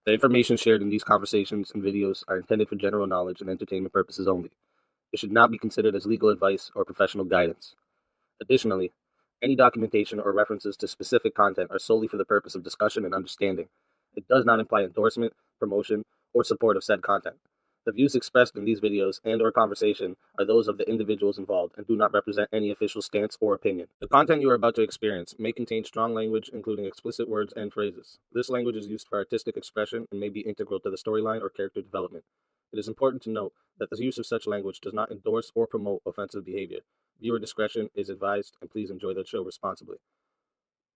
The information shared in these conversations and videos are intended for general knowledge and entertainment purposes only. It should not be considered as legal advice or professional guidance. Additionally, any documentation or references to specific content are solely for the purpose of discussion and understanding. It does not imply endorsement, promotion, or support of said content. The views expressed in these videos and/or conversation are those of the individuals involved and do not represent any official stance or opinion. The content you are about to experience may contain strong language, including explicit words and phrases. This language is used for artistic expression and may be integral to the storyline or character development. It is important to note that the use of such language does not endorse or promote offensive behavior. Viewer discretion is advised, and please enjoy the show responsibly.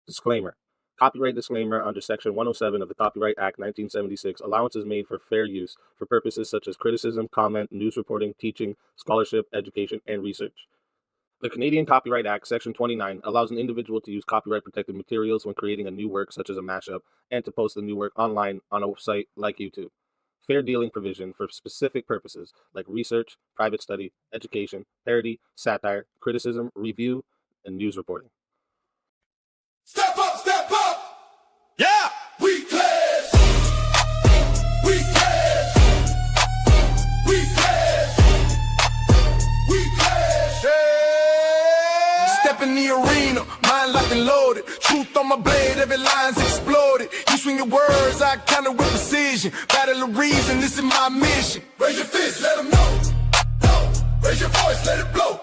Disclaimer. Copyright disclaimer under Section 107 of the Copyright Act 1976. Allowance is made for fair use for purposes such as criticism, comment, news reporting, teaching, scholarship, education, and research. The Canadian Copyright Act, Section 29, allows an individual to use copyright-protected materials when creating a new work, such as a mashup, and to post the new work online on a website like YouTube. Fair dealing provision for specific purposes like research, private study, education, parody, satire, criticism, review, and news reporting. Step up, step up! Yeah! We pledge! We pledge! We pledge! We pledge! Yeah! Step in the arena, mind locked and loaded. Truth on my blade, every line's exploded. You swing your words, I counter with precision. Battle of reason, this is my mission. Raise your fist, let them know. No. Raise your voice, let it blow.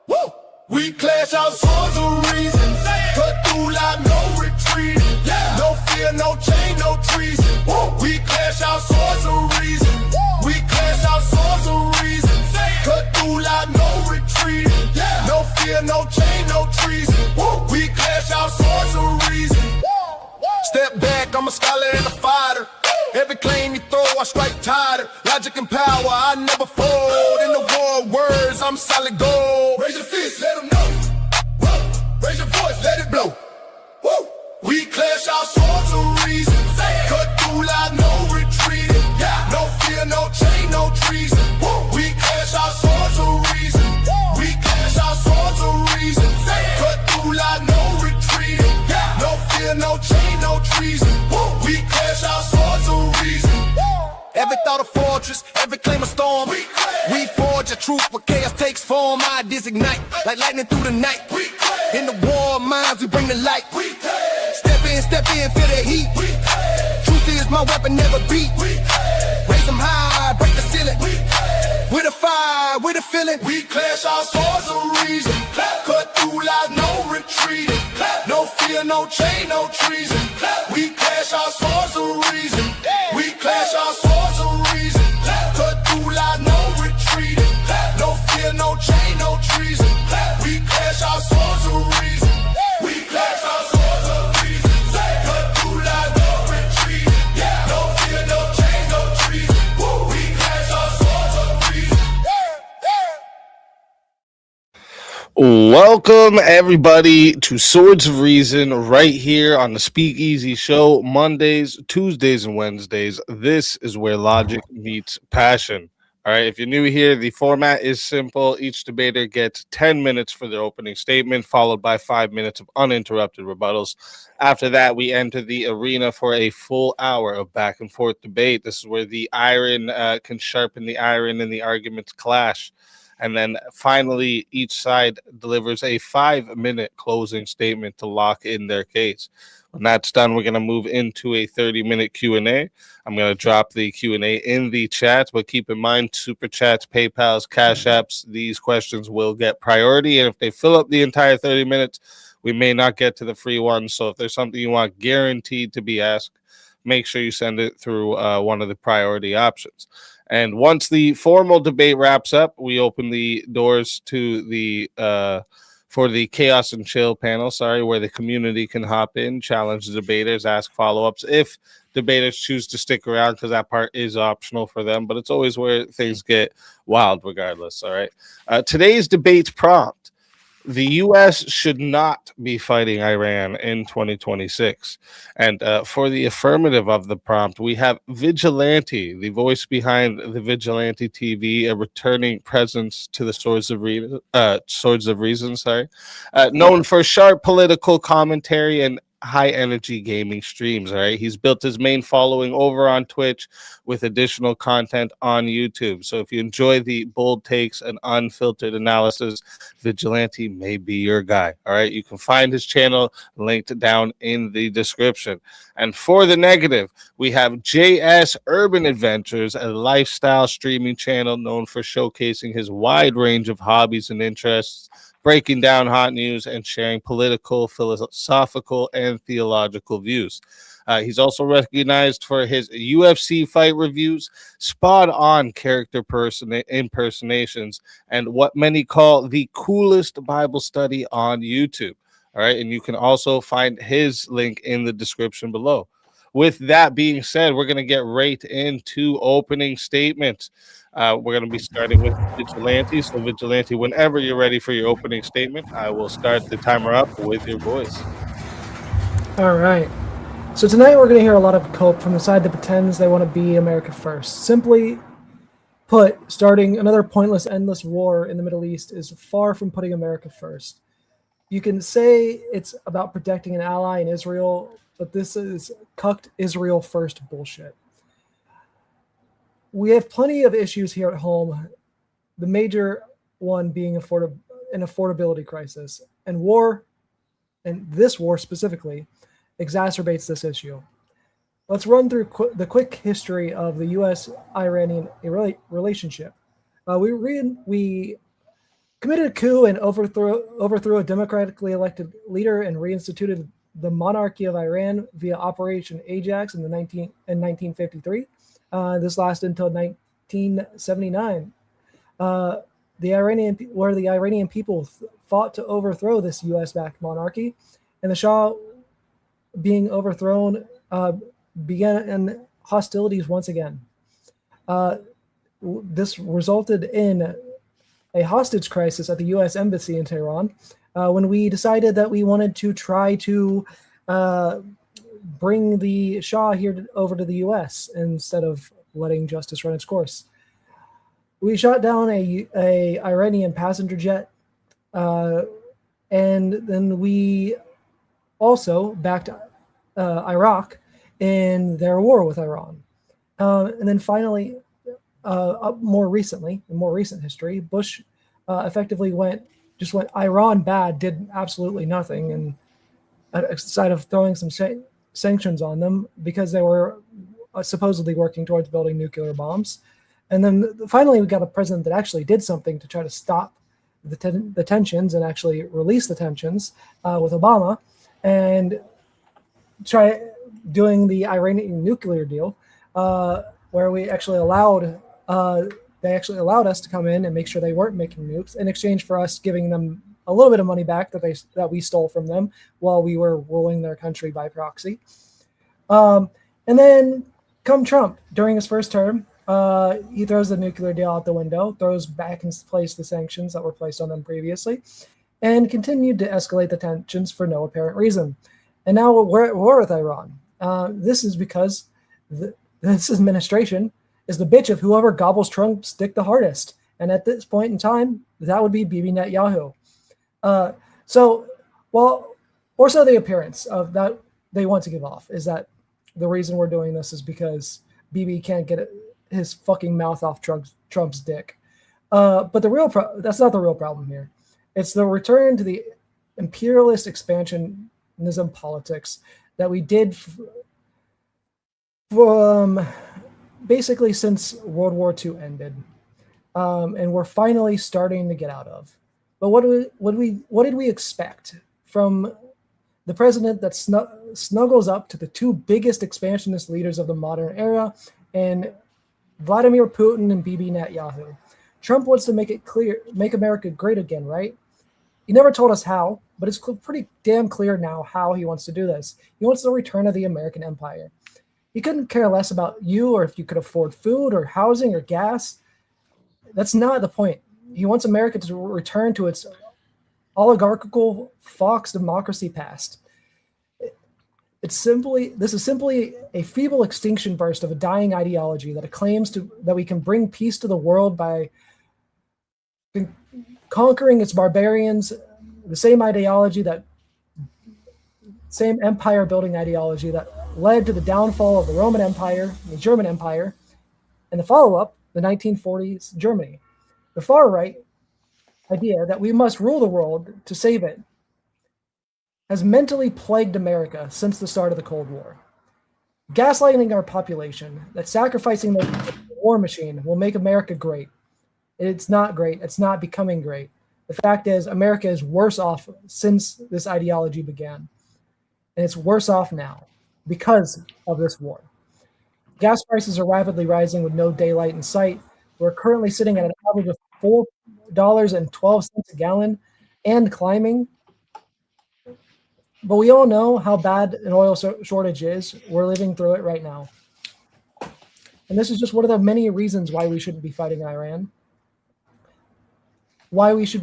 Woo! We clash our swords of reason. Cut through like no retreating. Yeah. No fear, no chain, no treason. Woo. We clash our swords of reason. We clash our swords of reason. Cut through like no retreating. Yeah. No fear, no chain, no treason. Woo. We clash our swords of reason. Step back, I'm a scholar and a fighter. Every claim you throw, I strike tighter. Logic and power, I never fold. In the war of words, I'm solid gold. Raise your fist, let them know. Whoa. Raise your voice, let it blow. Woo. We clash our swords of reason. Cut through like no retreating. Yeah. No fear, no chain, no treason. Woo. We clash our swords of reason. We clash our swords of reason. Cut through like no retreating. Yeah. No fear, no chain, no treason. Woo. We clash our swords of reason. Every thought a fortress, every claim a storm. We forge a truth where chaos takes form. Ideas ignite like lightning through the night. In the war of minds, we bring the light. Step in, feel the heat. Truth is my weapon, never beat. Raise them high, break the ceiling. With a fire, with a feeling. We clash our swords of reason. Cut through lies, no retreating. No fear, no chain, no treason. We clash our swords of reason. We clash our swords of reason. Cut through lies, no retreating. No fear, no chain, no treason. We clash our swords of reason. We clash our swords of reason. Cut through lies, no retreating. No fear, no chain, no treason. We clash our swords of reason. Welcome, everybody, to Swords of Reason right here on the Speakeasy Show, Mondays, Tuesdays, and Wednesdays. This is where logic meets passion. All right, if you're new here, the format is simple. Each debater gets 10 minutes for their opening statement, followed by 5 minutes of uninterrupted rebuttals. After that, we enter the arena for a full hour of back and forth debate. This is where the iron can sharpen the iron and the arguments clash. And then finally, each side delivers a 5-minute closing statement to lock in their case. When that's done, we're going to move into a 30-minute Q&A. I'm going to drop the Q&A in the chat, but keep in mind, Super Chats, PayPals, Cash Apps, these questions will get priority. And if they fill up the entire 30 minutes, we may not get to the free ones. So if there's something you want guaranteed to be asked, make sure you send it through one of the priority options. And once the formal debate wraps up, we open the doors to the for the Chaos and Chill panel, where the community can hop in, challenge the debaters, ask follow-ups if debaters choose to stick around, because that part is optional for them, but it's always where things get wild regardless, all right? Today's debate prompt: the U.S. should not be fighting Iran in 2026. And for the affirmative of the prompt, we have Vigilante, the voice behind the Vigilante TV, a returning presence to the Swords of Reason, known for sharp political commentary and high energy gaming streams. All right. He's built his main following over on Twitch with additional content on YouTube. So if you enjoy the bold takes and unfiltered analysis, Vigilante may be your guy. All right. You can find his channel linked down in the description. And for the negative, we have JS Urban Adventures, a lifestyle streaming channel known for showcasing his wide range of hobbies and interests, breaking down hot news, and sharing political, philosophical, and theological views. He's also recognized for his UFC fight reviews, spot on character impersonations, and what many call the coolest Bible study on YouTube. All right. And you can also find his link in the description below. With that being said, we're going to get right into opening statements. We're going to be starting with Vigilante. So, Vigilante, whenever you're ready for your opening statement, I will start the timer up with your voice. All right. So tonight we're going to hear a lot of cope from the side that pretends they want to be America first. Simply put, starting another pointless, endless war in the Middle East is far from putting America first. You can say it's about protecting an ally in Israel, but this is cucked Israel first bullshit. We have plenty of issues here at home, the major one being an affordability crisis, and war, and this war specifically, exacerbates this issue. Let's run through the quick history of the U.S.-Iranian relationship. We committed a coup and overthrew a democratically elected leader and reinstituted the monarchy of Iran via Operation Ajax in 1953. This lasted until 1979. The Iranian people fought to overthrow this U.S.-backed monarchy, and the Shah being overthrown began hostilities once again. This resulted in a hostage crisis at the U.S. Embassy in Tehran when we decided that we wanted to try to bring the Shah here over to the U.S. instead of letting justice run its course. We shot down a Iranian passenger jet, and then we also backed Iraq in their war with Iran. And then finally, more recently, in more recent history, Bush effectively went Iran bad, did absolutely nothing, and aside of throwing some sanctions on them because they were supposedly working towards building nuclear bombs. And then finally, we got a president that actually did something to try to stop the tensions and actually release the tensions with Obama, and try doing the Iranian nuclear deal, where we actually allowed us to come in and make sure they weren't making nukes in exchange for us giving them a little bit of money back that we stole from them while we were ruling their country by proxy. And then come Trump, during his first term, he throws the nuclear deal out the window, throws back in place the sanctions that were placed on them previously, and continued to escalate the tensions for no apparent reason. And now we're at war with Iran. This is because this administration is the bitch of whoever gobbles Trump's dick the hardest. And at this point in time, that would be Bibi Netanyahu. So the appearance of that they want to give off is that the reason we're doing this is because Bibi can't get his fucking mouth off Trump's dick. But that's not the real problem here. It's the return to the imperialist expansionism politics that we did from basically since World War II ended, and we're finally starting to get out of. But what did we expect from the president that snuggles up to the two biggest expansionist leaders of the modern era, and Vladimir Putin and Bibi Netanyahu? Trump wants to make America great again, right? He never told us how, but it's pretty damn clear now how he wants to do this. He wants the return of the American empire. He couldn't care less about you or if you could afford food or housing or gas. That's not the point. He wants America to return to its oligarchical Fox democracy past. This is simply a feeble extinction burst of a dying ideology that claims that we can bring peace to the world by conquering its barbarians, the same ideology that Same empire building ideology that led to the downfall of the Roman Empire, the German Empire, and the follow-up, the 1940s Germany. The far right idea that we must rule the world to save it has mentally plagued America since the start of the Cold War. Gaslighting our population that sacrificing the war machine will make America great. It's not great. It's not becoming great. The fact is, America is worse off since this ideology began. And it's worse off now because of this war. Gas prices are rapidly rising with no daylight in sight. We're currently sitting at an average of $4.12 a gallon and climbing. But we all know how bad an oil shortage is. We're living through it right now. And this is just one of the many reasons why we shouldn't be fighting Iran. Why should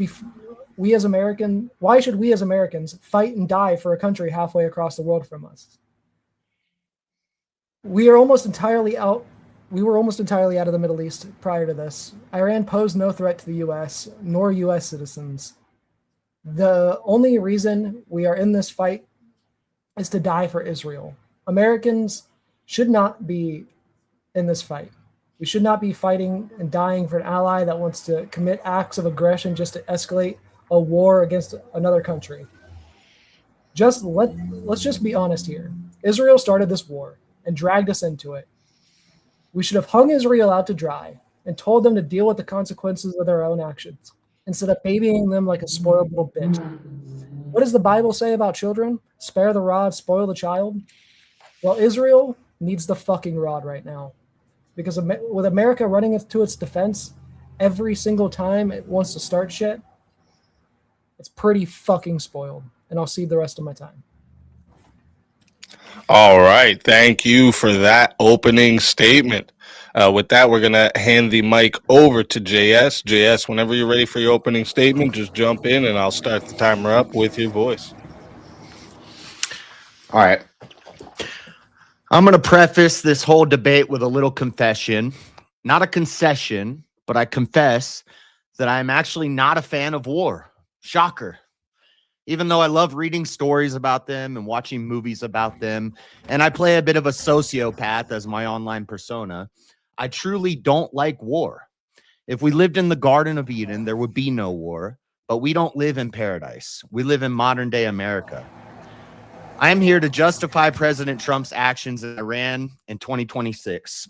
we as Americans fight and die for a country halfway across the world from us? We were almost entirely out of the Middle East prior to this. Iran posed no threat to the US nor US citizens. The only reason we are in this fight is to die for Israel. Americans should not be in this fight. We should not be fighting and dying for an ally that wants to commit acts of aggression just to escalate a war against another country. Let's just be honest here. Israel started this war and dragged us into it. We should have hung Israel out to dry and told them to deal with the consequences of their own actions instead of babying them like a spoiled little bitch. What does the Bible say about children? Spare the rod, spoil the child. Well, Israel needs the fucking rod right now. Because with America running to its defense every single time it wants to start shit, it's pretty fucking spoiled. And I'll cede the rest of my time. All right. Thank you for that opening statement. With that, we're going to hand the mic over to JS. JS, whenever you're ready for your opening statement, just jump in and I'll start the timer up with your voice. All right. I'm going to preface this whole debate with a little confession. Not a concession, but I confess that I'm actually not a fan of war. Shocker. Even though I love reading stories about them and watching movies about them, and I play a bit of a sociopath as my online persona, I truly don't like war. If we lived in the Garden of Eden, there would be no war, but we don't live in paradise. We live in modern day America. I am here to justify President Trump's actions in Iran in 2026.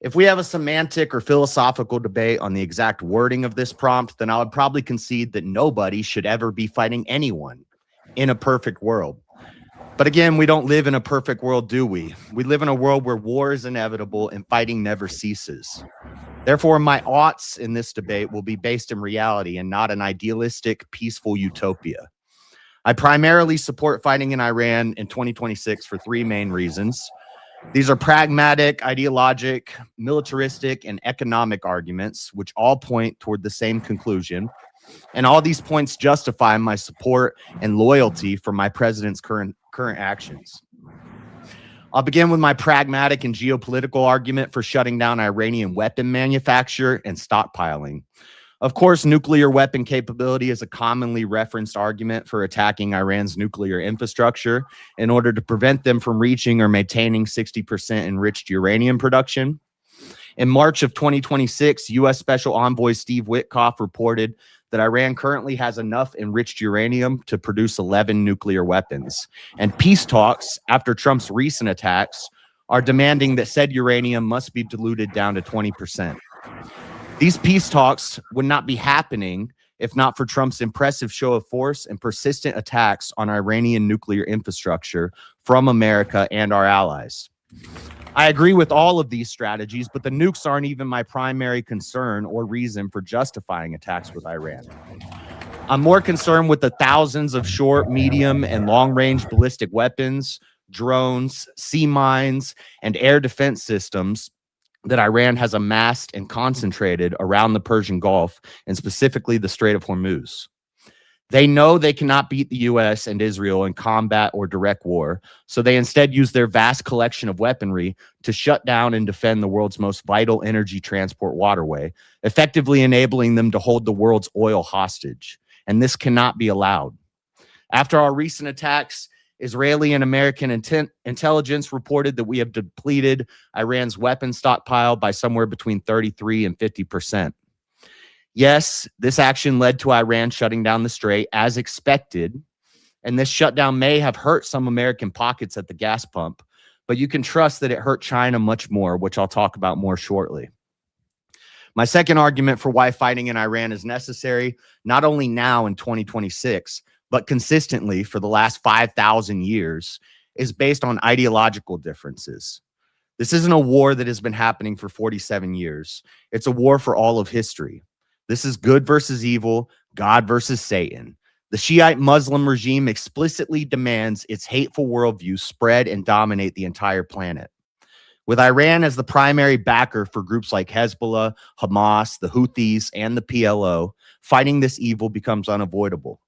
If we have a semantic or philosophical debate on the exact wording of this prompt, then I would probably concede that nobody should ever be fighting anyone in a perfect world. But again, we don't live in a perfect world, do we? We live in a world where war is inevitable and fighting never ceases. Therefore, my oughts in this debate will be based in reality and not an idealistic, peaceful utopia. I primarily support fighting in Iran in 2026 for three main reasons. These are pragmatic, ideologic, militaristic, and economic arguments, which all point toward the same conclusion. And all these points justify my support and loyalty for my president's current actions. I'll begin with my pragmatic and geopolitical argument for shutting down Iranian weapon manufacture and stockpiling. Of course, nuclear weapon capability is a commonly referenced argument for attacking Iran's nuclear infrastructure in order to prevent them from reaching or maintaining 60% enriched uranium production. In March of 2026, U.S. Special Envoy Steve Witkoff reported that Iran currently has enough enriched uranium to produce 11 nuclear weapons. And peace talks, after Trump's recent attacks, are demanding that said uranium must be diluted down to 20%. These peace talks would not be happening if not for Trump's impressive show of force and persistent attacks on Iranian nuclear infrastructure from America and our allies. I agree with all of these strategies, but the nukes aren't even my primary concern or reason for justifying attacks with Iran. I'm more concerned with the thousands of short, medium, and long-range ballistic weapons, drones, sea mines, and air defense systems that Iran has amassed and concentrated around the Persian Gulf and specifically the Strait of Hormuz. They know they cannot beat the U.S. and Israel in combat or direct war, so they instead use their vast collection of weaponry to shut down and defend the world's most vital energy transport waterway, effectively enabling them to hold the world's oil hostage. And this cannot be allowed. After our recent attacks, Israeli and American intelligence reported that we have depleted Iran's weapon stockpile by somewhere between 33 and 50%. Yes, this action led to Iran shutting down the strait as expected, and this shutdown may have hurt some American pockets at the gas pump, but you can trust that it hurt China much more, which I'll talk about more shortly. My second argument for why fighting in Iran is necessary, not only now in 2026, but consistently for the last 5,000 years, is based on ideological differences. This isn't a war that has been happening for 47 years. It's a war for all of history. This is good versus evil, God versus Satan. The Shiite Muslim regime explicitly demands its hateful worldview spread and dominate the entire planet. With Iran as the primary backer for groups like Hezbollah, Hamas, the Houthis, and the PLO, fighting this evil becomes unavoidable.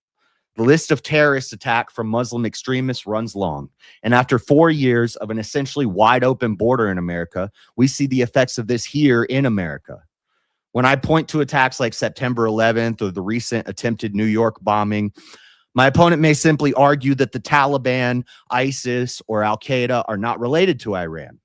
The list of terrorist attacks from Muslim extremists runs long, and after 4 years of an essentially wide open border in America, we see the effects of this here in America. When I point to attacks like September 11th or the recent attempted New York bombing, my opponent may simply argue that the Taliban, ISIS, or Al-Qaeda are not related to Iran.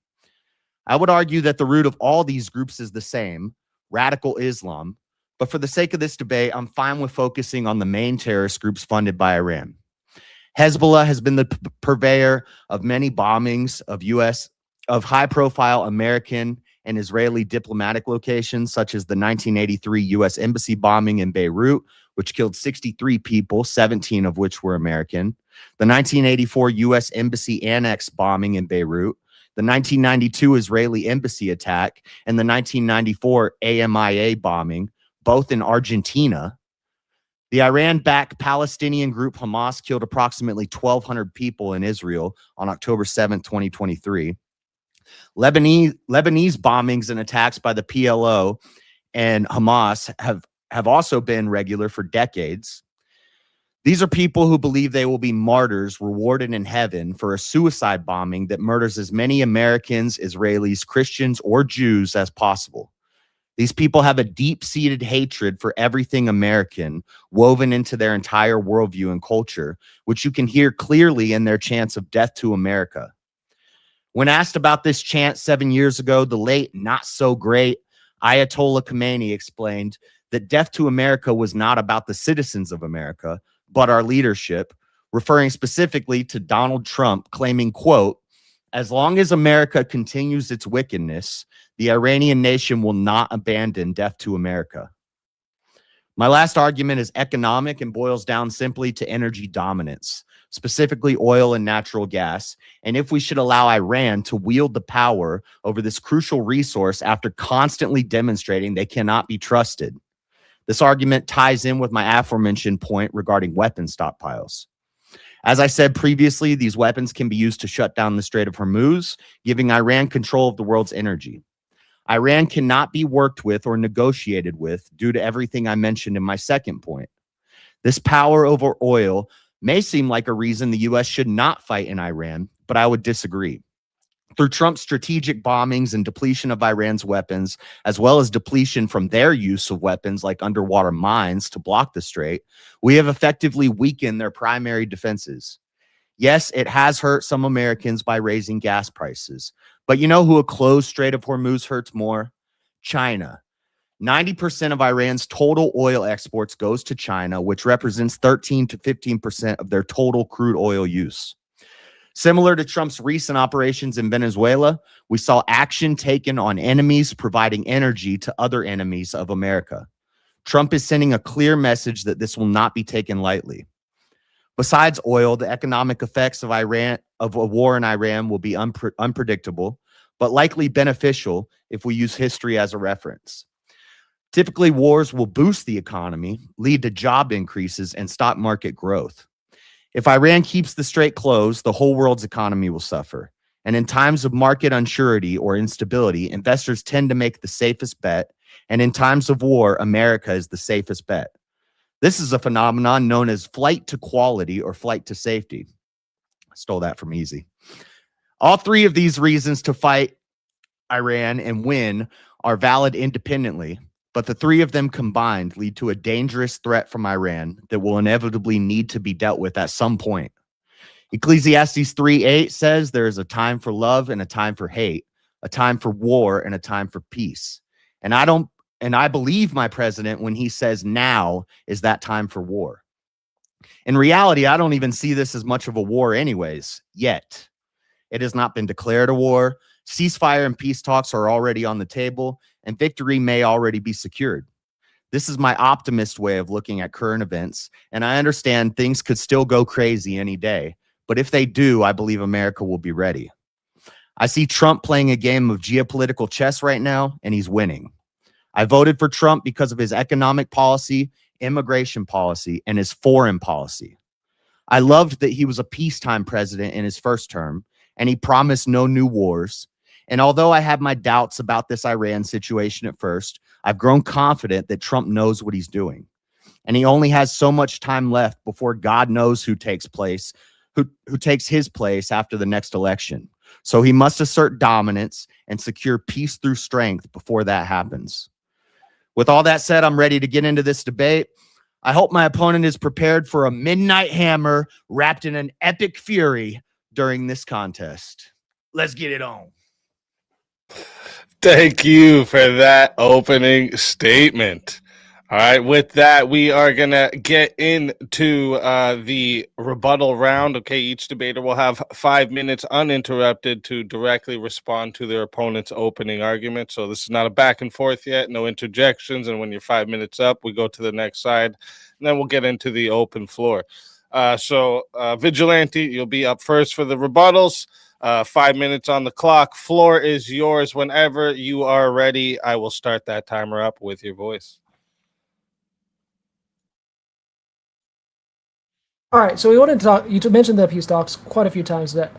I would argue that the root of all these groups is the same, radical Islam, but for the sake of this debate, I'm fine with focusing on the main terrorist groups funded by Iran. Hezbollah has been the purveyor of many bombings of high-profile American and Israeli diplomatic locations, such as the 1983 U.S. Embassy bombing in Beirut, which killed 63 people, 17 of which were American, the 1984 U.S. Embassy Annex bombing in Beirut, the 1992 Israeli Embassy attack, and the 1994 AMIA bombing, both in Argentina. The Iran-backed Palestinian group Hamas killed approximately 1,200 people in Israel on October 7, 2023. Lebanese bombings and attacks by the PLO and Hamas have also been regular for decades. These are people who believe they will be martyrs rewarded in heaven for a suicide bombing that murders as many Americans, Israelis, Christians, or Jews as possible. These people have a deep-seated hatred for everything American woven into their entire worldview and culture, which you can hear clearly in their chants of death to America. When asked about this chant 7 years ago, the late not-so-great Ayatollah Khomeini explained that death to America was not about the citizens of America, but our leadership, referring specifically to Donald Trump, claiming, quote, "As long as America continues its wickedness, the Iranian nation will not abandon death to America." My last argument is economic and boils down simply to energy dominance, specifically oil and natural gas, and if we should allow Iran to wield the power over this crucial resource after constantly demonstrating they cannot be trusted. This argument ties in with my aforementioned point regarding weapon stockpiles. As I said previously, these weapons can be used to shut down the Strait of Hormuz, giving Iran control of the world's energy. Iran cannot be worked with or negotiated with due to everything I mentioned in my second point. This power over oil may seem like a reason the U.S. should not fight in Iran, but I would disagree. Through Trump's strategic bombings and depletion of Iran's weapons, as well as depletion from their use of weapons like underwater mines to block the strait, we have effectively weakened their primary defenses. Yes, it has hurt some Americans by raising gas prices, but you know who a closed Strait of Hormuz hurts more? China. 90% of Iran's total oil exports goes to China, which represents 13 to 15% of their total crude oil use. Similar to Trump's recent operations in Venezuela, we saw action taken on enemies providing energy to other enemies of America. Trump is sending a clear message that this will not be taken lightly. Besides oil, the economic effects of a war in Iran will be unpredictable, but likely beneficial if we use history as a reference. Typically, wars will boost the economy, lead to job increases, and stock market growth. If Iran keeps the strait closed, the whole world's economy will suffer. And in times of market unsurety or instability, investors tend to make the safest bet. And in times of war, America is the safest bet. This is a phenomenon known as flight to quality or flight to safety. I stole that from Easy. All three of these reasons to fight Iran and win are valid independently, but the three of them combined lead to a dangerous threat from Iran that will inevitably need to be dealt with at some point. Ecclesiastes 3:8 says there is a time for love and a time for hate, a time for war and a time for peace. And I believe my president when he says now is that time for war. In reality, I don't even see this as much of a war anyways, yet. It has not been declared a war. Ceasefire and peace talks are already on the table, and victory may already be secured. This is my optimist way of looking at current events, and I understand things could still go crazy any day. But if they do, I believe America will be ready. I see Trump playing a game of geopolitical chess right now, and he's winning. I voted for Trump because of his economic policy, immigration policy, and his foreign policy. I loved that he was a peacetime president in his first term, and he promised no new wars. And although I had my doubts about this Iran situation at first, I've grown confident that Trump knows what he's doing. And he only has so much time left before God knows who takes his place after the next election. So he must assert dominance and secure peace through strength before that happens. With all that said, I'm ready to get into this debate. I hope my opponent is prepared for a midnight hammer wrapped in an epic fury during this contest. Let's get it on. Thank you for that opening statement. All right, with that, we are going to get into the rebuttal round. Okay, each debater will have 5 minutes uninterrupted to directly respond to their opponent's opening argument. So this is not a back and forth yet, no interjections. And when you're 5 minutes up, we go to the next side, and then we'll get into the open floor. So Vigilante, you'll be up first for the rebuttals. 5 minutes on the clock. Floor is yours whenever you are ready. I will start that timer up with your voice. All right, so we wanted to talk. You mentioned the peace talks quite a few times, that,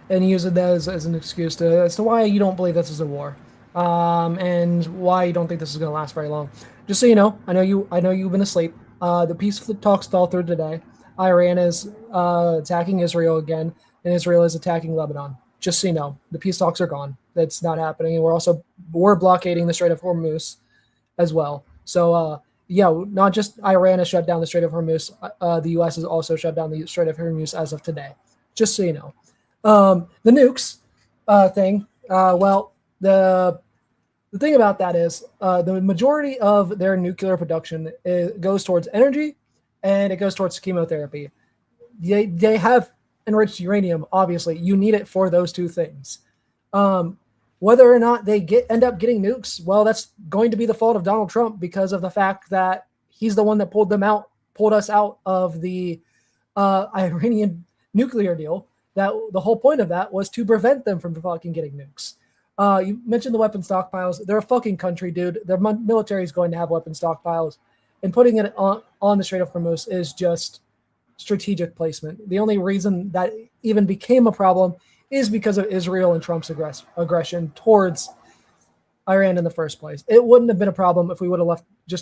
and using that as an excuse as to why you don't believe this is a war, and why you don't think this is going to last very long. Just so you know, I know you've been asleep. The peace talks fell through today. Iran is attacking Israel again, and Israel is attacking Lebanon. Just so you know, the peace talks are gone. That's not happening, and we're blockading the Strait of Hormuz as well. So. Yeah, not just Iran has shut down the Strait of Hormuz. The U.S. has also shut down the Strait of Hormuz as of today. Just so you know. The nukes thing. Well, the thing about that is the majority of their nuclear production goes towards energy, and it goes towards chemotherapy. They have enriched uranium. Obviously, you need it for those two things. Whether or not they end up getting nukes, well, that's going to be the fault of Donald Trump because of the fact that he's the one that pulled us out of the Iranian nuclear deal. That the whole point of that was to prevent them from fucking getting nukes. You mentioned the weapon stockpiles. They're a fucking country, dude. Their military is going to have weapon stockpiles, and putting it on the Strait of Hormuz is just strategic placement. The only reason that even became a problem is because of Israel and Trump's aggression towards Iran in the first place. It wouldn't have been a problem if we would have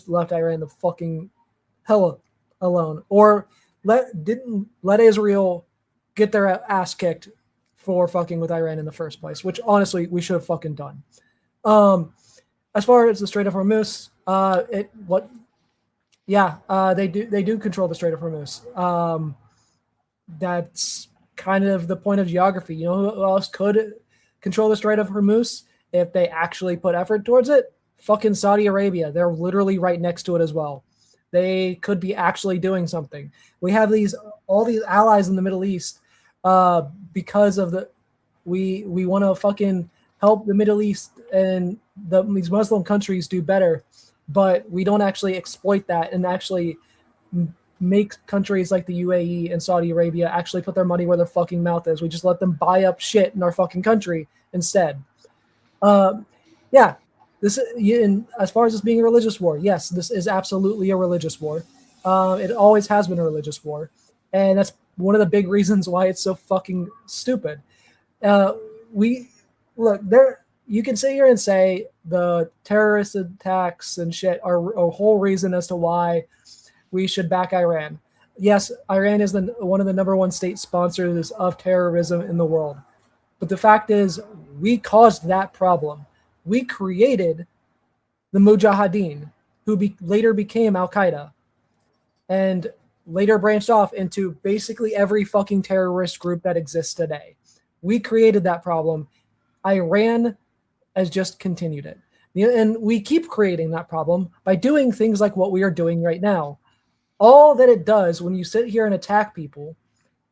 left Iran the fucking hell alone, or didn't let Israel get their ass kicked for fucking with Iran in the first place, which honestly we should have fucking done. As far as the Strait of Hormuz, they do control the Strait of Hormuz. That's kind of the point of geography. You know who else could control the Strait of Hormuz if they actually put effort towards it? Fucking Saudi Arabia. They're literally right next to it as well. They could be actually doing something. We have all these allies in the Middle East because of we want to fucking help the Middle East and these Muslim countries do better, but we don't actually exploit that and actually make countries like the UAE and Saudi Arabia actually put their money where their fucking mouth is. We just let them buy up shit in our fucking country instead. This is, as far as this being a religious war, yes, this is absolutely a religious war. It always has been a religious war, and that's one of the big reasons why it's so fucking stupid. You can sit here and say the terrorist attacks and shit are a whole reason as to why we should back Iran. Yes, Iran is one of the number one state sponsors of terrorism in the world. But the fact is, we caused that problem. We created the Mujahideen, who later became Al-Qaeda. And later branched off into basically every fucking terrorist group that exists today. We created that problem. Iran has just continued it. And we keep creating that problem by doing things like what we are doing right now. All that it does when you sit here and attack people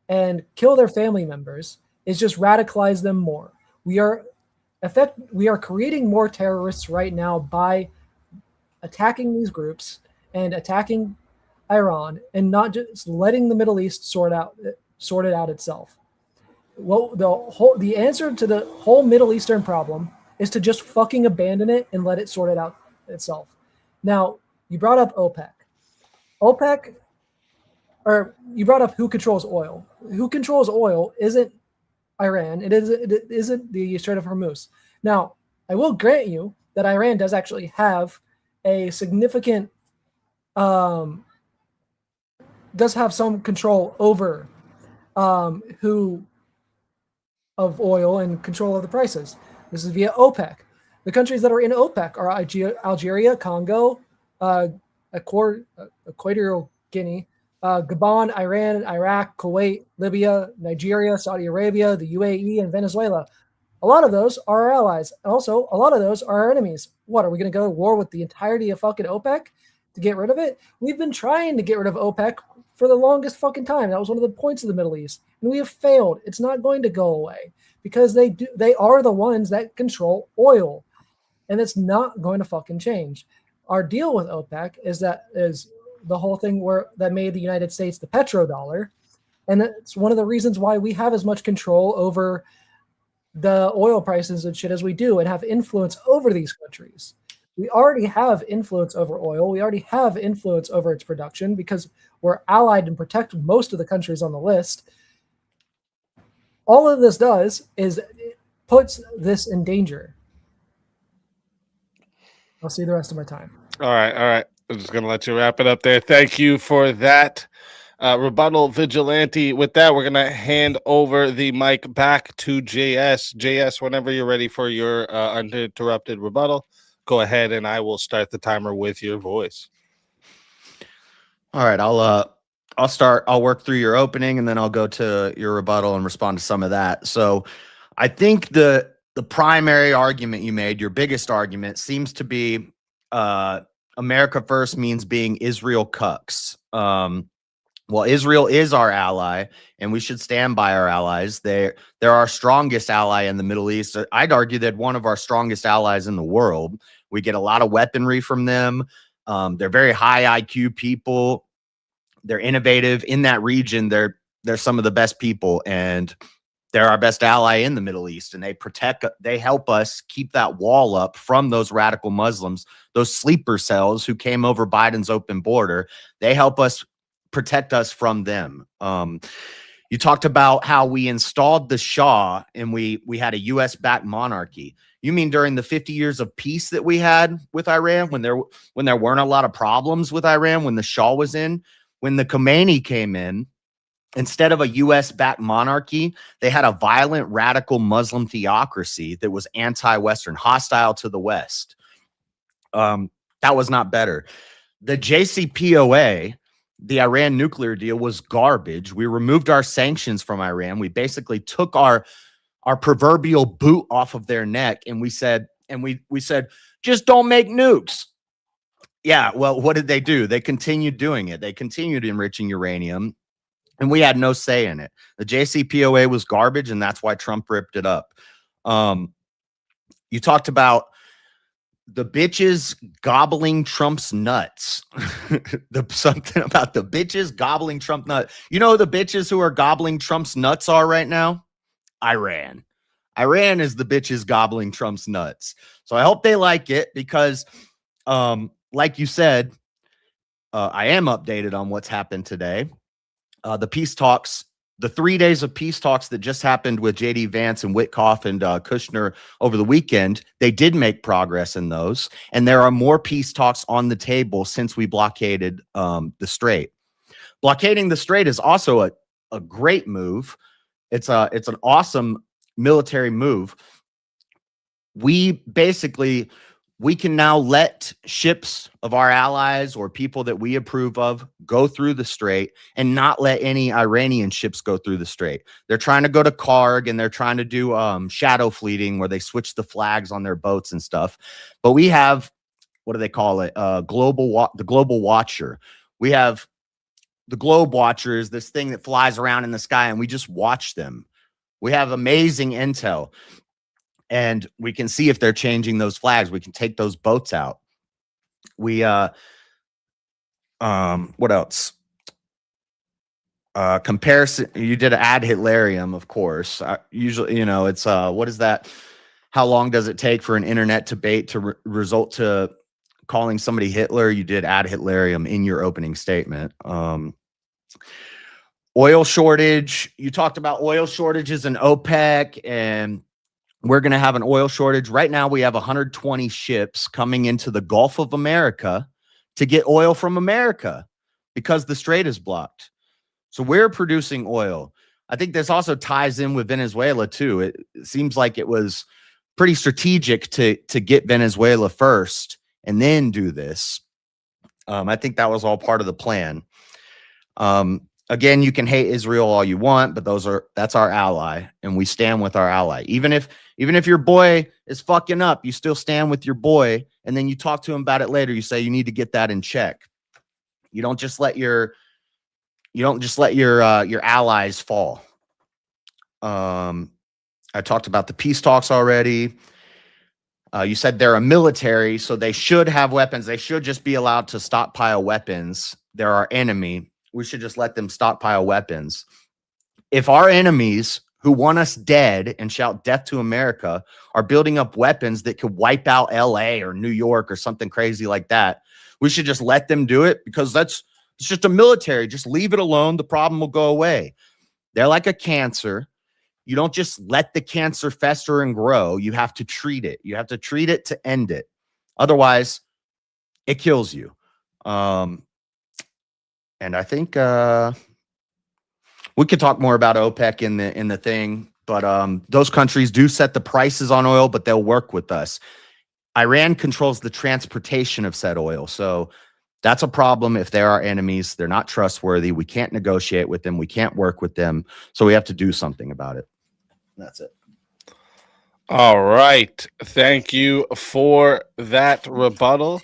and kill their family members is just radicalize them more. We are creating more terrorists right now by attacking these groups and attacking Iran and not just letting the Middle East sort it out itself. Well, the answer to the whole Middle Eastern problem is to just fucking abandon it and let it sort it out itself. Now, you brought up OPEC. Or you brought up who controls oil. Who controls oil isn't Iran. It isn't the Strait of Hormuz. Now, I will grant you that Iran does actually have a significant, does have some control over who of oil and control of the prices. This is via OPEC. The countries that are in OPEC are Algeria, Congo, Equatorial Guinea, Gabon, Iran, Iraq, Kuwait, Libya, Nigeria, Saudi Arabia, the UAE, and Venezuela. A lot of those are our allies. Also, a lot of those are our enemies. What, are we going to go to war with the entirety of fucking OPEC to get rid of it? We've been trying to get rid of OPEC for the longest fucking time. That was one of the points of the Middle East. And we have failed. It's not going to go away because they are the ones that control oil. And it's not going to fucking change. Our deal with OPEC is the whole thing that made the United States the petrodollar. And that's one of the reasons why we have as much control over the oil prices and shit as we do and have influence over these countries. We already have influence over oil. We already have influence over its production because we're allied and protect most of the countries on the list. All of this does is it puts this in danger. I'll see the rest of my time. All right. I'm just going to let you wrap it up there. Thank you for that. Rebuttal Vigilante. With that, we're going to hand over the mic back to JS. JS, whenever you're ready for your uninterrupted rebuttal, go ahead and I will start the timer with your voice. All right, I'll start. I'll work through your opening and then I'll go to your rebuttal and respond to some of that. So I think the primary argument you made, your biggest argument, seems to be America first means being Israel cucks. Well, Israel is our ally, and we should stand by our allies. They're our strongest ally in the Middle East. I'd argue that one of our strongest allies in the world. We get a lot of weaponry from them. They're very high IQ people. They're innovative in that region. They're some of the best people, and they're our best ally in the Middle East. And they help us keep that wall up from those radical Muslims, those sleeper cells who came over Biden's open border. They help us protect us from them. You talked about how we installed the Shah and we had a U.S.-backed monarchy. You mean during the 50 years of peace that we had with Iran, when there weren't a lot of problems with Iran, when the Shah was in, when the Khomeini came in, instead of a U.S.-backed monarchy, they had a violent, radical Muslim theocracy that was anti-Western, hostile to the West. That was not better. The JCPOA, the Iran nuclear deal, was garbage. We removed our sanctions from Iran. We basically took our proverbial boot off of their neck, and we said, just don't make nukes. Yeah, well, what did they do? They continued doing it. They continued enriching uranium, and we had no say in it. The JCPOA was garbage, and that's why Trump ripped it up. You talked about the bitches gobbling Trump's nuts. Something about the bitches gobbling Trump nuts. You know who the bitches who are gobbling Trump's nuts are right now? Iran. Iran is the bitches gobbling Trump's nuts. So I hope they like it because, like you said, I am updated on what's happened today. The peace talks, the 3 days of peace talks that just happened with J.D. Vance and Witkoff and Kushner over the weekend, they did make progress in those. And there are more peace talks on the table since we blockaded the Strait. Blockading the Strait is also a great move. It's an awesome military move. We basically we can now let ships of our allies or people that we approve of go through the strait and not let any Iranian ships go through the strait. They're trying to go to Karg and they're trying to do shadow fleeting where they switch the flags on their boats and stuff. But we have, what do they call it? The Global Watcher. We have the Globe Watcher is this thing that flies around in the sky and we just watch them. We have amazing intel. And we can see if they're changing those flags. We can take those boats out. We what else? Comparison. You did ad Hitlerium, of course. Usually, it's what is that? How long does it take for an internet debate to result to calling somebody Hitler? You did ad Hitlerium in your opening statement. Oil shortage. You talked about oil shortages in OPEC, and we're going to have an oil shortage. Right now, we have 120 ships coming into the Gulf of America to get oil from America because the strait is blocked. So we're producing oil. I think this also ties in with Venezuela, too. It seems like it was pretty strategic to get Venezuela first and then do this. I think that was all part of the plan. Again, you can hate Israel all you want, but that's our ally, and we stand with our ally. Even if your boy is fucking up, you still stand with your boy, and then you talk to him about it later. You say you need to get that in check. You don't just let your allies fall. I talked about the peace talks already. You said they're a military, so they should have weapons. They should just be allowed to stockpile weapons. They're our enemy. We should just let them stockpile weapons. If our enemies who want us dead and shout death to America are building up weapons that could wipe out LA or New York or something crazy like that, we should just let them do it because it's just a military. Just leave it alone. The problem will go away. They're like a cancer. You don't just let the cancer fester and grow. You have to treat it. You have to treat it to end it. Otherwise, it kills you. And I think we could talk more about OPEC in the thing, but those countries do set the prices on oil, but they'll work with us. Iran controls the transportation of said oil, so that's a problem. If they're our enemies, they're not trustworthy. We can't negotiate with them. We can't work with them, so we have to do something about it. That's it. All right. Thank you for that rebuttal.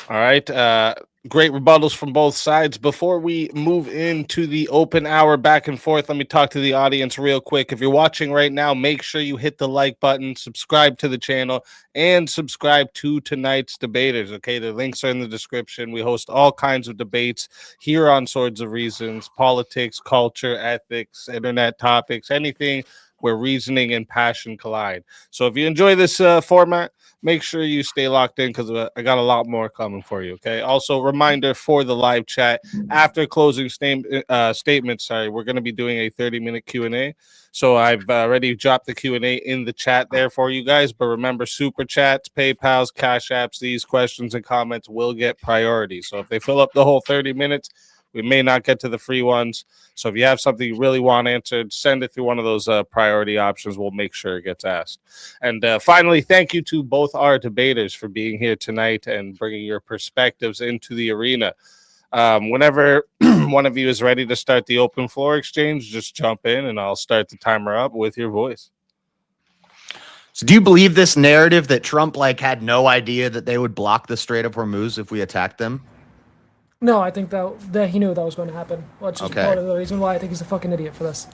All right. Great rebuttals from both sides. Before we move into the open hour back and forth, let me talk to the audience real quick. If you're watching right now, make sure you hit the like button, subscribe to the channel, and subscribe to tonight's debaters. Okay, the links are in the description. We host all kinds of debates here on Swords of Reasons, politics, culture, ethics, internet topics, anything where reasoning and passion collide. So if you enjoy this format, make sure you stay locked in because I got a lot more coming for you. Okay. Also, reminder for the live chat after closing statements. Sorry, we're going to be doing a 30-minute Q&A. So I've already dropped the Q&A in the chat there for you guys. But remember, super chats, PayPal's, Cash Apps, these questions and comments will get priority. So if they fill up the whole 30 minutes, we may not get to the free ones. So if you have something you really want answered, send it through one of those priority options. We'll make sure it gets asked. And finally, thank you to both our debaters for being here tonight and bringing your perspectives into the arena. Whenever one of you is ready to start the open floor exchange, just jump in and I'll start the timer up with your voice. So do you believe this narrative that Trump had no idea that they would block the Strait of Hormuz if we attacked them? No, I think that he knew that was going to happen. Which is part of the reason why I think he's a fucking idiot for this.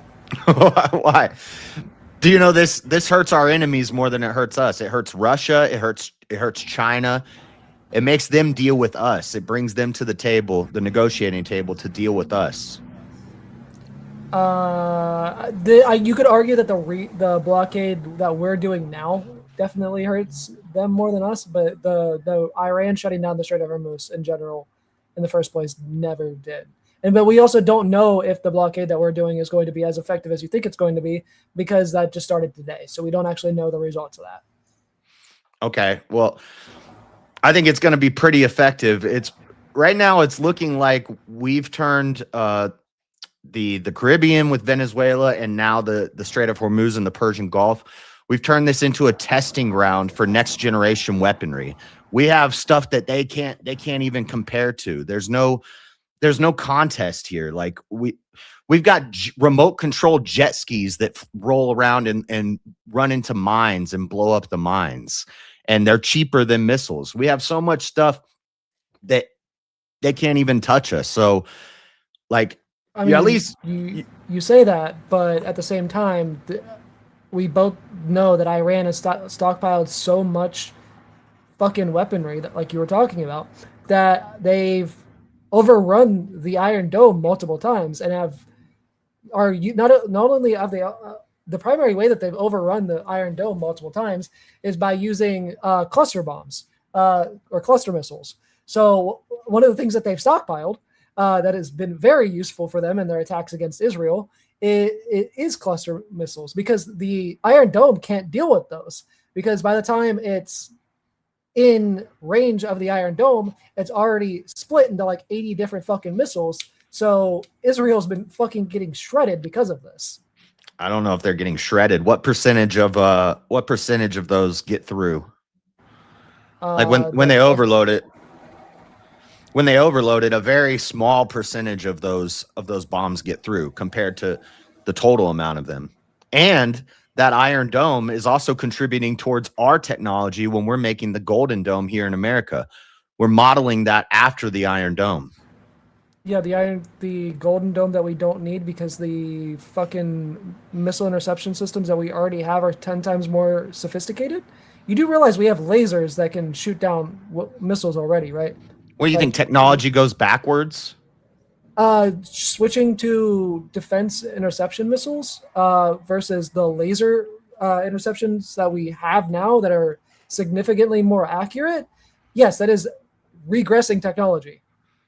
Why? Do you know this hurts our enemies more than it hurts us? It hurts Russia. It hurts China. It makes them deal with us. It brings them to the table, the negotiating table, to deal with us. You could argue that the blockade that we're doing now definitely hurts them more than us, but the Iran shutting down the Strait of Hormuz in general in the first place never did. But we also don't know if the blockade that we're doing is going to be as effective as you think it's going to be because that just started today. So we don't actually know the results of that. Okay. Well, I think it's going to be pretty effective. Right now it's looking like we've turned the Caribbean with Venezuela and now the Strait of Hormuz and the Persian Gulf. We've turned this into a testing ground for next generation weaponry. We have stuff that they can't even compare to. There's no contest here. Like we've got remote controlled jet skis that roll around and run into mines and blow up the mines, and they're cheaper than missiles. We have so much stuff that they can't even touch us. So, like, I mean, at least you say that, but at the same time, we both know that Iran has stockpiled so much fucking weaponry that, like you were talking about, that they've overrun the Iron Dome multiple times and not only have they the primary way that they've overrun the Iron Dome multiple times is by using cluster bombs or cluster missiles. So one of the things that they've stockpiled that has been very useful for them in their attacks against Israel it is cluster missiles, because the Iron Dome can't deal with those, because by the time it's in range of the Iron Dome, it's already split into like 80 different fucking missiles. So Israel's been fucking getting shredded because of this. I don't know if they're getting shredded. What percentage of those get through? Like when they overload it. When they overload it, a very small percentage of those bombs get through compared to the total amount of them. And that Iron Dome is also contributing towards our technology when we're making the Golden Dome here in America. We're modeling that after the Iron Dome. Yeah, the Golden Dome that we don't need because the fucking missile interception systems that we already have are 10 times more sophisticated. You do realize we have lasers that can shoot down missiles already, right? What do you think? Technology goes backwards? Switching to defense interception missiles versus the laser interceptions that we have now that are significantly more accurate. Yes, that is regressing technology.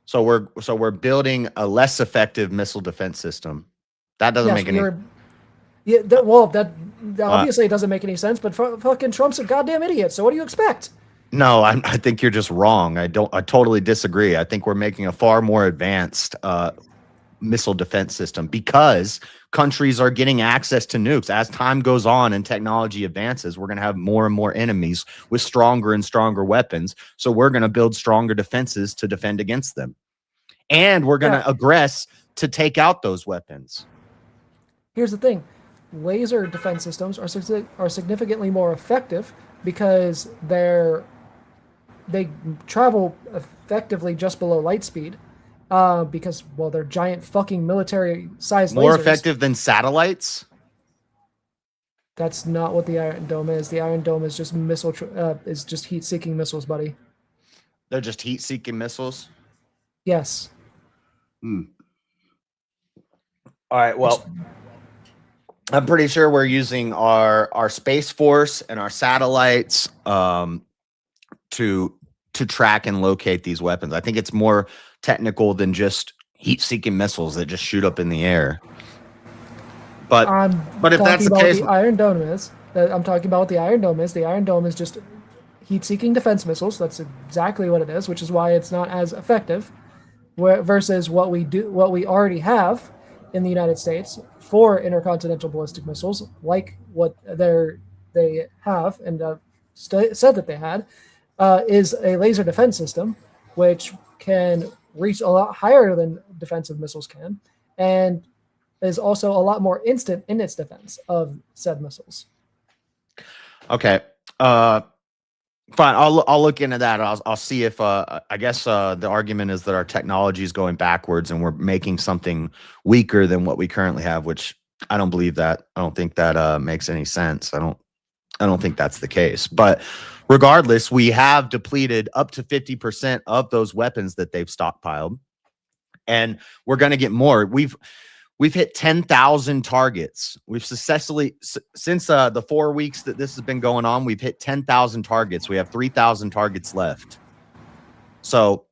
So we're building a less effective missile defense system. That doesn't make any. Yeah, that obviously it doesn't make any sense. But fucking Trump's a goddamn idiot. So what do you expect? No, I think you're just wrong. I totally disagree. I think we're making a far more advanced missile defense system because countries are getting access to nukes. As time goes on and technology advances, we're going to have more and more enemies with stronger and stronger weapons. So we're going to build stronger defenses to defend against them. And we're going to aggress to take out those weapons. Here's the thing. Laser defense systems are significantly more effective because they travel effectively just below light speed because, well, they're giant fucking military-sized lasers. More effective than satellites? That's not what the Iron Dome is. The Iron Dome is just is just heat-seeking missiles, buddy. They're just heat-seeking missiles? Yes. All right, well, I'm pretty sure we're using our Space Force and our satellites to track and locate these weapons. I think it's more technical than just heat-seeking missiles that just shoot up in the air. But if that's the case, the Iron Dome is. I'm talking about what the Iron Dome is. The Iron Dome is just heat-seeking defense missiles. That's exactly what it is, which is why it's not as effective. Versus what we already have in the United States for intercontinental ballistic missiles, like what they have and said that they had, is a laser defense system, which can reach a lot higher than defensive missiles can, and is also a lot more instant in its defense of said missiles. Okay. Fine. I'll look into that. I'll see if I guess the argument is that our technology is going backwards and we're making something weaker than what we currently have, which I don't believe that. I don't think that makes any sense. I don't think that's the case. But regardless, we have depleted up to 50% of those weapons that they've stockpiled, and we're going to get more. We've hit 10,000 targets. We've successfully, since the 4 weeks that this has been going on, we've hit 10,000 targets. We have 3,000 targets left. So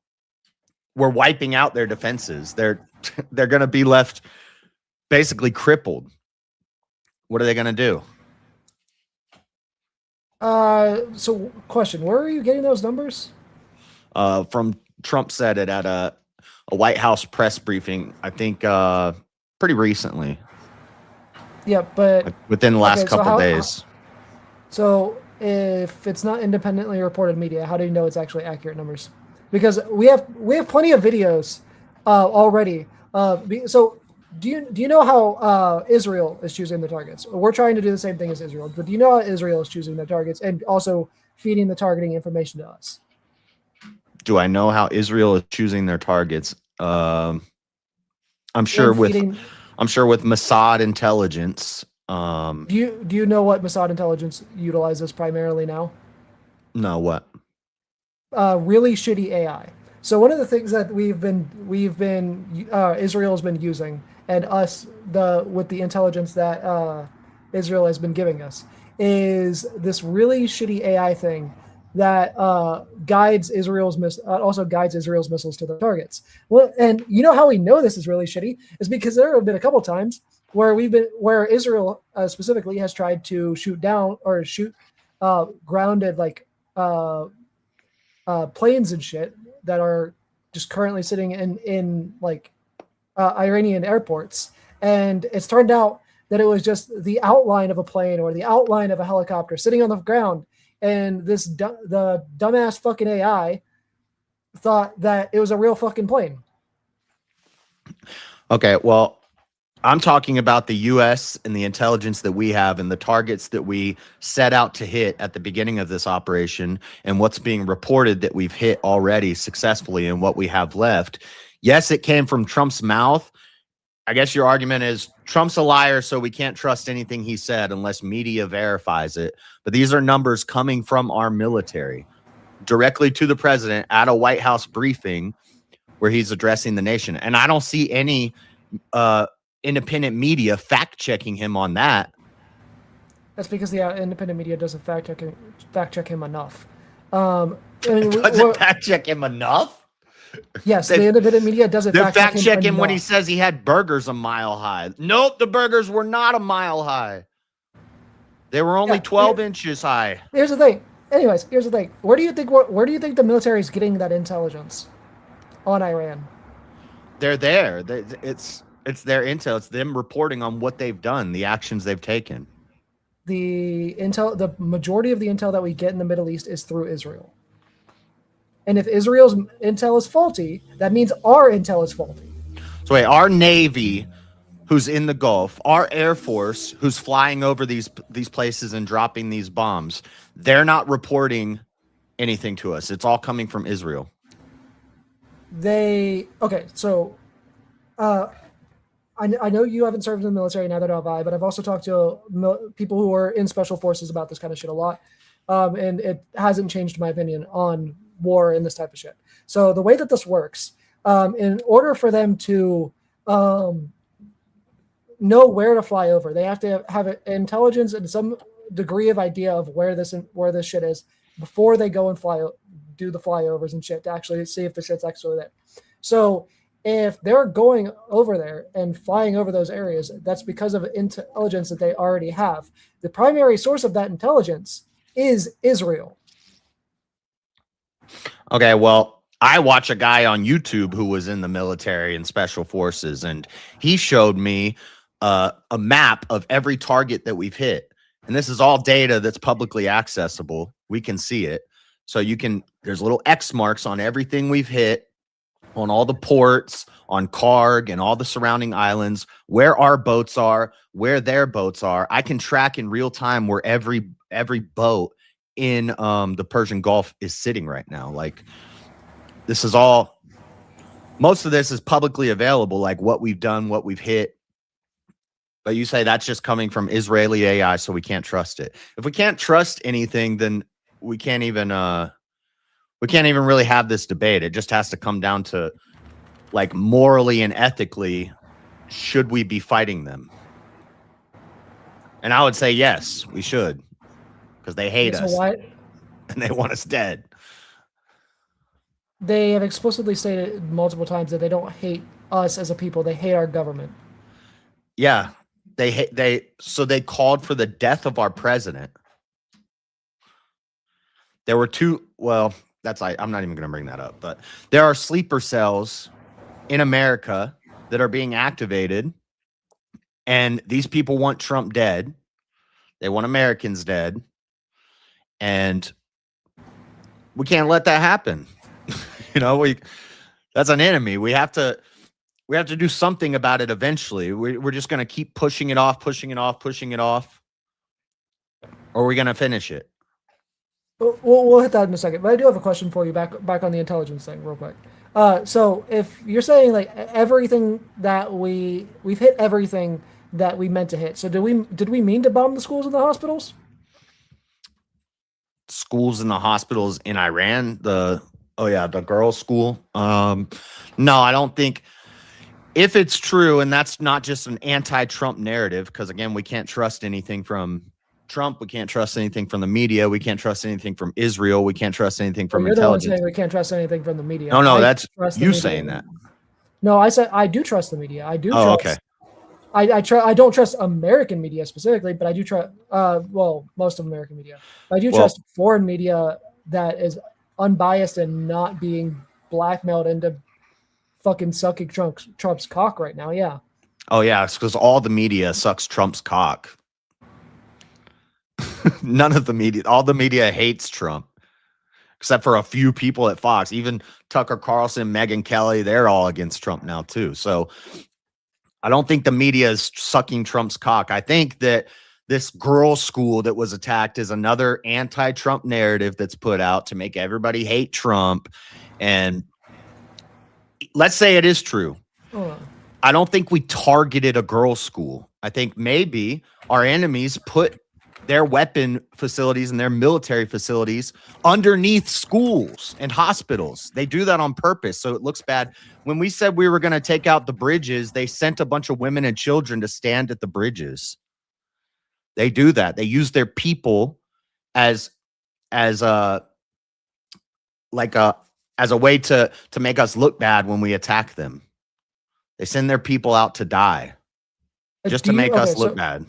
we're wiping out their defenses. They're going to be left basically crippled. What are they going to do? So question, where are you getting those numbers? From Trump said it at a White House press briefing, I think pretty recently. Yeah, but within the last couple days. So if it's not independently reported media, how do you know it's actually accurate numbers? Because we have plenty of videos already. So do you know how Israel is choosing the targets? We're trying to do the same thing as Israel, but do you know how Israel is choosing their targets and also feeding the targeting information to us? Do I know how Israel is choosing their targets? I'm sure And with feeding. Mossad intelligence. Do you know what Mossad intelligence utilizes primarily now? No, what? Really shitty AI. So one of the things that Israel has been using, and us with the intelligence that Israel has been giving us, is this really shitty AI thing that also guides Israel's missiles to the targets. Well, and you know how we know this is really shitty is because there have been a couple times where Israel specifically has tried to shoot down or shoot grounded planes and shit that are just currently sitting in Iranian airports, and it's turned out that it was just the outline of a plane or the outline of a helicopter sitting on the ground, and the dumbass fucking AI thought that it was a real fucking plane. Okay, well, I'm talking about the U.S. and the intelligence that we have and the targets that we set out to hit at the beginning of this operation and what's being reported that we've hit already successfully and what we have left. Yes, it came from Trump's mouth. I guess your argument is Trump's a liar, so we can't trust anything he said unless media verifies it. But these are numbers coming from our military directly to the president at a White House briefing where he's addressing the nation. And I don't see any independent media fact checking him on that. That's because the independent media doesn't fact check him enough. Doesn't fact check him enough? Yes, the independent media doesn't fact check him when he says he had burgers a mile high. Nope, the burgers were not a mile high. They were only 12 inches high. Here's the thing. Anyways, here's the thing. Where do you think the military is getting that intelligence on Iran? They're there. It's their intel. It's them reporting on what they've done, the actions they've taken. The majority of the intel that we get in the Middle East is through Israel. And if Israel's intel is faulty, that means our intel is faulty. So wait, our Navy, who's in the Gulf, our Air Force, who's flying over these places and dropping these bombs, they're not reporting anything to us. It's all coming from Israel. So I know you haven't served in the military, neither have I, but I've also talked to people who are in special forces about this kind of shit a lot. And it hasn't changed my opinion on war and this type of shit. So the way that this works, in order for them to know where to fly over, they have to have intelligence and some degree of idea of where this shit is before they go and do the flyovers and shit to actually see if the shit's actually there. So if they're going over there and flying over those areas, that's because of intelligence that they already have. The primary source of that intelligence is Israel. Okay, well, I watch a guy on YouTube who was in the military and special forces, and he showed me a map of every target that we've hit. And this is all data that's publicly accessible. We can see it. So there's little X marks on everything we've hit, on all the ports, on Karg and all the surrounding islands, where our boats are, where their boats are. I can track in real time where every boat in the Persian Gulf is sitting right now. Like, this is all, most of this is publicly available, like what we've done, what we've hit. But you say that's just coming from Israeli AI, so we can't trust it. If we can't trust anything, then we can't even really have this debate. It just has to come down to, like, morally and ethically, should we be fighting them? And I would say yes, we should, because they hate us and they want us dead. They have explicitly stated multiple times that they don't hate us as a people; they hate our government. Yeah, so they called for the death of our president. There were two. Well, I'm not even going to bring that up, but there are sleeper cells in America that are being activated, and these people want Trump dead. They want Americans dead. and we can't let that happen. That's an enemy. We have to do something about it eventually. We're just going to keep pushing it off, or we're going to finish it. We'll hit that in a second, but I do have a question for you back on the intelligence thing real quick. So if you're saying like everything that we've hit everything that we meant to hit, so did we mean to bomb the schools and the hospitals? Schools and the hospitals in Iran, the girls' school. No, I don't think. If it's true, and that's not just an anti-Trump narrative, because again, we can't trust anything from Trump, we can't trust anything from the media, we can't trust anything from Israel, we can't trust anything from intelligence. You're the one saying we can't trust anything from the media. No, that's you saying that. No, I said I do trust the media. I do. Oh, trust, okay. I don't trust American media specifically, but I do trust. Most of American media. I do trust foreign media that is unbiased and not being blackmailed into fucking sucking Trump's cock right now. Yeah. Oh yeah, it's because all the media sucks Trump's cock. None of the media, all the media hates Trump, except for a few people at Fox. Even Tucker Carlson, Megyn Kelly, they're all against Trump now too. So I don't think the media is sucking Trump's cock. I think that this girls' school that was attacked is another anti-Trump narrative that's put out to make everybody hate Trump. And let's say it is true. I don't think we targeted a girls' school. I think maybe our enemies put their weapon facilities and their military facilities underneath schools and hospitals. They do that on purpose, so it looks bad. When we said we were going to take out the bridges, they sent a bunch of women and children to stand at the bridges. They do that. They use their people as a way to make us look bad when we attack them. They send their people out to die just to make us look bad.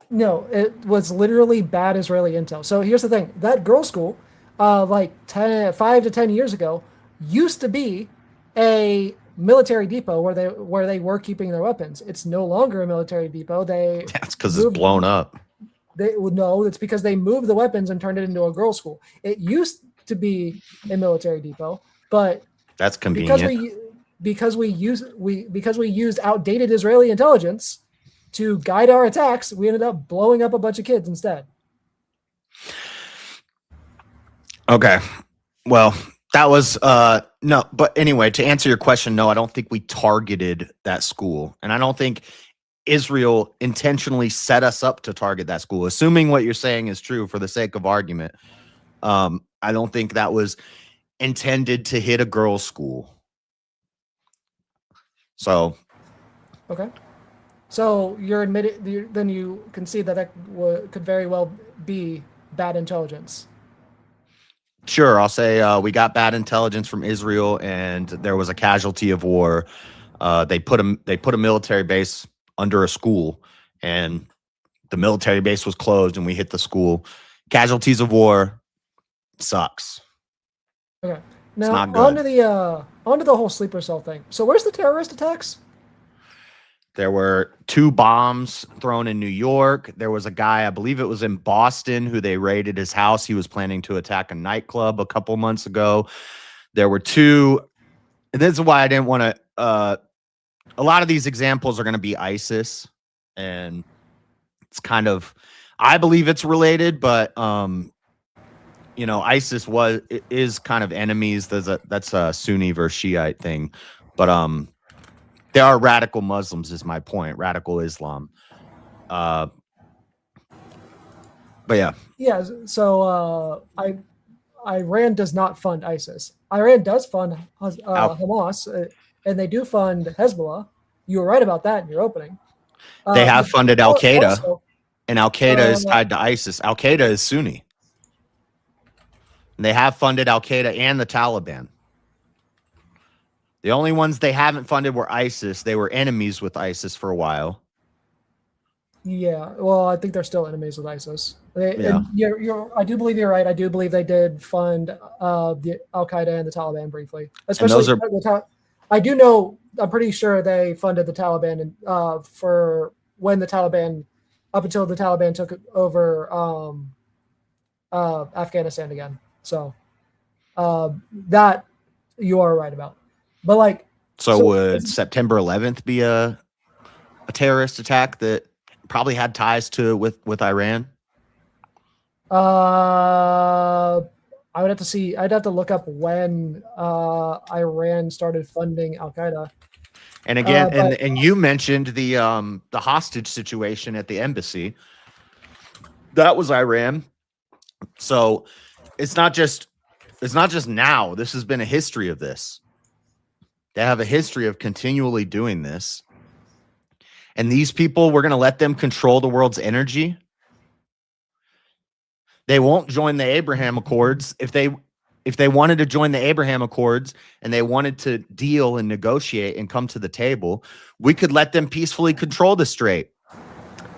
No, it was literally bad Israeli intel. So here's the thing. That girls' school, 5 to 10 years ago, used to be a military depot where they were keeping their weapons. It's no longer a military depot. That's because it's blown up. No, it's because they moved the weapons and turned it into a girls' school. It used to be a military depot, but that's convenient because we used outdated Israeli intelligence to guide our attacks. We ended up blowing up a bunch of kids instead. Okay, well, that was no, but anyway, to answer your question, no, I don't think we targeted that school, and I don't think Israel intentionally set us up to target that school. Assuming what you're saying is true for the sake of argument, I don't think that was intended to hit a girls' school. So, okay. So you're admitting, then you concede that could very well be bad intelligence. Sure, I'll say we got bad intelligence from Israel, and there was a casualty of war. They put a military base under a school, and the military base was closed, and we hit the school. Casualties of war sucks. Okay, now onto the whole sleeper cell thing. So where's the terrorist attacks? There were 2 bombs thrown in New York. There was a guy, I believe it was in Boston, who they raided his house. He was planning to attack a nightclub a couple months ago. There were 2, and this is why I didn't want to, a lot of these examples are going to be ISIS, and it's kind of, I believe it's related, but, ISIS is kind of enemies. That's a Sunni versus Shiite thing, but, they are radical Muslims, is my point. Radical Islam. But yeah. Yeah. So Iran does not fund ISIS. Iran does fund Hamas, and they do fund Hezbollah. You were right about that in your opening. They have funded Al Qaeda, and Al Qaeda is tied to ISIS. Al Qaeda is Sunni. And they have funded Al Qaeda and the Taliban. The only ones they haven't funded were ISIS. They were enemies with ISIS for a while. Yeah, well, I think they're still enemies with ISIS. I do believe you're right. I do believe they did fund the Al Qaeda and the Taliban briefly. Especially, I do know. I'm pretty sure they funded the Taliban for when the Taliban, up until the Taliban took over Afghanistan again. So that you are right about. But like, So would September 11th be a terrorist attack that probably had ties to with Iran? I would have to see. I'd have to look up when Iran started funding Al Qaeda. And again, but- and you mentioned the hostage situation at the embassy. That was Iran. So it's not just now. This has been a history of this. They have a history of continually doing this. And these people, we're going to let them control the world's energy. They won't join the Abraham Accords. If they wanted to join the Abraham Accords and they wanted to deal and negotiate and come to the table, we could let them peacefully control the strait.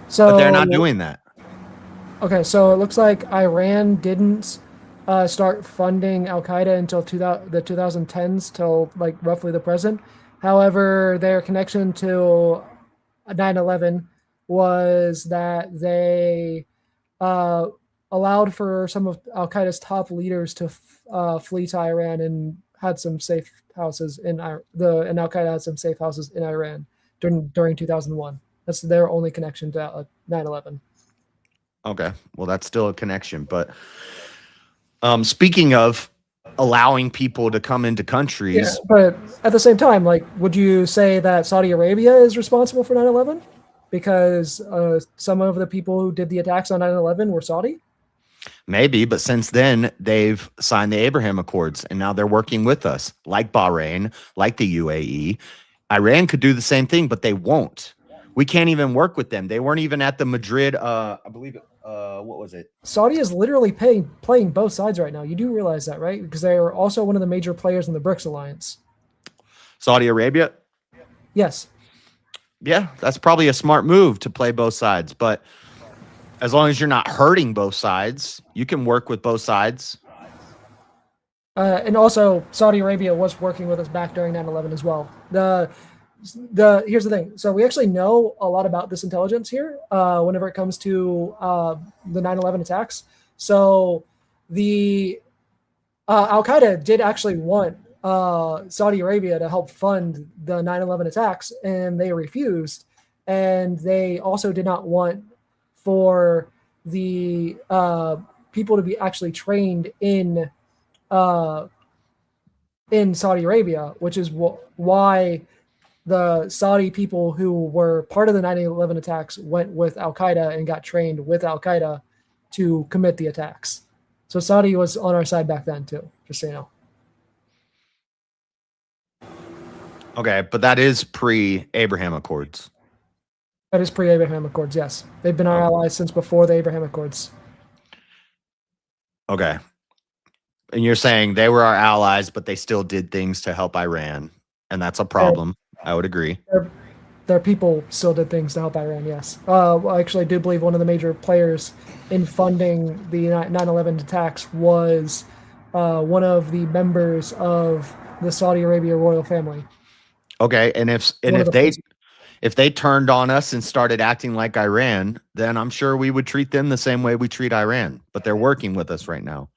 So but they're not doing that. Okay, so it looks like Iran didn't start funding Al Qaeda until the 2010s, till like roughly the present. However, their connection to 9/11 was that they allowed for some of Al Qaeda's top leaders to flee to Iran and had some safe houses and Al Qaeda had some safe houses in Iran during 2001. That's their only connection to 9/11. Okay, well, that's still a connection. But speaking of allowing people to come into countries, yeah, but at the same time, like, would you say that Saudi Arabia is responsible for 9/11 because some of the people who did the attacks on 9/11 were Saudi? maybe, but since then they've signed the Abraham Accords and now they're working with us, like Bahrain, like the UAE. Iran could do the same thing, but they won't. We can't even work with them. They weren't even at the Madrid, I believe, what was it? Saudi is literally playing both sides right now. You do realize that, right? Because they are also one of the major players in the BRICS alliance. Saudi Arabia? Yes. Yeah, that's probably a smart move to play both sides. But as long as you're not hurting both sides, you can work with both sides. And also, Saudi Arabia was working with us back during 9/11 as well. Here's the thing. So we actually know a lot about this intelligence here whenever it comes to the 9/11 attacks. So the Al Qaeda did actually want Saudi Arabia to help fund the 9/11 attacks, and they refused. And they also did not want for the people to be actually trained in Saudi Arabia, which is why the Saudi people who were part of the 9/11 attacks went with Al Qaeda and got trained with Al Qaeda to commit the attacks. So Saudi was on our side back then too, just so you know. Okay, but that is pre-Abraham Accords. That is pre-Abraham Accords, yes. They've been our allies since before the Abraham Accords. Okay. And you're saying they were our allies, but they still did things to help Iran, and that's a problem. I would agree. Their people still did things to help Iran, yes. I actually do believe one of the major players in funding the 9/11 attacks was one of the members of the Saudi Arabia royal family. Okay, and if they turned on us and started acting like Iran, then I'm sure we would treat them the same way we treat Iran. But they're working with us right now.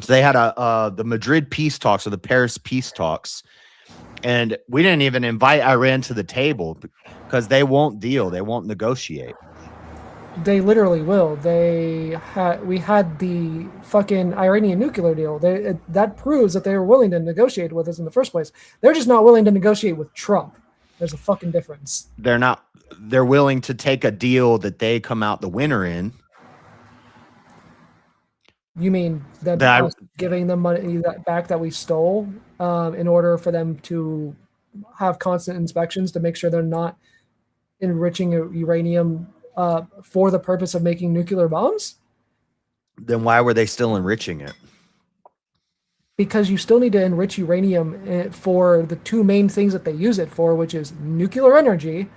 So they had the Madrid peace talks or the Paris peace talks, and we didn't even invite Iran to the table because they won't deal. They won't negotiate. They literally will. We had the fucking Iranian nuclear deal. That proves that they were willing to negotiate with us in the first place. They're just not willing to negotiate with Trump. There's a fucking difference. They're willing to take a deal that they come out the winner in. You mean us giving them money back that we stole in order for them to have constant inspections to make sure they're not enriching uranium for the purpose of making nuclear bombs? Then why were they still enriching it? Because you still need to enrich uranium for the two main things that they use it for, which is nuclear energy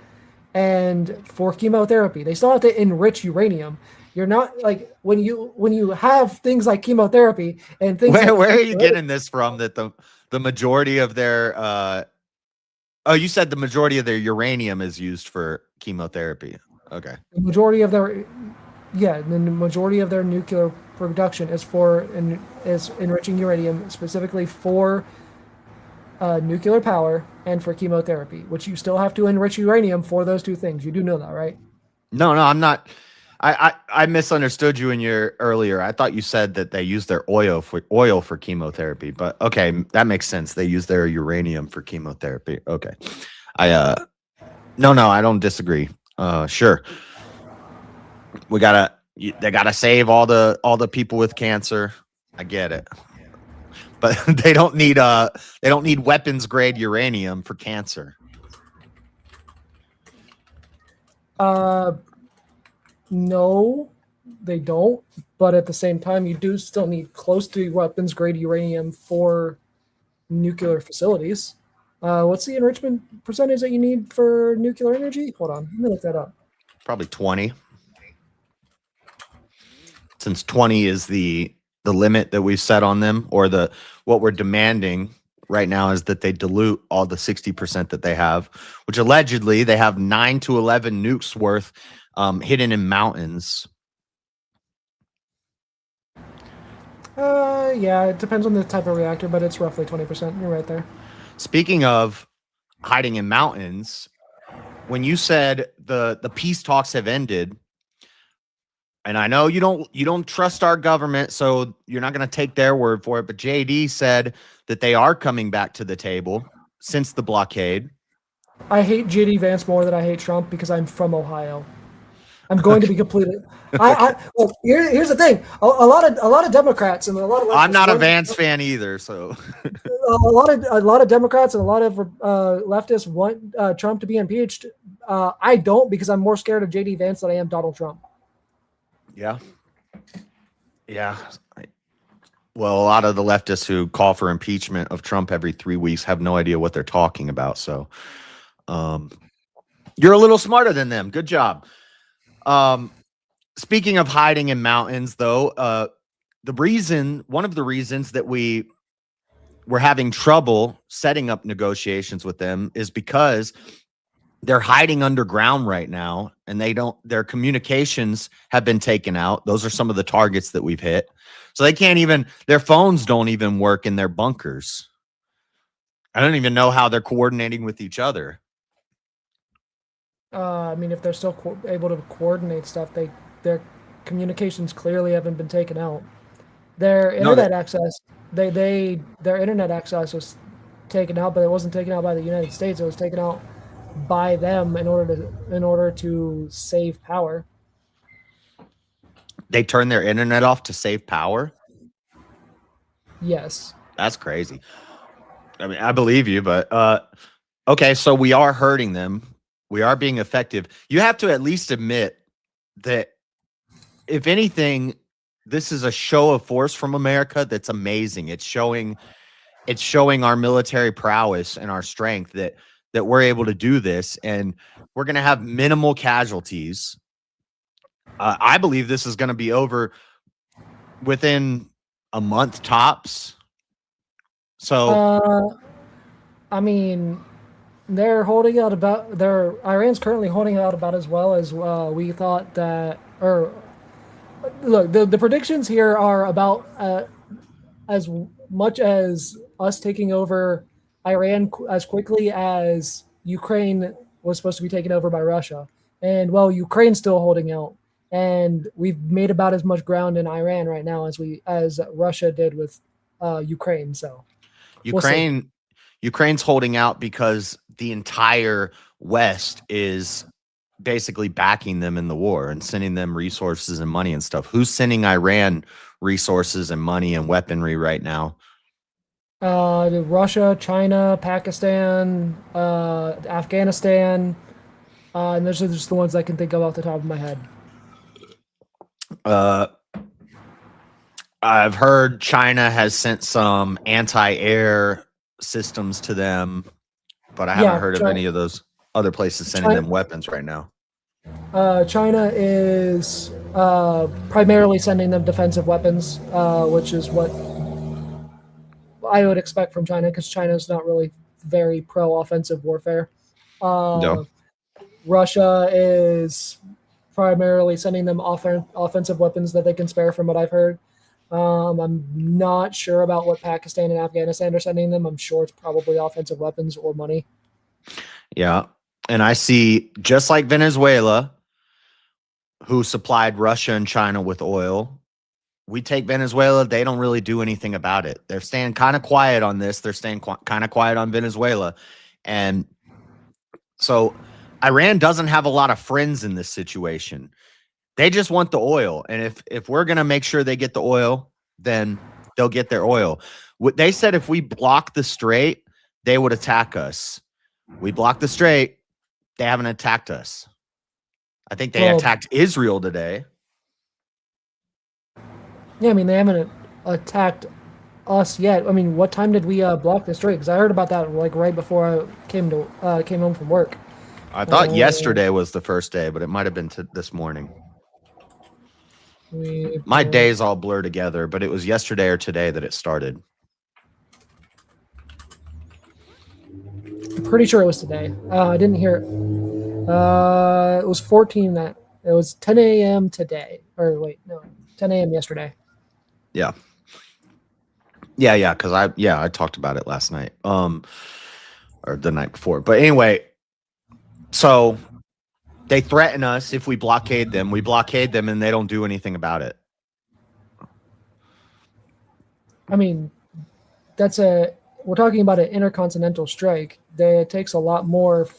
and for chemotherapy. They still have to enrich uranium. You're not like when you have things like chemotherapy and things. Where are you getting this from? That the majority of their you said the majority of their uranium is used for chemotherapy. Okay. The majority of their Yeah, the majority of their nuclear production is is enriching uranium specifically for nuclear power and for chemotherapy, which you still have to enrich uranium for those two things. You do know that, right? No, I'm not. I misunderstood you in your earlier. I thought you said that they use their oil for chemotherapy, but okay, that makes sense. They use their uranium for chemotherapy. Okay. I no, I don't disagree. Sure. They gotta save all the people with cancer. I get it. But they don't need weapons grade uranium for cancer. No, they don't. But at the same time, you do still need close to weapons grade uranium for nuclear facilities. What's the enrichment percentage that you need for nuclear energy? Hold on, let me look that up. Probably 20. Since 20 is the limit that we've set on them, or what we're demanding right now is that they dilute all the 60% that they have, which allegedly they have 9 to 11 nukes worth hidden in mountains. Yeah, it depends on the type of reactor, but it's roughly 20%. You're right there. Speaking of hiding in mountains, when you said the peace talks have ended, and I know you don't trust our government, so you're not going to take their word for it, but JD said that they are coming back to the table since the blockade. I hate JD Vance more than I hate Trump because I'm from Ohio. I'm going to be completely. Well, here's the thing. A lot of Democrats and a lot of. I'm not a Vance fan either, so. a lot of Democrats and a lot of leftists want Trump to be impeached. I don't, because I'm more scared of JD Vance than I am Donald Trump. Yeah. Well, a lot of the leftists who call for impeachment of Trump every 3 weeks have no idea what they're talking about. So, you're a little smarter than them. Good job. Speaking of hiding in mountains, though, one of the reasons that we're having trouble setting up negotiations with them is because they're hiding underground right now, and their communications have been taken out. Those are some of the targets that we've hit. So their phones don't even work in their bunkers. I don't even know how they're coordinating with each other. I mean, if they're still able to coordinate stuff, their communications clearly haven't been taken out. Their internet access, their internet access was taken out, but it wasn't taken out by the United States. It was taken out by them in order to save power. They turn their internet off to save power? Yes. That's crazy. I mean, I believe you, but okay, so we are hurting them. We are being effective. You have to at least admit that, if anything, this is a show of force from America that's amazing. It's showing our military prowess and our strength that we're able to do this, and we're going to have minimal casualties. I believe this is going to be over within a month tops. So, I mean, they're holding out about Iran's currently holding out about as well as we thought that. Or look, the predictions here are about as much as us taking over Iran as quickly as Ukraine was supposed to be taken over by Russia. And well, Ukraine's still holding out, and we've made about as much ground in Iran right now as Russia did with Ukraine. So Ukraine's holding out because the entire West is basically backing them in the war and sending them resources and money and stuff. Who's sending Iran resources and money and weaponry right now? Russia, China, Pakistan, Afghanistan, and those are just the ones I can think of off the top of my head. I've heard China has sent some anti-air systems to them, but I haven't heard of any of those other places sending them weapons right now. China is primarily sending them defensive weapons, which is what I would expect from China, because China is not really very pro-offensive warfare. No. Russia is primarily sending them offensive weapons that they can spare, from what I've heard. I'm not sure about what Pakistan and Afghanistan are sending them. I'm sure it's probably offensive weapons or money. Yeah. And I see, just like Venezuela, who supplied Russia and China with oil, we take Venezuela. They don't really do anything about it. They're staying kind of quiet on this. They're staying kind of quiet on Venezuela. And so Iran doesn't have a lot of friends in this situation. They just want the oil. And if we're going to make sure they get the oil, then they'll get their oil. They said if we block the strait, they would attack us. We blocked the strait. They haven't attacked us. I think they attacked Israel today. Yeah, I mean, they haven't attacked us yet. I mean, what time did we block the strait? Because I heard about that like right before I came home from work. I thought yesterday was the first day, but it might have been this morning. My days all blur together, but it was yesterday or today that it started. I'm pretty sure it was today. I didn't hear it. It was 14 that it was 10 a.m. today. Or wait, no, 10 a.m. yesterday. Yeah. Because I talked about it last night, or the night before. But anyway, so they threaten us if we blockade them. We blockade them, and they don't do anything about it. I mean, we're talking about an intercontinental strike. It takes a lot more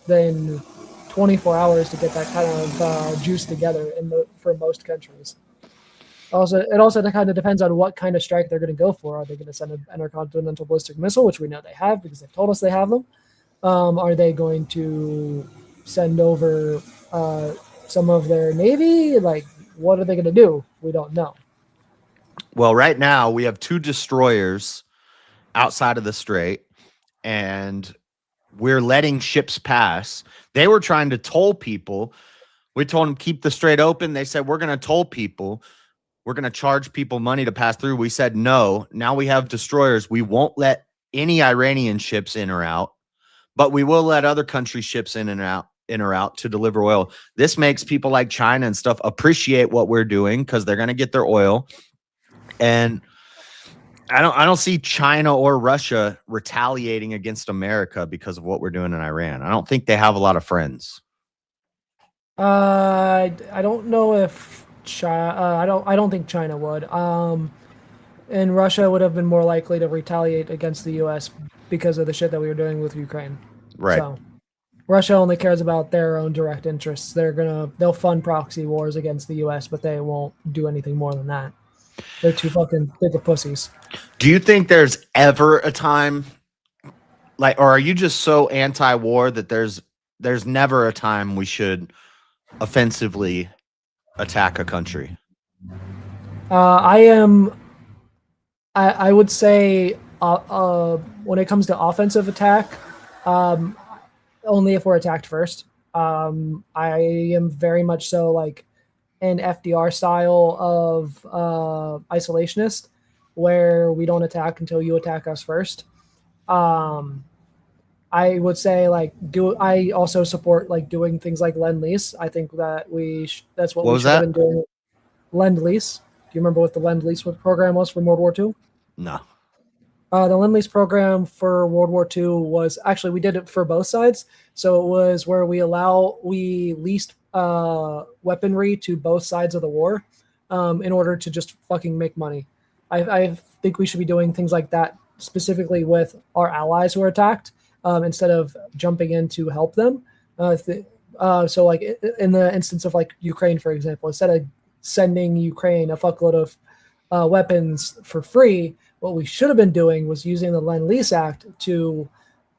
than 24 hours to get that kind of juice together for most countries. It also kind of depends on what kind of strike they're going to go for. Are they going to send an intercontinental ballistic missile, which we know they have because they've told us they have them? Are they going to send over some of their Navy? Like, what are they going to do? We don't know. Well, right now we have 2 destroyers outside of the strait, and we're letting ships pass. They were trying to toll people. We told them keep the strait open. They said we're going to toll people. We're going to charge people money to pass through. We said no. Now we have destroyers. We won't let any Iranian ships in or out, but we will let other country ships in or out to deliver oil. This makes people like China and stuff appreciate what we're doing because they're going to get their oil. And I don't see China or Russia retaliating against America because of what we're doing in Iran. I don't think they have a lot of friends. I don't know if China. I don't think China would. And Russia would have been more likely to retaliate against the U.S. because of the shit that we were doing with Ukraine. Right. So Russia only cares about their own direct interests. They'll fund proxy wars against the U.S., but they won't do anything more than that. They're too fucking big of pussies. Do you think there's ever a time, or are you just so anti-war that there's never a time we should offensively attack a country? I would say when it comes to offensive attack, only if we're attacked first. I am very much so like an FDR style of isolationist, where we don't attack until you attack us first. I would say I also support like doing things like Lend-Lease. I think that that's what we should have been doing. Lend-Lease. Do you remember what the Lend-Lease program was from World War II? No. The Lend-Lease program for World War II was actually, we did it for both sides. So it was where we leased weaponry to both sides of the war in order to just fucking make money. I think we should be doing things like that specifically with our allies who are attacked instead of jumping in to help them. So like in the instance of like Ukraine, for example, instead of sending Ukraine a fuckload of weapons for free, what we should have been doing was using the Lend-Lease Act to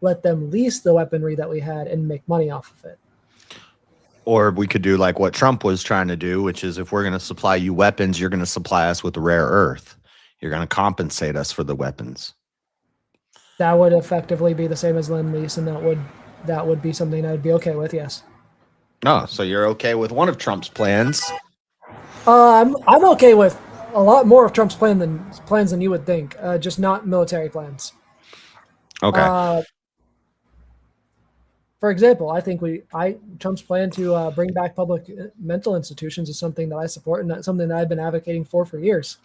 let them lease the weaponry that we had and make money off of it. Or we could do like what Trump was trying to do, which is if we're going to supply you weapons, you're going to supply us with rare earth. You're going to compensate us for the weapons. That would effectively be the same as Lend-Lease, and that would be something I'd be okay with, yes. Oh, so you're okay with one of Trump's plans? I'm okay with a lot more of Trump's plans than you would think, just not military plans. Okay. For example, I think Trump's plan to bring back public mental institutions is something that I support, and that's something that I've been advocating for years.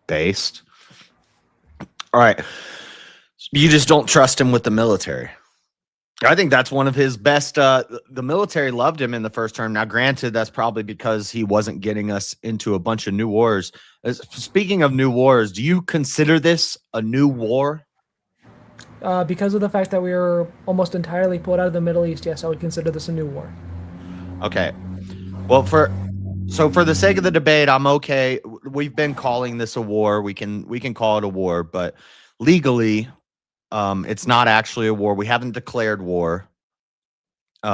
Based. All right. You just don't trust him with the military. I think that's one of his best. The military loved him in the first term. Now, granted, that's probably because he wasn't getting us into a bunch of new wars. Speaking of new wars, do you consider this a new war? Because of the fact that we were almost entirely pulled out of the Middle East, yes, I would consider this a new war. Okay. Well, for the sake of the debate, I'm okay. We've been calling this a war. We can call it a war, but legally, it's not actually a war. We haven't declared war. We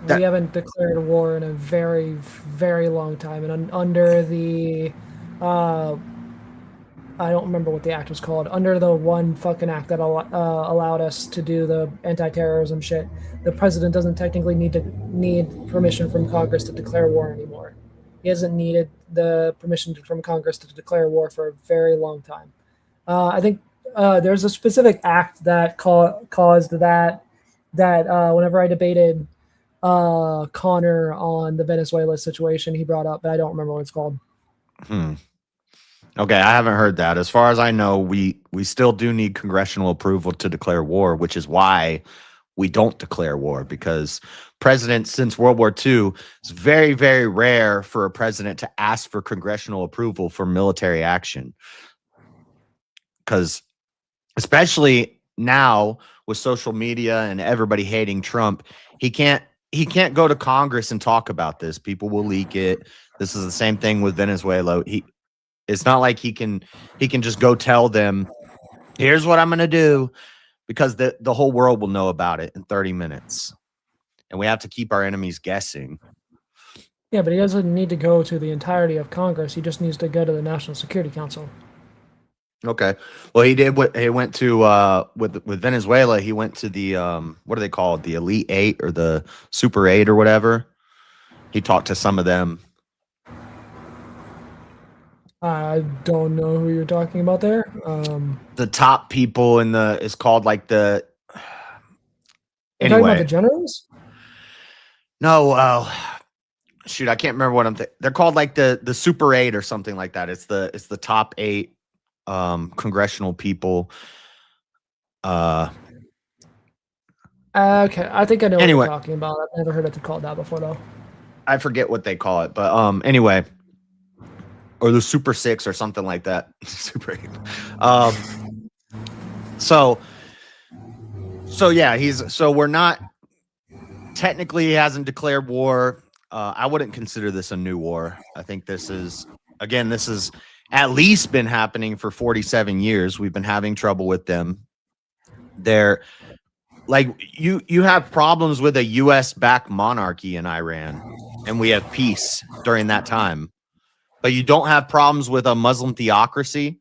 haven't declared a war in a very, very long time, and under the I don't remember what the act was called. Under the one fucking act that allowed us to do the anti-terrorism shit, the president doesn't technically need permission from Congress to declare war anymore. He hasn't needed the permission from Congress to declare war for a very long time. I think there's a specific act that caused that whenever I debated Connor on the Venezuela situation, he brought up, but I don't remember what it's called. Okay, I haven't heard that. As far as I know, we still do need congressional approval to declare war, which is why we don't declare war, because presidents since World War II, it's very, very rare for a president to ask for congressional approval for military action. Because especially now with social media and everybody hating Trump, he can't go to Congress and talk about this. People will leak it. This is the same thing with Venezuela. It's not like he can just go tell them, here's what I'm going to do, because the whole world will know about it in 30 minutes. And we have to keep our enemies guessing. Yeah, but he doesn't need to go to the entirety of Congress. He just needs to go to the National Security Council. Okay. Well, he did what he went to with Venezuela. He went to the what are they called? The Elite Eight or the Super Eight or whatever. He talked to some of them. I don't know who you're talking about there. The top people in it's called like the. You're talking about the generals? No, shoot, I can't remember what I'm thinking. They're called like the Super 8 or something like that. It's the top 8 congressional people. Okay, I think I know what you're talking about. I've never heard it called that before, though. I forget what they call it, but anyway, or the Super 6 or something like that. Super 8. So yeah, we're not technically, he hasn't declared war. I wouldn't consider this a new war. I think this is at least been happening for 47 years. We've been having trouble with them. They're like, you have problems with a US backed monarchy in Iran, and we have peace during that time. But you don't have problems with a Muslim theocracy,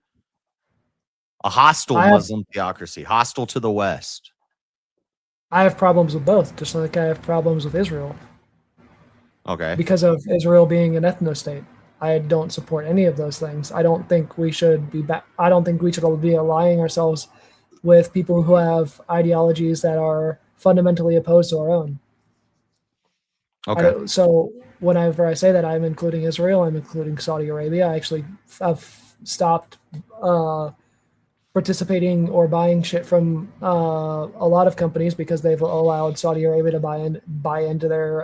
a hostile Muslim theocracy, hostile to the West. I have problems with both, just like I have problems with Israel. Okay. Because of Israel being an ethno-state. I don't support any of those things. I don't think we should be allying ourselves with people who have ideologies that are fundamentally opposed to our own. Okay. So whenever I say that, I'm including Israel, I'm including Saudi Arabia. I actually have stopped participating or buying shit from a lot of companies because they've allowed Saudi Arabia to buy into their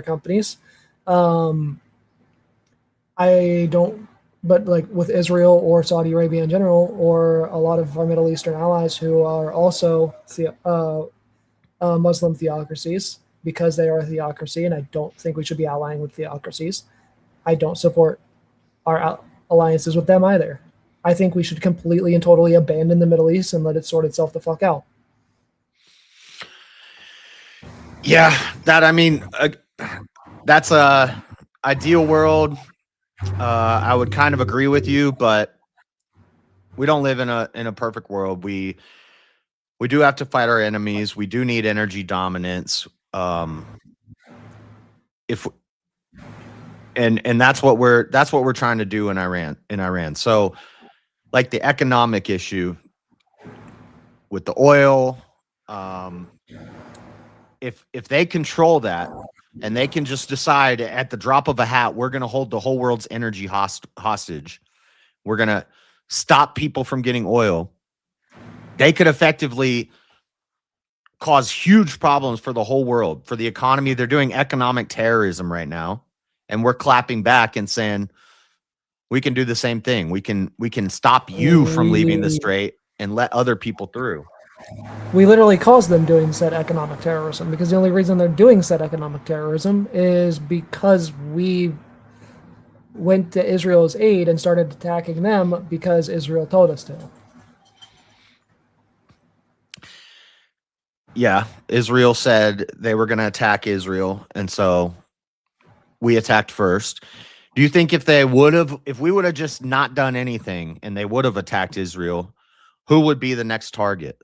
companies. I don't, but like with Israel or Saudi Arabia in general, or a lot of our Middle Eastern allies who are also Muslim theocracies, because they are a theocracy, and I don't think we should be allying with theocracies. I don't support our alliances with them either. I think we should completely and totally abandon the Middle East and let it sort itself the fuck out. Yeah, that's a ideal world. I would kind of agree with you, but we don't live in a perfect world. We do have to fight our enemies. We do need energy dominance. And that's what we're trying to do in Iran. So like the economic issue with the oil, If they control that and they can just decide at the drop of a hat, we're going to hold the whole world's energy hostage. We're going to stop people from getting oil. They could effectively cause huge problems for the whole world, for the economy. They're doing economic terrorism right now, and we're clapping back and saying we can do the same thing. We can stop you from leaving the strait and let other people through. We literally caused them doing said economic terrorism, because the only reason they're doing said economic terrorism is because we went to Israel's aid and started attacking them because Israel told us to. Yeah, Israel said they were going to attack Israel, and so we attacked first. Do you think if we would have just not done anything and they would have attacked Israel, who would be the next target?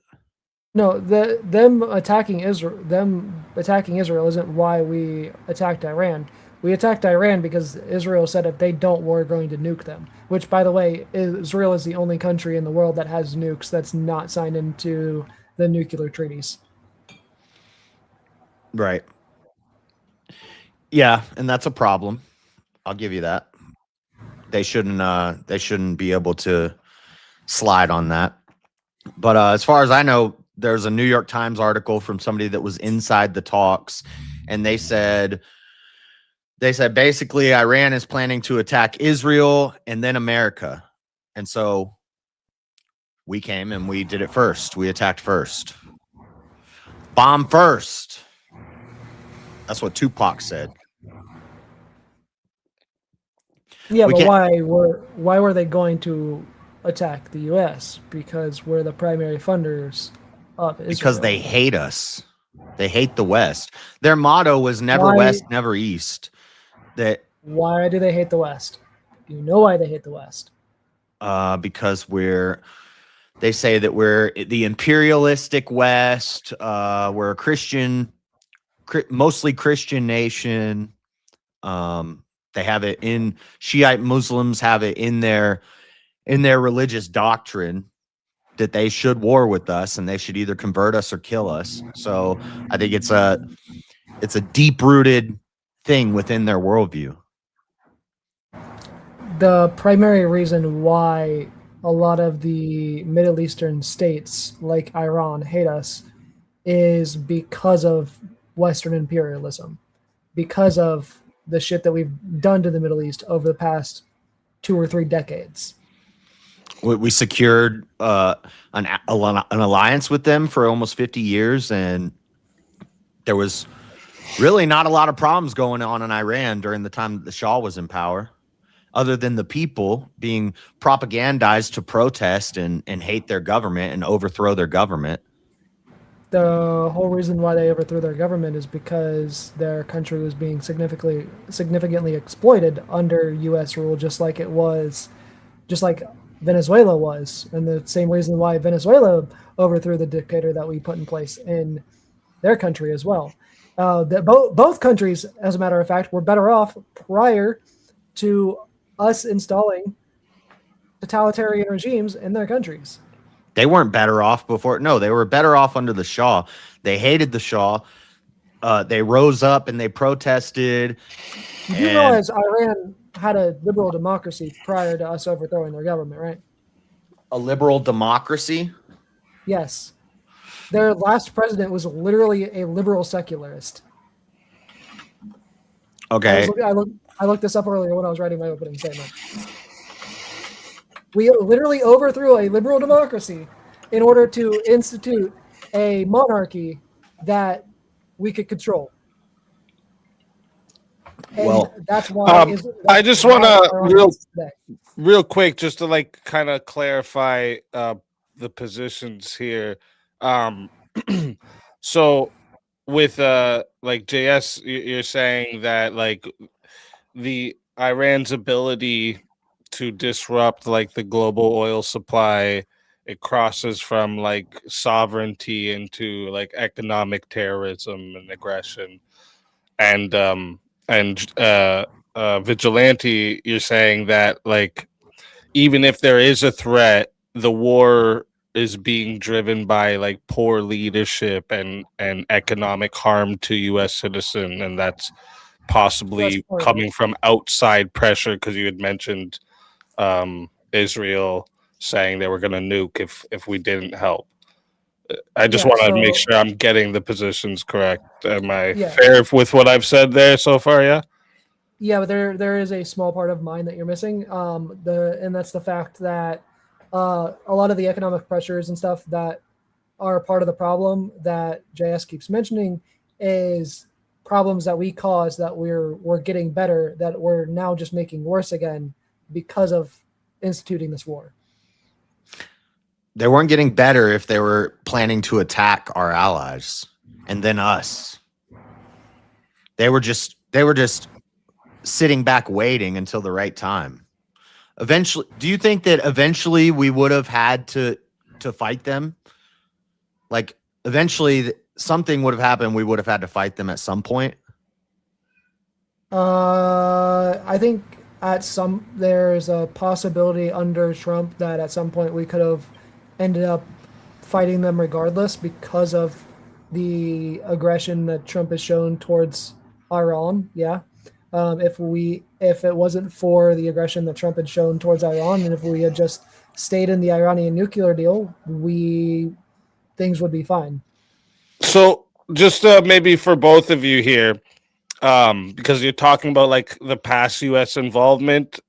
No, them attacking Israel isn't why we attacked Iran. We attacked Iran because Israel said if they don't, we're going to nuke them. Which, by the way, Israel is the only country in the world that has nukes that's not signed into the nuclear treaties. Right. Yeah, and that's a problem. I'll give you that. They shouldn't be able to slide on that. But as far as I know, there's a New York Times article from somebody that was inside the talks, and they said basically Iran is planning to attack Israel and then America. And so we came and we did it first. We attacked first. Bomb first. That's what Tupac said. Yeah, but why were they going to attack the U.S.? Because we're the primary funders of Israel. Because they hate us. They hate the West. Their motto was never West, never East. Why do they hate the West? You know why they hate the West? Because they say that we're the imperialistic West. We're a Christian, mostly Christian nation. They have it in Shiite Muslims have it in their religious doctrine that they should war with us and they should either convert us or kill us. So I think it's a deep-rooted thing within their worldview. The primary reason why a lot of the Middle Eastern states like Iran hate us is because of Western imperialism, because of the shit that we've done to the Middle East over the past 2 or 3 decades. We secured an alliance with them for almost 50 years, and there was really not a lot of problems going on in Iran during the time that the Shah was in power, other than the people being propagandized to protest and hate their government and overthrow their government. The whole reason why they overthrew their government is because their country was being significantly exploited under U.S. rule, just like Venezuela was, and the same reason why Venezuela overthrew the dictator that we put in place in their country as well. That both countries, as a matter of fact, were better off prior to us installing totalitarian regimes in their countries. They weren't better off before. No, they were better off under the Shah. They hated the Shah. They rose up and they protested. You realize Iran had a liberal democracy prior to us overthrowing their government, right? A liberal democracy? Yes. Their last president was literally a liberal secularist. Okay. I looked this up earlier when I was writing my opening statement. We literally overthrew a liberal democracy in order to institute a monarchy that we could control. And well, that's why. I just want to real quick, just to like kind of clarify the positions here. So with like JS, you're saying that like the Iran's ability to disrupt like the global oil supply, it crosses from like sovereignty into like economic terrorism and aggression, and Vigilante, you're saying that like even if there is a threat, the war is being driven by like poor leadership and economic harm to U.S. citizen, and that's possibly part of it. coming from outside pressure because you had mentioned Israel saying they were going to nuke if we didn't help. I just Yeah, want to make so sure I'm getting the positions correct. Am I yeah, fair with what I've said there so far? Yeah. yeah, but there is a small part of mine that you're missing. And that's the fact that a lot of the economic pressures and stuff that are part of the problem that JS keeps mentioning is problems that we caused that we're getting better, that we're now just making worse again because of instituting this war. They weren't getting better if they were planning to attack our allies and then us. They were just sitting back waiting until the right time. Eventually, do you think that eventually we would have had to fight them? Like eventually something would have happened, we would have had to fight them at some point? I think there's a possibility under Trump that at some point we could have ended up fighting them regardless because of the aggression that Trump has shown towards Iran. Yeah. If it wasn't for the aggression that Trump had shown towards Iran, and if we had just stayed in the Iranian nuclear deal, things would be fine. So just maybe for both of you here, because you're talking about like the past U.S. involvement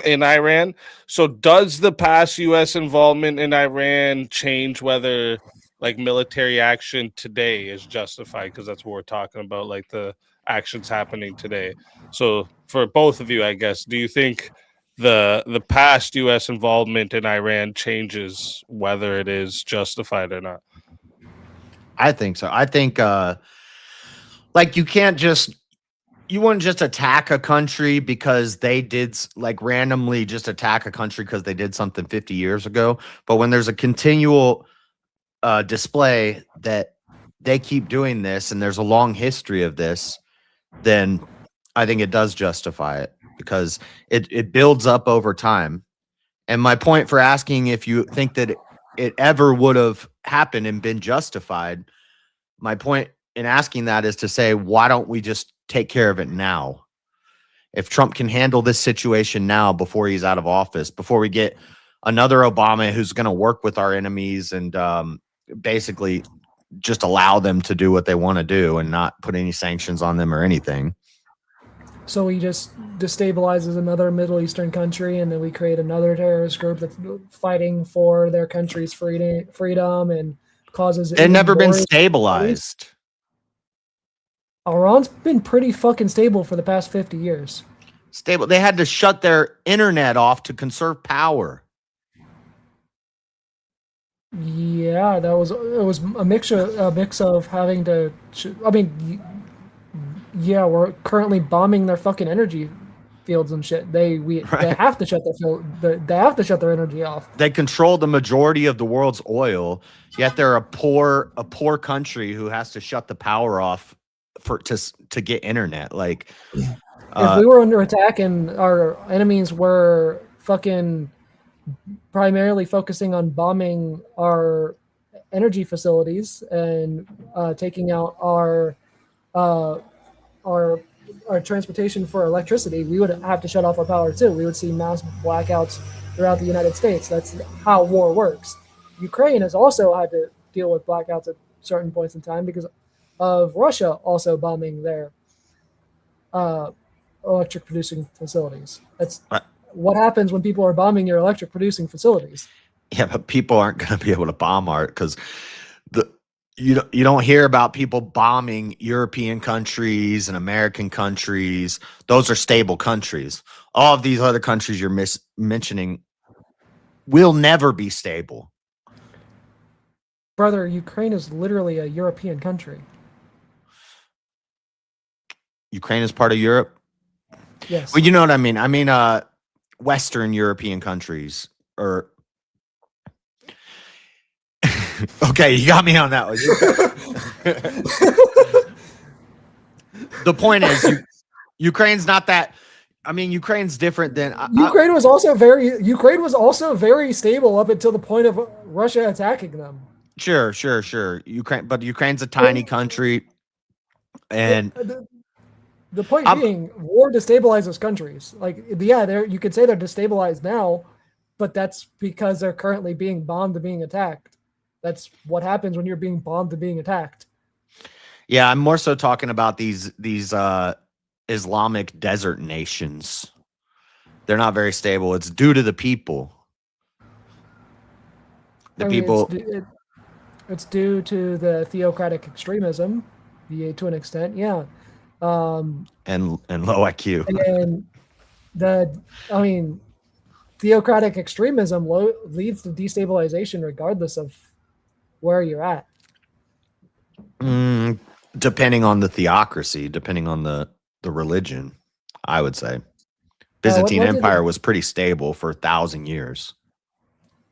in Iran. So does the past U.S. involvement in Iran change whether like military action today is justified? Because that's what we're talking about, like the actions happening today. So for both of you, I guess, do you think the past U.S. involvement in Iran changes whether it is justified or not? I think so. I think like you wouldn't just attack a country because they did like randomly just attack a country because they did something 50 years ago. But when there's a continual display that they keep doing this and there's a long history of this, then I think it does justify it because it builds up over time. And my point for asking if you think that it ever would have happened and been justified, my point in asking that is to say, why don't we just take care of it now? If Trump can handle this situation now before he's out of office, before we get another Obama who's going to work with our enemies and basically just allow them to do what they want to do and not put any sanctions on them or anything. So he just destabilizes another Middle Eastern country, and then we create another terrorist group that's fighting for their country's freedom and causes. They've never been stabilized. Iran's been pretty fucking stable for the past 50 years. Stable. They had to shut their internet off to conserve power. Yeah, it was a mix of having to. I mean, yeah, we're currently bombing their fucking energy fields and shit. They have to shut they have to shut their energy off. They control the majority of the world's oil, yet they're a poor country who has to shut the power off to get internet. Like if we were under attack and our enemies were fucking primarily focusing on bombing our energy facilities and taking out our transportation for electricity, we would have to shut off our power too. We would see mass blackouts throughout the United States. That's how war works. Ukraine has also had to deal with blackouts at certain points in time because of Russia also bombing their electric producing facilities. That's what happens when people are bombing your electric producing facilities. Yeah, but people aren't going to be able to bomb art because you don't hear about people bombing European countries and American countries. Those are stable countries. All of these other countries you're mentioning will never be stable. Brother, Ukraine is literally a European country. Ukraine is part of Europe? Yes. Well, you know what I mean. I mean, Western European countries or okay, you got me on that one. The point is, Ukraine's not that. I mean, Ukraine's different than Ukraine was also very stable up until the point of Russia attacking them. Sure. Ukraine, but Ukraine's a tiny country, and The point I'm- being, war destabilizes countries. Like, yeah, you could say they're destabilized now, but that's because they're currently being bombed and being attacked. That's what happens when you're being bombed and being attacked. yeah, I'm more so talking about these Islamic desert nations. They're not very stable. It's due to the people. It's due to the theocratic extremism, to an extent, yeah. And low IQ. And theocratic extremism leads to destabilization regardless of where you're at. Depending on the theocracy, depending on the religion, I would say. Byzantine Empire was pretty stable for 1,000 years.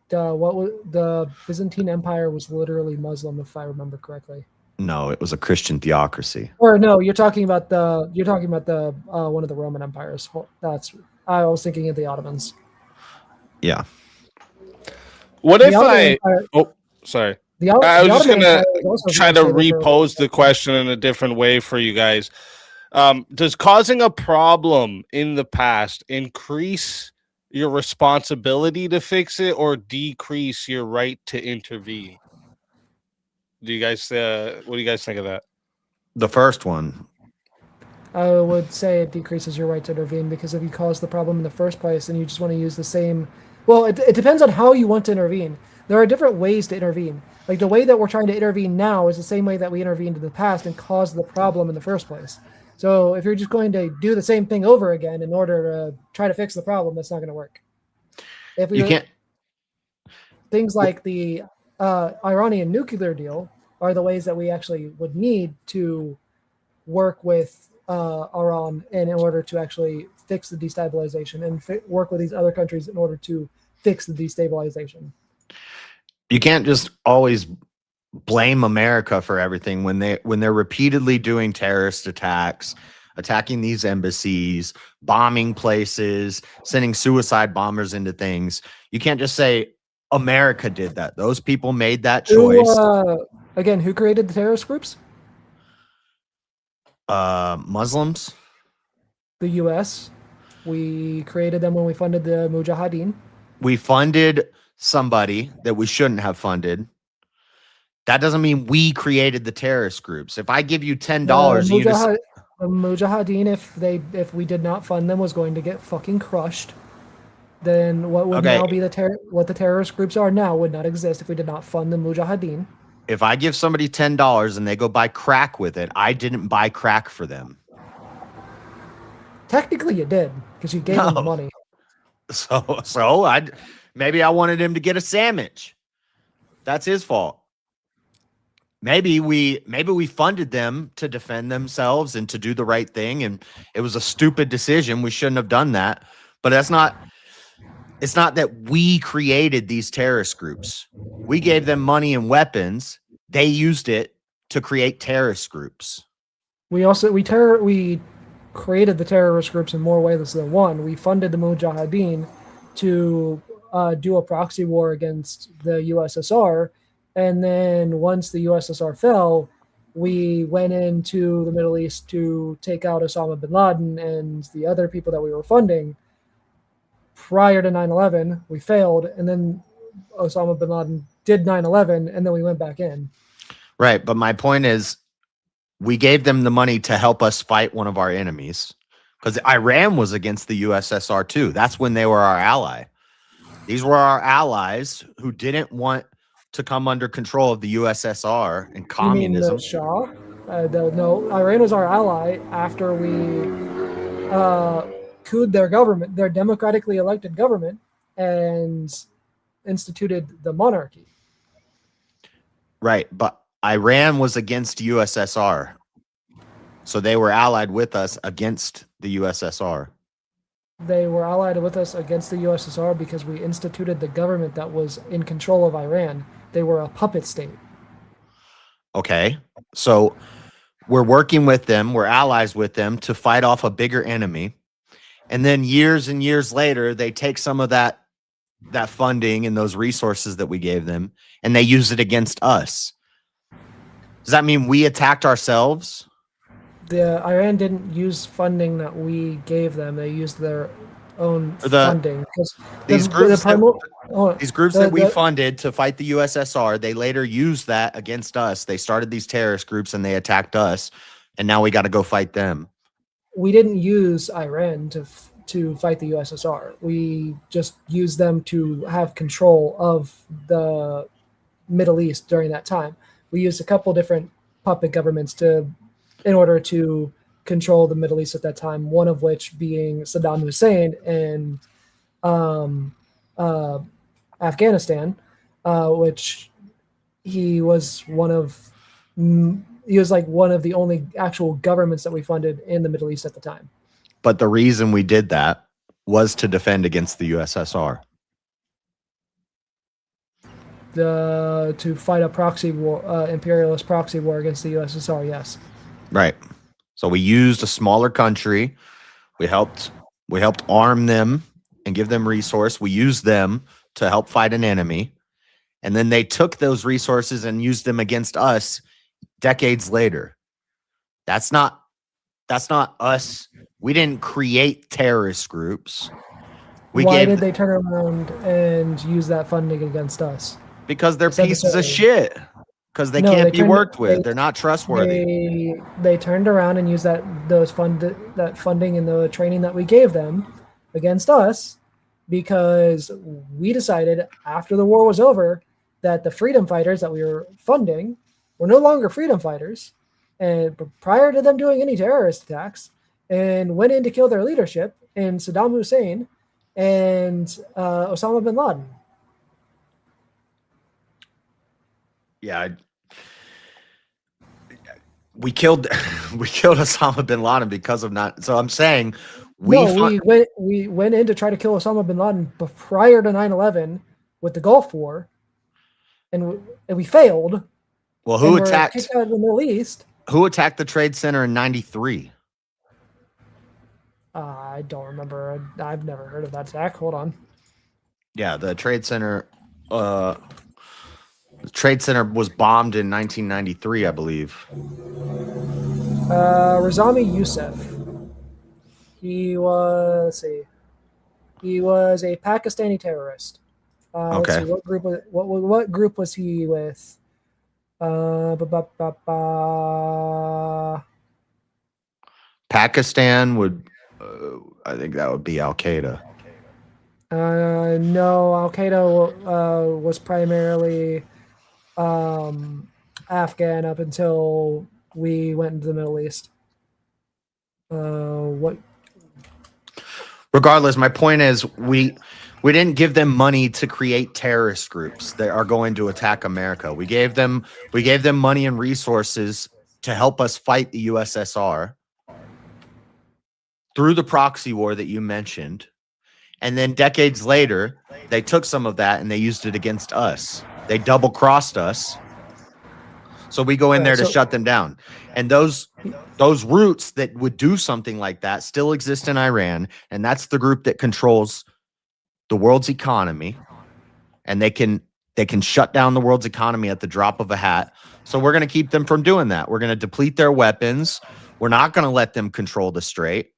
The Byzantine Empire was literally Muslim, if I remember correctly. No, it was a Christian theocracy. Or no, you're talking about the one of the Roman empires. I was thinking of the Ottomans. Yeah. What if sorry. I was just gonna try to repose the question in a different way for you guys. Does causing a problem in the past increase your responsibility to fix it or decrease your right to intervene? Do you guys what do you guys think of that? The first one. I would say it decreases your right to intervene, because if you caused the problem in the first place and you just want to use the same, well, it depends on how you want to intervene. There are different ways to intervene. Like, the way that we're trying to intervene now is the same way that we intervened in the past and caused the problem in the first place. So if you're just going to do the same thing over again in order to try to fix the problem, that's not going to work. You can't. Things like the Iranian nuclear deal are the ways that we actually would need to work with Iran in order to actually fix the destabilization, and work with these other countries in order to fix the destabilization. You can't just always blame America for everything when they're repeatedly doing terrorist attacks, attacking these embassies, bombing places, sending suicide bombers into things. You can't just say America did that. Those people made that choice. Who created the terrorist groups? Muslims. The U.S. We created them when we funded the Mujahideen. We funded somebody that we shouldn't have funded. That doesn't mean we created the terrorist groups. If I give you $10, the Mujahideen, if we did not fund them, was going to get fucking crushed. Then what would now be what the terrorist groups are now would not exist if we did not fund the Mujahideen. If I give somebody $10 and they go buy crack with it, I didn't buy crack for them. Technically, you did, because you gave them the money. So maybe I wanted him to get a sandwich. That's his fault. Maybe we funded them to defend themselves and to do the right thing, and it was a stupid decision. We shouldn't have done that. But it's not that we created these terrorist groups. We gave them money and weapons. They used it to create terrorist groups. We created the terrorist groups in more ways than one. We funded the Mujahideen to do a proxy war against the USSR. And then once the USSR fell, we went into the Middle East to take out Osama bin Laden and the other people that we were funding. Prior to 9/11, we failed, and then Osama bin Laden did 9/11, and then we went back in. Right, but my point is, we gave them the money to help us fight one of our enemies, because Iran was against the USSR too. That's when they were our ally. These were our allies who didn't want to come under control of the USSR and communism. You mean the Shah? No, Iran was our ally after we couped their government, their democratically elected government, and instituted the monarchy. Right, but Iran was against USSR. So they were allied with us against the USSR. They were allied with us against the USSR because we instituted the government that was in control of Iran. They were a puppet state. Okay, so we're working with them, we're allies with them to fight off a bigger enemy. And then years and years later, they take some of that that funding and those resources that we gave them, and they used it against us. Does that mean we attacked ourselves? The Iran didn't use funding that we gave them. They used their own The- funding. Because These groups that we funded to fight the USSR, they later used that against us. They started these terrorist groups and they attacked us, and now we got to go fight them. We didn't use Iran to fight the USSR. We just used them to have control of the Middle East during that time. We used a couple different puppet governments in order to control the Middle East at that time, one of which being Saddam Hussein and Afghanistan, which he was one of the only actual governments that we funded in the Middle East at the time. But the reason we did that was to defend against the USSR. To fight a proxy war, imperialist proxy war against the USSR, yes. Right. So we used a smaller country. We helped arm them and give them resource. We used them to help fight an enemy. And then they took those resources and used them against us decades later. That's not us. We didn't create terrorist groups. Why did they turn around and use that funding against us? Because they're pieces of shit. Because they can't be worked with. They're not trustworthy. They turned around and used that funding and the training that we gave them against us, because we decided after the war was over that the freedom fighters that we were funding were no longer freedom fighters, and prior to them doing any terrorist attacks, and went in to kill their leadership in Saddam Hussein and Osama bin Laden. Yeah, we killed Osama bin Laden because of not. So I'm saying we went in to try to kill Osama bin Laden prior to 9/11 with the Gulf War, and we failed. Well, who attacked? Kicked out of the Middle East. Who attacked the Trade Center in '93? I don't remember. I've never heard of that attack. Hold on. Yeah, the Trade Center. The Trade Center was bombed in 1993, I believe. Razami Youssef. He was a Pakistani terrorist. Okay. Let's see, what group was he with? Pakistan would, I think that would be Al Qaeda. No, Al Qaeda was primarily Afghan up until we went into the Middle East. Regardless, my point is we didn't give them money to create terrorist groups that are going to attack America. We gave them money and resources to help us fight the USSR through the proxy war that you mentioned. And then decades later, they took some of that and they used it against us. They double-crossed us. So we go in there to shut them down. And those roots that would do something like that still exist in Iran, and that's the group that controls the world's economy, and they can shut down the world's economy at the drop of a hat. So we're going to keep them from doing that. We're going to deplete their weapons. We're not going to let them control the Strait.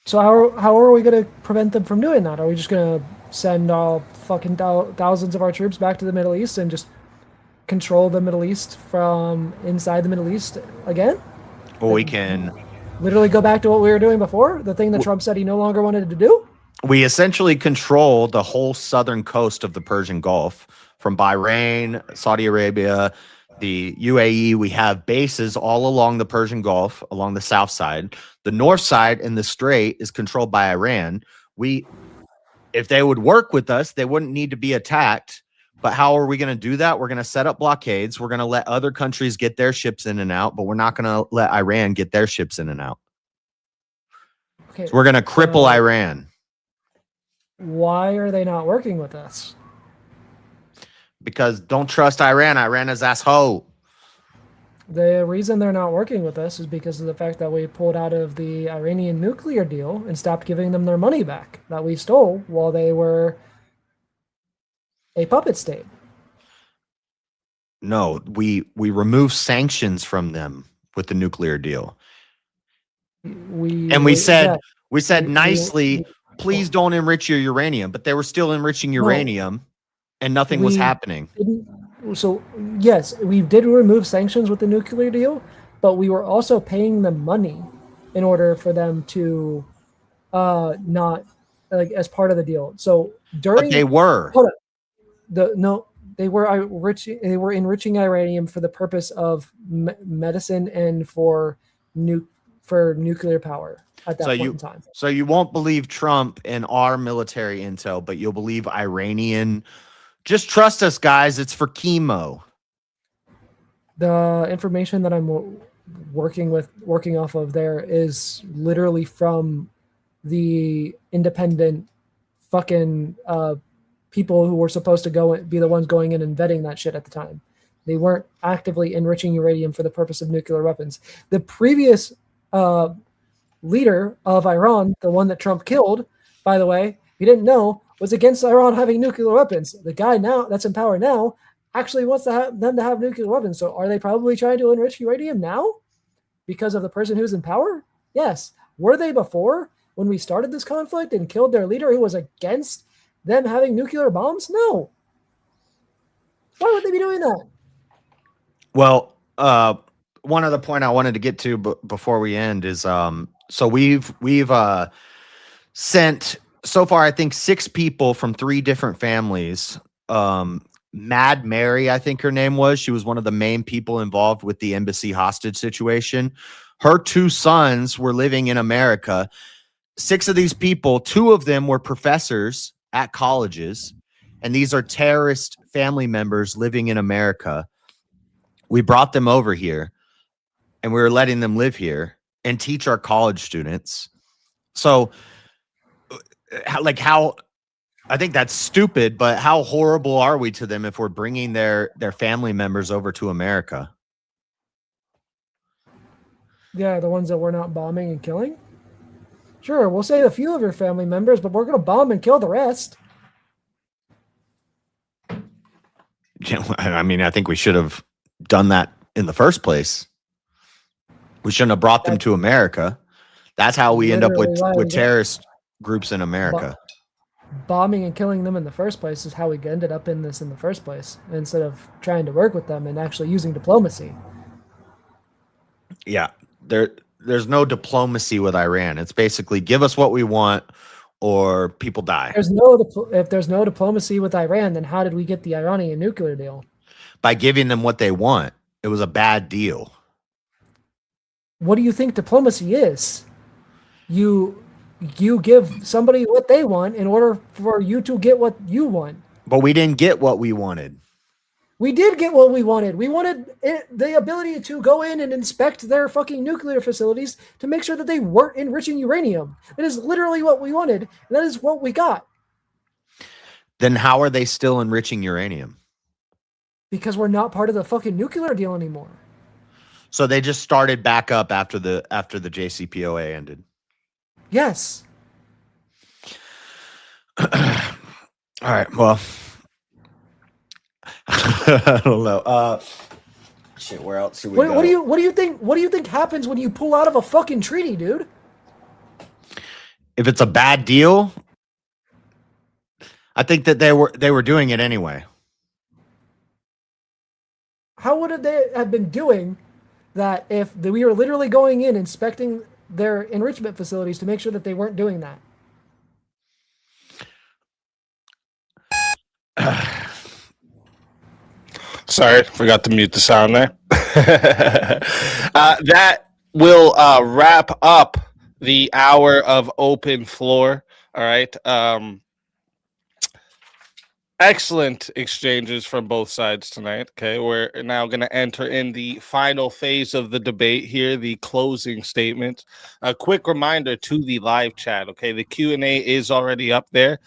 So how are we going to prevent them from doing that? Are we just going to send all fucking thousands of our troops back to the Middle East and just control the Middle East from inside the Middle East again? Well, we can literally go back to what we were doing before, the thing that Trump said he no longer wanted to do? We essentially control the whole southern coast of the Persian Gulf, from Bahrain, Saudi Arabia, the UAE. We have bases all along the Persian Gulf, along the south side. The north side and the Strait is controlled by Iran. If they would work with us, they wouldn't need to be attacked. But how are we going to do that? We're going to set up blockades. We're going to let other countries get their ships in and out, but we're not going to let Iran get their ships in and out. Okay, so we're going to cripple Iran. Why are they not working with us? Because don't trust Iran. Iran is asshole. The reason they're not working with us is because of the fact that we pulled out of the Iranian nuclear deal and stopped giving them their money back that we stole while they were a puppet state. No, we remove sanctions from them with the nuclear deal. And we said nicely, please don't enrich your uranium, but they were still enriching uranium and nothing was happening. So yes, we did remove sanctions with the nuclear deal, but we were also paying them money in order for them to not like as part of the deal. So during But they were. Hold on. They were enriching uranium for the purpose of medicine and for nuclear power at that point in time. So you won't believe Trump and our military intel, but you'll believe Iranian. Just trust us, guys. It's for chemo. The information that I'm working off of there is literally from the independent fucking people who were supposed to be the ones going in and vetting that shit at the time. They weren't actively enriching uranium for the purpose of nuclear weapons. The previous leader of Iran, the one that Trump killed, by the way, he didn't know, was against Iran having nuclear weapons. The guy now that's in power now actually wants them to have nuclear weapons. So are they probably trying to enrich uranium now because of the person who's in power? Yes. Were they before when we started this conflict and killed their leader who was against them having nuclear bombs? No. Why would they be doing that? Well, one other point I wanted to get to before we end is so we've sent so far, I think 6 people from 3 different families. Mad Mary, I think her name was. She was one of the main people involved with the embassy hostage situation. Her 2 sons were living in America. 6 of these people, 2 of them were professors at colleges, and these are terrorist family members living in America. We brought them over here, and we were letting them live here and teach our college students. So, how I think that's stupid, but how horrible are we to them if we're bringing their family members over to America? Yeah, the ones that we're not bombing and killing? Sure, we'll save a few of your family members, but we're going to bomb and kill the rest. I mean, I think we should have done that in the first place. We shouldn't have brought them to America. That's how we end up with terrorist groups in America. Bombing and killing them in the first place is how we ended up in this in the first place, instead of trying to work with them and actually using diplomacy. Yeah, there's no diplomacy with Iran. It's basically give us what we want or people die. If there's no diplomacy with Iran, then how did we get the Iranian nuclear deal? By giving them what they want. It was a bad deal. What do you think diplomacy is? You give somebody what they want in order for you to get what you want. But we didn't get what we wanted. We did get what we wanted. We wanted the ability to go in and inspect their fucking nuclear facilities to make sure that they weren't enriching uranium. That is literally what we wanted. And that is what we got. Then how are they still enriching uranium? Because we're not part of the fucking nuclear deal anymore. So they just started back up after the JCPOA ended. Yes. All right. Well, I don't know. Shit. Where else should we go? What do you think happens when you pull out of a fucking treaty, dude? If it's a bad deal, I think that they were doing it anyway. How would they have been doing that if we were literally going in inspecting their enrichment facilities to make sure that they weren't doing that? Sorry, forgot to mute the sound there. That will wrap up the hour of open floor. All right. Excellent exchanges from both sides tonight. Okay, we're now going to enter in the final phase of the debate here, the closing statement. A quick reminder to the live chat. Okay, the Q&A is already up there.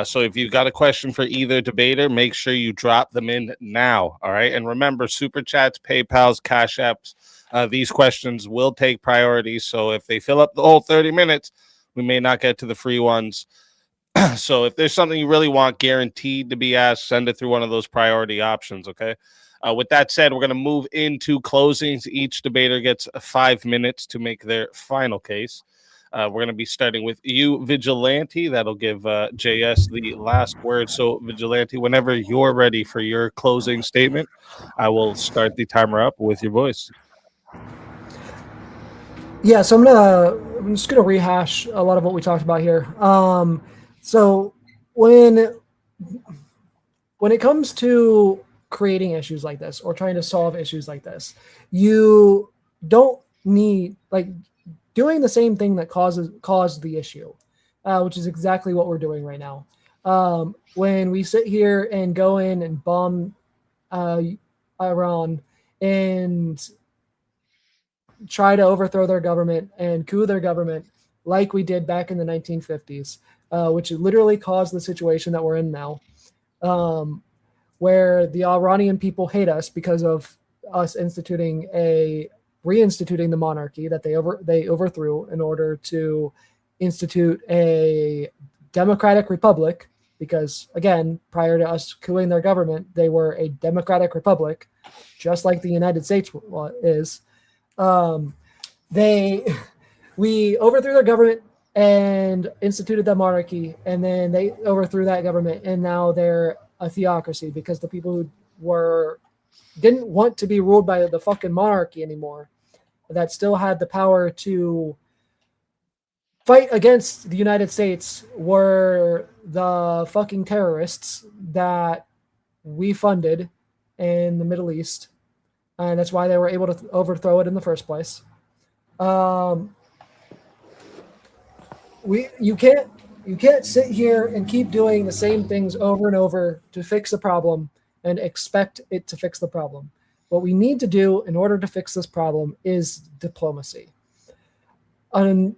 So if you've got a question for either debater, make sure you drop them in now. All right, and remember, super chats, PayPal's, Cash Apps. These questions will take priority. So if they fill up the whole 30 minutes, we may not get to the free ones. So if there's something you really want guaranteed to be asked, send it through one of those priority options, okay? With that said, we're going to move into closings. Each debater gets 5 minutes to make their final case. We're going to be starting with you, Vigilante. That'll give JS the last word. So, Vigilante, whenever you're ready for your closing statement, I will start the timer up with your voice. Yeah, so I'm just gonna rehash a lot of what we talked about here. So when it comes to creating issues like this or trying to solve issues like this, you don't need like doing the same thing that caused the issue, which is exactly what we're doing right now. When we sit here and go in and bomb Iran and try to overthrow their government and coup their government like we did back in the 1950s, which literally caused the situation that we're in now, where the Iranian people hate us because of us reinstituting the monarchy that they overthrew in order to institute a democratic republic. Because again, prior to us coupping their government, they were a democratic republic, just like the United States is. We overthrew their government and instituted the monarchy, and then they overthrew that government, and now they're a theocracy because the people who didn't want to be ruled by the fucking monarchy anymore, that still had the power to fight against the United States, were the fucking terrorists that we funded in the Middle East. And that's why they were able to overthrow it in the first place. You can't sit here and keep doing the same things over and over to fix the problem and expect it to fix the problem. What we need to do in order to fix this problem is diplomacy. And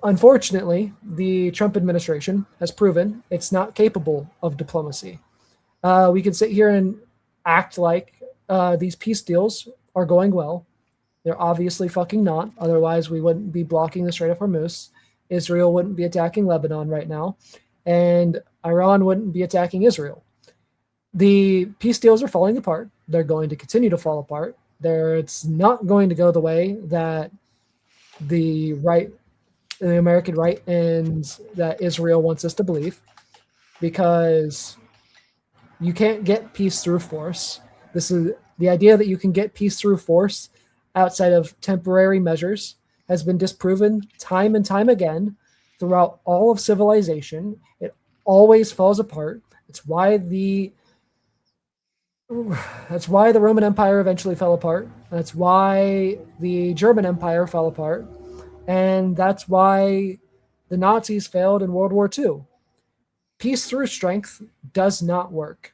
unfortunately, the Trump administration has proven it's not capable of diplomacy. We can sit here and act like these peace deals are going well. They're obviously fucking not. Otherwise, we wouldn't be blocking the Strait of Hormuz. Israel wouldn't be attacking Lebanon right now. And Iran wouldn't be attacking Israel. The peace deals are falling apart. They're going to continue to fall apart. It's not going to go the way that the American right and that Israel wants us to believe, because you can't get peace through force. This is the idea that you can get peace through force outside of temporary measures has been disproven time and time again throughout all of civilization. It always falls apart. That's why the Roman Empire eventually fell apart. That's why the German Empire fell apart. And that's why the Nazis failed in World War II. Peace through strength does not work.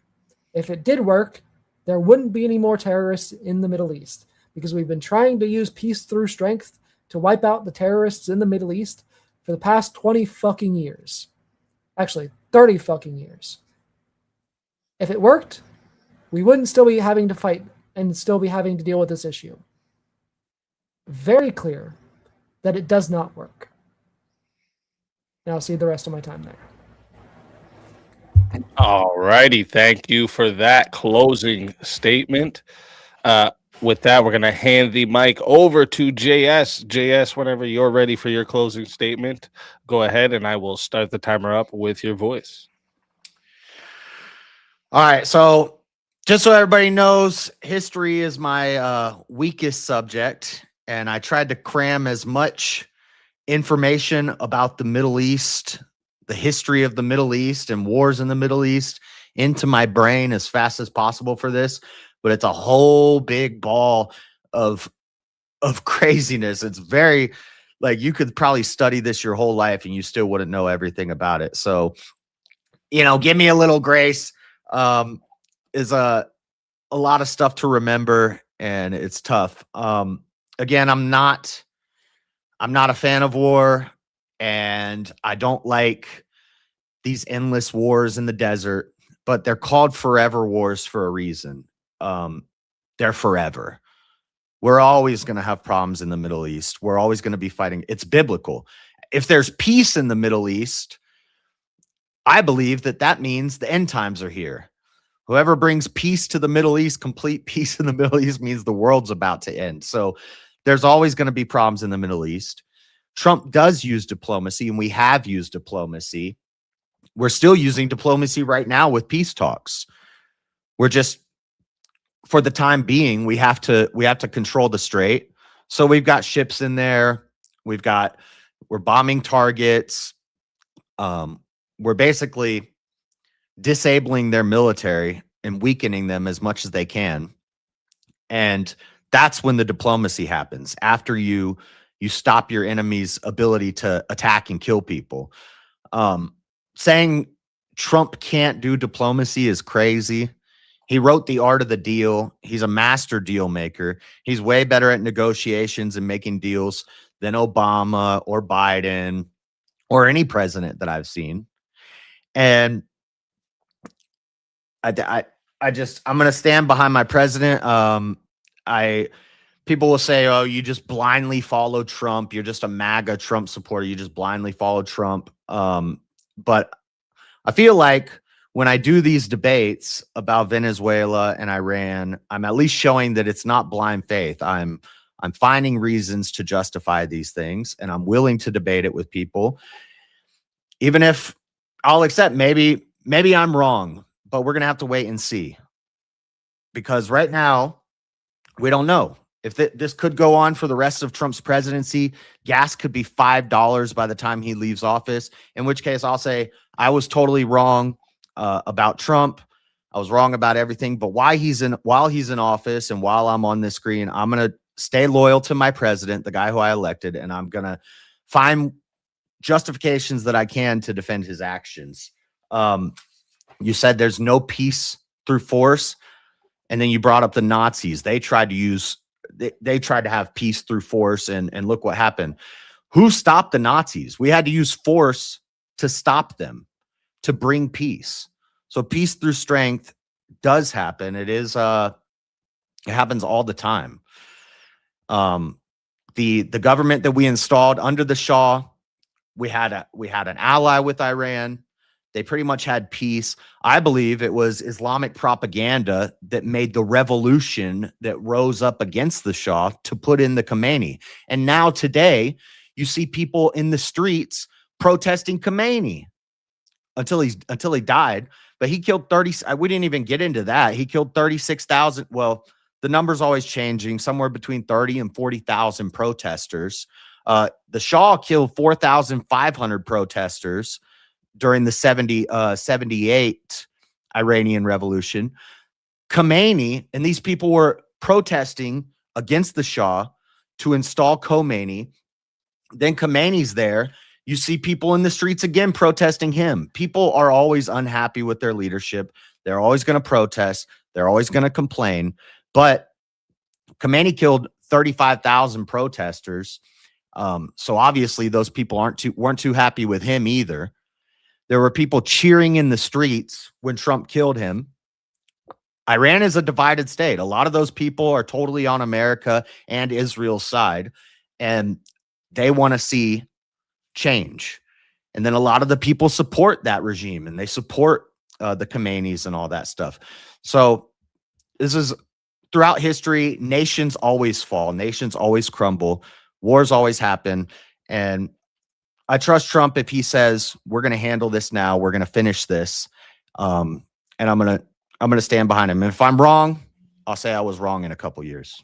If it did work, there wouldn't be any more terrorists in the Middle East, because we've been trying to use peace through strength to wipe out the terrorists in the Middle East for the past 20 fucking years. Actually, 30 fucking years. If it worked, we wouldn't still be having to fight and still be having to deal with this issue. Very clear that it does not work. And I'll see the rest of my time there. All righty. Thank you for that closing statement. With that, we're going to hand the mic over to JS. JS, whenever you're ready for your closing statement, go ahead and I will start the timer up with your voice. All right. So just so everybody knows, history is my weakest subject. And I tried to cram as much information about the Middle East, the history of the Middle East and wars in the Middle East into my brain as fast as possible for this. But it's a whole big ball of craziness. It's very, like, you could probably study this your whole life and you still wouldn't know everything about it. So, give me a little grace. Is a lot of stuff to remember, and it's tough. Again, I'm not a fan of war, and I don't like these endless wars in the desert, but they're called forever wars for a reason. They're forever. We're always going to have problems in the Middle East. We're always going to be fighting. It's biblical. If there's peace in the Middle East, I believe that means the end times are here. Whoever brings peace to the Middle East, complete peace in the Middle East, means the world's about to end. So there's always going to be problems in the Middle East. Trump does use diplomacy, and we have used diplomacy. We're still using diplomacy right now with peace talks. We're just, for the time being, we have to control the strait. So we've got ships in there. We're bombing targets. We're basically disabling their military and weakening them as much as they can. And that's when the diplomacy happens, after you stop your enemy's ability to attack and kill people. Saying Trump can't do diplomacy is crazy. He wrote The Art of the Deal. He's a master deal maker. He's way better at negotiations and making deals than Obama or Biden or any president that I've seen. And I'm going to stand behind my president. People will say, oh, you just blindly follow Trump. You're just a MAGA Trump supporter. You just blindly follow Trump. But I feel like when I do these debates about Venezuela and Iran, I'm at least showing that it's not blind faith. I'm finding reasons to justify these things, and I'm willing to debate it with people, even if I'll accept maybe I'm wrong, but we're going to have to wait and see, because right now we don't know. If this could go on for the rest of Trump's presidency, gas could be $5 by the time he leaves office, in which case I'll say I was totally wrong about Trump. I was wrong about everything. But while he's in office and while I'm on this screen, I'm going to stay loyal to my president, the guy who I elected, and I'm going to find justifications that I can to defend his actions. You said there's no peace through force, and then you brought up the Nazis. They tried to have peace through force, and look what happened. Who stopped the Nazis? We had to use force to stop them, to bring peace. So peace through strength does happen. It happens all the time. The government that we installed under the Shah, we had an ally with Iran. They pretty much had peace. I believe it was Islamic propaganda that made the revolution that rose up against the Shah to put in the Khomeini. And now today, you see people in the streets protesting Khomeini until he died. But he killed 30. We didn't even get into that. He killed 36,000. Well, the number's always changing, somewhere between 30 and 40,000 protesters. The Shah killed 4,500 protesters during the 78 Iranian Revolution. Khomeini, and these people were protesting against the Shah to install Khomeini. Then Khomeini's there. You see people in the streets again protesting him. People are always unhappy with their leadership. They're always going to protest. They're always going to complain. But Khomeini killed 35,000 protesters. So obviously those people weren't too happy with him either. There were people cheering in the streets when Trump killed him. Iran is a divided state. A lot of those people are totally on America and Israel's side, and they want to see change. And then a lot of the people support that regime, and they support the Khomeinis and all that stuff. So this is throughout history. Nations always fall. Nations always crumble. Wars always happen. And I trust Trump if he says, we're going to handle this now. We're going to finish this. And I'm going to stand behind him. And if I'm wrong, I'll say I was wrong in a couple years.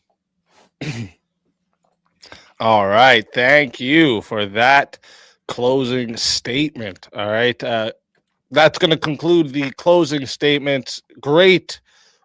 All right. Thank you for that closing statement. All right. That's going to conclude the closing statements. Great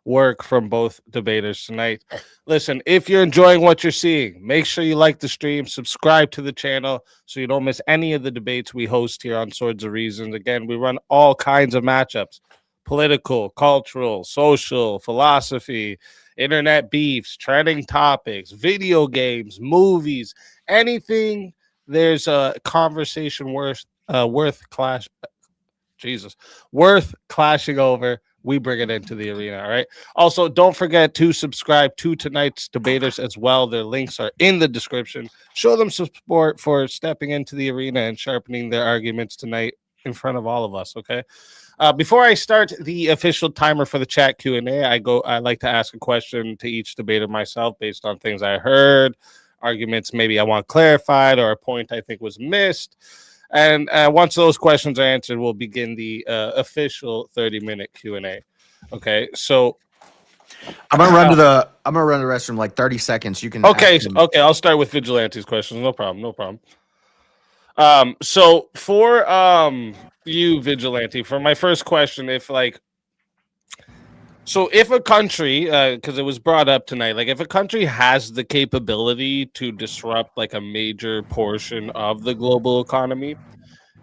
work from both debaters tonight. Listen, if you're enjoying what you're seeing, make sure you like the stream, subscribe to the channel so you don't miss any of the debates we host here on Swords of Reason. Again, we run all kinds of matchups: political, cultural, social, philosophy, internet beefs, trending topics, video games, movies, anything there's a conversation worth clashing over. We bring it into the arena. All right. Also, don't forget to subscribe to tonight's debaters as well. Their links are in the description. Show them support for stepping into the arena and sharpening their arguments tonight. in front of all of us. Okay. Before I start the official timer for the chat Q&A, I like to ask a question to each debater myself based on things I heard, arguments maybe I want clarified, or a point I think was missed. And once those questions are answered, we'll begin the official 30-minute Q&A. Okay, so I'm gonna run to the restroom like 30 seconds. You can okay, ask him. okay. I'll start with Vigilante's questions. No problem. So for you, Vigilante, for my first question, if a country, because it was brought up tonight, like if a country has the capability to disrupt like a major portion of the global economy,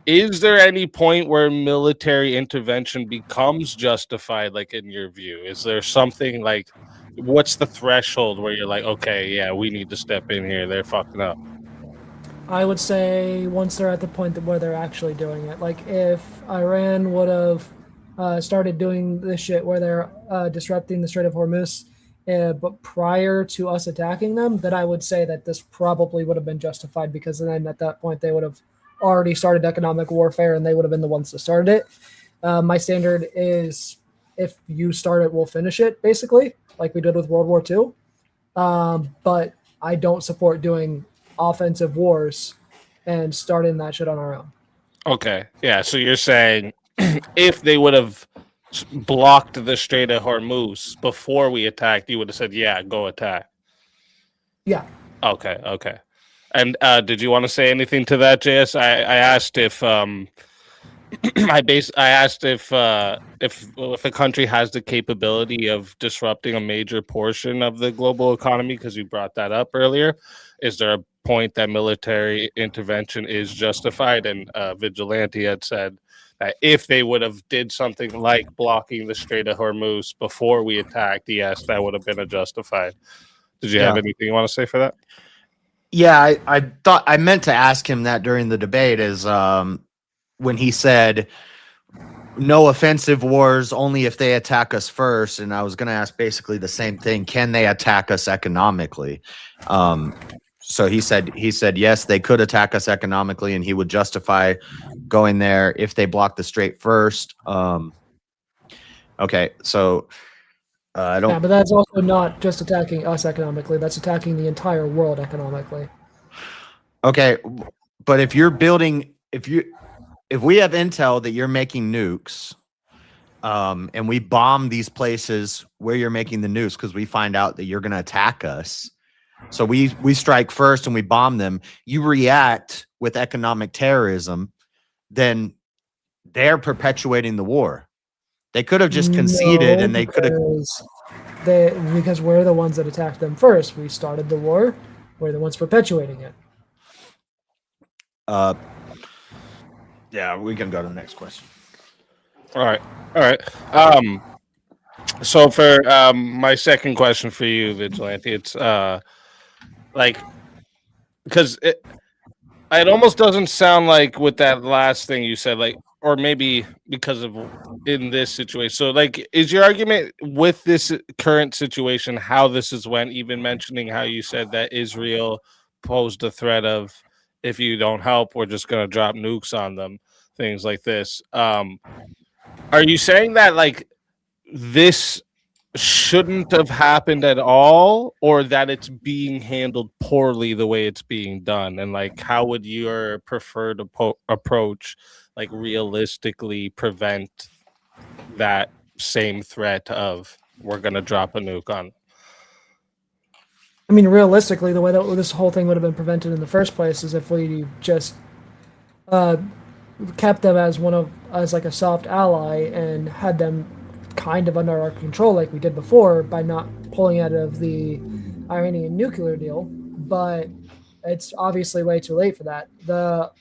is there any point where military intervention becomes justified, like in your view? Is there something like, what's the threshold where you're like, okay, yeah, we need to step in here, they're fucking up? I would say once they're at the point where they're actually doing it. Like if Iran would have started doing this shit where they're disrupting the Strait of Hormuz, but prior to us attacking them, then I would say that this probably would have been justified, because then at that point they would have already started economic warfare and they would have been the ones that started it. My standard is if you start it, we'll finish it, basically, like we did with World War II. But I don't support doing offensive wars and starting that shit on our own. Okay, yeah. So you're saying if they would have blocked the Strait of Hormuz before we attacked, you would have said, "Yeah, go attack." Yeah. Okay. And did you want to say anything to that, JS? I asked if I asked if a country has the capability of disrupting a major portion of the global economy, because you brought that up earlier. Is there a point that military intervention is justified? And Vigilante had said that if they would have did something like blocking the Strait of Hormuz before we attacked, yes, that would have been a justified. Did you have anything you want to say for that? Yeah, I thought I meant to ask him that during the debate, is when he said no offensive wars, only if they attack us first. And I was going to ask basically the same thing. Can they attack us economically? So he said yes, they could attack us economically, and he would justify going there if they block the strait first. Okay, so I don't. Yeah, but that's also not just attacking us economically. That's attacking the entire world economically. Okay, but if you're building, if we have intel that you're making nukes, and we bomb these places where you're making the nukes because we find out that you're going to attack us. So we strike first and we bomb them. You react with economic terrorism, then they're perpetuating the war. They could have just conceded, and they could have. Because we're the ones that attacked them first. We started the war. We're the ones perpetuating it. Yeah, we can go to the next question. All right. So for my second question for you, Vigilante, it's because it almost doesn't sound like with that last thing you said, like, or maybe because of in this situation. So like, is your argument with this current situation, how this has went, even mentioning how you said that Israel posed a threat of, if you don't help, we're just going to drop nukes on them, things like this. Are you saying that like this shouldn't have happened at all, or that it's being handled poorly the way it's being done? And like, how would your preferred approach like realistically prevent that same threat of we're going to drop a nuke on? I mean, realistically, the way that this whole thing would have been prevented in the first place is if we just kept them as like a soft ally and had them kind of under our control like we did before by not pulling out of the Iranian nuclear deal. But it's obviously way too late for that.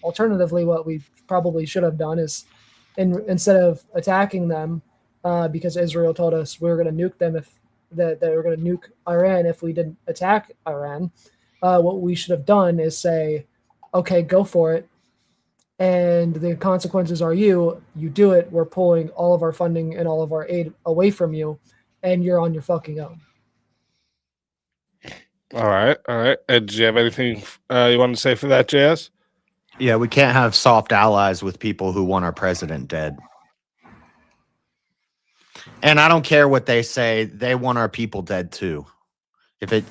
Alternatively, what we probably should have done is instead of attacking them because Israel told us we were going to nuke them, if that they were going to nuke Iran if we didn't attack Iran, what we should have done is say, okay, go for it. And the consequences are you do it, we're pulling all of our funding and all of our aid away from you, and you're on your fucking own. All right. Do you have anything you want to say for that, JS? Yeah, we can't have soft allies with people who want our president dead. And I don't care what they say; they want our people dead too. If it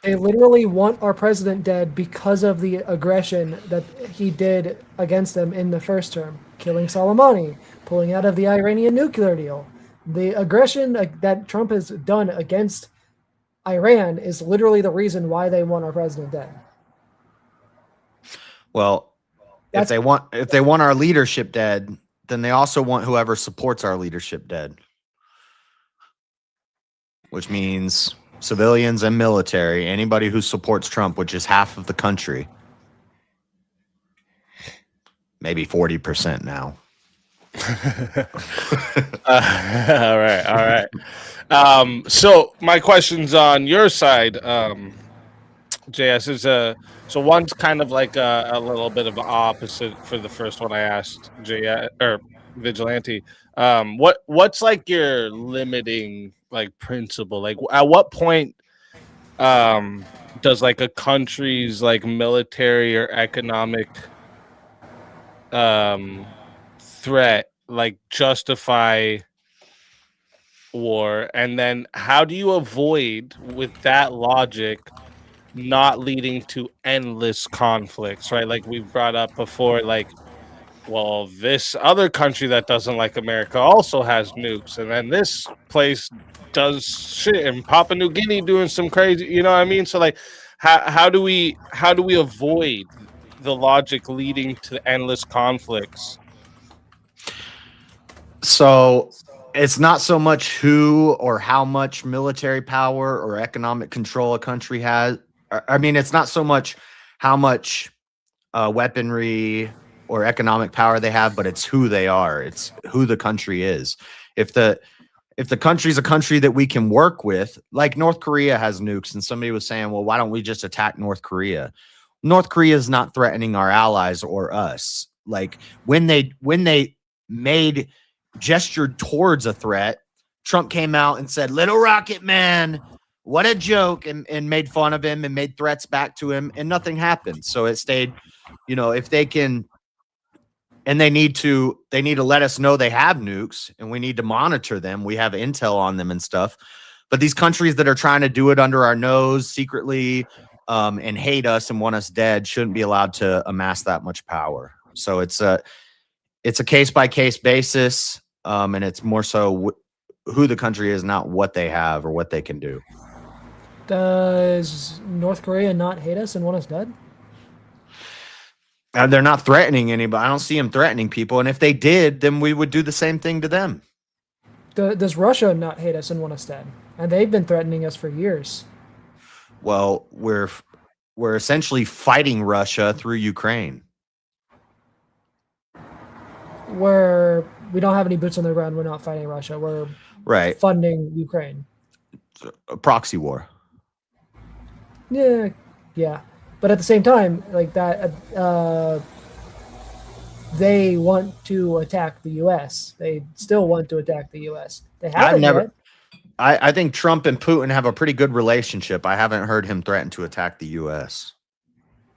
They literally want our president dead because of the aggression that he did against them in the first term, killing Soleimani, pulling out of the Iranian nuclear deal. The aggression that Trump has done against Iran is literally the reason why they want our president dead. well, if they want our leadership dead, then they also want whoever supports our leadership dead, which means civilians and military, anybody who supports Trump, which is half of the country, maybe 40% now. All right. So my question's on your side, JS. Is so one's kind of like a little bit of opposite for the first one I asked JS or Vigilante. What's like your limiting like principle? Like at what point does like a country's like military or economic threat like justify war, and then how do you avoid with that logic not leading to endless conflicts, right? Like we've brought up before, like, well, this other country that doesn't like America also has nukes, and then this place does shit in Papua New Guinea doing some crazy, you know what I mean? So like how do we avoid the logic leading to endless conflicts? So it's not so much who or how much military power or economic control a country has. I mean, it's not so much how much weaponry or economic power they have, but it's who they are. It's who the country is. If the country's a country that we can work with, like North Korea has nukes, and somebody was saying, well, why don't we just attack North Korea? North Korea is not threatening our allies or us. Like when they gestured towards a threat, Trump came out and said, "Little Rocket Man, what a joke," and made fun of him and made threats back to him, and nothing happened. So it stayed, if they can, and they need to let us know they have nukes, and we need to monitor them. We have intel on them and stuff. But these countries that are trying to do it under our nose secretly and hate us and want us dead shouldn't be allowed to amass that much power. So it's a case-by-case basis, and it's more so who the country is, not what they have or what they can do. Does North Korea not hate us and want us dead? They're not threatening anybody. I don't see them threatening people. And if they did, then we would do the same thing to them. Does Russia not hate us and want us dead? And they've been threatening us for years. Well, we're essentially fighting Russia through Ukraine. Where we don't have any boots on the ground, we're not fighting Russia. We're funding Ukraine. A proxy war. Yeah. But at the same time, like that, they want to attack the U.S. They still want to attack the U.S. They haven't yet. I think Trump and Putin have a pretty good relationship. I haven't heard him threaten to attack the U.S.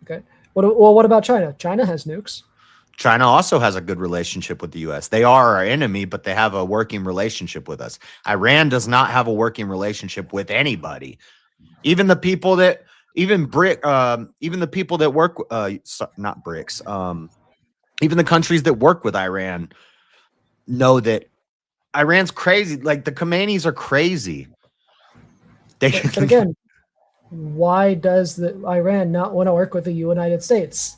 Okay. What about China? China has nukes. China also has a good relationship with the U.S. They are our enemy, but they have a working relationship with us. Iran does not have a working relationship with anybody. Even the people that, even the people that work, not BRICS, even the countries that work with Iran know that Iran's crazy. Like the Khomeinis are crazy. But again, why does Iran not want to work with the United States?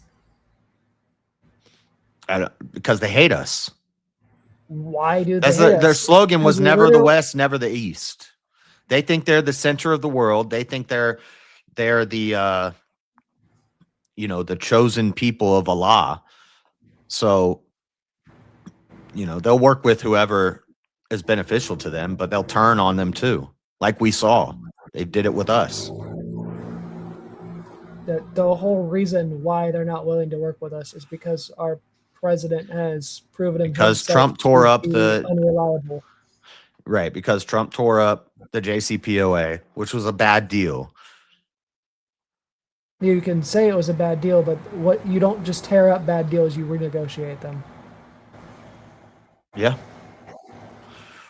Because they hate us. Why do they hate us? Their slogan was never the West, never the East. They think they're the center of the world. They think they're the the chosen people of Allah. So they'll work with whoever is beneficial to them, but they'll turn on them too, like we saw. They did it with us. The whole reason why they're not willing to work with us is because our president has proven himself because Trump tore up the unreliable. Right, because Trump tore up the JCPOA, which was a bad deal. You can say it was a bad deal, but what you don't just tear up bad deals, you renegotiate them. Yeah.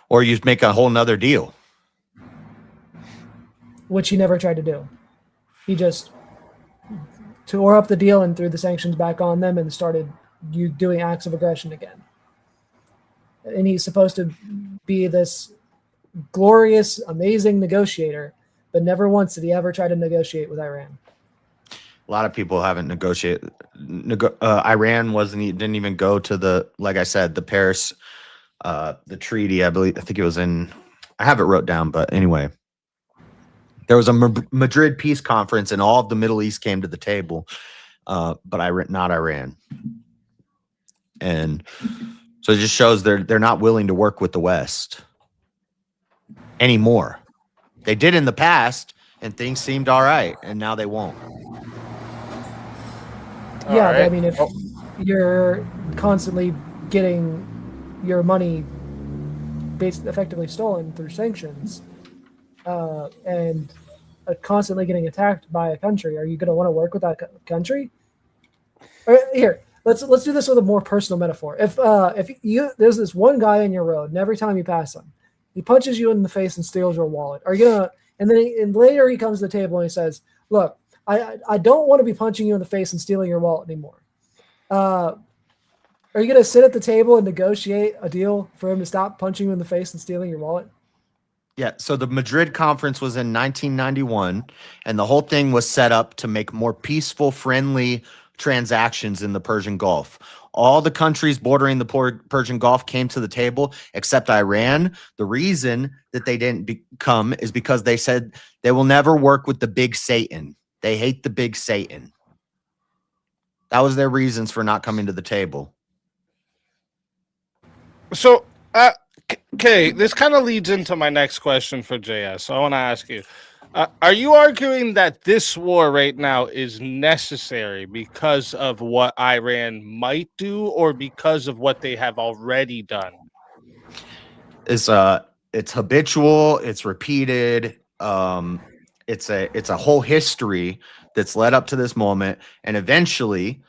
Or you make a whole nother deal. Which he never tried to do. He just tore up the deal and threw the sanctions back on them and started doing acts of aggression again. And he's supposed to be this glorious, amazing negotiator, but never once did he ever try to negotiate with Iran. A lot of people haven't negotiated. Iran didn't even go to the, like I said, the Paris, the treaty. I think it was in, I have it wrote down, but anyway, there was a Madrid peace conference and all of the Middle East came to the table, but not Iran. And so it just shows they're not willing to work with the West anymore. They did in the past and things seemed all right, and now they won't. Yeah, right. But I mean, if you're constantly getting your money effectively stolen through sanctions, and constantly getting attacked by a country, are you going to want to work with that country? Here, let's do this with a more personal metaphor. If there's this one guy on your road, and every time you pass him, he punches you in the face and steals your wallet, are you gonna? And then later he comes to the table and he says, "Look, I don't want to be punching you in the face and stealing your wallet anymore. Are you going to sit at the table and negotiate a deal for him to stop punching you in the face and stealing your wallet?" Yeah. So the Madrid conference was in 1991, and the whole thing was set up to make more peaceful, friendly transactions in the Persian Gulf. All the countries bordering the Persian Gulf came to the table except Iran. The reason that they didn't come is because they said they will never work with the big Satan. They hate the big Satan. That was their reasons for not coming to the table. So, okay, this kind of leads into my next question for JS. So I want to ask you, are you arguing that this war right now is necessary because of what Iran might do or because of what they have already done? It's habitual, it's repeated, it's a whole history that's led up to this moment, and eventually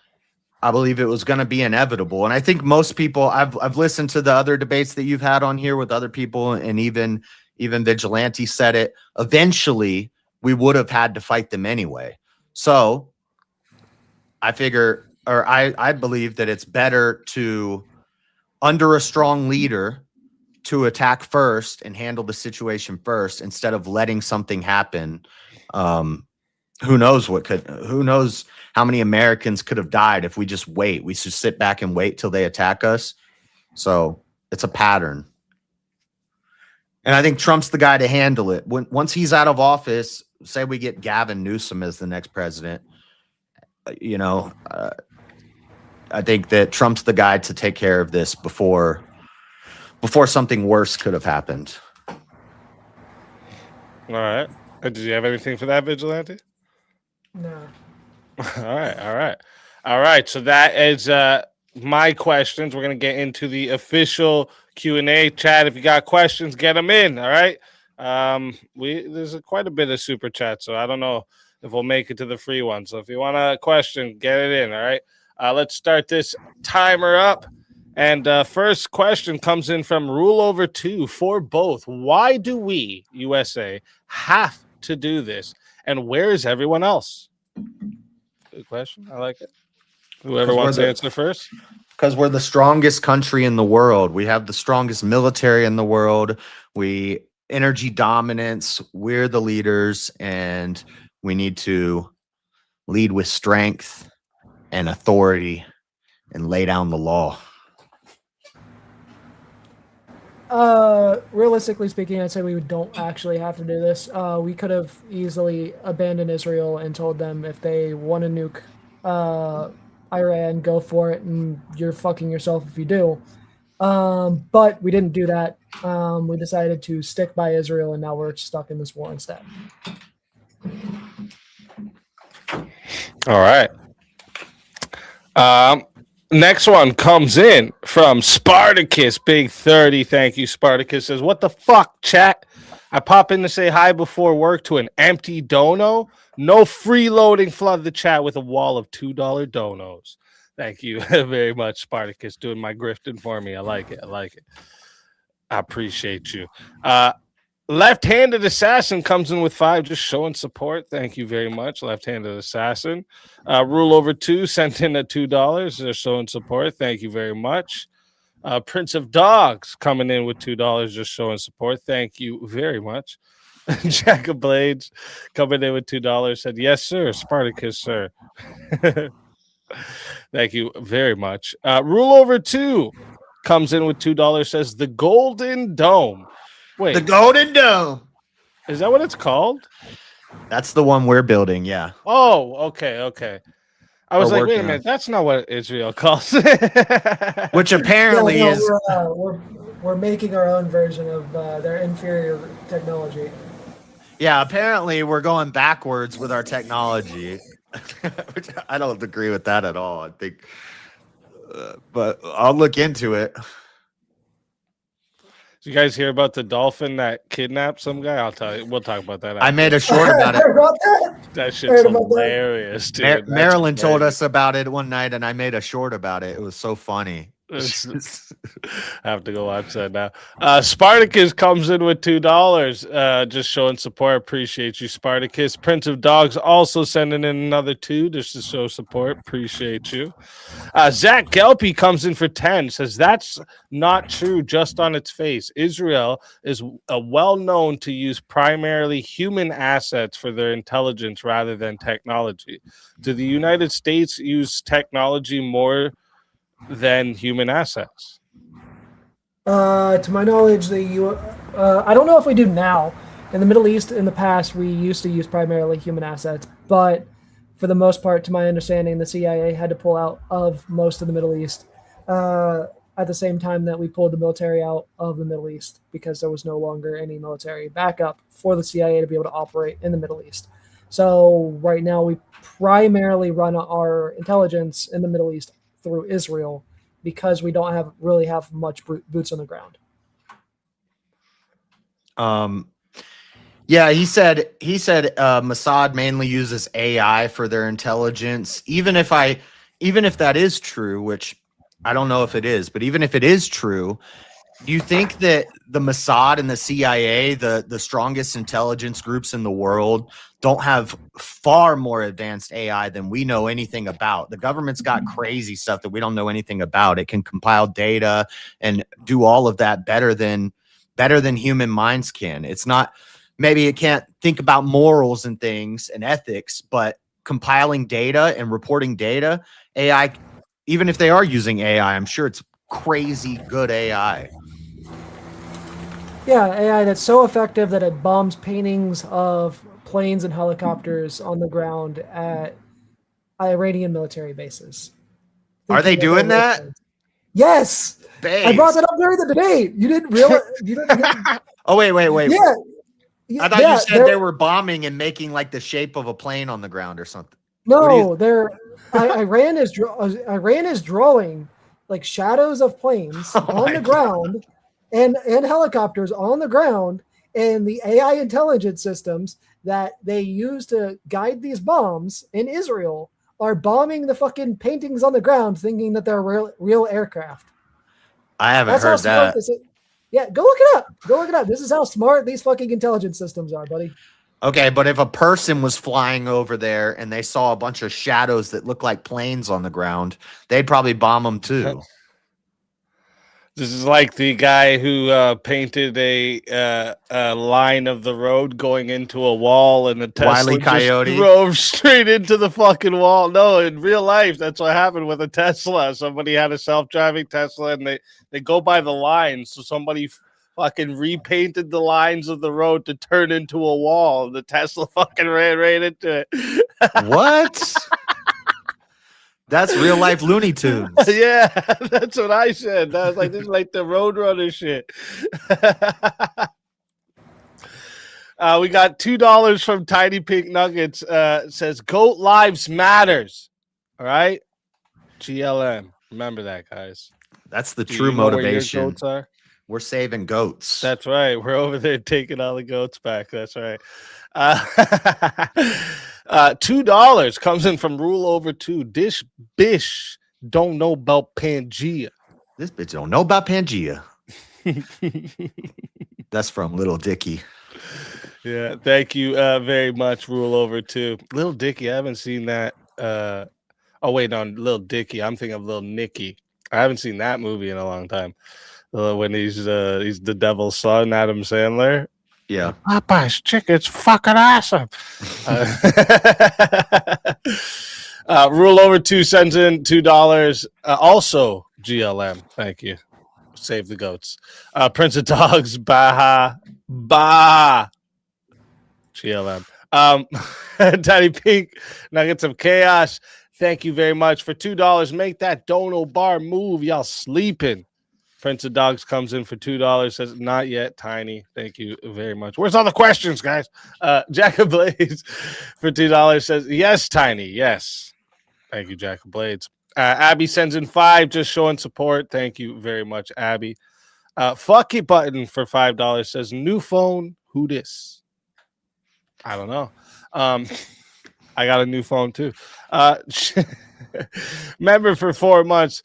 I believe it was going to be inevitable. And I think most people, I've listened to the other debates that you've had on here with other people, and even Vigilante said it, eventually we would have had to fight them anyway. So I believe that it's better to, under a strong leader, to attack first and handle the situation first instead of letting something happen. Who knows how many Americans could have died if we just wait. We should sit back and wait till they attack us. So it's a pattern. And I think Trump's the guy to handle it. Once he's out of office, say we get Gavin Newsom as the next president, I think that Trump's the guy to take care of this before something worse could have happened. All right. Did you have anything for that, Vigilante? No. All right. So that is my questions. We're going to get into the official Q&A chat. If you got questions, get them in. All right. There's quite a bit of super chat, so I don't know if we'll make it to the free one. So if you want a question, get it in. All right. Let's start this timer up. And first question comes in from Rule Over 2 for both. Why do we, USA, have to do this? And where is everyone else? Good question. I like it. Whoever wants to answer first. Because we're the strongest country in the world. We have the strongest military in the world. Energy dominance. We're the leaders, and we need to lead with strength and authority and lay down the law. Realistically speaking, I'd say we don't actually have to do this. We could have easily abandoned Israel and told them if they want to nuke Iran, go for it, and you're fucking yourself if you do. But we didn't do that. We decided to stick by Israel, and now we're stuck in this war instead. All right. Next one comes in from Spartacus, Big 30. Thank you, Spartacus. Says, what the fuck, chat? I pop in to say hi before work to an empty dono. No freeloading. Flood the chat with a wall of $2 donos. Thank you very much, Spartacus, doing my grifting for me. I like it. I appreciate you. Left-handed assassin comes in with 5, just showing support. Thank you very much, left-handed assassin. Rule over 2 sent in at $2, just showing support. Thank you very much. Prince of Dogs coming in with $2, just showing support. Thank you very much. Jack of Blades coming in with $2, said, yes, sir, Spartacus, sir. Thank you very much. Rule over 2 comes in with $2, says the Golden Dome. Wait, The Golden Dome. is that what it's called? That's the one we're building. Yeah. Oh, okay. I was We're like, wait a working minute, that's not what Israel calls Which apparently No, is. we're making our own version of their inferior technology. Yeah, apparently we're going backwards with our technology. Which I don't agree with that at all. I think, but I'll look into it. Did you guys hear about the dolphin that kidnapped some guy? I'll tell you. We'll talk about that. I made a short about it. Heard about that? That shit's heard about that. hilarious, dude. That's Marilyn told crazy. us about it one night, and I made a short about it. It was so funny. It's- I have to go watch that now. Spartacus comes in with $2, just showing support. Appreciate you, Spartacus. Prince of Dogs also sending in another 2 just to show support. Appreciate you. Zach Gelpy comes in for 10. Says that's not true just on its face. Israel is well known to use primarily human assets for their intelligence rather than technology. Do the United States use technology more than human assets? To my knowledge, I don't know if we do now. In the Middle East, in the past, we used to use primarily human assets, but for the most part, to my understanding, the CIA had to pull out of most of the Middle East at the same time that we pulled the military out of the Middle East because there was no longer any military backup for the CIA to be able to operate in the Middle East. So right now, we primarily run our intelligence in the Middle East through Israel because we don't really have much boots on the ground. Yeah, he said Mossad mainly uses AI for their intelligence. Even if that is true, which I don't know if it is, but even if it is true, do you think that the Mossad and the CIA, the strongest intelligence groups in the world, don't have far more advanced AI than we know anything about? The government's got crazy stuff that we don't know anything about. It can compile data and do all of that better than human minds can. It's not, maybe it can't think about morals and things and ethics, but compiling data and reporting data, AI, even if they are using AI, I'm sure it's crazy good AI. Yeah, AI that's so effective that it bombs paintings of planes and helicopters on the ground at Iranian military bases. Are they Thinking doing they're that? Yes. I brought that up during the debate. You didn't realize. Oh, wait. Yeah. I thought you said they were bombing and making like the shape of a plane on the ground or something. No, Iran is drawing like shadows of planes on the ground and helicopters on the ground, and the AI intelligence systems that they use to guide these bombs in Israel are bombing the fucking paintings on the ground, thinking that they're real aircraft. I haven't heard that. Yeah, go look it up. This is how smart these fucking intelligence systems are, buddy. Okay, but if a person was flying over there and they saw a bunch of shadows that look like planes on the ground, they'd probably bomb them too. This is like the guy who painted a line of the road going into a wall, and the Tesla Wile E. Coyote just drove straight into the fucking wall. No, in real life, that's what happened with a Tesla. Somebody had a self-driving Tesla, and they go by the lines. So somebody fucking repainted the lines of the road to turn into a wall. The Tesla fucking ran right into it. What? That's real life Looney Tunes. Yeah, that's what I said. I was like, this is like the Roadrunner shit. We got $2 from Tiny Pink Nuggets. Says Goat Lives Matters. All right, GLM. Remember that, guys. That's the Do true you know where your motivation. goats are? We're saving goats. That's right. We're over there taking all the goats back. That's right. $2 comes in from Rule Over 2. Dish Bish don't know about Pangea. This bitch don't know about Pangea. That's from Little Dicky. Yeah, thank you very much, Rule Over 2. Little Dicky, I haven't seen that. Oh, wait, no, Little Dicky. I'm thinking of Little Nicky. I haven't seen that movie in a long time. When he's the devil's son, Adam Sandler. Yeah. Popeye's chicken's fucking awesome. Rule Over 2 sends in $2. Also GLM. Thank you. Save the goats. Prince of Dogs. Bah. GLM. Tiny Pink. Nuggets of Chaos. Thank you very much for $2. Make that dono bar move. Y'all sleeping. Prince of Dogs comes in for $2. Says not yet. Tiny. Thank you very much. Where's all the questions, guys? Jack of Blades for $2 says yes, Tiny. Yes. Thank you, Jack of Blades. Abby sends in $5, just showing support. Thank you very much, Abby. Fuck it button for $5 says new phone. Who this? I don't know. I got a new phone too. Member for 4 months.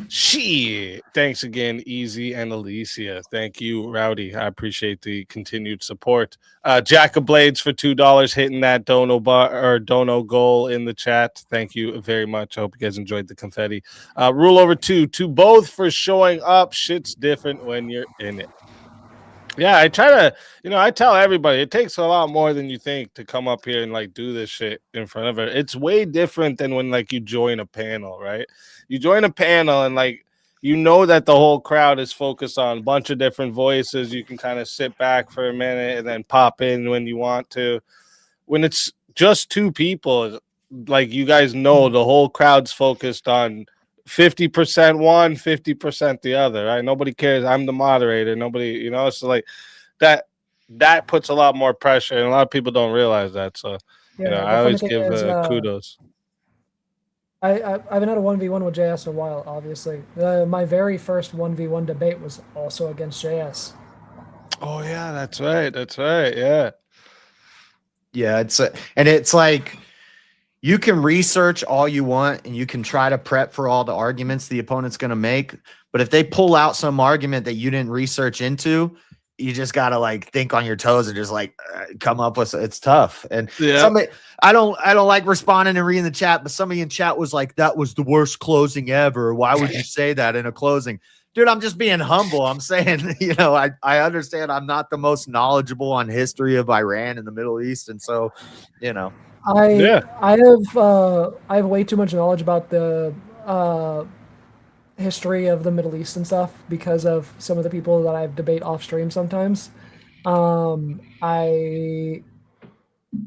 Shit. Thanks again, Easy and Alicia. Thank you, Rowdy. I appreciate the continued support. Jack of Blades for $2 hitting that dono bar or dono goal in the chat. Thank you very much. I hope you guys enjoyed the confetti. Rule Over 2 to both for showing up. Shit's different when you're in it. Yeah, I try to, I tell everybody it takes a lot more than you think to come up here and like do this shit in front of it. It's way different than when like you join a panel, right? You join a panel and like that the whole crowd is focused on a bunch of different voices. You can kind of sit back for a minute and then pop in when you want to. When it's just two people, like you guys know, the whole crowd's focused on 50% one, 50% the other, right? Nobody cares. I'm the moderator. Nobody, so like that puts a lot more pressure, and a lot of people don't realize that. So, Yeah, I always give kudos. I haven't had a 1v1 with JS in a while, obviously. My very first 1v1 debate was also against JS. Oh, yeah, that's right. That's right. Yeah. Yeah, it's like you can research all you want and you can try to prep for all the arguments the opponent's going to make. But if they pull out some argument that you didn't research into, you just got to like think on your toes and just like come up with it's tough. And somebody, I don't like responding and reading the chat, but somebody in chat was like, that was the worst closing ever. Why would you say that in a closing? Dude, I'm just being humble. I'm saying, I understand I'm not the most knowledgeable on history of Iran and the Middle East. And so, I have way too much knowledge about the history of the Middle East and stuff because of some of the people that I debate off stream sometimes.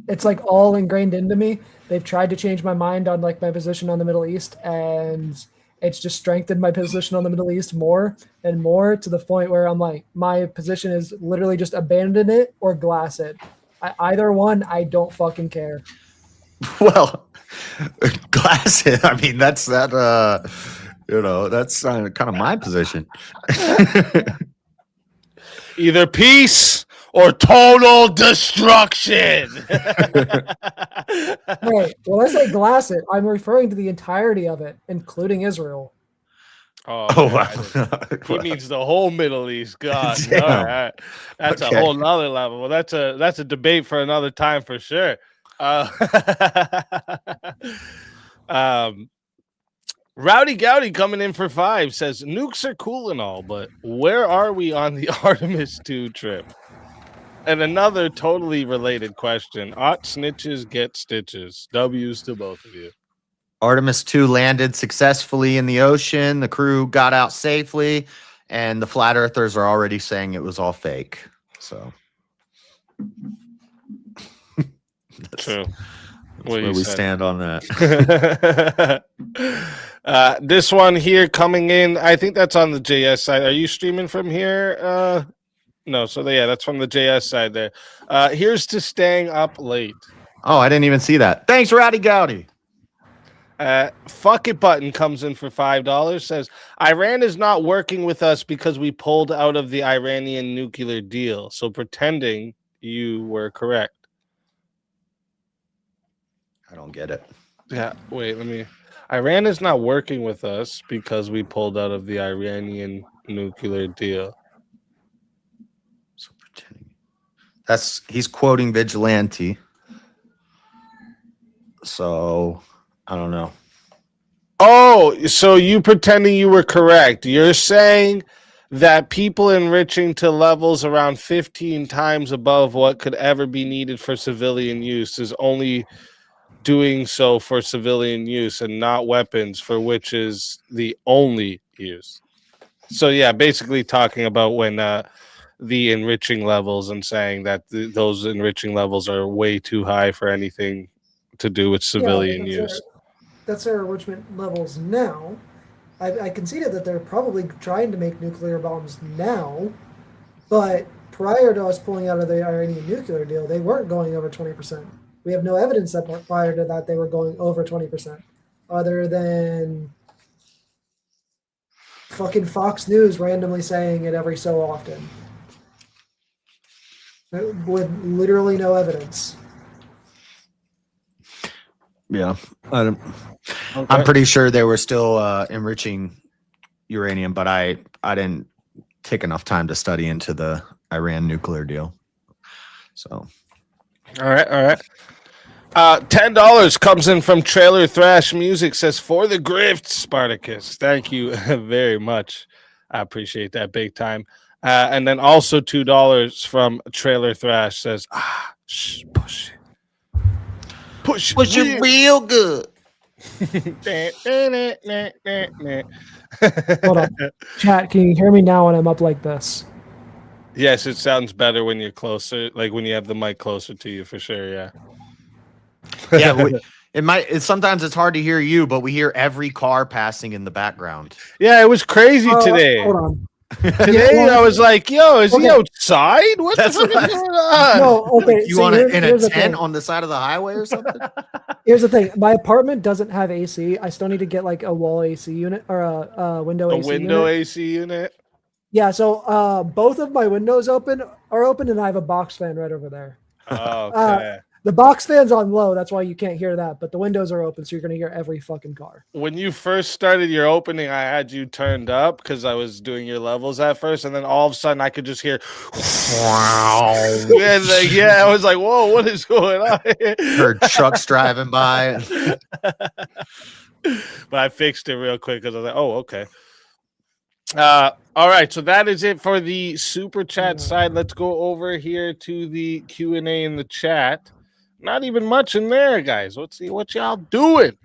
It's like all ingrained into me. They've tried to change my mind on like my position on the Middle East, and it's just strengthened my position on the Middle East more and more to the point where I'm like, my position is literally just abandon it or glass it. Either one, I don't fucking care. Well, glass it. I mean, that's kind of my position. Either peace or total destruction. Right. When I say glass it, I'm referring to the entirety of it, including Israel. Oh wow. He means the whole Middle East. God, all right. That's a whole nother level. Well, that's a debate for another time for sure. Rowdy Gowdy coming in for 5 says nukes are cool and all, but where are we on the Artemis 2 trip? And another totally related question. Ought snitches get stitches? W's to both of you. Artemis 2 landed successfully in the ocean. The crew got out safely, and the flat earthers are already saying it was all fake. So true. Where we stand on that. This one here coming in, I think that's on the JS side. Are you streaming from here? No, so that's from the JS side there. Here's to staying up late. Oh, I didn't even see that. Thanks, Rowdy Gowdy. Fuck it button comes in for $5. Says Iran is not working with us because we pulled out of the Iranian nuclear deal. So pretending you were correct. I don't get it. Yeah, wait, let me. Iran is not working with us because we pulled out of the Iranian nuclear deal. So pretending. He's quoting Vigilante. So I don't know. Oh, so you pretending you were correct. You're saying that people enriching to levels around 15 times above what could ever be needed for civilian use is only doing so for civilian use and not weapons, for which is the only use. So yeah, basically talking about when the enriching levels and saying that those enriching levels are way too high for anything to do with civilian use. That's their enrichment levels now. I conceded that they're probably trying to make nuclear bombs now, but prior to us pulling out of the Iranian nuclear deal, they weren't going over 20%. We have no evidence that prior to that they were going over 20%, other than fucking Fox News randomly saying it every so often with literally no evidence. Yeah, I'm pretty sure they were still enriching uranium, but I didn't take enough time to study into the Iran nuclear deal. So, all right. $10 comes in from Trailer Thrash Music. Says for the grift, Spartacus. Thank you very much. I appreciate that big time. And then also $2 from Trailer Thrash. Says push it. Push it real good. Hold on. Chat, can you hear me now when I'm up like this? Yes, it sounds better when you're closer, like when you have the mic closer to you, for sure. Yeah. Yeah, sometimes it's hard to hear you, but we hear every car passing in the background. Yeah, it was crazy today. Hold on. Today I was like, "Yo, is he outside? What the fuck is going on?" No, okay. You want it in a tent on the side of the highway or something? Here's the thing: my apartment doesn't have AC. I still need to get like a wall AC unit or a window AC unit. AC unit. Yeah, so both of my windows are open, and I have a box fan right over there. Oh, okay. The box fan's on low, that's why you can't hear that, but the windows are open, so you're going to hear every fucking car. When you first started your opening, I had you turned up because I was doing your levels at first, and then all of a sudden I could just hear wow. And I was like, whoa, what is going on? Heard trucks driving by. But I fixed it real quick because I was like, oh, okay. All right, so that is it for the super chat side. Let's go over here to the Q&A in the chat. Not even much in there, guys. Let's see what y'all doing.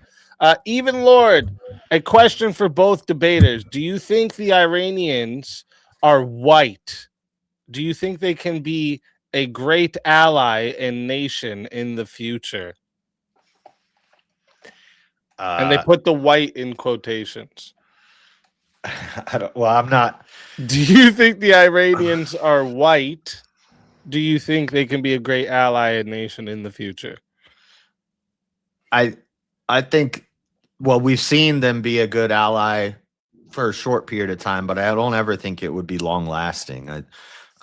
Even Lord, a question for both debaters. Do you think the Iranians are white? Do you think they can be a great ally and nation in the future? And they put the white in quotations. I'm not. Do you think the Iranians are white? Do you think they can be a great ally and nation in the future? I think, well, we've seen them be a good ally for a short period of time, but I don't ever think it would be long lasting.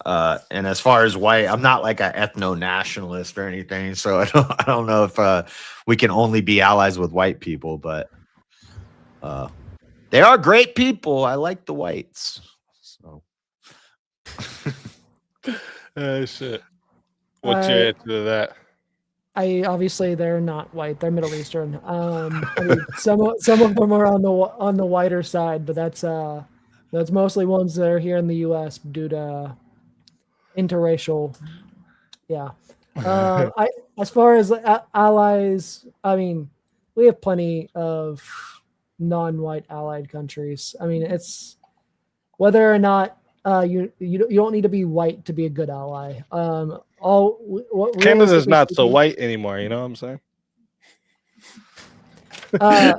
And as far as white, I'm not like an ethno-nationalist or anything, so I don't know if we can only be allies with white people, but they are great people. I like the whites. So. Shit. What's your answer to that? Obviously they're not white; they're Middle Eastern. I mean, some of them are on the whiter side, but that's mostly ones that are here in the U.S. due to interracial. Yeah. As far as allies, I mean, we have plenty of non-white allied countries. I mean, it's whether or not you don't need to be white to be a good ally. Canada's not so white anymore. You know what I'm saying? I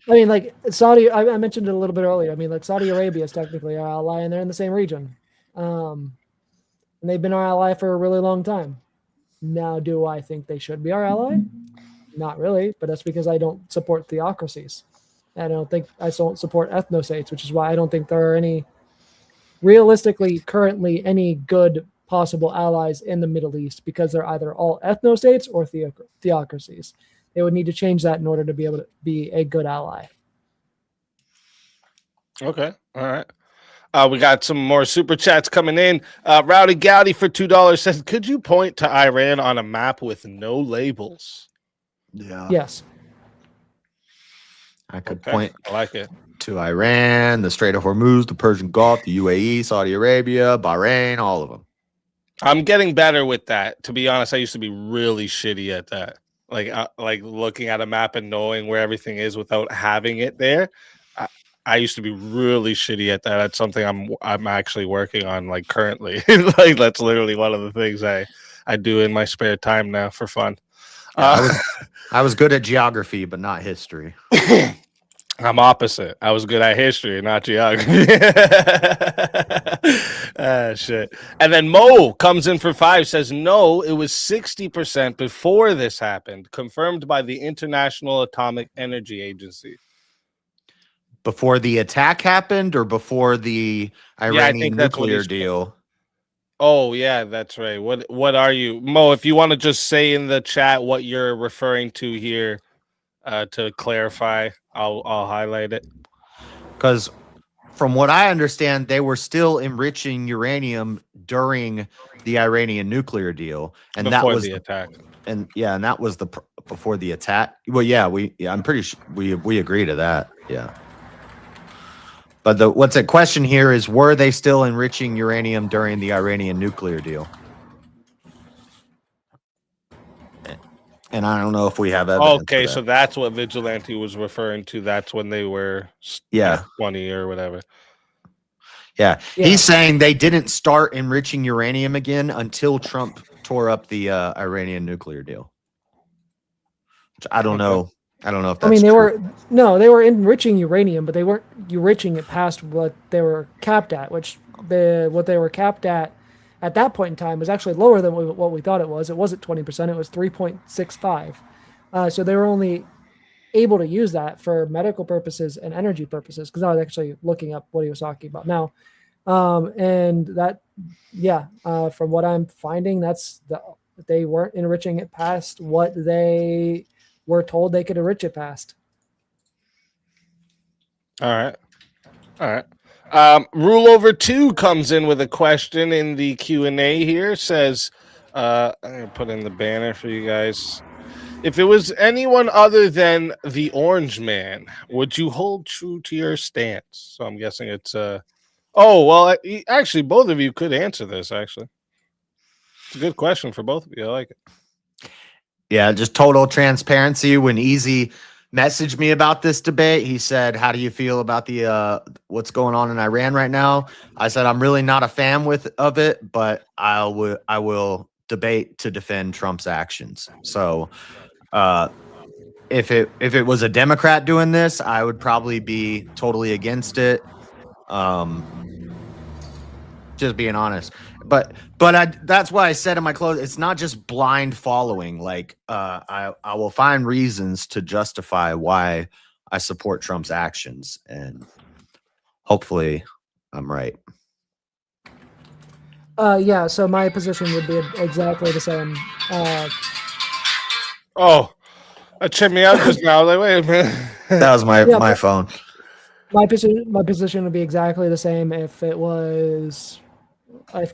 mean, like Saudi. I mentioned it a little bit earlier. I mean, like Saudi Arabia is technically our ally, and they're in the same region, and they've been our ally for a really long time. Now, do I think they should be our ally? Not really, but that's because I don't support theocracies. I don't support ethnostates, which is why I don't think there are any realistically currently any good possible allies in the Middle East, because they're either all ethnostates or theocracies. They would need to change that in order to be able to be a good ally. Okay. All right. We got some more super chats coming in. Rowdy Gowdy for $2 says, could you point to Iran on a map with no labels? Yeah. Yes. I could Okay, point I like it. to Iran, the Strait of Hormuz, the Persian Gulf, the UAE, Saudi Arabia, Bahrain, all of them. I'm getting better with that. To be honest, I used to be really shitty at that. Like looking at a map and knowing where everything is without having it there. I used to be really shitty at that. That's something I'm actually working on, like, currently. Like, that's literally one of the things I do in my spare time now for fun. Yeah, I was good at geography, but not history. I'm opposite. I was good at history, not geography. Shit. And then Mo comes in for 5, says, no, it was 60% before this happened, confirmed by the International Atomic Energy Agency. Before the attack happened, or before the Iranian nuclear deal? Oh, yeah, that's right. What are you, Mo? If you want to just say in the chat what you're referring to here, to clarify, I'll highlight it. Because from what I understand, they were still enriching uranium during the Iranian nuclear deal, and Before that was the attack. And that was before the attack. Well, yeah, I'm pretty sure we agree to that. Yeah. But what's at question here is, were they still enriching uranium during the Iranian nuclear deal? And I don't know if we have evidence. Okay, so that's what Vigilante was referring to. That's when they were 20 or whatever. Yeah. He's saying they didn't start enriching uranium again until Trump tore up the Iranian nuclear deal. Which I don't know. I don't know if that's they true. they were enriching uranium, but they weren't enriching it past what they were capped at, what they were capped at that point in time was actually lower than what we thought it was. It wasn't 20%, it was 3.65. So they were only able to use that for medical purposes and energy purposes, because I was actually looking up what he was talking about now. And that, from what I'm finding, they weren't enriching it past what they were told they could enrich it past. All right. Rule over 2 comes in with a question in the Q&A here. Says, I'm going to put in the banner for you guys. If it was anyone other than the Orange Man, would you hold true to your stance? So I'm guessing it's actually, both of you could answer this, actually. It's a good question for both of you. I like it. Yeah, just total transparency. When Easy messaged me about this debate, he said, how do you feel about the what's going on in Iran right now? I said, I'm really not a fan of it, but I will debate to defend Trump's actions. So if it was a Democrat doing this, I would probably be totally against it. Just being honest. But that's why I said in my close, it's not just blind following. Like I will find reasons to justify why I support Trump's actions, and hopefully I'm right. So my position would be exactly the same. That checked me out just now. Like, wait a minute. That was my phone. My position would be exactly the same if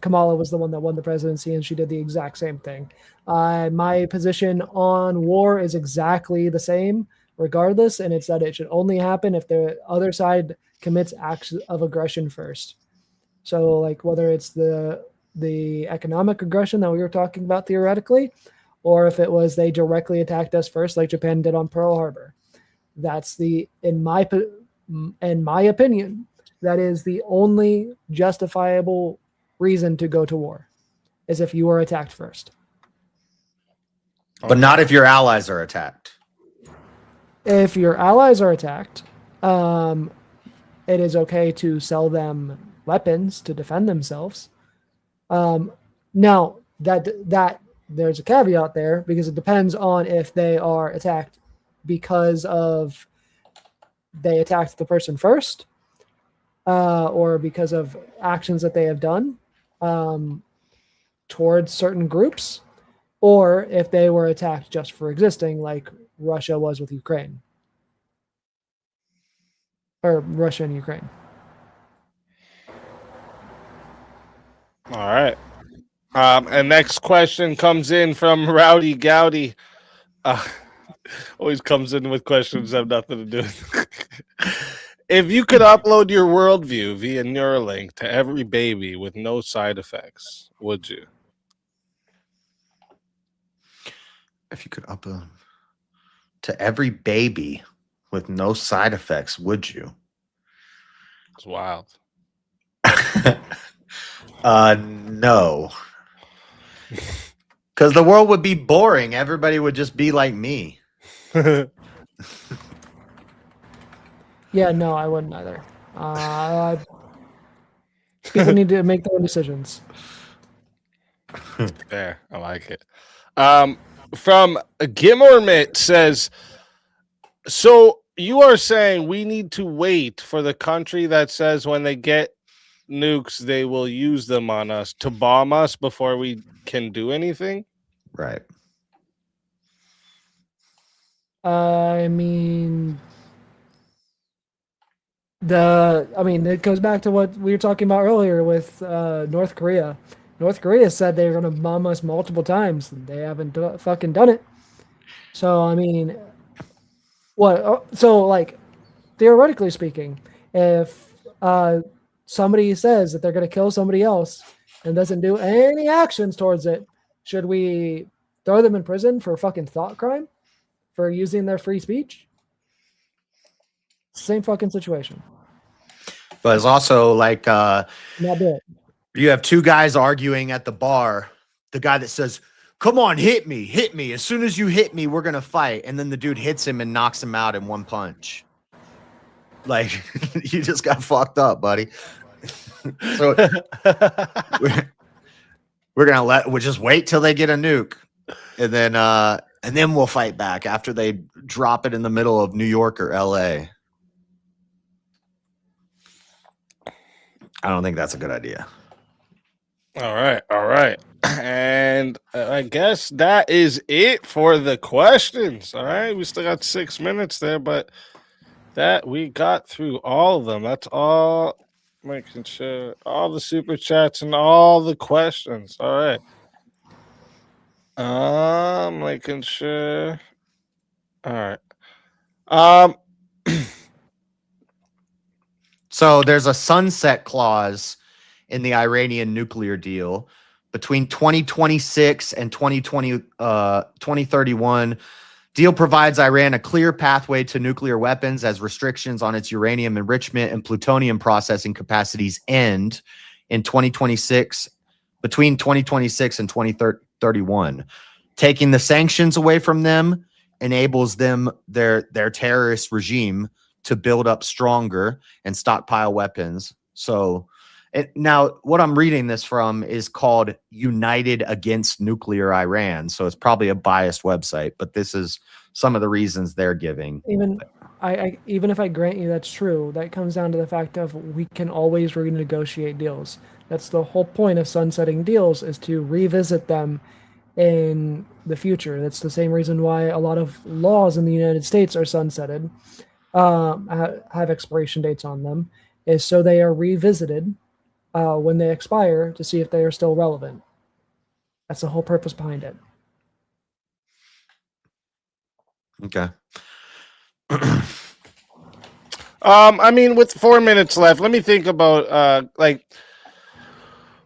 Kamala was the one that won the presidency and she did the exact same thing. My position on war is exactly the same regardless, and it's that it should only happen if the other side commits acts of aggression first. So, like, whether it's the economic aggression that we were talking about theoretically, or if it was they directly attacked us first, like Japan did on Pearl Harbor. That's in my opinion, that is the only justifiable reason to go to war, is if you were attacked first. But not if your allies are attacked. If your allies are attacked, it is okay to sell them weapons to defend themselves. Now that there's a caveat there because it depends on if they are attacked because of they attacked the person first, or because of actions that they have done towards certain groups, or if they were attacked just for existing, like Russia was with Ukraine, or Russia and Ukraine. All right. And next question comes in from Rowdy Gowdy. Always comes in with questions that have nothing to do with If you could upload your worldview via Neuralink to every baby with no side effects, would you? If you could upload to every baby with no side effects, would you? It's wild. No. Because the world would be boring. Everybody would just be like me. Yeah, no, I wouldn't either. People need to make their own decisions. There, I like it. From Gimormit says, so you are saying we need to wait for the country that says when they get nukes, they will use them on us to bomb us before we can do anything? Right. I mean, it goes back to what we were talking about earlier with North Korea. North Korea said they were going to bomb us multiple times. And they haven't fucking done it. So, I mean, what? So, like, theoretically speaking, if somebody says that they're going to kill somebody else and doesn't do any actions towards it, should we throw them in prison for fucking thought crime for using their free speech? Same fucking situation. But it's also like Not do it. you have two guys arguing at the bar. The guy that says, "Come on, hit me, hit me. As soon as you hit me, we're going to fight." And then the dude hits him and knocks him out in one punch. Like, you just got fucked up, buddy. So we'll just wait till they get a nuke. And then we'll fight back after they drop it in the middle of New York or LA. I don't think that's a good idea. All right. And I guess that is it for the questions. All right. We still got 6 minutes there, but that we got through all of them. That's all, making sure all the super chats and all the questions. All right. Making sure. All right. So there's a sunset clause in the Iranian nuclear deal between 2026 and 2031. Deal provides Iran a clear pathway to nuclear weapons as restrictions on its uranium enrichment and plutonium processing capacities end in 2026, between 2026 and 2031. Taking the sanctions away from them enables them, their terrorist regime, to build up stronger and stockpile weapons. So now what I'm reading this from is called United Against Nuclear Iran. So it's probably a biased website, but this is some of the reasons they're giving. Even if I grant you that's true, that comes down to the fact of we can always renegotiate deals. That's the whole point of sunsetting deals, is to revisit them in the future. That's the same reason why a lot of laws in the United States are sunsetted, have expiration dates on them, is so they are revisited when they expire to see if they are still relevant. That's the whole purpose behind it. Okay. I mean, with 4 minutes left, let me think about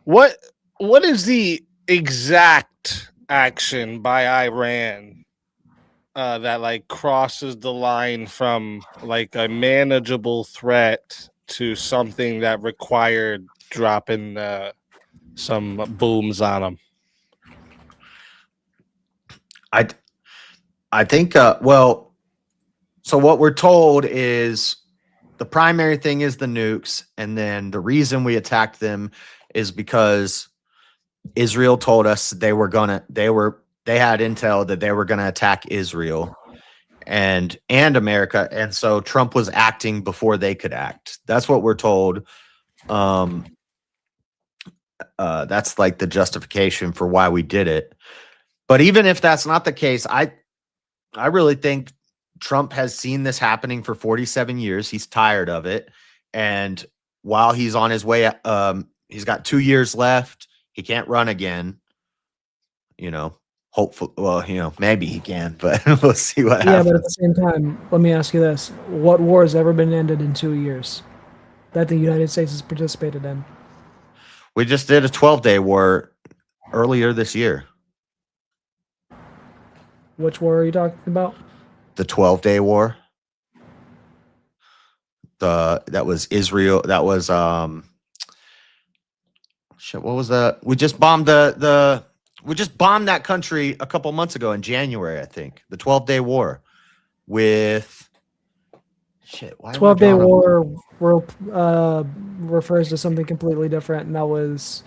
what is the exact action by Iran that crosses the line from a manageable threat to something that required dropping some booms on them? I think, so what we're told is the primary thing is the nukes. And then the reason we attacked them is because Israel told us they had intel that they were gonna attack Israel and America, and so Trump was acting before they could act. That's what we're told. That's like the justification for why we did it. But even if that's not the case, I really think Trump has seen this happening for 47 years. He's tired of it. And while he's on his way, he's got 2 years left. He can't run again. Hopefully, well, maybe he can, but we'll see what happens. Yeah, but at the same time, let me ask you this. What war has ever been ended in 2 years that the United States has participated in? We just did a 12-day war earlier this year. Which war are you talking about? The 12-day war. That was Israel. That was shit. What was that? We just bombed we just bombed that country a couple months ago in January, I think. The 12-day war with shit. 12-day war refers to something completely different, and that was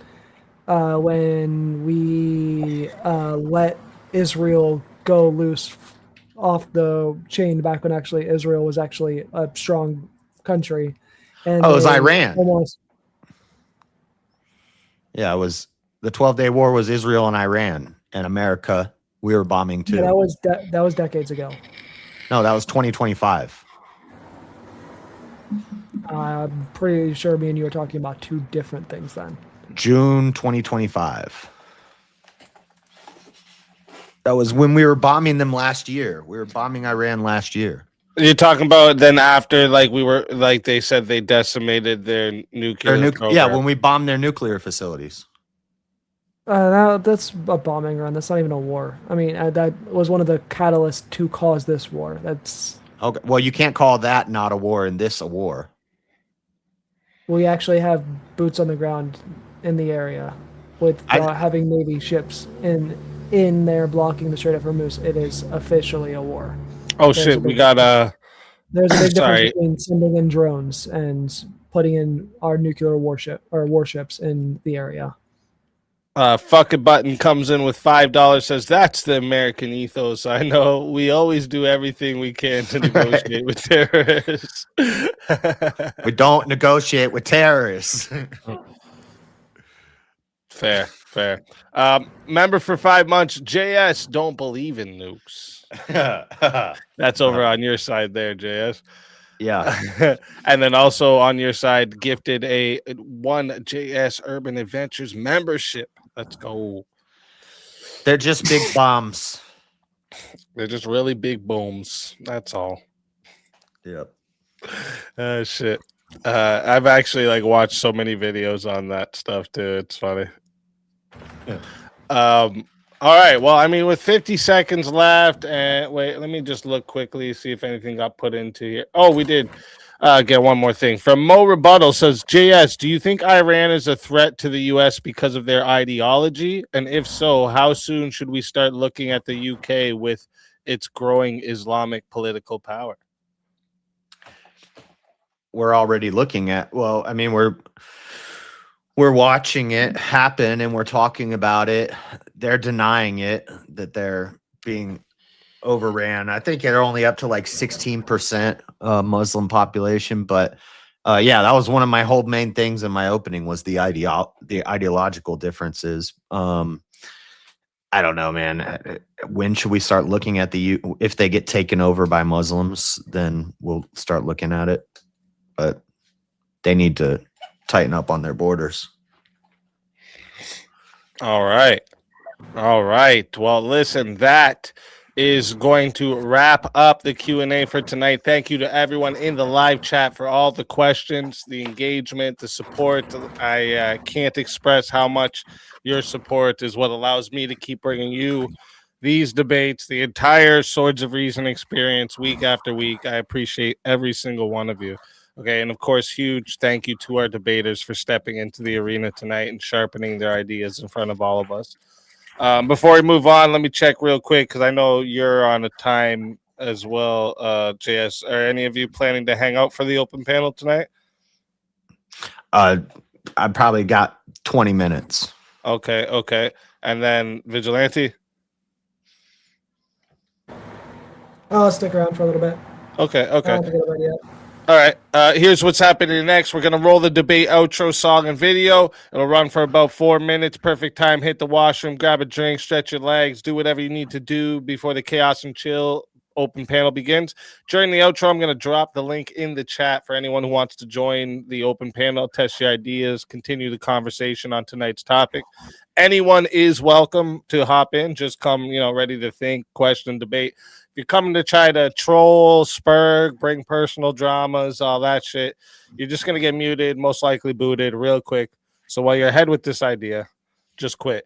when we let Israel go loose off the chain back when actually Israel was actually a strong country. And it was Iran. Almost. Yeah, it was the 12-day war was Israel and Iran and America. We were bombing too. Yeah, that was decades ago. No, that was 2025. I'm pretty sure me and you are talking about two different things then. June 2025. That was when we were bombing them last year. We were bombing Iran last year. You're talking about then after, like, we were, like, they said they decimated their nuclear program. Yeah, when we bombed their nuclear facilities. That's a bombing run. That's not even a war. I mean, that was one of the catalysts to cause this war. That's okay. Well, you can't call that not a war and this a war. We actually have boots on the ground in the area with having Navy ships in there blocking the Strait of Hormuz. It is officially a war. Oh, shit. We got There's a big difference between sending in drones and putting in our nuclear warships in the area. Fuck a button comes in with $5, says that's the American ethos. I know we always do everything we can to negotiate with terrorists. We don't negotiate with terrorists. Fair. Member for 5 months, JS don't believe in nukes. That's over on your side there, JS. Yeah. And then also on your side, gifted a 1 JS Urban Adventures membership. Let's go. They're just big bombs. They're just really big booms. That's all. Yep. Shit. I've actually watched so many videos on that stuff too. It's funny. Yeah. All right. Well, I mean, with 50 seconds left, and wait, let me just look quickly, see if anything got put into here. Oh, we did get one more thing from Mo Rebuttal. Says, JS, do you think Iran is a threat to the U.S. because of their ideology? And if so, how soon should we start looking at the U.K. with its growing Islamic political power? We're already looking at. Well, I mean, we're watching it happen and we're talking about it. They're denying it, that they're being overran. I think they're only up to 16% Muslim population. But yeah, that was one of my whole main things in my opening was the ideological differences. I don't know, man. When should we start looking at if they get taken over by Muslims, then we'll start looking at it. But they need to tighten up on their borders. All right. Well, listen, that is going to wrap up the Q&A for tonight. Thank you to everyone in the live chat for all the questions, the engagement, the support. I can't express how much your support is what allows me to keep bringing you these debates, the entire Swords of Reason experience week after week. I appreciate every single one of you. Okay, and of course, huge thank you to our debaters for stepping into the arena tonight and sharpening their ideas in front of all of us. Before we move on, let me check real quick because I know you're on a time as well, JS. Are any of you planning to hang out for the open panel tonight? I probably got 20 minutes. Okay. And then Vigilante? I'll stick around for a little bit. Okay. I don't think I'm ready yet. All right. Here's what's happening next. We're going to roll the debate outro song and video. It'll run for about 4 minutes. Perfect time. Hit the washroom, grab a drink, stretch your legs, do whatever you need to do before the chaos and chill open panel begins. During the outro, I'm going to drop the link in the chat for anyone who wants to join the open panel, test your ideas, continue the conversation on tonight's topic. Anyone is welcome to hop in. Just come, ready to think, question, debate. If you're coming to try to troll, spur, bring personal dramas, all that shit, you're just going to get muted, most likely booted real quick. So while you're ahead with this idea, just quit.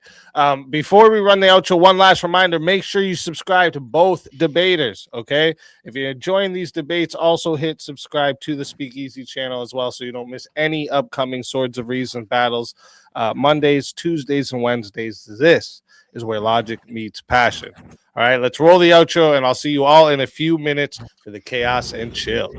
Before we run the outro, one last reminder, make sure you subscribe to both debaters, okay? If you're enjoying these debates, also hit subscribe to the Speakeasy channel as well so you don't miss any upcoming Swords of Reason battles. Mondays, Tuesdays, and Wednesdays. This is where logic meets passion. All right, let's roll the outro, and I'll see you all in a few minutes for the chaos and chill.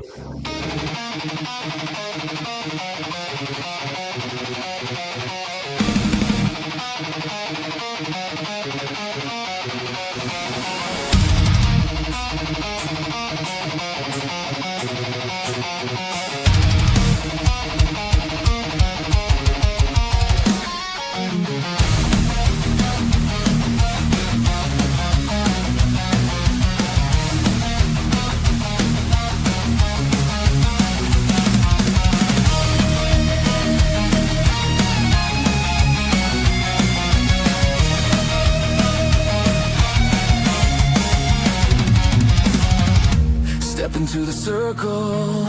Step into the circle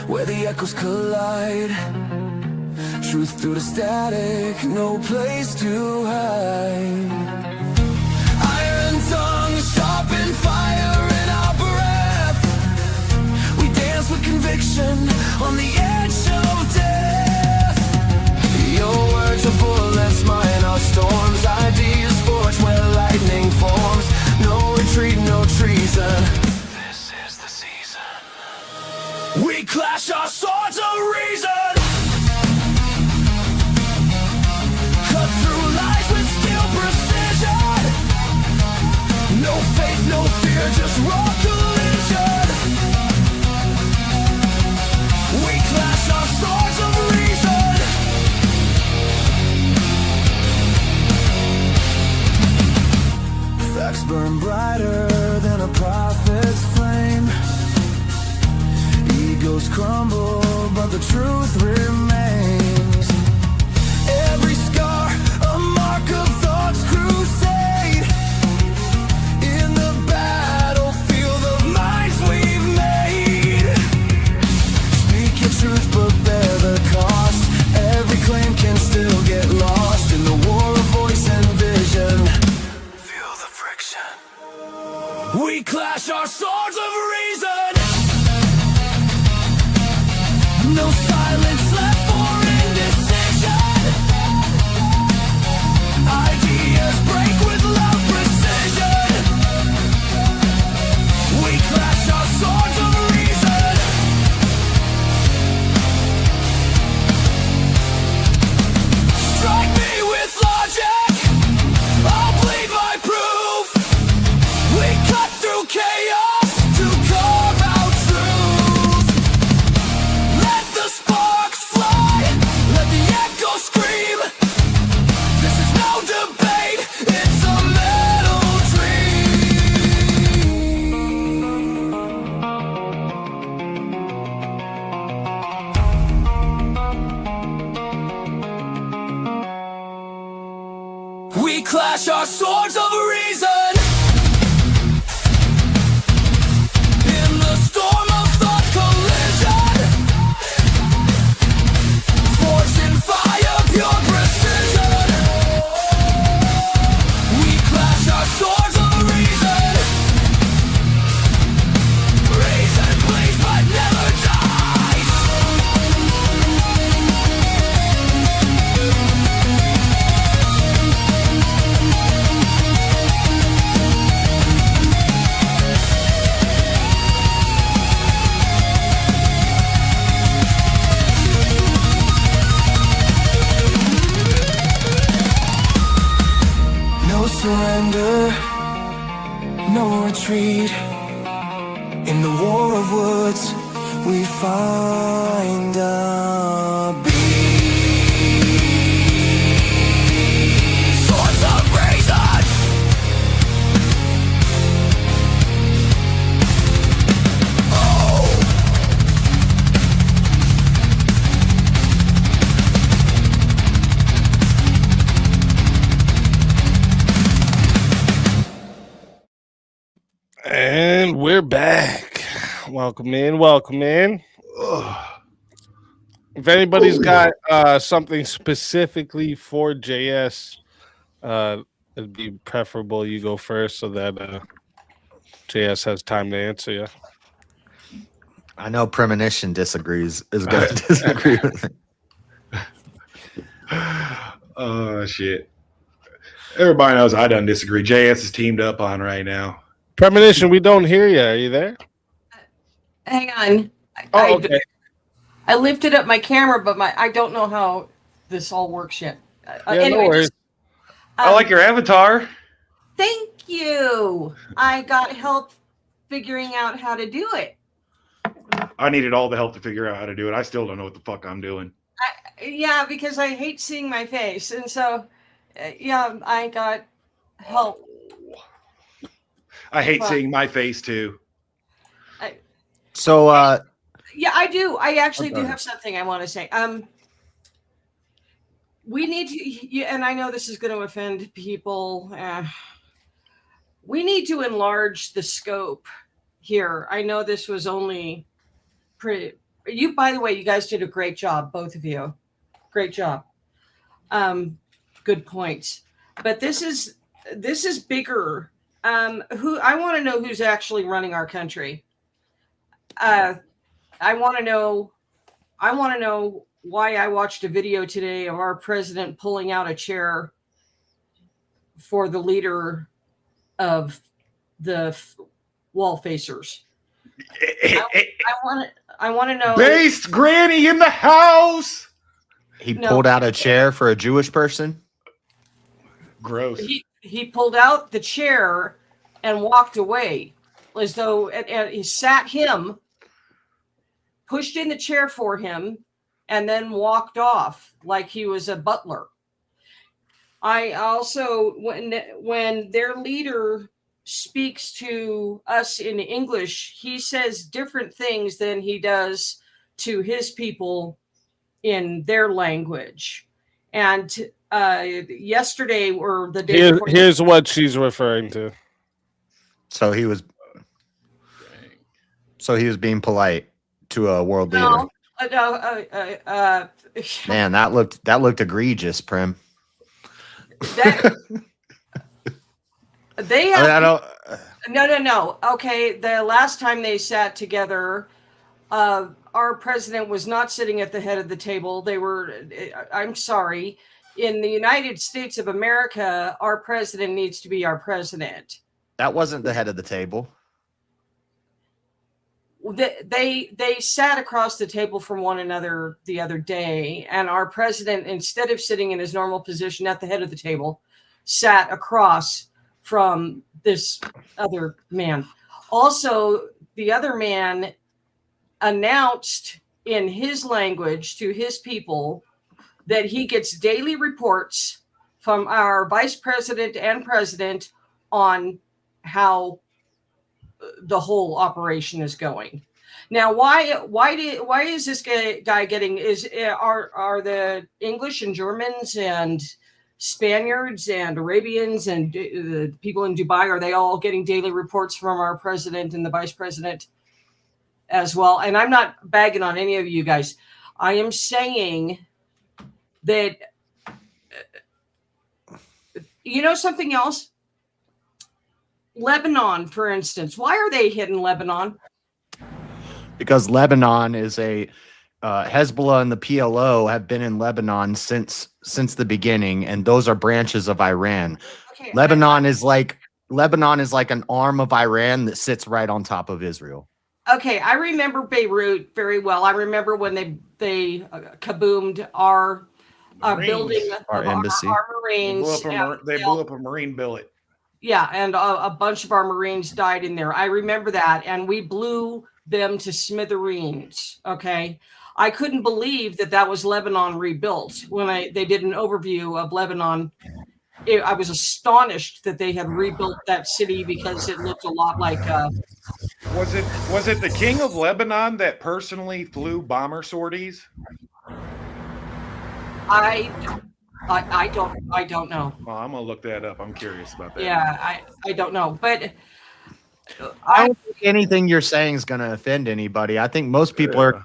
where the echoes collide. Truth through the static, no place to hide. Iron tongue, sharpen fire in our breath. We dance with conviction on the edge of death. Your words are bullets, mine are storms. Ideas forged where lightning forms. No retreat, no treason. We clash our swords of reason. Cut through lies with steel precision. No faith, no fear, just raw collision. We clash our swords of reason. Facts burn brighter than a prophet's flame. Egos crumble, but the truth remains. Every scar, a mark of thought's crusade. In the battlefield of minds we've made. Speak your truth, but bear the cost. Every claim can still get lost in the war of voice and vision. Feel the friction. We clash our swords of reason. No silence left for indecision. Ideas break with loud precision. We clash our swords of reason. Strike me with logic, I'll bleed my proof. We cut through chaos to carve out truth. Let the sparks fly, let the echo scream. This is no debate, it's a metal dream. We clash our swords of reason. In the storm of thought collision. Forged in fire, pure precision. We clash our swords of reason. Reason bleeds but never dies. surrender, no retreat. In the war of words, we find a beat. Swords of reason. And we're back. Welcome in. Welcome in. Ugh. If anybody's got something specifically for JS, it'd be preferable you go first so that JS has time to answer you. I know Premonition is going to disagree with me. Oh, shit. Everybody knows I don't disagree. JS is teamed up on right now. Premonition, we don't hear you. Are you there? Hang on. Oh, okay. I lifted up my camera, but I don't know how this all works yet. No worries. I like your avatar. Thank you. I got help figuring out how to do it. I needed all the help to figure out how to do it. I still don't know what the fuck I'm doing. Yeah, because I hate seeing my face. And so, yeah, I got help. I hate seeing my face too. Yeah, I do. I actually do have something I want to say. We need to, and I know this is going to offend people. We need to enlarge the scope here. I know this was only pretty. By the way, you guys did a great job, both of you. Great job. Good points. But this is bigger. Who I want to know who's actually running our country. I want to know why I watched a video today of our president pulling out a chair for the leader of the wall facers. I want to know. Based Granny in the house. He pulled out a chair for a Jewish person. Gross. He pulled out the chair and walked away as though and he sat him, pushed in the chair for him, and then walked off like he was a butler. I also, when their leader speaks to us in English, he says different things than he does to his people in their language. And yesterday or the day before, here's what she's referring to. So he was being polite to a world leader. Man, that looked egregious, Prim. They have no. Okay, the last time they sat together, our president was not sitting at the head of the table. They were. I'm sorry. In the United States of America, our president needs to be our president. That wasn't the head of the table. They sat across the table from one another the other day, and our president, instead of sitting in his normal position at the head of the table, sat across from this other man. Also, the other man announced in his language to his people that he gets daily reports from our vice president and president on how the whole operation is going. Now, why is this guy getting? Are the English and Germans and Spaniards and Arabians and the people in Dubai, are they all getting daily reports from our president and the vice president as well? And I'm not bagging on any of you guys. I am saying that, something else. Lebanon, for instance, why are they hitting Lebanon? Because Lebanon is Hezbollah and the PLO have been in Lebanon since the beginning, and those are branches of Iran. Okay, Lebanon is like an arm of Iran that sits right on top of Israel. Okay, I remember Beirut very well. I remember when they kaboomed our building, our embassy. Our Marines. They blew up a Marine billet. Yeah, and a bunch of our Marines died in there. I remember that, and we blew them to smithereens. Okay, I couldn't believe that was Lebanon rebuilt. When they did an overview of Lebanon, I was astonished that they had rebuilt that city because it looked a lot like. Was it the king of Lebanon that personally flew bomber sorties? I don't know. Oh, I'm gonna look that up. I'm curious about that. Yeah, I don't know, but I don't think anything you're saying is going to offend anybody. I think most people are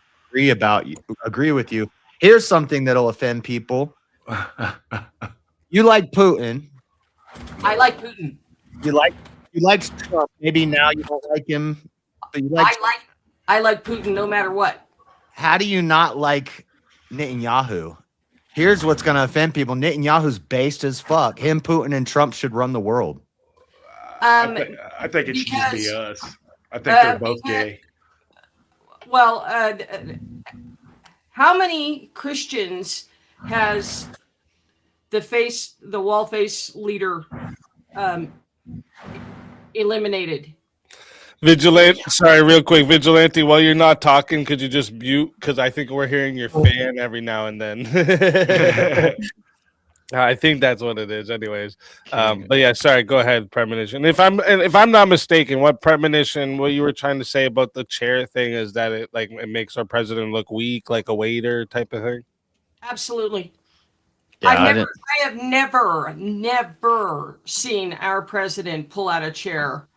agree with you. Here's something that'll offend people. You like Putin. I like Putin. You like Trump. Maybe now you don't like him, but you like. I like Putin no matter what. How do you not like Netanyahu? Here's what's going to offend people. Netanyahu's based as fuck. Him, Putin, and Trump should run the world. I think it should just be us. I think they're both gay. Well, how many Christians has the wall face leader eliminated? Vigilante, sorry, real quick. Vigilante, while you're not talking, could you just mute? Because I think we're hearing your fan every now and then. I think that's what it is, anyways. But yeah, sorry. Go ahead, premonition. If I'm not mistaken, what you were trying to say about the chair thing is that it makes our president look weak, like a waiter type of thing. Absolutely. Yeah, I have never seen our president pull out a chair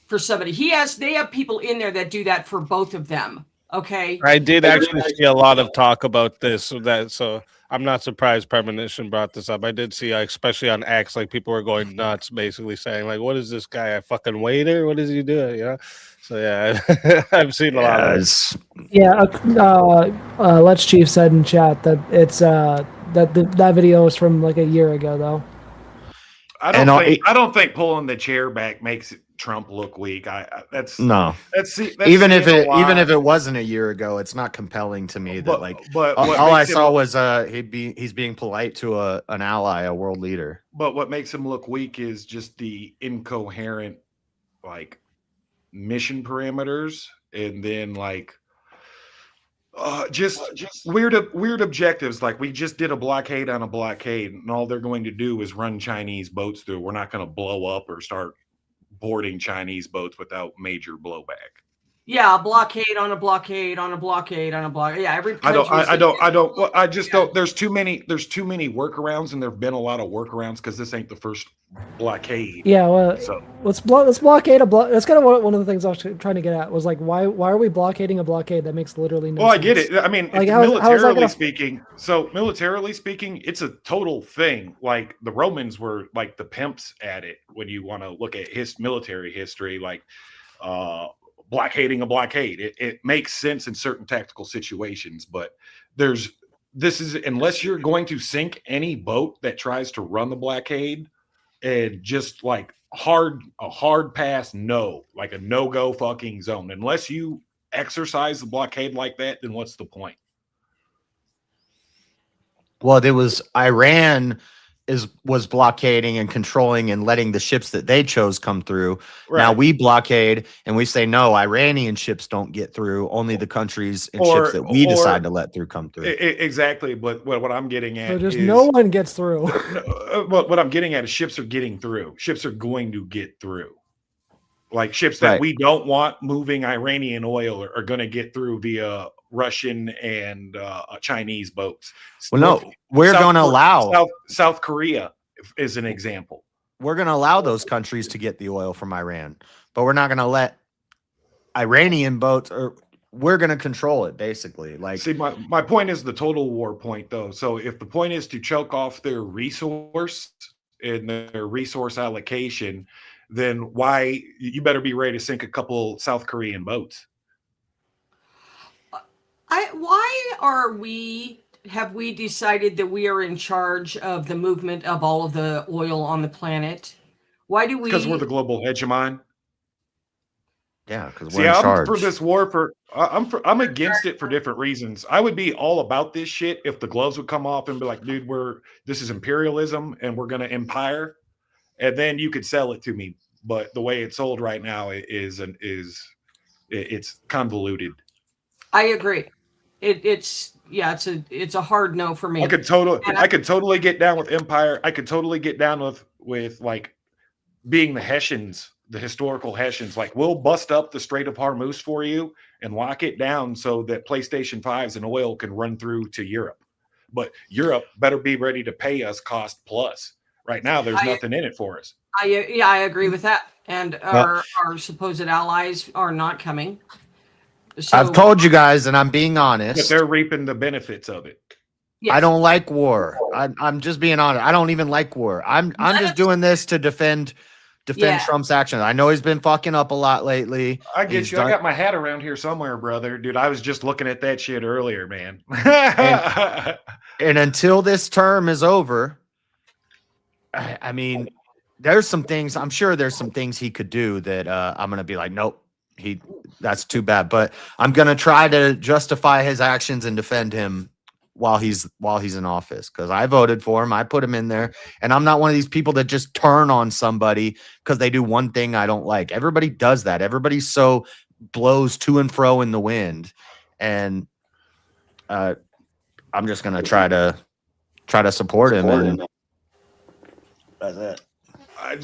for somebody. They have people in there that do that for both of them. Okay. I did actually see a lot of talk about this, so I'm not surprised Premonition brought this up. I did see, especially on X, like people were going nuts, basically saying, like, "What is this guy? A fucking waiter? What is he doing?" You know. So yeah, I've seen a lot of this. Yeah, Let's Chief said in chat that it's that video is from like a year ago though. I don't think pulling the chair back makes Trump look weak. That's even if it wasn't a year ago, it's not compelling to me that all I saw was he's being polite to an ally, a world leader. But what makes him look weak is just the incoherent mission parameters, and then just weird objectives. Like, we just did a blockade on a blockade, and all they're going to do is run Chinese boats through. We're not going to blow up or start boarding Chinese boats without major blowback. Yeah, a blockade on a blockade on a blockade on a blockade. Yeah, every I just don't. There's too many workarounds, and there've been a lot of workarounds because this ain't the first blockade. Yeah, well, so let's blockade a block. That's kind of one of the things I was trying to get at was why are we blockading a blockade that makes literally no sense? I get it. I mean, militarily speaking, it's a total thing. Like, the Romans were like the pimps at it. When you want to look at his military history, blockading a blockade, it makes sense in certain tactical situations, but unless you're going to sink any boat that tries to run the blockade, and just a hard pass, like a no-go fucking zone. Unless you exercise the blockade like that, then what's the point? Well, there was Iran was blockading and controlling and letting the ships that they chose come through. Right. Now we blockade and we say, no, Iranian ships don't get through. Only the countries and ships that we decide to let through come through. Exactly. But what I'm getting at is no one gets through. What I'm getting at is ships are getting through. Ships are going to get through. Like, ships that we don't want moving Iranian oil are going to get through via Russian and Chinese boats. Well, no, we're going to allow South Korea is an example. We're going to allow those countries to get the oil from Iran, but we're not going to let Iranian boats, or we're going to control it basically. See, my point is the total war point, though. So if the point is to choke off their resource and their resource allocation, then why you better be ready to sink a couple South Korean boats. Have we decided that we are in charge of the movement of all of the oil on the planet? Why do we? Because we're the global hegemon. Yeah, because we're in charge. For this war. I'm against it for different reasons. I would be all about this shit if the gloves would come off and be like, dude, this is imperialism and we're gonna empire. and then you could sell it to me. But the way it's sold right now it's convoluted. I agree. It's a hard no for me. I could totally get down with Empire. I could totally get down with like being the Hessians, the historical Hessians. Like, we'll bust up the Strait of Hormuz for you and lock it down so that PlayStation 5s and oil can run through to Europe. But Europe better be ready to pay us cost plus. Right now, there's nothing in it for us. I agree with that. And our supposed allies are not coming. So, I've told you guys, and I'm being honest. But they're reaping the benefits of it. yes. I don't like war. I'm just being honest. I don't even like war. I'm just doing this to defend Trump's actions. I know he's been fucking up a lot lately. I get you. I got my hat around here somewhere, brother. Dude, I was just looking at that shit earlier, man. and until this term is over, I mean, there's some things. I'm sure there's some things he could do that I'm gonna be like, nope, that's too bad. But I'm gonna try to justify his actions and defend him while he's in office, because I voted for him. I put him in there, and I'm not one of these people that just turn on somebody because they do one thing I don't like. Everybody does that. Everybody so blows to and fro in the wind, and I'm just gonna try to support him. And that's it. I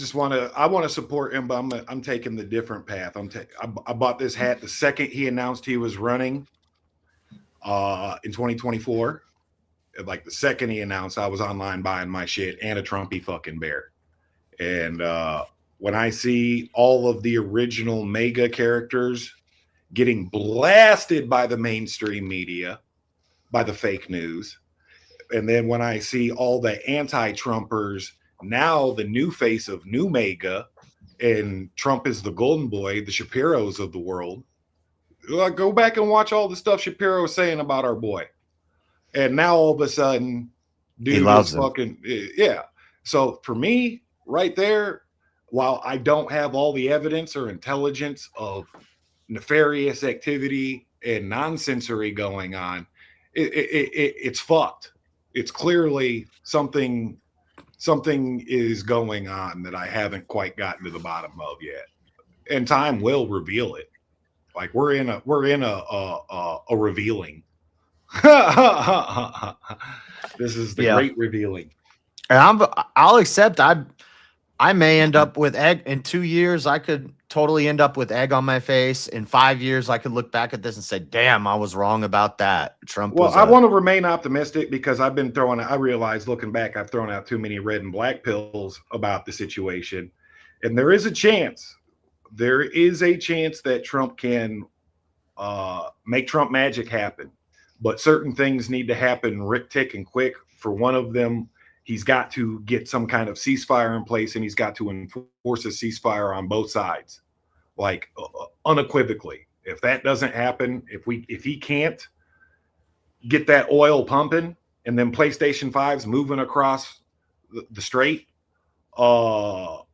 want to support him, but I'm taking the different path. I bought this hat the second he announced he was running in 2024. Like the second he announced, I was online buying my shit and a Trumpy fucking bear. And when I see all of the original mega characters getting blasted by the mainstream media, by the fake news, and then when I see all the anti-Trumpers, now the new face of new mega, and Trump is the golden boy, the Shapiros of the world. Go back and watch all the stuff Shapiro was saying about our boy. And now all of a sudden, dude, he loves him. Fucking, yeah. So for me, right there, while I don't have all the evidence or intelligence of nefarious activity and nonsensory going on, it's fucked. It's clearly something is going on that I haven't quite gotten to the bottom of yet, and time will reveal it. Like we're in a revealing. This is the great revealing. And I'll accept. I may end up with egg in 2 years. I could totally end up with egg on my face. In 5 years, I could look back at this and say, "Damn, I was wrong about that." Trump. Well, I want to remain optimistic because I realized looking back, I've thrown out too many red and black pills about the situation, and there is a chance that Trump can make Trump magic happen. But certain things need to happen tick and quick. For one of them, he's got to get some kind of ceasefire in place, and he's got to enforce a ceasefire on both sides, like unequivocally. If that doesn't happen, if he can't get that oil pumping and then PlayStation 5s moving across the strait, all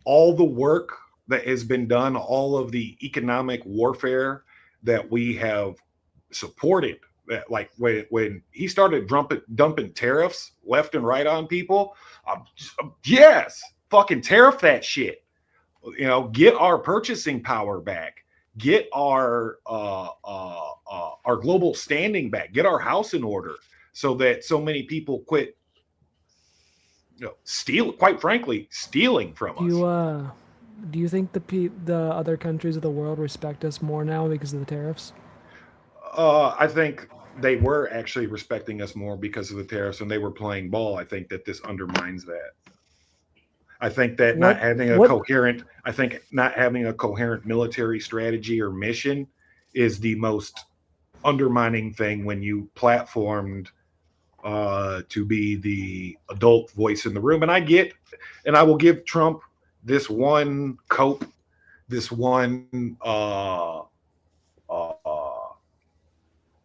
the work that has been done, all of the economic warfare that we have supported, that like when he started dumping tariffs left and right on people, yes, fucking tariff that shit. Get our purchasing power back, get our global standing back, get our house in order, so that so many people quit, quite frankly, stealing from us. Do you think the other countries of the world respect us more now because of the tariffs? I think they were actually respecting us more because of the tariffs, and they were playing ball. I think that this undermines that. I think that not having a coherent military strategy or mission is the most undermining thing when you platformed to be the adult voice in the room. And I will give Trump this one cope, this one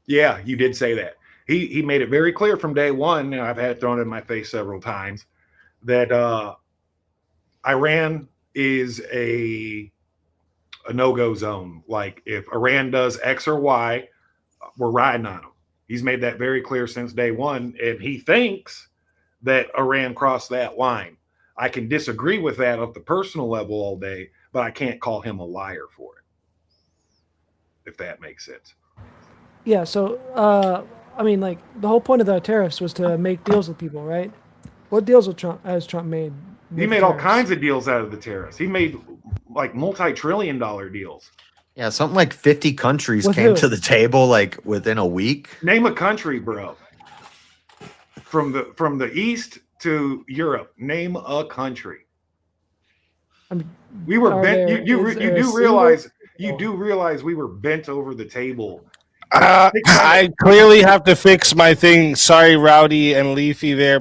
yeah, you did say that. He made it very clear from day one, and I've had it thrown in my face several times, that Iran is a no-go zone. Like, if Iran does X or Y, we're riding on them. He's made that very clear since day one, and he thinks that Iran crossed that line. I can disagree with that at the personal level all day, but I can't call him a liar for it. If that makes sense. Yeah. So, I mean, like the whole point of the tariffs was to make deals with people, right? What deals has Trump made? He made all kinds of deals out of the tariffs. He made like multi-trillion-dollar deals. Yeah, something like 50 countries With came who? to the table like within a week. Name a country, bro. From the east to Europe, name a country. I mean, We were are bent. there- You is there a do single- realize you do realize we were bent over the table. I clearly have to fix my thing. Sorry, Rowdy and Leafy there.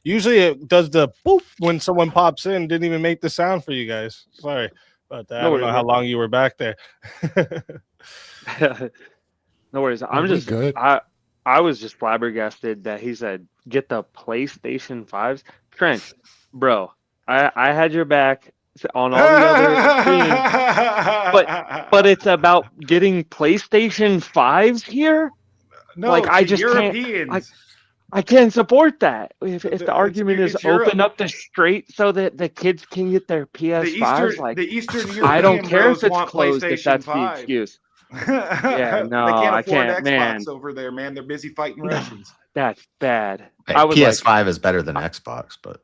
Usually it does the boop when someone pops in. Didn't even make the sound for you guys. Sorry about that. I don't know how long you were back there. No worries. I'm just good. I was just flabbergasted that he said get the PlayStation 5s. Trent, bro, I had your back on all the other streams, but it's about getting PlayStation 5s here? no, like, I the just can't- Europeans. I can't support that. If the argument is it's Europe. open up the straight so that the kids can get their PS5s, the Eastern European I don't care bros if it's want closed if PlayStation that's the 5. excuse. Yeah, no, they can't I afford can't, Xbox man. over there, man. They're busy fighting Russians. That's bad. Hey, I was PS5 is better than Xbox, but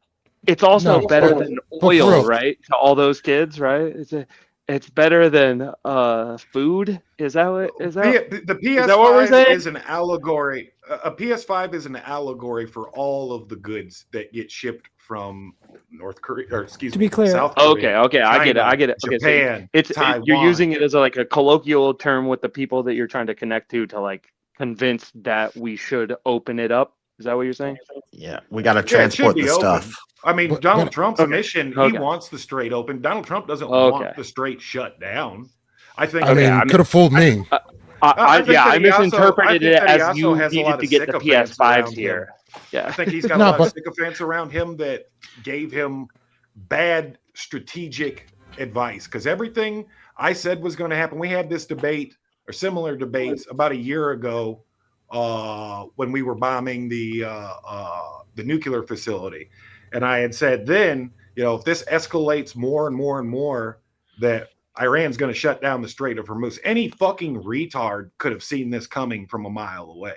it's also No, better but- than but for oil, real. right? To all those kids, right? It's better than food. Is that what is that? The that what we're PS5 saying? is an allegory. A PS5 is an allegory for all of the goods that get shipped from North Korea, or excuse To me, be clear- South Korea. Okay, I get it. China, I get it. Okay, so Japan, Taiwan. you're using it as like a colloquial term with the people that you're trying to connect to like convince that we should open it up. Is that what you're saying? yeah, we got to Yeah, it transport should the be open. stuff. I mean, But- Donald but- Trump's Okay, mission, okay. he wants the strait open. Donald Trump doesn't Okay. want the strait shut down. I think. I mean, could have fooled me. I think I that he also- misinterpreted I think it that he as also you has a lot needed of to get the sycophants PS5s around him. here. I Yeah. think he's got No, a lot of but- sycophants around him that gave him bad strategic advice, because everything I said was going to happen. We had this debate or similar debates about a year ago when we were bombing the nuclear facility, and I had said then, if this escalates more and more and more, that Iran's going to shut down the Strait of Hormuz. Any fucking retard could have seen this coming from a mile away.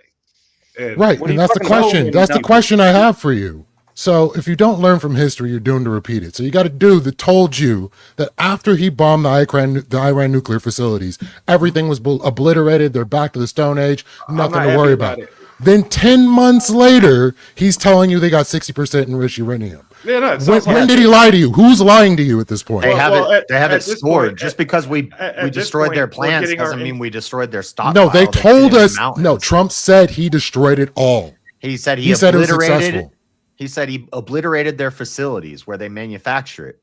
Right, what do and you that's the fucking know question. when That's the people- question I have for you. So if you don't learn from history, you're doomed to repeat it. So you got to do the told you that after he bombed the Iran nuclear facilities, everything was obliterated. They're back to the Stone Age. I'm Nothing not to happy worry about about. it. Then 10 months later, he's telling you they got 60% enriched uranium. Yeah, no, it When, sounds like- when did he lie to you? Who's lying to you at this point? They have well, it. They have at it this stored. point- Just because we at this destroyed their point, we're plants getting our doesn't mean we destroyed their stock. No, they told us. No, Trump said he destroyed it all. He said He said it was obliterated. successful. He said he obliterated their facilities where they manufacture it.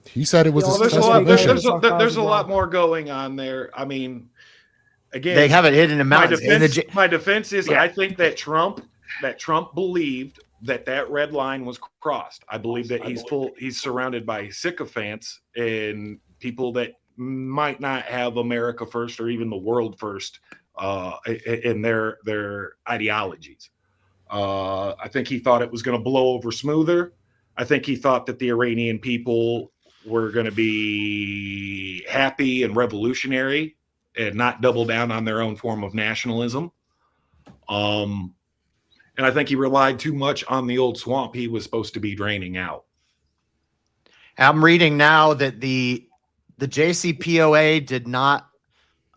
He said it was Well, a there's a successful lot- mission. there's a lot more going on there. I mean, again, They have it hidden in my mountains. In the defense, j- my defense is Yeah. I think that Trump believed that red line was crossed. I believe that he's surrounded by sycophants and people that might not have America first or even the world first in their ideologies. I think he thought it was going to blow over smoother. I think he thought that the Iranian people were going to be happy and revolutionary and not double down on their own form of nationalism. And I think he relied too much on the old swamp he was supposed to be draining out. I'm reading now that the JCPOA did not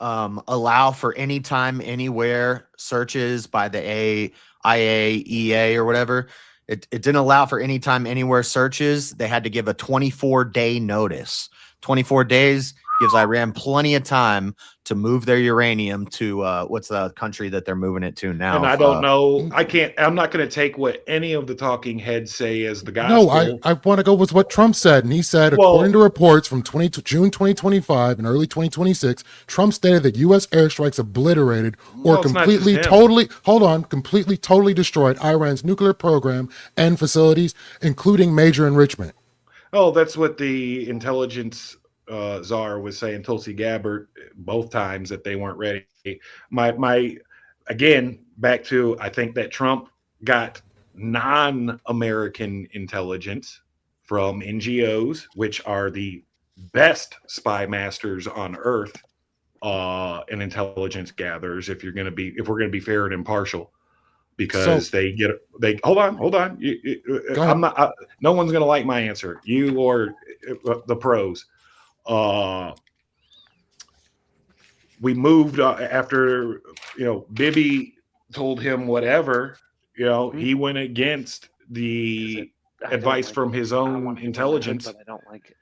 allow for anytime, anywhere searches by the IAEA or whatever. It didn't allow for anytime, anywhere searches. They had to give a 24-day notice. 24 days gives Iran plenty of time to move their uranium to what's the country that they're moving it to now? And I don't know. I'm not going to take what any of the talking heads say as the No, gospel. I want to go with what Trump said. And he said, Well- according to reports from June 2025 and early 2026, Trump stated that U.S. airstrikes obliterated or No, it's not just completely, him. totally destroyed Iran's nuclear program and facilities, including major enrichment. Oh, that's what the intelligence czar was saying, Tulsi Gabbard, both times that they weren't ready. My again, back to, I think that Trump got non-American intelligence from NGOs, which are the best spy masters on earth and intelligence gatherers. If we're going to be fair and impartial, because they hold on. I'm not. No one's going to like my answer. You or the pros. We moved after Bibi told him whatever. He went against the advice from his own intelligence. But I don't like it.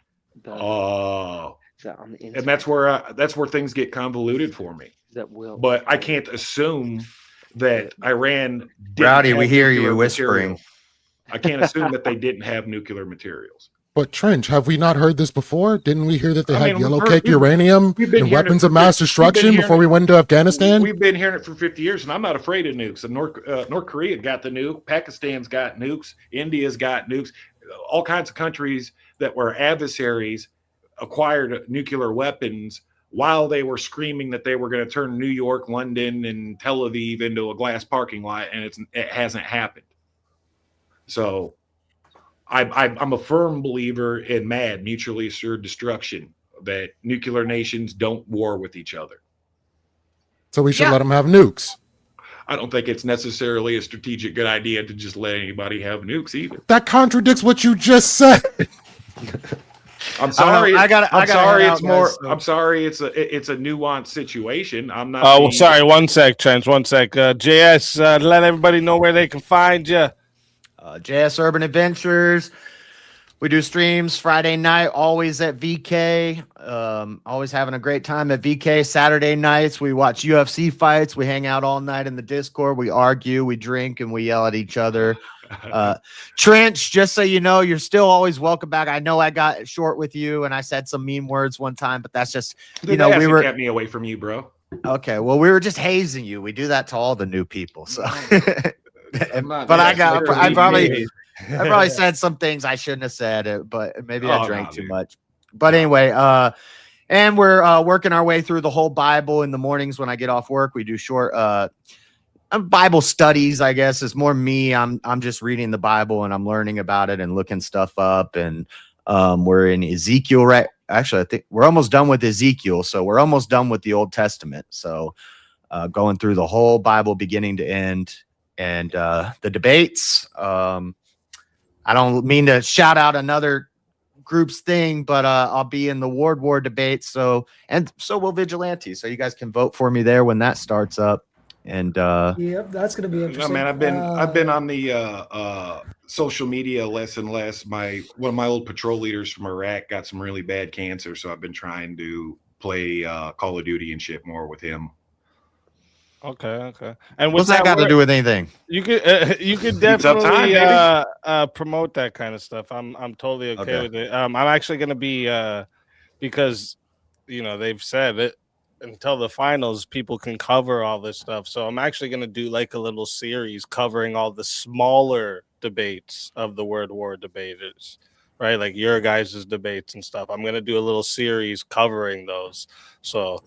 And that's where things get convoluted for me. But I can't assume that Iran didn't Rowdy, have we hear nuclear you whispering. material. I can't assume that they didn't have nuclear materials. But Trench, have we not heard this before? Didn't we hear that they had yellow we've cake uranium and weapons of mass destruction before we went into Afghanistan? We've been hearing it for 50 years, and I'm not afraid of nukes. And North Korea got the nuke. Pakistan's got nukes. India's got nukes. All kinds of countries that were adversaries acquired nuclear weapons while they were screaming that they were going to turn New York, London, and Tel Aviv into a glass parking lot, and it hasn't happened. So I'm a firm believer in MAD, mutually assured destruction, that nuclear nations don't war with each other. So we should let them have nukes. I don't think it's necessarily a strategic good idea to just let anybody have nukes either. That contradicts what you just said. I'm sorry. I'm sorry. It's more. Guys, so. I'm sorry. It's a nuanced situation. I'm not. Oh, sorry. One sec, Trench. One sec. JS, let everybody know where they can find you. JS Urban Adventures. We do streams Friday night, always at VK. Always having a great time at VK. Saturday nights, we watch UFC fights. We hang out all night in the Discord. We argue, we drink, and we yell at each other. Trench, just so you know, you're still always welcome back. I know I got short with you, and I said some mean words one time, but that's just, we were kept me away from you, bro. Okay, well, we were just hazing you. We do that to all the new people, so. But I probably said some things I shouldn't have said, but maybe I drank too much. But anyway, and we're working our way through the whole Bible in the mornings when I get off work. We do short Bible studies, I guess. It's more me. I'm just reading the Bible and I'm learning about it and looking stuff up. And we're in Ezekiel, right? Actually, I think we're almost done with Ezekiel. So we're almost done with the Old Testament. So going through the whole Bible beginning to end. And the debates, I don't mean to shout out another group's thing, but I'll be in the war debate. So will Vigilante. So you guys can vote for me there when that starts up. And yep, that's going to be interesting. Man, I've been on the social media less and less. One of my old patrol leaders from Iraq got some really bad cancer, so I've been trying to play Call of Duty and shit more with him. Okay. And what's that got to do with anything? You could definitely promote that kind of stuff. I'm totally okay with it. I'm actually going to be because they've said it until the finals people can cover all this stuff. So I'm actually going to do like a little series covering all the smaller debates of the World War debaters, right? Like your guys' debates and stuff. I'm going to do a little series covering those. So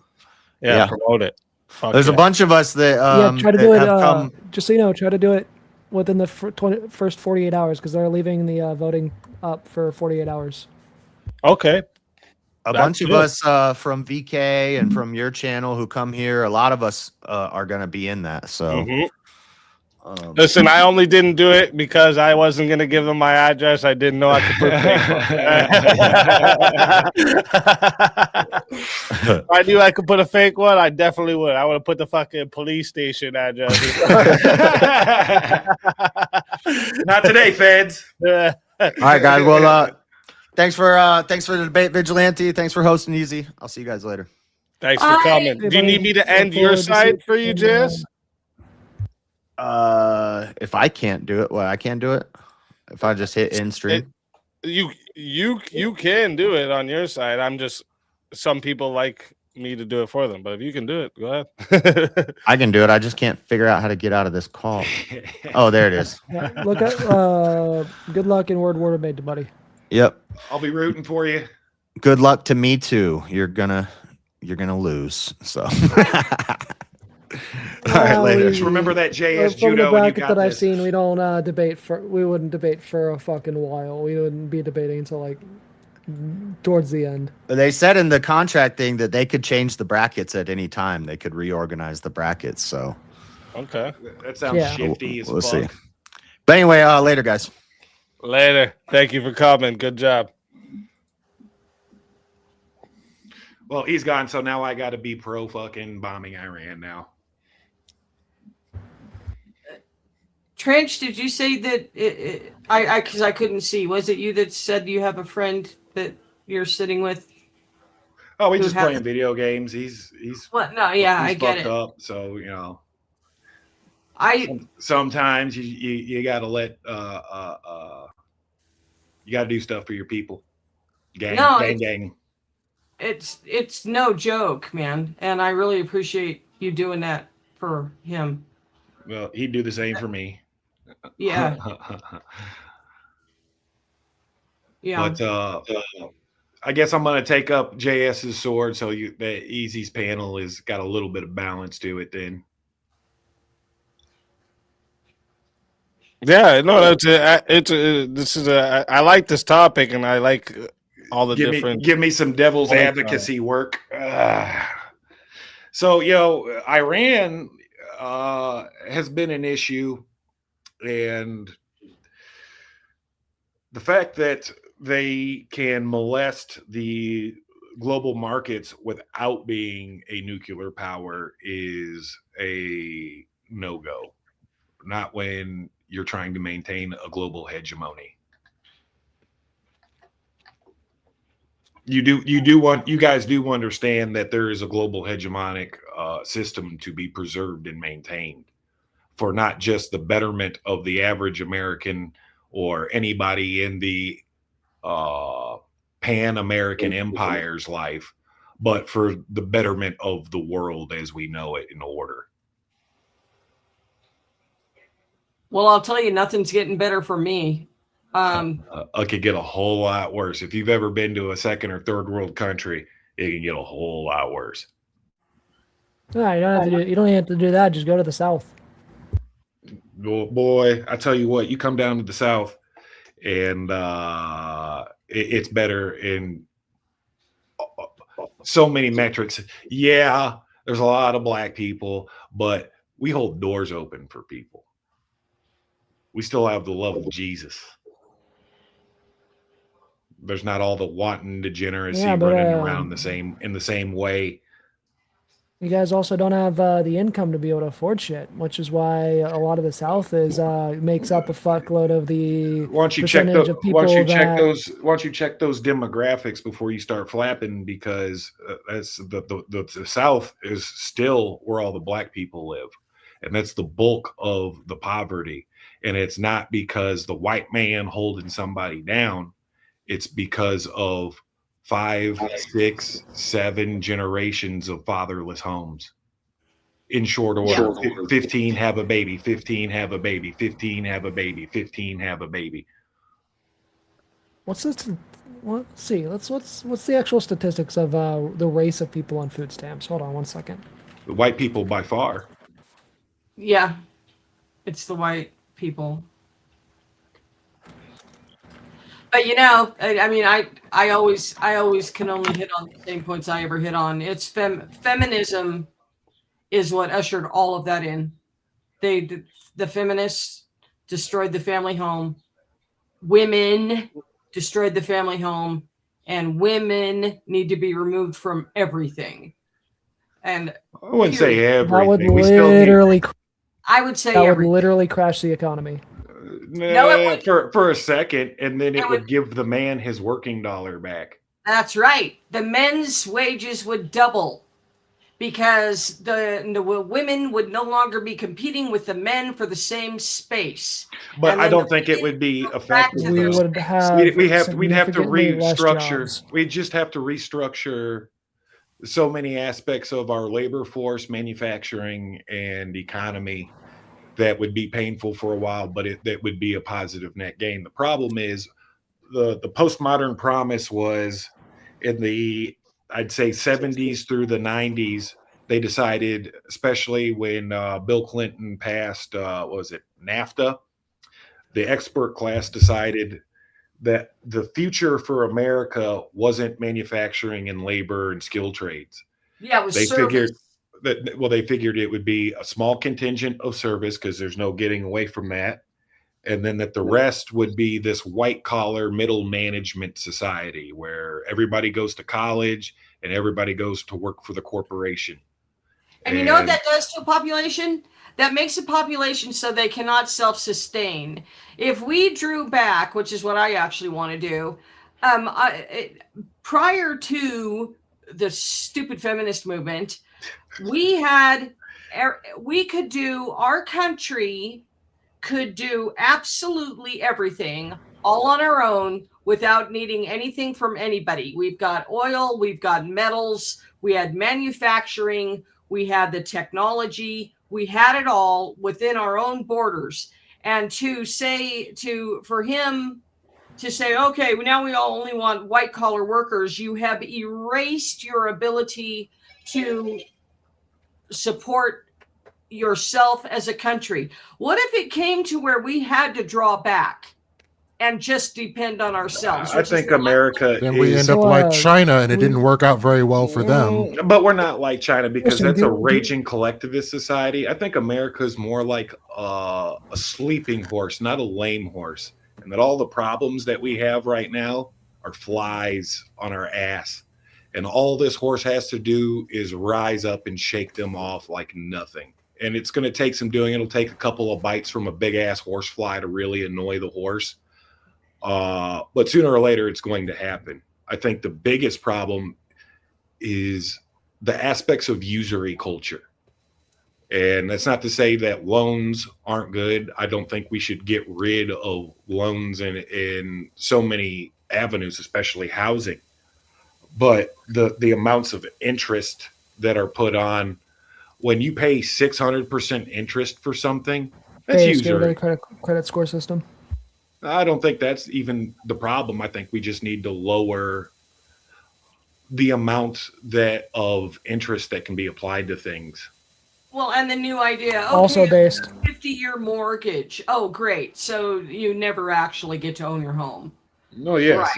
yeah. Promote it. There's a bunch of us that try to do it. Just so you know, try to do it within the first 48 hours because they're leaving the voting up for 48 hours. Okay. A bunch of us from VK and from your channel who come here. A lot of us are going to be in that. So. Listen, I only didn't do it because I wasn't going to give them my address. I didn't know I could put fake one. If I knew I could put a fake one, I definitely would. I would have put the fucking police station address. Not today, feds. All right, guys. Well, thanks for the debate, Vigilante. Thanks for hosting Easy. I'll see you guys later. Thanks for coming. Do you need me to end your side for you, Jizz? If I can't do it, I can't do it. If I just hit end stream, you can do it on your side. I'm just some people like me to do it for them, but if you can do it, go ahead. I can do it. I just can't figure out how to get out of this call. Oh, there it is. Look at good luck in World War debate, buddy. Yep. I'll be rooting for you. Good luck to me too. You're gonna lose. So. All right, later. Just remember that JS From the judo, and you bracket got that I've this. seen, we don't debate for. We wouldn't debate for a fucking while. We wouldn't be debating until like towards the end. They said in the contract thing that they could change the brackets at any time. They could reorganize the brackets. So Okay. That sounds Yeah. shifty as we'll fuck. see. But anyway, later, guys. Later. Thank you for coming. Good job. Well, he's gone, so now I got to be pro fucking bombing Iran now. Trench, did you say that? Because I couldn't see. Was it you that said you have a friend that you're sitting with? Oh, he's Who just has- playing video games. He's What? No, yeah, I he's get fucked it. up. So I sometimes you got to let you got to do stuff for your people. Gang. It's no joke, man, and I really appreciate you doing that for him. Well, he'd do the same for me. Yeah, yeah. But I guess I'm gonna take up JS's sword, so that Easy's panel has got a little bit of balance to it. Then Yeah, no, I like this topic, and I like all the different. give me some devil's points on advocacy work. So Iran has been an issue, and the fact that they can molest the global markets without being a nuclear power is a no-go. Not when you're trying to maintain a global hegemony. You guys do understand that there is a global hegemonic system to be preserved and maintained for not just the betterment of the average American or anybody in the Pan-American Empire's life, but for the betterment of the world as we know it in order. Well, I'll tell you, nothing's getting better for me. It could get a whole lot worse. If you've ever been to a second or third world country, it can get a whole lot worse. No, you don't have to do that. Just go to the south. Boy, I tell you what, you come down to the south, and it's better in so many metrics. Yeah, there's a lot of black people, but we hold doors open for people. We still have the love of Jesus. There's not all the wanton degeneracy running around in the same way. You guys also don't have the income to be able to afford shit, which is why a lot of the South makes up a fuckload of the percentage of people Once you check those demographics before you start flapping, because that's the South is still where all the black people live, and that's the bulk of the poverty. And it's not because the white man holding somebody down. It's because of 5, 6, 7 generations of fatherless homes in short order. 15 have a baby, 15 have a baby, 15 have a baby, 15 have a baby. What's this? Let's see. What's the actual statistics of the race of people on food stamps? Hold on one second. The white people by far. Yeah, it's the white people. But I mean, I always can only hit on the same points I ever hit on. It's feminism is what ushered all of that in. The feminists destroyed the family home. Women destroyed the family home, and women need to be removed from everything. And I wouldn't say everything. That would I would say that everything. would literally crash the economy. No, for a second, and then it would give the man his working dollar back. That's right. The men's wages would double because the women would no longer be competing with the men for the same space. But And I then don't the think it would be effective. We though. would have We'd have to significantly less restructure. jobs. We just have to restructure so many aspects of our labor force, manufacturing, and economy that would be painful for a while, but that would be a positive net gain. The problem is the postmodern promise was in the, I'd say 70s through the 90s, they decided, especially when Bill Clinton passed, what was it, NAFTA, the expert class decided that the future for America wasn't manufacturing and labor and skill trades. Yeah, it was They service. figured that, well, they figured it would be a small contingent of service because there's no getting away from that. And then that the rest would be this white collar middle management society where everybody goes to college and everybody goes to work for the corporation. And you know what that does to a population? That makes a population so they cannot self-sustain. If we drew back, which is what I actually want to do, prior to the stupid feminist movement, our country could do absolutely everything all on our own without needing anything from anybody. We've got oil, we've got metals, we had manufacturing, we had the technology, we had it all within our own borders. And for him to say, okay, now we all only want white collar workers, you have erased your ability to support yourself as a country. What if it came to where we had to draw back and just depend on ourselves? I think America Then we end up like China, and it didn't work out very well for them. But we're not like China because Listen, that's a do- raging collectivist society. I think America is more like a sleeping horse, not a lame horse. And that all the problems that we have right now are flies on our ass. And all this horse has to do is rise up and shake them off like nothing. And it's going to take some doing. It'll take a couple of bites from a big ass horsefly to really annoy the horse. But sooner or later, it's going to happen. I think the biggest problem is the aspects of usury culture. And that's not to say that loans aren't good. I don't think we should get rid of loans in so many avenues, especially housing. But the amounts of interest that are put on when you pay 600% interest for something, that's usury. Credit score system. I don't think that's even the problem. I think we just need to lower the amount of interest that can be applied to things. Well, and the new idea, okay, Also based. 50-year mortgage. Oh, great. So you never actually get to own your home. No, yes.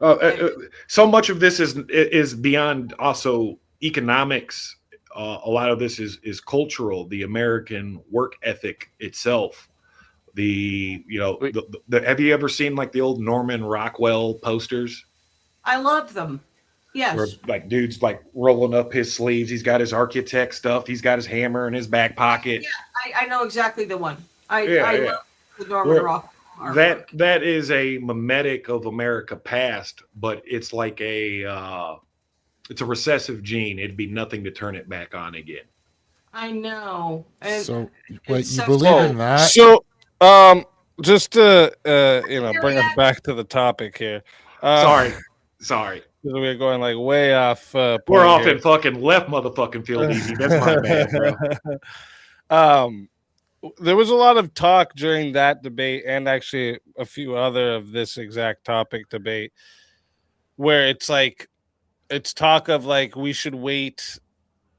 Right. So much of this is beyond also economics. A lot of this is cultural, the American work ethic itself. Have you ever seen like the old Norman Rockwell posters? I love them. Yes. Where like dude's like rolling up his sleeves. He's got his architect stuff. He's got his hammer in his back pocket. Yeah, I know exactly the one. I love the Norman Rockwell artwork. That is a mimetic of America past, but it's like it's a recessive gene. It'd be nothing to turn it back on again. I know. And So, wait, you so believe in that? So, just to bring us back to the topic here. Sorry. We're going like way off. We're point off here. in fucking left motherfucking field easy. That's my bad, bro. There was a lot of talk during that debate, and actually a few other of this exact topic debate, where it's talk of like we should wait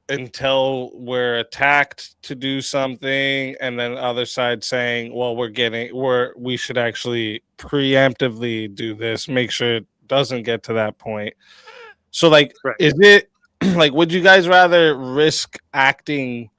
until we're attacked to do something, and then other side saying, well, we should actually preemptively do this, make sure it doesn't get to that point. So like, right. Is it like, would you guys rather risk acting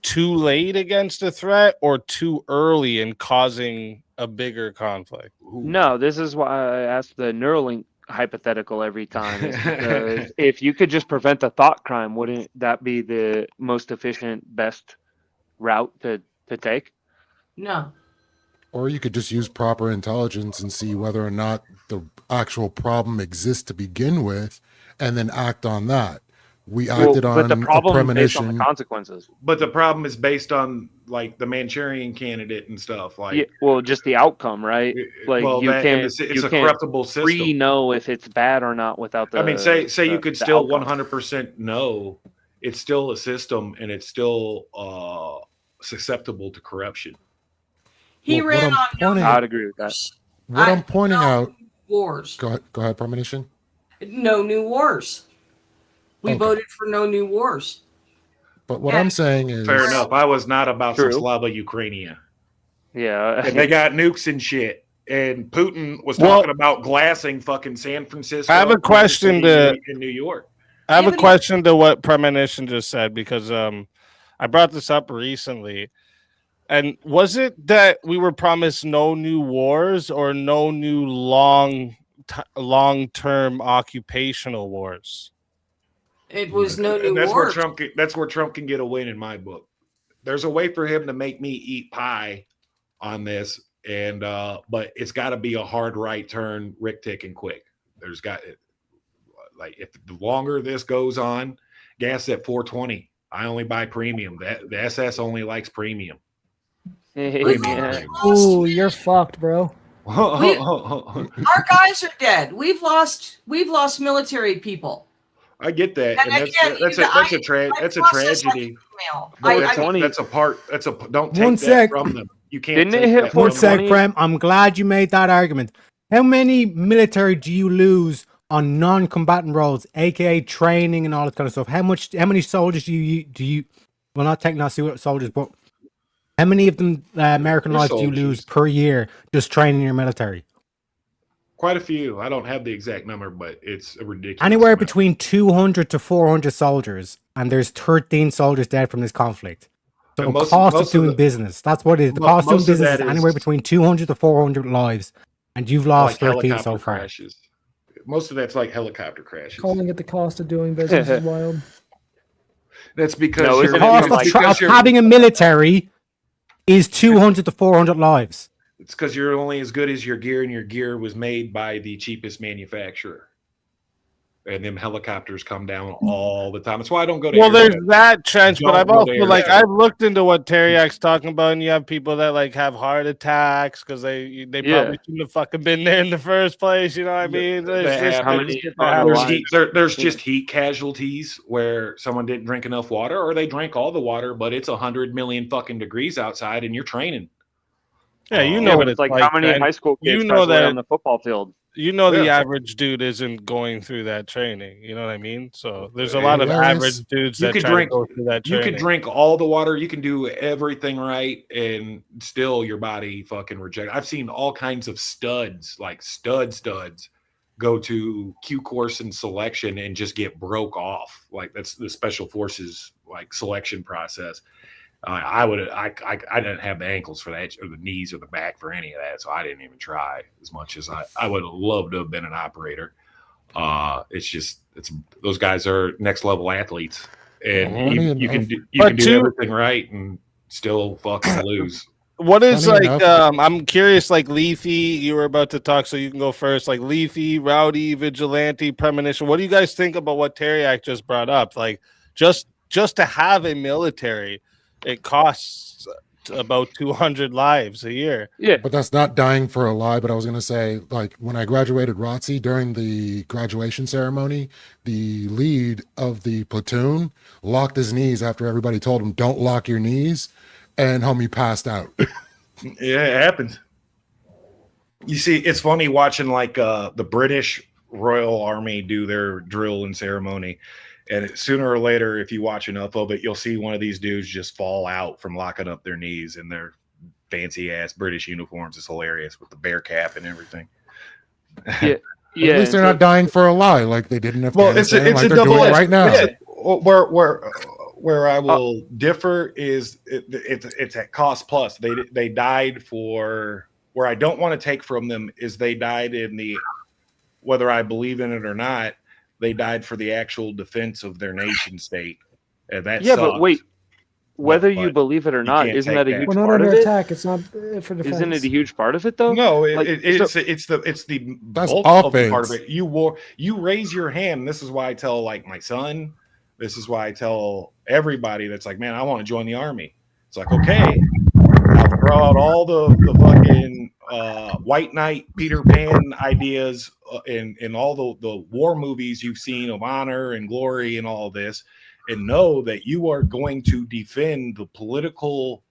too late against a threat or too early and causing a bigger conflict? No, this is why I asked the Neuralink hypothetical every time. Because if you could just prevent a thought crime, wouldn't that be the most efficient, best route to take? No. Or you could just use proper intelligence and see whether or not the actual problem exists to begin with, and then act on that. We acted on the problem a premonition. Is based on the consequences. But the problem is based on like the Manchurian candidate and stuff. Like, yeah, well, just the outcome, right? Like it's a corruptible system. Know if it's bad or not without the. I mean, say you could still 100% know it's still a system and it's still susceptible to corruption. He ran on. I'd agree with that. What I'm pointing out. Wars. Go ahead, premonition. No new wars. We voted for no new wars. But what I'm saying is, Fair enough. I was not about some True. Slava Ukraine. Yeah. And they got nukes and shit. And Putin was Well- talking about glassing fucking San Francisco. I have a question to- in New York. I have Yeah, a but question to what Premonition just said because I brought this up recently. And was it that we were promised no new wars or no new long-term occupational wars? It was no new And that's wars. where Trump can get a win in my book. There's a way for him to make me eat pie on this, and but it's got to be a hard right turn, Rick Tick and quick. There's got like if the longer this goes on, gas at 420. I only buy premium. The SS only likes premium. Yeah. Ooh, you're fucked, bro. Our guys are dead. We've lost military people. I get that, And and again, that's a tragedy. Email. But I- that's a part. Don't take One that sec. from them. You can't. Didn't it take hit that from One them. sec, 420? Prem. I'm glad you made that argument. How many military do you lose on non-combatant roles, aka training and all that kind of stuff? How many soldiers do you? Well, not taking out soldiers, but how many of them American They're lives do you soldiers. lose per year just training your military? Quite a few. I don't have the exact number, but it's a ridiculous. Anywhere amount. between 200 to 400 soldiers, and there's 13 soldiers dead from this conflict. So And the most- cost of most of doing the- business, that's what it is. The mo- cost of doing most of business is that anywhere is- between 200 to 400 lives, and you've lost 13 so far. crashes. Most of that's like helicopter crashes. Calling it the cost of doing business is wild. That's because No, you're, isn't it Cost like- of having a military is 200 to 400 lives. it's because you're only as good as your gear, and your gear was made by the cheapest manufacturer. And them helicopters come down all the time. That's why I don't go to. Well, air there's shows. that trench, but Don't I've go to also air like shows. I've looked into what Teriak's talking about, and you have people that like have heart attacks because they Yeah. probably shouldn't have fucking been there in the first place. You know what I mean? They There's just have- things that how happen. many- There's just heat casualties where someone didn't drink enough water, or they drank all the water, but it's 100 million fucking degrees outside, and you're training. Yeah, you Yeah, know Yeah, what but it's like how many man. high school You kids know pass away that- on the football field? You know the Yeah. average dude isn't going through that training. You know what I mean? So there's a lot of Hilarious. average dudes You that could try drink- to go through that You training. can drink all the water, you can do everything right, and still your body fucking reject. I've seen all kinds of studs, like studs, go to Q course and selection and just get broke off. Like that's the special forces like selection process. I didn't have the ankles for that, or the knees, or the back for any of that, so I didn't even try as much as I would have loved to have been an operator. It's those guys are next level athletes, and Mhm. you can But do too- everything right and still fucking lose. What is Funny like? enough- I'm curious. Like Leafy, you were about to talk, so you can go first. Like Leafy, Rowdy, Vigilante, Premonition. What do you guys think about what Teriak just brought up? Like just to have a military, it costs about 200 lives a year. Yeah. But that's not dying for a lie. But I was going to say, like, when I graduated ROTC during the graduation ceremony, the lead of the platoon locked his knees after everybody told him, don't lock your knees. And homie passed out. Yeah, it happens. You see, it's funny watching like the British Royal Army do their drill and ceremony. And sooner or later, if you watch enough of it, you'll see one of these dudes just fall out from locking up their knees in their fancy ass British uniforms. It's hilarious with the bear cap and everything. Yeah. At least they're not dying for a lie like they did in Afghanistan. It's like a they're doing double-edged- right now. yeah. Where I will differ is it's at cost plus. They died for where I don't want to take from them is they died in the whether I believe in it or not. They died for the actual defense of their nation state. And that Yeah, sucks. but wait, whether But you believe it or you not, can't isn't take that a that. huge We're not part of under it? attack. It's not for defense. Isn't it a huge part of it though? No, Like, it's the That's bulk of the part offense. of it. You raise your hand. This is why I tell like my son. This is why I tell everybody that's like, man, I want to join the army. It's like, okay, I'll throw out all the fucking White Knight, Peter Pan ideas, and all the war movies you've seen of honor and glory and all this, and know that you are going to defend the political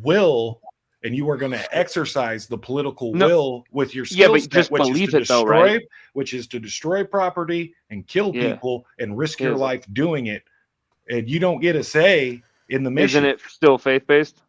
will. And you are going to exercise the political will with your Yeah, skill but set, just which is believe to it though, destroy, right? which is to destroy property and kill Yeah. people and risk Yeah. your life doing it. and you don't get a say in the mission. Isn't it still faith based?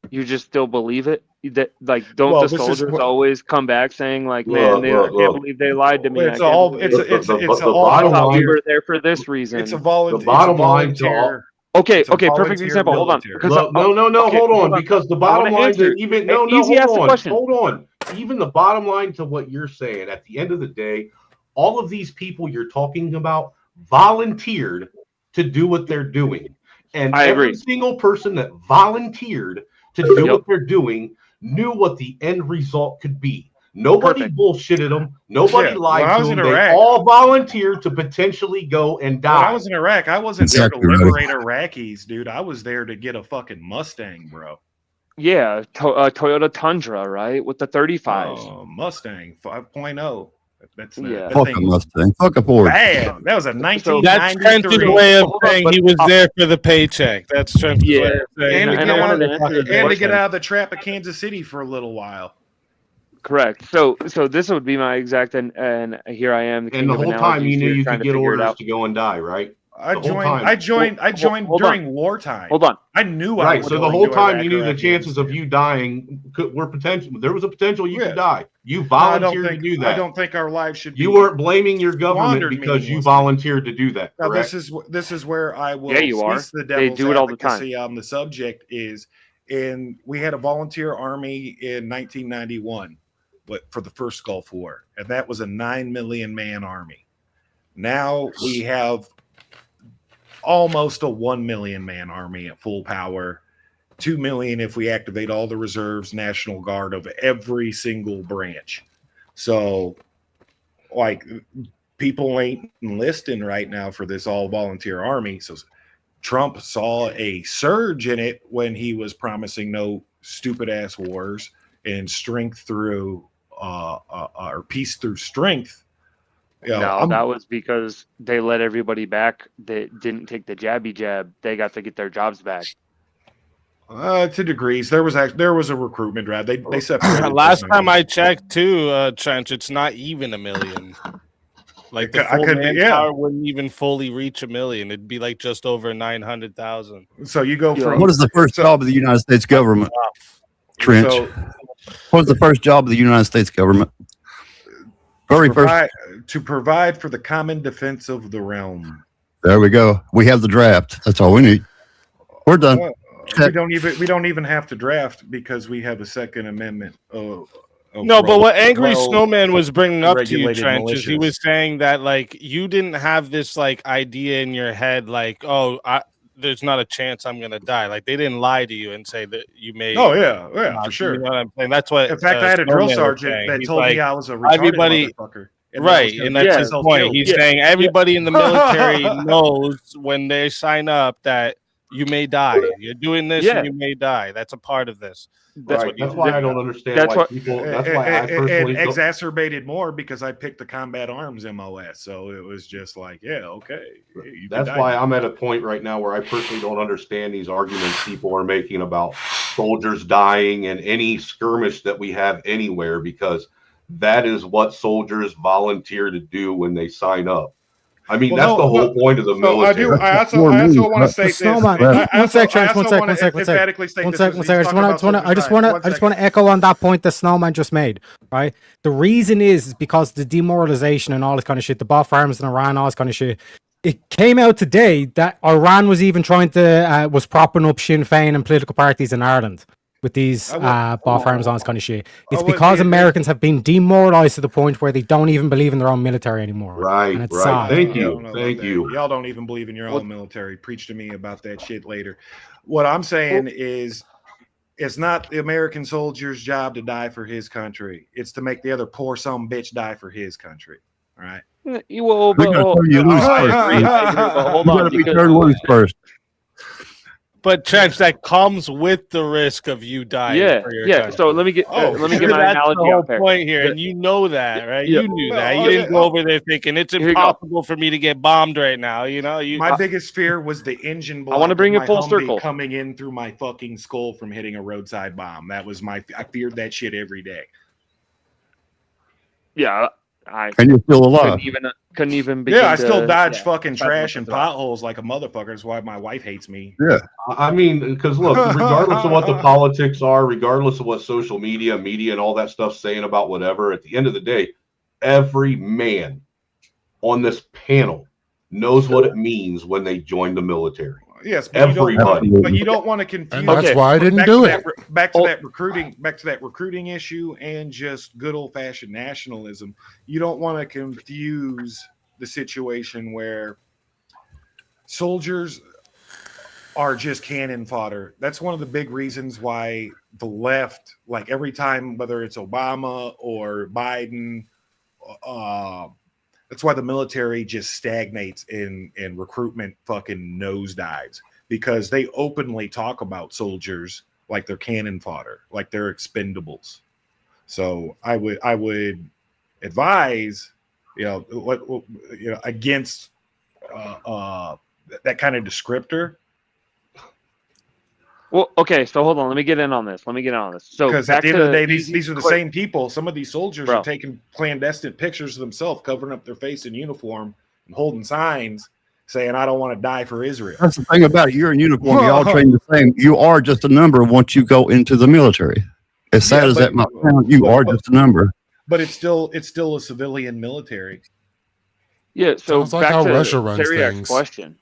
You just still believe it? That like don't Well, the this is soldiers what- always come back saying like, Look, man, I look, can't look. believe they lied to me. It's I can't all believe it's it. it's the all bottom I thought we line- were there for this reason. It's a volunteer. The bottom line to volunteer. Okay, It's a okay, perfect volunteer example. Hold on. military. Because Look, no, okay, hold on, on. because the I bottom wanna line answer. to even Easy, ask the question. hold on. Even the bottom line to what you're saying, at the end of the day, all of these people you're talking about volunteered to do what they're doing. And I every agree. single person that volunteered to do Yep. what they're doing knew what the end result could be. Nobody Perfect. bullshitted them. Nobody Shit, lied when I to was them. in They Iraq- all volunteered to potentially go and When I die. was in Iraq, I wasn't Exactly there to right. liberate Iraqis, dude. I was there to get a fucking Mustang, bro. Yeah, Toyota Tundra, right? With the 35s. Oh, Mustang 5.0. That's Yeah. that Fuck a thing Mustang. Fuck a Ford. bad. That was a That's 1993. Trent's way of Hold on, saying but- he was there for the paycheck. That's Trent's Yeah. way of saying. And, And I wanted to answer your and to get question. out of the trap of Kansas City for a little while. Correct. So this would be my exact and here I am. The king And the of whole time analogies you knew here, you trying could to get figure it orders out. to go and die, right? I The whole joined. time. I joined. I joined hold on. during wartime. Hold on. I knew. I Right. was So the going whole to time Iraq you knew or the chances of Afghanistan. you dying were potential. There was a potential you Yeah. could die. You No, I volunteered don't think. to do I that. don't think our lives should be. You weren't blaming your government squandered because you meaninglessly. volunteered to do that. Now Correct? this is where I will. Yeah, you are. cease the They devil's do it all the time. advocacy on the subject is, we had a volunteer army in 1991, for the first Gulf War, and that was a 9 million man army. Now we have almost a 1 million man army at full power, 2 million if we activate all the reserves, National Guard of every single branch. So, like, people ain't enlisting right now for this all volunteer army. So Trump saw a surge in it when he was promising no stupid ass wars and strength through or peace through strength. You know, No, that was because they let everybody back that didn't take the jabby jab. They got to get their jobs back. to degrees. There was a recruitment drive. They separated. Last those time numbers. I checked, too, Trench, it's not even a million. Like the I full could- manpower wouldn't even fully reach a million. It'd be like just over 900,000. So you go from What is the first job of the United States government? Trench. so What is the first job of the United States government? Very first. to provide for the common defense of the realm. There we go. We have the draft. That's all we need. We're done. We don't even have to draft because we have a Second Amendment. No, but what Angry Snowman was bringing up to you, regulated Trench, is he militias. was saying that like you didn't have this like idea in your head, like, oh, there's not a chance I'm gonna die. Like they didn't lie to you and say that you may. Oh yeah, for sure. You know what I'm saying? That's what. In fact, I had a drill Snowman was sergeant saying. that He's told like, me I was a retarded everybody- motherfucker. Right, and that's his point. He's saying everybody in the military knows when they sign up that you may die. You're doing this, and you may die. That's a part of this. That's what That's why I don't understand why people. That's why I personally and don't. exacerbated more because I picked the combat arms MOS. So it was just like, yeah, okay. You can That's die why now. I'm at a point right now where I personally don't understand these arguments people are making about soldiers dying and any skirmish that we have anywhere, because that is what soldiers volunteer to do when they sign up. I mean, Well, that's the whole point of the military. I also want to say this. Snowman, one sec, Trench, one sec. One sec. I just want to echo on that point that Snowman just made. Right. The reason is because the demoralization and all this kind of shit, the bot farms in Iran, all this kind of shit. It came out today that Iran was even trying to was propping up Sinn Féin and political parties in Ireland with these bot farms on this kind of shit. It's because Americans have been demoralized to the point where they don't even believe in their own military anymore. Right, And it's right. sad. Thank you. Thank you. Y'all don't even believe in your own military. Preach to me about that shit later. What I'm saying is, it's not the American soldier's job to die for his country. It's to make the other poor some bitch die for his country. All right. You will, We gotta tell you lose I first. agree, but hold You on. gotta be because- turned loose first. But Trench, that comes with the risk of you dying. Yeah, for your yeah. country. So let me get let me get my That's analogy the whole out there. point here, and you know that, right? Yeah. You knew that. Well, You didn't go over there thinking it's Here you go. impossible for me to get bombed right now. You know, My biggest fear was the engine block. I wanna bring of it my full Humvee circle. coming in through my fucking skull from hitting a roadside bomb. That was I feared that shit every day. Yeah, I And you're still alive. couldn't even begin. Yeah, I still to, dodge yeah, fucking fathom trash what and that's about. potholes like a motherfucker. That's why my wife hates me. Yeah. I mean, because look, regardless of what the politics are, regardless of what social media, and all that stuff's saying about whatever, at the end of the day, every man on this panel knows what it means when they join the military. Yes, but Everybody. you don't want to confuse. And that's why I didn't do it. Back to that recruiting issue and just good old fashioned nationalism. You don't want to confuse the situation where soldiers are just cannon fodder. That's one of the big reasons why the left, like every time, whether it's Obama or Biden, that's why the military just stagnates in recruitment fucking nosedives, because they openly talk about soldiers like they're cannon fodder, like they're expendables. So I would advise, against that kind of descriptor. Well, okay, so hold on. Let me get in on this. So Because at the end of the day, these are the quick- same people. Some of these soldiers Bro. are taking clandestine pictures of themselves, covering up their face in uniform and holding signs saying, "I don't want to die for Israel." That's the thing about it. You're in uniform. You all train the same. You are just a number once you go into the military. As sad Yeah, as but- that might sound, you are just a number. But it's still a civilian military. Yeah, so Sounds like back how to Russia runs Teriak's things. question.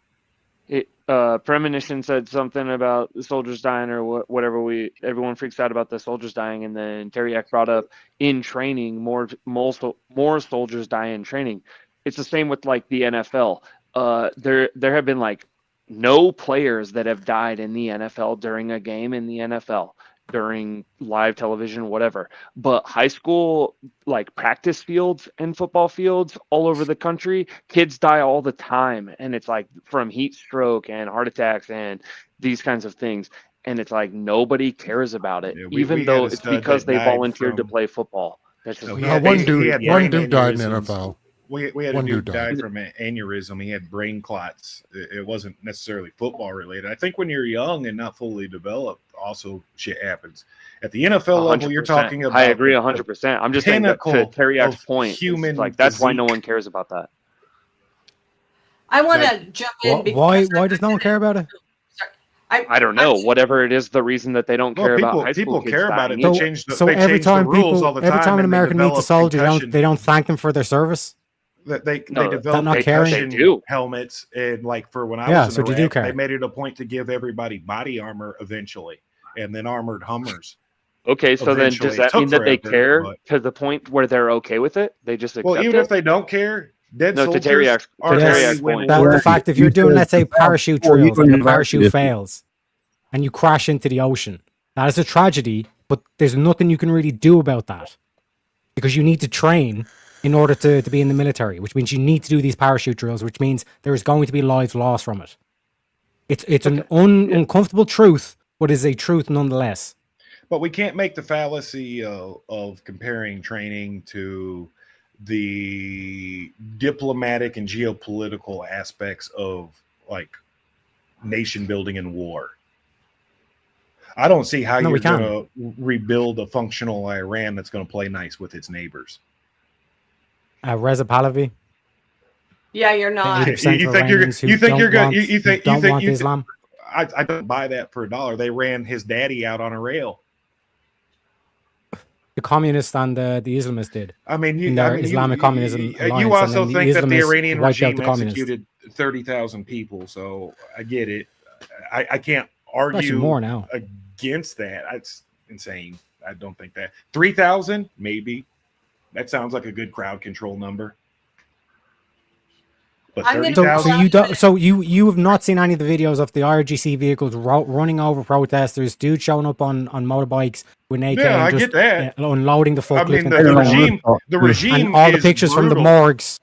Premonition said something about the soldiers dying or whatever. Everyone freaks out about the soldiers dying, and then Teriak brought up in training more soldiers die in training. It's the same with like the NFL. There have been like no players that have died in the NFL during a game in the NFL, during live television, whatever. But high school, like practice fields and football fields all over the country, kids die all the time. And it's like from heat stroke and heart attacks and these kinds of things. And it's like nobody cares about it, Yeah, even we though had a it's stud because that they died volunteered to from- play football. That's just No, No, one he dude had died in aneurysms. NFL. We had One a dude dude died. died from an aneurysm. He had brain clots. It wasn't necessarily football related. I think when you're young and not fully developed, also shit happens. At the NFL level, you're 100%. talking about. I agree 100%. I'm just saying that to pinnacle Teriak's of point, human it's like that's why no physique. one cares about that. I want to jump in. because Why does no one care about it? I don't know. Whatever it is, the reason that they don't Well, care about people- high school people kids care about dying it. They either. change the- So they every change the time rules all the every time, time an and they American meets a develop soldier, concussion. they don't thank them for their service. They No, developed not caring? concussion They do. helmets, and like for when I Yeah, was so in they do Iraq, care. they made it a point to give everybody body armor eventually, and then armored Hummers. Okay, so then does Eventually. that Took mean that they forever, care but- to the point where they're okay with it? They just accept Well, even it? if they don't care, dead No, to soldiers Teriak's- are to ready Teriak's to win point. That, wars. the fact if You you're doing, said let's say, about parachute before you drills go and in the the parachute varsity. fails and you crash into the ocean, that is a tragedy, but there's nothing you can really do about that because you need to train in order to be in the military, which means you need to do these parachute drills, which means there is going to be lives lost from it. It's an uncomfortable truth, but is a truth nonetheless. But we can't make the fallacy of comparing training to the diplomatic and geopolitical aspects of like nation building and war. I don't see how No, we you're going to rebuild a functional Iran that's going to play nice with its neighbors. Reza Pahlavi. Yeah, you're not. 80% You of think you're Iranians who you think you're don't good? You want- think who you don't think want you Islam? I don't buy that for a dollar. They ran his daddy out on a rail. The communists and the Islamists did. I mean, In their Islamic Communism You alliance, and also then the think that the Islamists Iranian wiped out regime the communists. executed 30,000 people, so I get it. I can't Actually, argue more now. against that. That's insane. I don't think that 3,000 maybe. That sounds like a good crowd control number. But I'm gonna- 30,000. So you don't. So you have not seen any of the videos of the RGC vehicles running over protesters, dudes showing up on motorbikes with an AK Yeah, I and just get that. unloading the I forklift. mean, and the taking it out. regime, the regime, and all the is pictures from the brutal. morgues,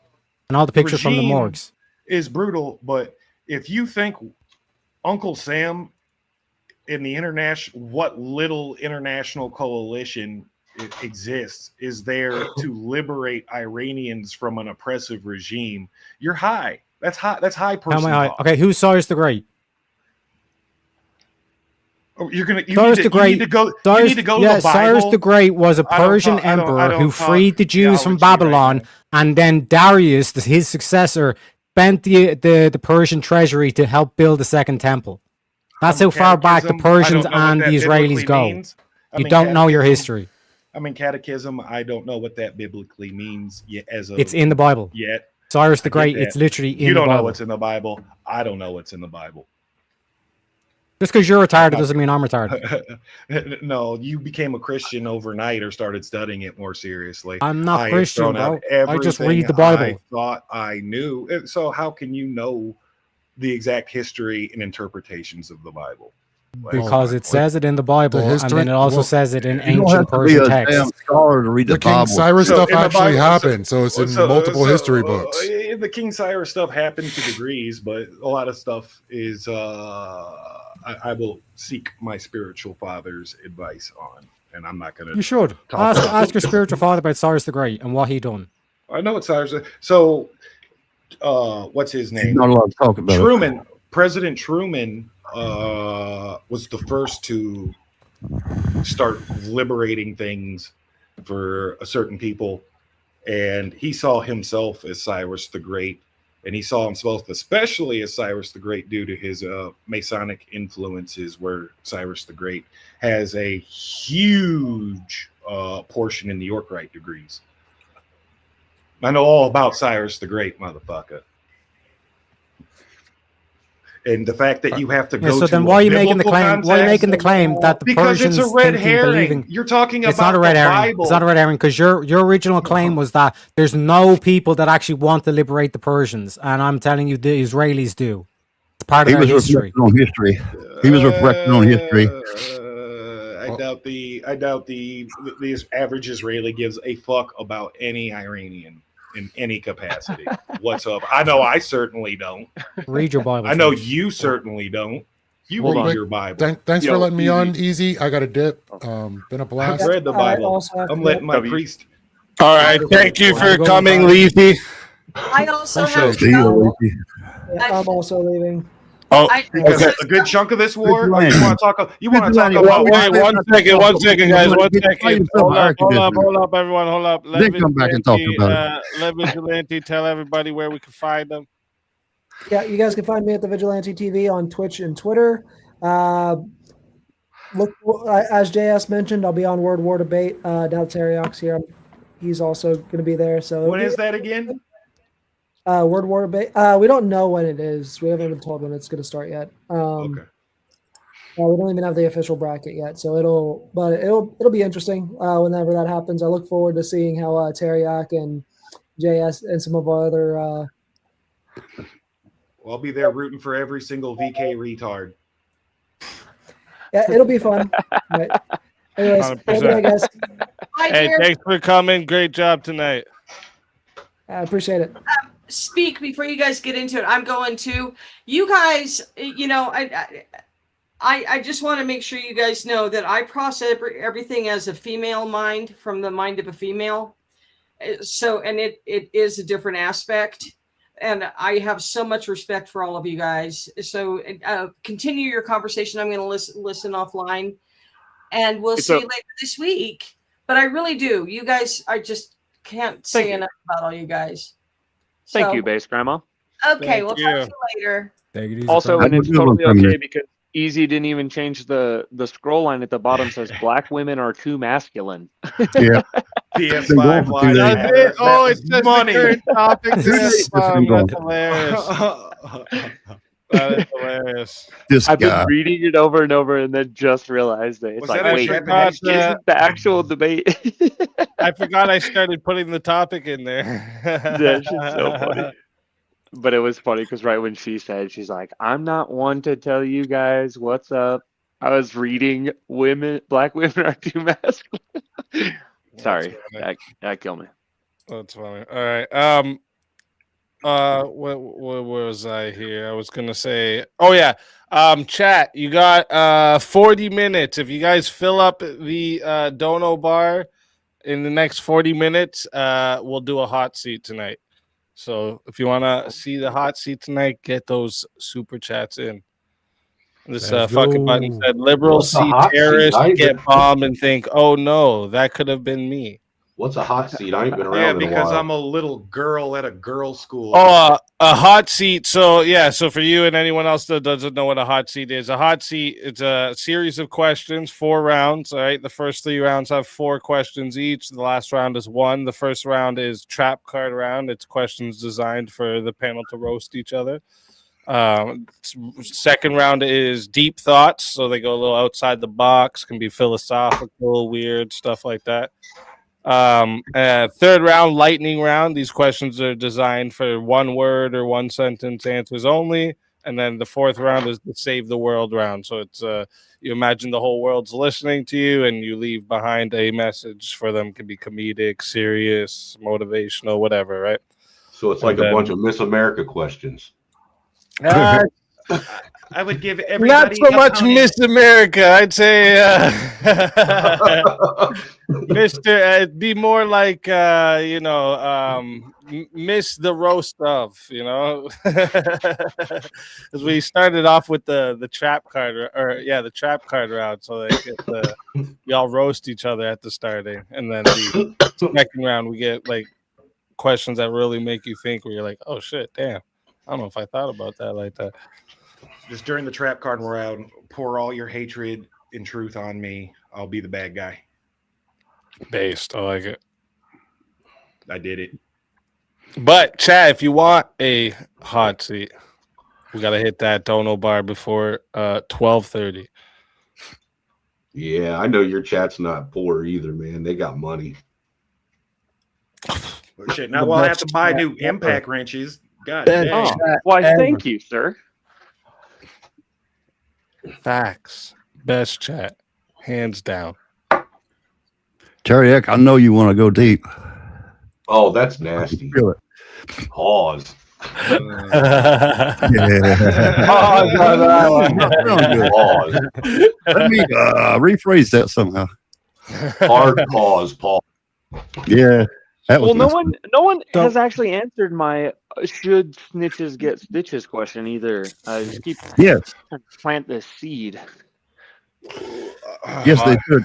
and all the pictures from the Regime morgues. is brutal. But if you think Uncle Sam in the international, what little international coalition exists is there to liberate Iranians from an oppressive regime, you're high. That's high. That's high How person am I high? talk. Okay, who's Cyrus the Great? Oh, you Cyrus need the Great. you need to go. Cyrus, you need to go yeah, to the Bible. Cyrus the Great was a I don't Persian talk- I don't- I emperor don't who talk freed the Jews from theology right Babylon, now. and then Darius, his successor, spent the Persian treasury to help build the Second Temple. That's how far back the Catechism, I Persians don't know what and that the Israelis biblically go. means. You don't know your history. I mean, catechism. I don't know what that biblically means yet. It's in the Bible. Yet. Cyrus the I get Great, that. it's literally in the You don't Bible. know what's in the Bible. I don't know what's in the Bible. Just because you're retarded doesn't mean I'm retarded. No, you became a Christian overnight or started studying it more seriously. I'm not I have Christian, thrown out bro. I just read the everything Bible. I thought I knew. So how can you know the exact history and interpretations of the Bible? Because it says it in the Bible, and history- then it also well, says it in You don't ancient have to be Persian a damn texts. scholar to read the The King Bible. Cyrus So stuff in the actually Bible- happened, so it's in multiple history books. The King Cyrus stuff happened to degrees, but a lot of stuff is I will seek my spiritual father's advice on, and I'm not going to. You should ask your spiritual father about Cyrus the Great and what he done. I know what Cyrus. So, what's his You're name? not allowed to talk about it. Truman. President Truman was the first to start liberating things for a certain people, and he saw himself as Cyrus the Great, and he saw himself especially as Cyrus the Great due to his Masonic influences, where Cyrus the Great has a huge portion in the Yorkite degrees. I know all about Cyrus the Great, motherfucker. And the fact that you have to Yeah, go so to then a why are you making the biblical claim? Why are you context? making the claim that the Because Persians it's a red thinking, herring. believing? You're talking It's about not a red the herring. Bible. It's not a red herring because your original claim was that there's no people that actually want to liberate the Persians, and I'm telling you, the Israelis do. It's part of He their was history. reflecting on history. He was reflecting on history. I doubt the average Israeli gives a fuck about any Iranian in any capacity. What's up? I know I certainly don't. Read your Bible. I know James. you certainly don't. You Hold read on. your Bible. Thanks for Yo, letting me on, Easy. Easy. I got a dip. Been a blast. I've read the I Bible. also have I'm to letting my W. priest. All right. Thank you for Go, coming, bye. Leafy. I also Appreciate have See to you, go. Leafy. Yeah, I'm also leaving. Oh, I, Because okay. a good chunk of this war, you Vigilante. want to talk. You want to talk Vigilante. about Wait, one second, guys. 1 second. Hold up, Archbishop. hold up, everyone. Hold up. Then come back and talk about Let Vigilante tell everybody where we can find them. Yeah, you guys can find me at the Vigilante TV on Twitch and Twitter. Look, as JS mentioned, I'll be on World War Debate. Now Terryok's here. He's also going to be there. So when is that again? World War Debate. We don't know when it is. We haven't been told when it's going to start yet. Okay. We don't even have the official bracket yet, so it'll be interesting whenever that happens. I look forward to seeing how Terryok and JS and some of our other. Well, I'll be there rooting for every single VK retard. Yeah, it'll be fun. Right. Anyways, 100%. good night, guys. Hi, Hey, dear. thanks for coming. Great job tonight. I appreciate it. Speak before you guys get into it. I'm going to. You guys, I just want to make sure you guys know that I process everything as a female mind from the mind of a female. So, and it is a different aspect. And I have so much respect for all of you guys. So continue your conversation. I'm going to listen offline, and we'll see you later this week. But I really do. You guys, I just can't say enough about all you guys. Thank you, Bass Grandma. Okay, Thank we'll you. talk to you later. Take it easy, Also, bro. and it's Have a good one, totally okay Dominic. because Easy didn't even change the scroll line at the bottom says black women are too masculine. Yeah. PS5 Go Live. do that. That is Oh, it's just money. the current topic. That's That's going. hilarious. That is hilarious. This I've been guy. reading it over and over and then just realized it. It's Was like, that a wait, Japanese this isn't the actual debate. I forgot I started putting the topic in there. That's just so funny. But it was funny because right when she said, she's like, I'm not one to tell you guys what's up. I was reading black women are too masculine. Sorry, that killed me. That's funny. All right. Where was I here? I was gonna say, oh yeah. Chat, you got 40 minutes. If you guys fill up the dono bar in the next 40 minutes, we'll do a hot seat tonight. So if you wanna see the hot seat tonight, get those super chats in. This Let's fucking button go. said liberals What's a see hot seat? terrorists I ain't get been- bombed and think, oh no, that could have been me. What's a hot seat? I ain't been Yeah, around in a because while. I'm a little girl at a girls' school. Oh, a hot seat. So yeah, so for you and anyone else that doesn't know what a hot seat is, a hot seat it's a series of questions, 4 rounds. All right, the first 3 rounds have 4 questions each. The last round is 1. The first round is trap card round. It's questions designed for the panel to roast each other. Second round is deep thoughts, so they go a little outside the box, can be philosophical, weird stuff like that. Third round, lightning round. These questions are designed for 1 word or 1 sentence answers only. And then the fourth round is the save the world round. So it's you imagine the whole world's listening to you, and you leave behind a message for them. It can be comedic, serious, motivational, whatever, right? So it's like a bunch of Miss America questions. I would give Not everybody so much Miss America. I'd say, Mr. Be more like, Miss the roast of, because we started off with the trap card, the trap card round. So we all roast each other at the starting, and then the second round we get like questions that really make you think. Where you're like, oh shit, damn, I don't know if I thought about that like that. Just during the trap card round, pour all your hatred and truth on me. I'll be the bad guy. Based, I like it. I did it. But Chad, if you want a hot seat, we gotta hit that dono bar before 12:30. Yeah, I know your chat's not poor either, man. They got money. Shit, now we'll have to buy new impact wrenches. God Oh, dang. why, thank you, sir. Facts. Best chat. Hands down. Terry Eck, I know you want to go deep. Oh, that's nasty. Feel it. Pause. Pause. Let me rephrase that somehow. Hard pause, Paul. Yeah. That was Well, no one So- has actually answered my should snitches get stitches question either. I just keep Yes. trying to plant this seed. Yes, they should.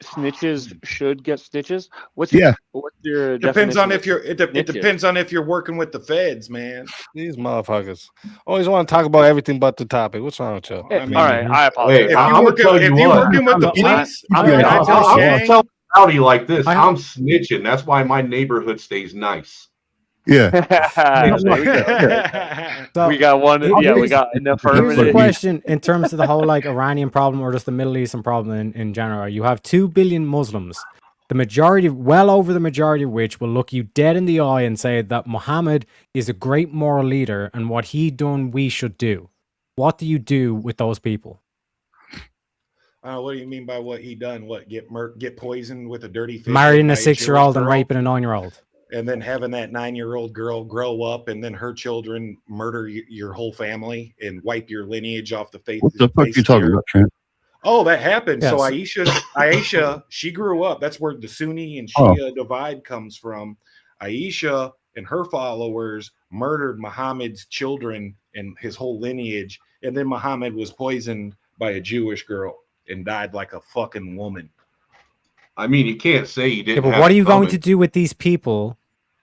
Snitches should get stitches. What's Yeah. your Depends on definition if you're. of It snitches? depends on if you're working with the feds, man. These motherfuckers always want to talk about everything but the topic. What's wrong with you? Hey, I mean, all right, I apologize. Hey, I'm gonna tell you If you're what. working with the police, I'm can I I'm tell gonna Shang? tell Rowdy like this. I- I'm snitching. That's why my neighborhood stays nice. Yeah. There we go. So, We got one. Here- Yeah, we here's- got an Here's the affirmative. question in terms of the whole like Iranian problem or just the Middle Eastern problem in general. You have 2 billion Muslims, the majority, well over the majority of which will look you dead in the eye and say that Muhammad is a great moral leader and what he done we should do. What do you do with those people? What do you mean by what he done? What get poisoned with a dirty fish? Marrying by a 6-year-old and Jewish girl? raping a 9-year-old. And then having that 9-year-old girl grow up and then her children murder your whole family and wipe your lineage off the face. What the fuck face you of talking the earth. about, Trent? Oh, that happened. So Yes. Aisha, she grew up. That's where the Sunni and Oh. Shia divide comes from. Aisha and her followers murdered Muhammad's children and his whole lineage. And then Muhammad was poisoned by a Jewish girl and died like a fucking woman. I mean, you can't say you Yeah, didn't. but have what are it you going coming. to do with these people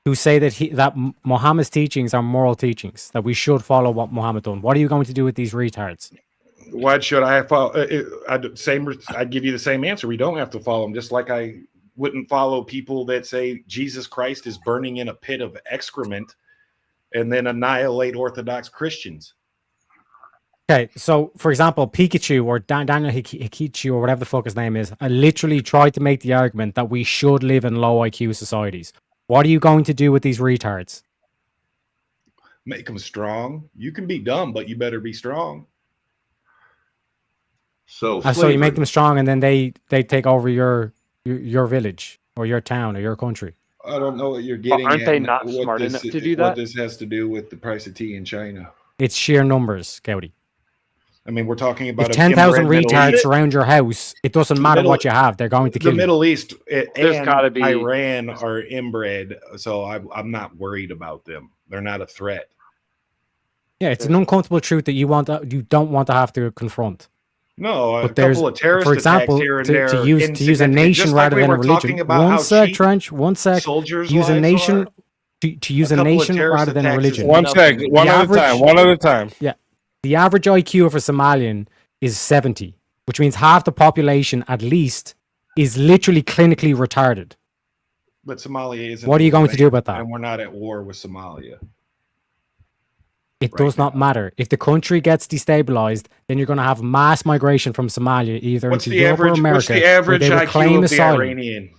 who say that Muhammad's teachings are moral teachings, that we should follow what Muhammad done? What are you going to do with these retards? Why should I follow? I'd give you the same answer. We don't have to follow them. Just like I wouldn't follow people that say Jesus Christ is burning in a pit of excrement and then annihilate Orthodox Christians. Okay, so for example, Pikachu or Daniel Hikichi or whatever the fuck his name is, I literally tried to make the argument that we should live in low IQ societies. What are you going to do with these retards? Make them strong. You can be dumb, but you better be strong. So, So you make slavery. them strong, and then they take over your village or your town or your country. I don't know what you're getting aren't at. they and not what smart this- enough to do What that? this has to do with the price of tea in China. It's sheer numbers, Gowdy. I mean, we're talking about If a 10,000 immigrant Middle retards East- surround your house, it doesn't The matter Middle- what you have; they're going to the kill you. Middle East There's and gotta be- Iran are inbred, so I'm not worried about them. They're not a threat. Yeah, it's an uncomfortable truth that you don't want to have to confront. No, a But there's, couple of terrorist for example, attacks here and to there. use a insignificant. nation Just like rather we than a were talking religion. about One how sec, cheap Trench. One sec. soldiers' Use a lives nation are. to use a couple of nation terrorist rather than a attacks is religion. One sec, nothing. one The at a average- time. One at a time. Yeah, the average IQ of a Somalian is 70, which means half the population at least is literally clinically retarded. But Somalia isn't. What are you going to do land, about that? And we're not at war with Somalia. It right does not matter. If the country gets destabilized, then you're going to have mass migration from Somalia either What's into the Europe or average? America. What's the where average they will IQ claim of the asylum. Iranian?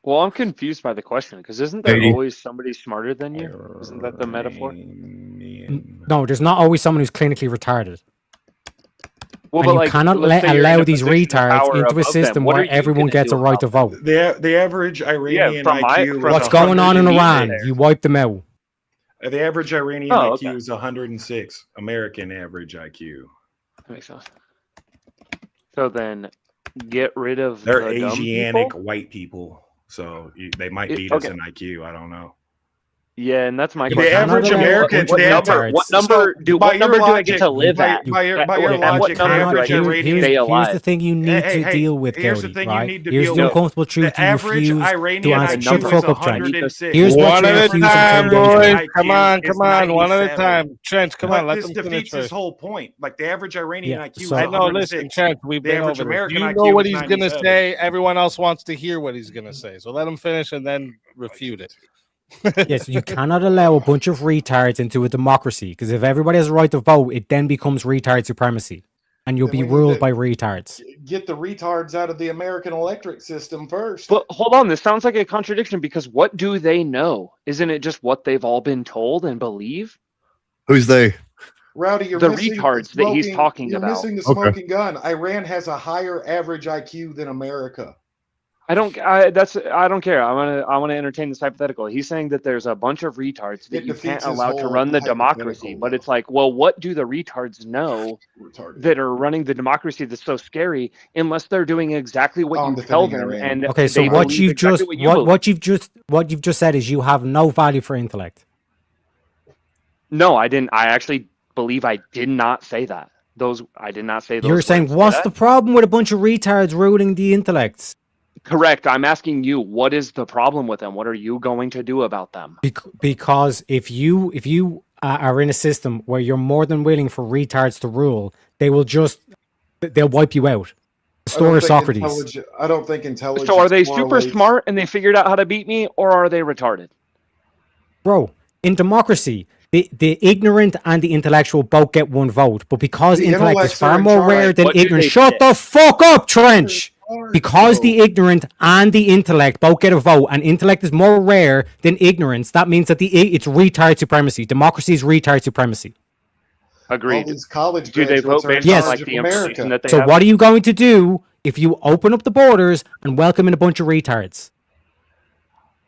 Well, I'm confused by the question because isn't there 80. always somebody smarter than you? Isn't that the metaphor? No, there's not always someone who's clinically retarded. Well, And you cannot let's say you're in allow a these position of retards power into a above them. system What are where you everyone gonna gets do a right to about vote. The average Iranian from my- IQ. from What's the going on in 100 Iran? there. You wipe them out. The average Iranian Oh, IQ okay. is 106. American average IQ. That makes sense. So then, get rid of They're the dumb Asianic people? white people, so they might It- beat us okay. in IQ. I don't know. Yeah, and that's my The question. average Canada, American, what the number- average, what number do by what your number do I logic- get to live by, at? By your At what logic, the number do I average get to Iranian. stay Here's alive? the thing you need Hey, to hey, deal with, here's Cody, the thing you right? need to Here's deal the with. uncomfortable truth The you average refuse to Iranian answer. IQ Shut the is fuck up, Trench. 106. Here's what One you're at a refusing to time, engage boys. in. Come on, IQ is come on. One at a 97. time. Trench, come But on. Let this them finish defeats his first. whole point. Like the average Iranian Yeah, IQ so- is I know. 106. Listen, Trench, we've The been average over this. American You IQ know what is he's gonna 97. say. Everyone else wants to hear what he's gonna say. So let him finish and then refute it. Yes, you cannot allow a bunch of retards into a democracy because if everybody has a right to vote, it then becomes retard supremacy, and you'll Then be we need ruled to- by retards. Get the retards out of the American electric system first. But hold on, this sounds like a contradiction because what do they know? Isn't it just what they've all been told and believe? Who's they? Rowdy, you're The missing retards that he's talking you're about. missing the Okay. smoking gun. Iran has a higher average IQ than America. I don't care. I want to entertain this hypothetical. He's saying that there's a bunch of retards that It you can't defeats his allow to whole run the hypothetical, democracy. But though. it's like, well, what do the retards know Retarded. that are running the democracy that's so scary unless they're doing exactly what I'm you tell defending them? Iran. And Okay, so they what believe you've exactly just what you believe. what you've just said is you have no value for intellect. No, I didn't. I actually believe I did not say that. I did not say those. You're saying words. what's Did I? the problem with a bunch of retards ruling the intellects? Correct. I'm asking you, what is the problem with them? What are you going to do about them? Because if you are in a system where you're more than willing for retards to rule, they'll wipe you out. The story of Socrates. I don't think intelligence. So are they super correlates- smart and they figured out how to beat me, or are they retarded? Bro, in democracy, the ignorant and the intellectual both get one vote, but because The intellect is intellects far are in more charge. rare than What do ignorance. they Shut pick? the fuck up, Trench! Because So- the ignorant and the intellect both get a vote, and intellect is more rare than ignorance, that means that it's retard supremacy. Democracy is retard supremacy. all Agreed. these college Do they graduates vote are in based Yes. on like charge the of information America. that they So have? what are you going to do if you open up the borders and welcome in a bunch of retards?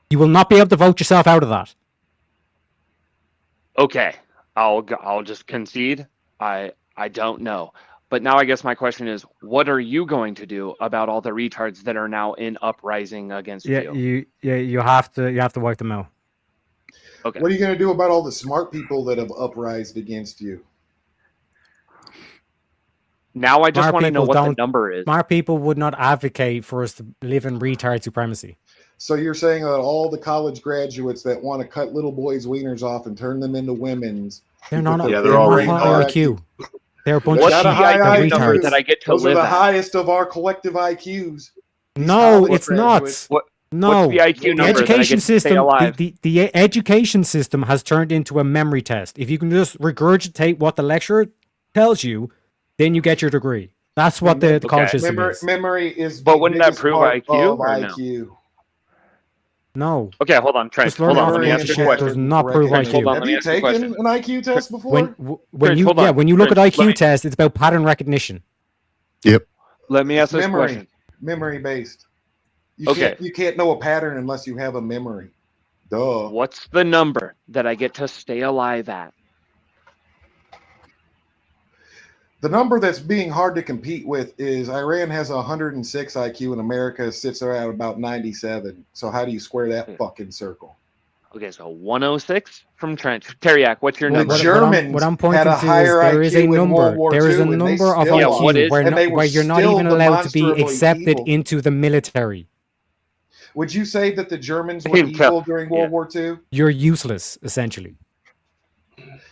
You will not be able to vote yourself out of that. Okay, I'll just concede. I don't know. But now I guess my question is, what are you going to do about all the retards that are now in uprising against you? you have to wipe them out. Okay. What are you going to do about all the smart people that have uprised against you? Now I just Smart want to know people what the don't- number is. Smart people would not advocate for us to live in retard supremacy. So you're saying that all the college graduates that want to cut little boys' wieners off and turn them into women's, They're not. Yeah, they're they're all not retarded. high IQ. They're a bunch What's of the got a high IQ IQ. number that I get to those are live the at? highest of our collective IQs. No, college it's graduates. not. What- No, What's the IQ the number that I education get to stay system. alive? The education system has turned into a memory test. If you can just regurgitate what the lecturer tells you, then you get your degree. That's what the college Okay. system is. Memory is. But the wouldn't that biggest prove part IQ of or no? IQ. No, Okay, hold on, Trent. just learning Hold on, let me memory ask and you a shit question. does not prove Trent, hold IQ. on. Have Let me you ask you a taken question. an IQ test before? When Trent, you hold on. when you look at Trent, IQ let me- test, it's about pattern recognition. Let me ask this memory, question. memory based. Okay. You can't know a pattern unless you have a memory. Duh. What's the number that I get to stay alive at? The number that's being hard to compete with is Iran has 106 IQ and America sits around about 97. So how do you square that fucking circle? Okay, so 106 from Trench. Teriak, what's your Well, number? Germans what I'm had pointing a to is higher there is a IQ in World number. War There is a II, and they number of still Yeah, IQ what is- where, and they were where you're not still even allowed to be demonstrably accepted evil. into the military. Would you say that the Germans were Yeah. evil during World War II? You're useless, essentially.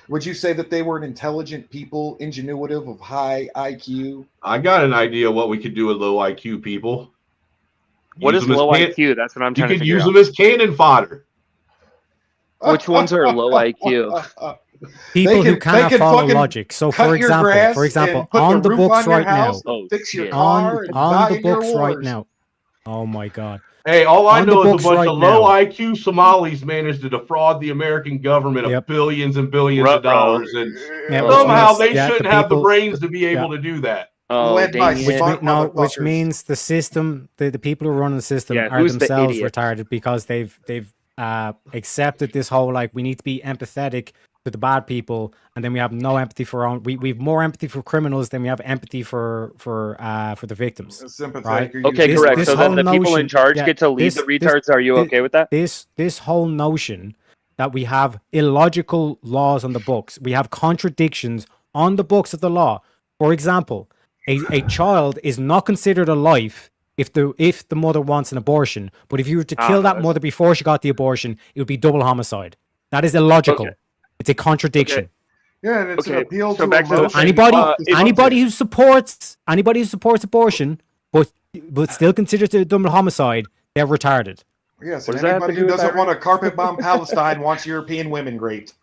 Would you say that they were an intelligent people, ingenuitive, of high IQ? I got an idea what we could do with low IQ people. What Use is them as low can- IQ? That's what I'm You trying to could figure use out. them as cannon fodder. Which ones are low IQ? People who cannot follow fucking logic. So, cut for your example, grass and put on the roof books on your right now, house, Oh, fix your shit. car, and die on the in your books right wars. now. Oh my God. Hey, all I On the know is a books bunch right of low now. IQ Somalis managed to defraud the American government of Yep. billions and billions of Ruh-roh. dollars, and Yeah, which somehow means- they yeah, shouldn't the have the people- brains to be able to do that. Oh, Led by dang Which, it. smart which motherfuckers. means the system, the people who run the system Yeah, are who's the themselves idiot? retarded because they've accepted this whole like we need to be empathetic to the bad people, and then we have no empathy for our own. We've more empathy for criminals than we have empathy for the victims. Sympathetic. Right? Okay, This- correct. this So then whole the people in notion- charge yeah, get to lead this- the this- retards. Are you thi- okay with that? This whole notion that we have illogical laws on the books, we have contradictions on the books of the law. For example, a child is not considered a life if the mother wants an abortion, but if you were to kill that mother before she got the abortion, it would be double homicide. That is illogical. Okay. It's a contradiction. Yeah, and it's an Okay, appeal so to back to the- emotion. Anybody if- anybody who supports abortion but still considers it a double homicide, they're retarded. Yes, What and does that have to anybody do who with doesn't that, want to carpet bomb Palestine wants European women raped.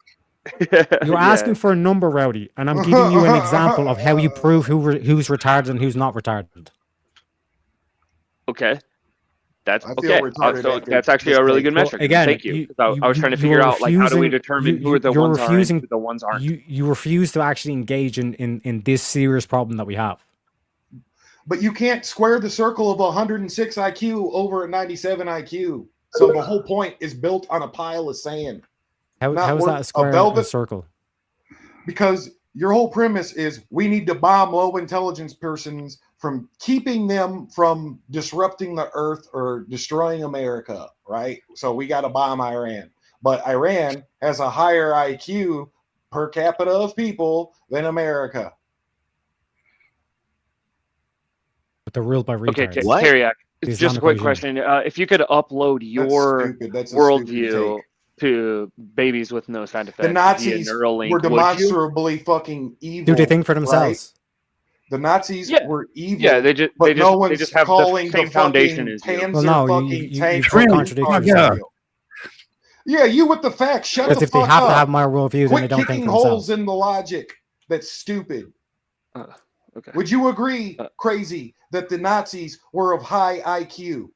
You're asking for a number, Rowdy, and I'm giving you an example of how you prove who's retarded and who's not retarded. Okay. That's I feel okay. retarded So after that's actually this a really take. good Well, metric. again, Thank you. you- 'Cause I was you- trying to you figure are out like how do we refusing- determine you- who are the you're ones are and refusing- who the ones aren't. You refuse to actually engage in this serious problem that we have. But you can't square the circle of 106 IQ over a 97 IQ. So the whole point is built on a pile of sand. How Not is worth that a square velvet- circle? Because your whole premise is we need to bomb low intelligence persons from keeping them from disrupting the earth or destroying America, right? So we got to bomb Iran. But Iran has a higher IQ per capita of people than America. But they're ruled by Okay, retards. What? Teriak, The it's just a Islamic quick regime. question. If you could upload your stupid. That's a stupid worldview take. to babies with no side effects The Nazis via Neuralink, were would you? demonstrably fucking evil. Do they think for right? themselves? The Nazis Yeah. were evil. Yeah, they just but no they one's just have the calling same the foundation fucking as you. Panzer Well, no, fucking you tank both fucking contradict cars. yourself. Yeah, you with the facts. Shut Because the if they fuck have up. to have my worldview, then they Quit don't think kicking for holes themselves. in the logic. That's stupid. Okay. Would you agree, crazy, that the Nazis were of high IQ?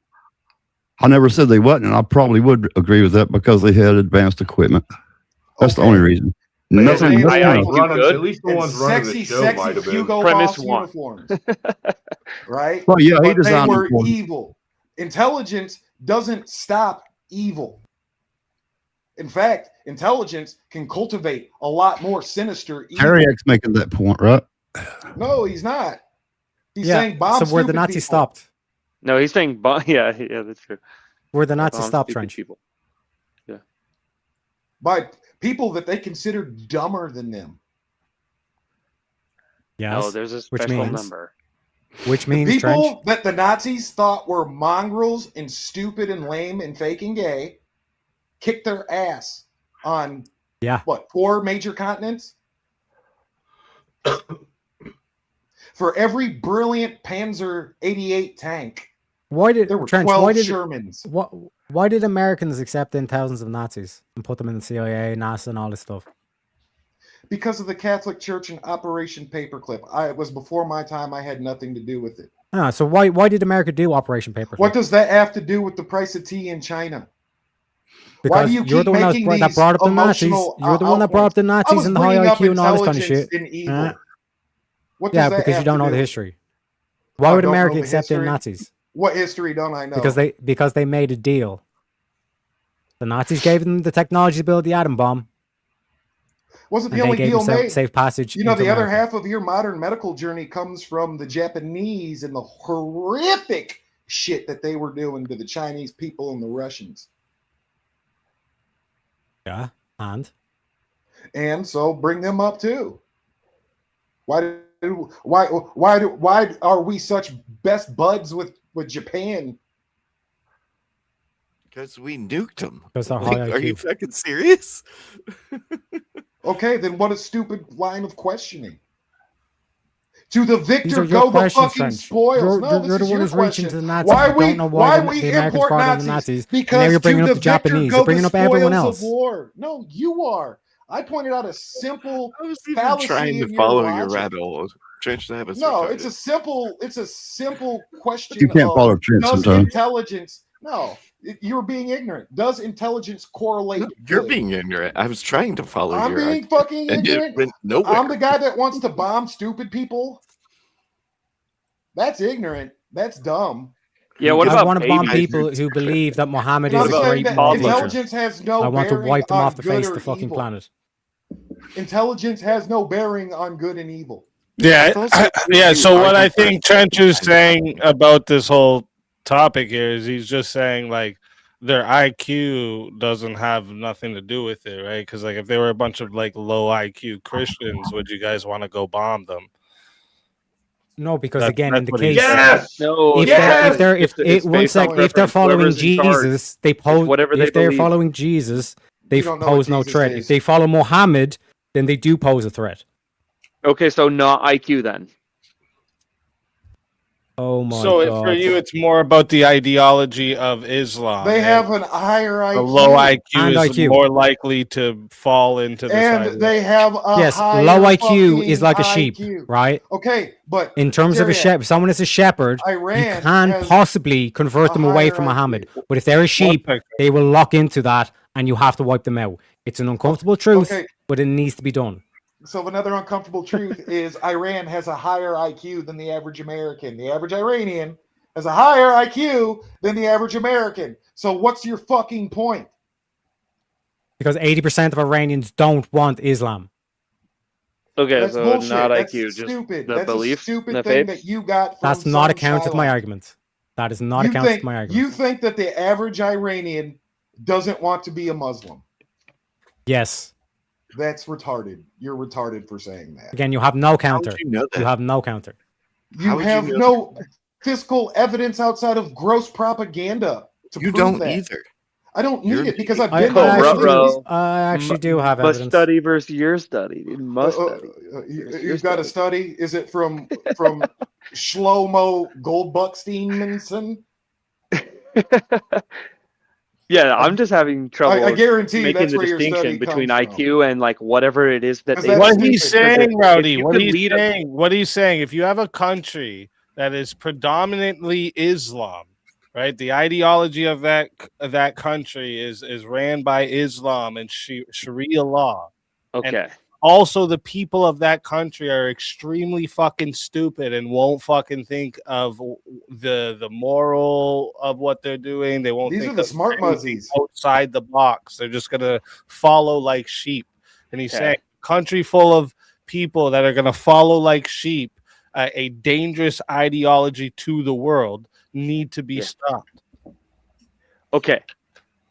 I never said they wasn't, and I probably would agree with that because they had advanced equipment. That's the Okay. only reason. But Nothing. his I- name I- was you Running, good? at least the and ones running sexy, the show might sexy have been. Hugo Premise Boss one. uniforms, right? Well, yeah, he But they designed were it for them. evil. Intelligence doesn't stop evil. In fact, intelligence can cultivate a lot more sinister evil. Harriet's making that point, right? No, he's not. He's Yeah, saying bomb so where the stupid Nazis people. stopped. No, he's saying yeah, that's true. Where the Nazis Bomb stopped, stupid Trench. people. by people that they consider dumber than them. Yes. No, there's a which special means- number. Which The means, people Trench, that the Nazis thought were mongrels and stupid and lame and fake and gay kicked their ass on Yeah. what, 4 major continents? For every brilliant Panzer 88 tank, why did there were Trench? 12 Why did Shermans. why did Americans accept in thousands of Nazis and put them in the CIA, NASA, and all this stuff? Because of the Catholic Church and Operation Paperclip. It was before my time. I had nothing to do with it. Ah, so why did America do Operation Paperclip? What does that have to do with the price of tea in China? Because Why do you you're keep the one making that these brought up the Nazis. emotional You're the one that brought up the I Nazis was and the high bringing up IQ and all this kind of intelligence shit. and evil. Uh, What does yeah, that because you have don't to know the do? history. Why I would don't know America the accept in history. Nazis? What history don't I know? Because they made a deal. The Nazis gave them the technology to build the atom bomb, wasn't and the they only gave deal them made. safe passage. You know, into the other America. half of your modern medical journey comes from the Japanese and the horrific shit that they were doing to the Chinese people and the Russians. Yeah, and so bring them up too. Why are we such best buds with Japan? Because we nuked them. because they're Like, high are you IQ. fucking serious? Okay, then what a stupid line of questioning. To the These victor are your go the questions, fucking Trench. spoils. No, You're this the is one your who's reaching question. to the Nazis. Why You we don't know why we the Americans import brought in the Nazis? Nazis. Because And now you're bringing to up the the Japanese. victor You're go bringing the up everyone spoils else. of war. No, you are. I pointed out a simple I was even fallacy trying to in your follow your logic. rabbit hole. Trench, that was No, retarded. it's a simple question You can't of follow Trent does sometimes. intelligence you're being ignorant. Does intelligence correlate No, you're good? being ignorant. I was trying to follow I'm your being argument, fucking and it ignorant. went nowhere. I'm the guy that wants to bomb stupid people. That's ignorant. That's dumb. Yeah, what I about want to bomb babies? people who believe that Muhammad And is I'm a saying great that moral teacher. intelligence has no I want to bearing wipe them on off the good face of or the fucking evil. planet. Intelligence has no bearing on good and evil. Yeah, yeah. So what I think Trench is I- saying about this whole topic here is he's just saying like their IQ doesn't have nothing to do with it, right? Because like if they were a bunch of like low IQ Christians, would you guys want to go bomb them? No, because That's- again, that's in the what he's case, saying. Yes. No, if yes! they're It's one based sec, on if they're preference. following Whoever's in charge. Jesus, they pose. whatever they If they're believe. following Jesus, they You don't know pose what no Jesus threat. is. If they follow Muhammad, then they do pose a threat. Okay, so not IQ then. Oh my So god! for you, it's more about the ideology of Islam. They and have an higher IQ. a low IQ And is IQ. more likely to fall into this. And they have a Yes, higher low IQ is fucking like a sheep, IQ. right? Okay, but In terms of a Tyrion, shepherd, if someone is a shepherd, you Iran can has possibly convert a them away higher from IQ. Muhammad. But if they're a sheep, they will lock into that, and you have to wipe them out. It's an uncomfortable truth, Okay. but it needs to be done. So another uncomfortable truth is Iran has a higher IQ than the average American. The average Iranian has a higher IQ than the average American. So what's your fucking point? Because 80% of Iranians don't want Islam. Okay, That's so bullshit. not That's IQ, just stupid. the That's belief, a stupid the thing faith. that you got from That's not a some count of my Shylock. argument. That is not a You count think, of my argument. you think that the average Iranian doesn't want to be a Muslim? Yes. That's retarded. You're retarded for saying that. Again, you have no counter. How would you know that? You have no counter. You How would you have know no physical evidence outside of gross propaganda to You prove don't that. either. I don't need You're- it because I've I, been I, to actually, ruh-roh. do, I actually do have Must evidence. study versus your study. You must study. You've got to study. Is it from Shlomo Goldbucksteinmanson? Yeah, I'm just having trouble. I guarantee you making that's the where your study distinction between comes from. IQ and like whatever it is that 'Cause they. that's What stupid, he's 'cause saying, if Rowdy, you what could he's lead a- saying, what he's saying, if you have a country that is predominantly Islam, right? The ideology of that country is ran by Islam and Sharia law. Okay. Also, the people of that country are extremely fucking stupid and won't fucking think of the moral of what they're doing. They won't These think are the of smart anything muzzies. outside the box. They're just gonna follow like sheep. And he's Okay. saying, country full of people that are gonna follow like sheep, a dangerous ideology to the world, need to be stopped. Okay.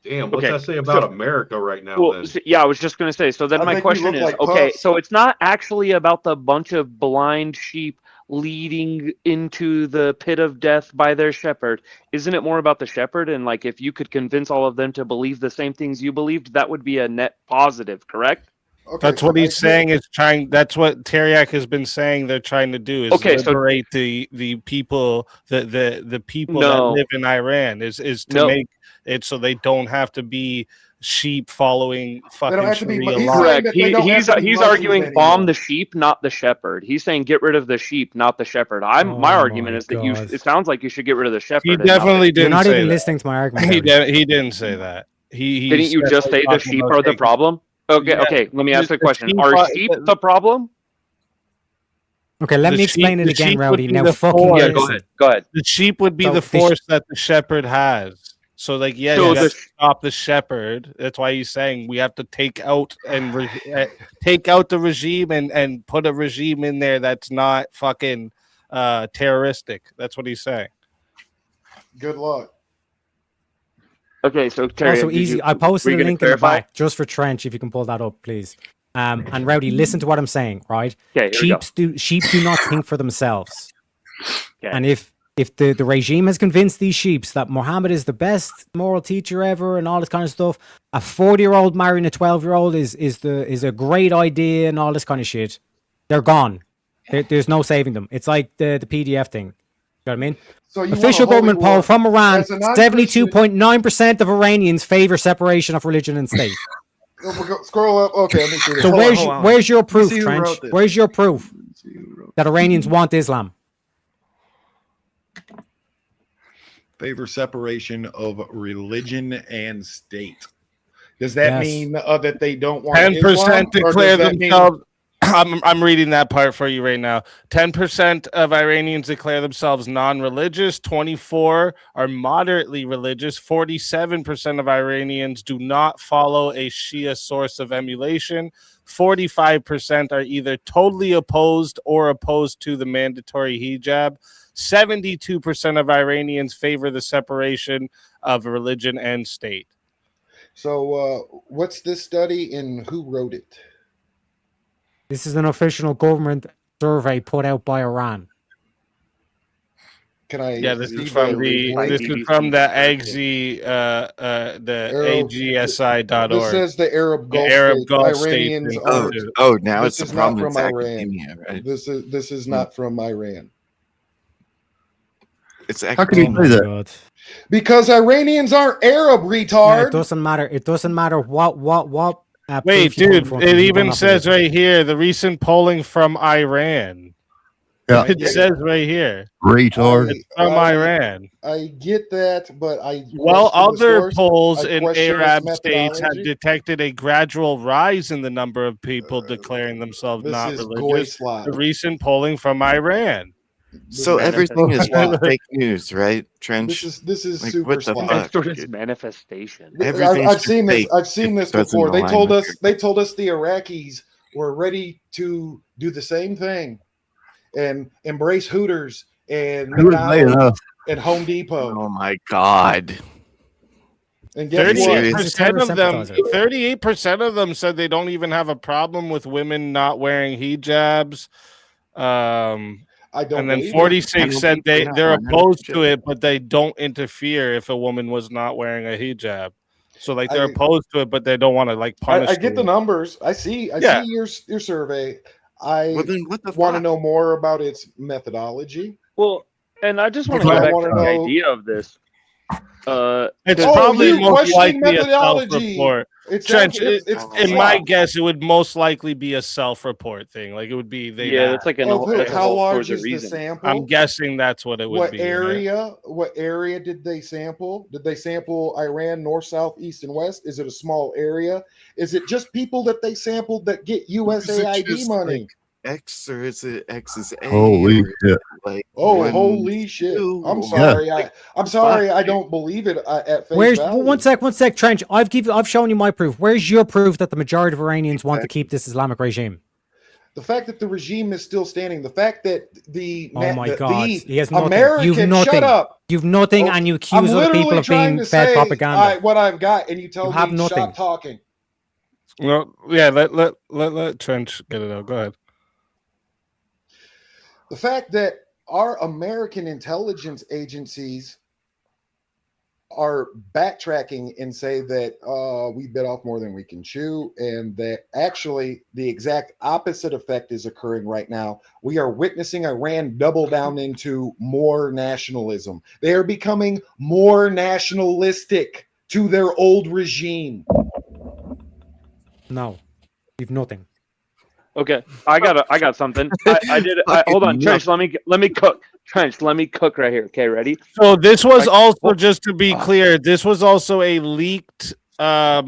Damn, what's Okay, that say about so- America right now? Well, then? yeah, I was just going to say. So then I my think we question look is, like okay, puffs. so it's not actually about the bunch of blind sheep leading into the pit of death by their shepherd. Isn't it more about the shepherd? And like, if you could convince all of them to believe the same things you believed, that would be a net positive, correct? Okay, That's what I he's see- saying is trying. That's what Teriak has been saying. They're trying to do is Okay, so- liberate the people, the people No. that live in Iran. Is to No. make it so they don't have to be sheep following fucking have to be- Sharia he's law. saying Correct. that they don't He's have to be he's Muslims arguing anymore. bomb the sheep, not the shepherd. He's saying get rid of the sheep, not the shepherd. Oh My argument my is that you. God. It sounds like you should get rid of the shepherd. He and not the- definitely You're didn't not say even that. listening to my argument. He Rowdy. didn't say that. He Didn't you just say the talking sheep about are the taking- problem? Okay, Yeah. okay. Let me ask The the question: sheep Are are- sheep the problem? Okay, let The me explain sheep- it the again, sheep would Rowdy. be Now the fucking force. Yeah, listen. go ahead. Go ahead. The sheep would be So the the force that the shepherd has. So, like, yeah, So you have the- to stop the shepherd. That's why he's saying we have to take out and take out the regime and put a regime in there that's not fucking terroristic. That's what he's saying. Good luck. Okay, so Terry, Also easy. I were posted you a gonna link in the clarify? back just for Trench, if you can pull that up, please. And Rowdy, listen to what I'm saying, right? Okay, here we go. Sheep do not think for themselves. Okay. And if the regime has convinced these sheeps that Muhammad is the best moral teacher ever and all this kind of stuff, a 40-year-old marrying a 12-year-old is a great idea and all this kind of shit, they're gone. There's no saving them. It's like the PDF thing. You know what I mean? So you Official want a holy government poll war from Iran: as a non-Christian- 72.9% of Iranians favor separation of religion and state. Scroll up. Okay, let me see this. So where's your proof, see who Trench? wrote this. Where's your proof that Iranians want Islam? Favor separation of religion and state. Does that Yes. mean that they don't want 10% Islam, or declare does that mean- themselves. I'm reading that part for you right now. 10% of Iranians declare themselves non-religious. 24 are moderately religious. 47% of Iranians do not follow a Shia source of emulation. 45% are either totally opposed or opposed to the mandatory hijab. 72% of Iranians favor the separation of religion and state. So, what's this study and who wrote it? This is an official government survey put out by Iran. Can I? Yeah, this see is from the link? AGSI, the Arab- AGSI.org. This says the Arab Gulf. Arab state. Gulf state Iranians thing. aren't. Now This it's is the not problem. from It's Iran. academia, right? This is not from Iran. It's How can you academia. say that? God. Because Iranians aren't Arab, No, retard. it doesn't matter. It doesn't matter what. Wait, proof you put in dude, front of it them, you even don't have to says do it. right here the recent polling from Iran. Yeah. It says right here Retard. from Iran. I get that, but I Well, question the other source. polls I in question its Arab states have methodology. detected a gradual rise in the number of people declaring themselves This not is religious. Goyslop. The recent polling from Iran. So This is everything is Goyslop. fake news, right? Trench. This is Like, super what the slop. fuck? Endorse manifestation. Everything's I've just seen this. fake I've seen if this it doesn't before. They align told with us. your- They told us the Iraqis were ready to do the same thing and embrace Hooters and Who is they McDonald's enough? and Home Depot. Oh my god. And guess what? 38% of them. sympathizer. 38% of them said they don't even have a problem with women not wearing hijabs. I don't. And then believe it. 46 said they're 100%. opposed to it, but they don't interfere if a woman was not wearing a hijab. So like they're I- opposed to it, but they don't want to like punish. I get the them. numbers. I see. I Yeah. see your survey. I Well, then what the want to fuck? know more about its methodology. Well, and I just want to Because go I back wanna to the know- idea of this. It's Oh, probably you most questioning likely a methodology. self-report. It Trench, sounds, it's in my slop. guess, it would most likely be a self-report thing. Like it would be they. Yeah, that's like an Of who? that's a How whole large further is the reason. sample? I'm guessing that's what it would What be. right? area? What area did they sample? Did they sample Iran, north, south, east, and west? Is it a small area? Is it just people that they sampled that get USAID just money? like X or is it X is A? Holy or shit. Like Oh, one, holy shit! two, I'm or- sorry. Yeah. I'm sorry. I don't believe it at face Where's value. one sec, Trench? I've shown you my proof. Where's your proof that the majority of Iranians want to keep this Islamic regime? The fact that the regime is still standing. The fact that the Oh my the, God, the he has nothing. American You've nothing. shut up. You've nothing, Oh, and you I'm accuse other people literally of trying being to fed say propaganda. what I've got, and you tell You have me nothing. stop talking. No, yeah. Let Trench get it out. Go ahead. The fact that our American intelligence agencies are backtracking and say that we bit off more than we can chew, and that actually the exact opposite effect is occurring right now. We are witnessing Iran double down into more nationalism. They are becoming more nationalistic to their old regime. No, you've nothing. Okay, I got something. I did it. Hold on, Trench. Let me cook. Trench, let me cook right here. Okay, ready? So this was also, just to be clear, this was also a leaked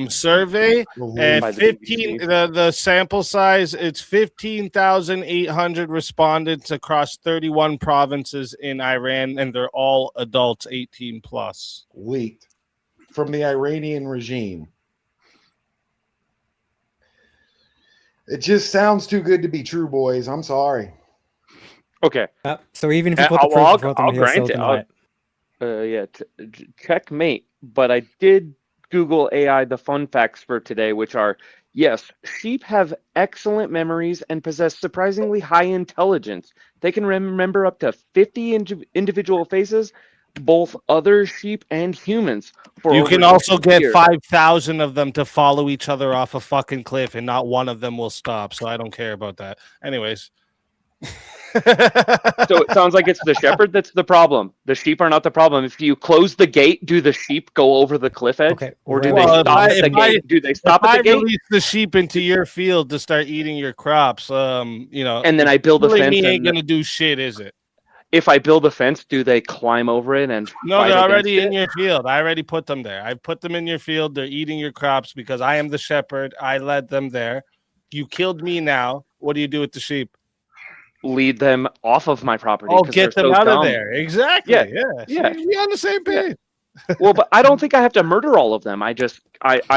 survey, and By the 15 BBC. the sample size, it's 15,800 respondents across 31 provinces in Iran, and they're all adults 18 plus. Leaked from the Iranian regime. It just sounds too good to be true, boys. I'm sorry. Okay. So even if you put the I'll proof in front of I'll them, he'll still grant it. deny it. Yeah, checkmate. but I did Google AI the fun facts for today, which are yes, sheep have excellent memories and possess surprisingly high intelligence. They can remember up to 50 individual faces, both other sheep and humans. For You over can also 20 get years. 5,000 of them to follow each other off a fucking cliff, and not one of them will stop. So I don't care about that. Anyways. So it sounds like it's the shepherd that's the problem. The sheep are not the problem. If you close the gate, do the sheep go over the cliff edge? Okay, Or do Well, they if stop I- at the if I- gate? Do they stop if at the I gate? release the sheep into your field to start eating your crops, you know, And then I build a really fence me ain't and- gonna do shit, is it? If I build a fence, do they climb over it and No, fight they're against already it? in your field. I already put them there. I put them in your field. They're eating your crops because I am the shepherd. I led them there. You killed me now. What do you do with the sheep? Lead them off of my property. Oh, 'cause get they're them so out of dumb. there. Exactly. Yeah. Yeah. Yeah. See, we on the same page. Well, but I don't think I have to murder all of them. I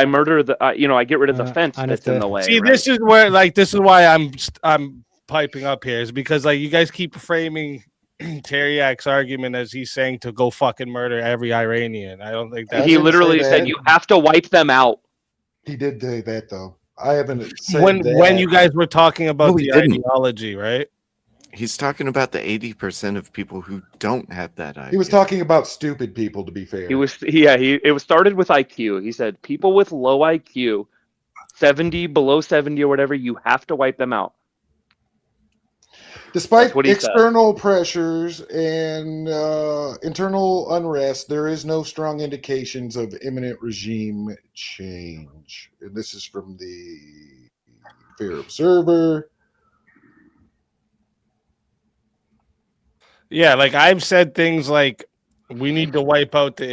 murder the I get rid of the fence and if that's in the- the way. See, right? this is where this is why I'm piping up here, is because you guys keep framing Teriak's argument as he's saying to go fucking murder every Iranian. I don't think that's He literally said you have to wipe them out. He did say that though. I haven't said when that. you guys were talking about No, he the didn't. ideology, right? He's talking about the 80% of people who don't have that idea. He was talking about stupid people, to be fair. It was started with IQ. He said people with low IQ, 70, below 70 or whatever, you have to wipe them out. Despite That's what he said. external pressures and internal unrest, there is no strong indications of imminent regime change. And this is from the Fair Observer. Yeah, I've said things like we need to wipe out the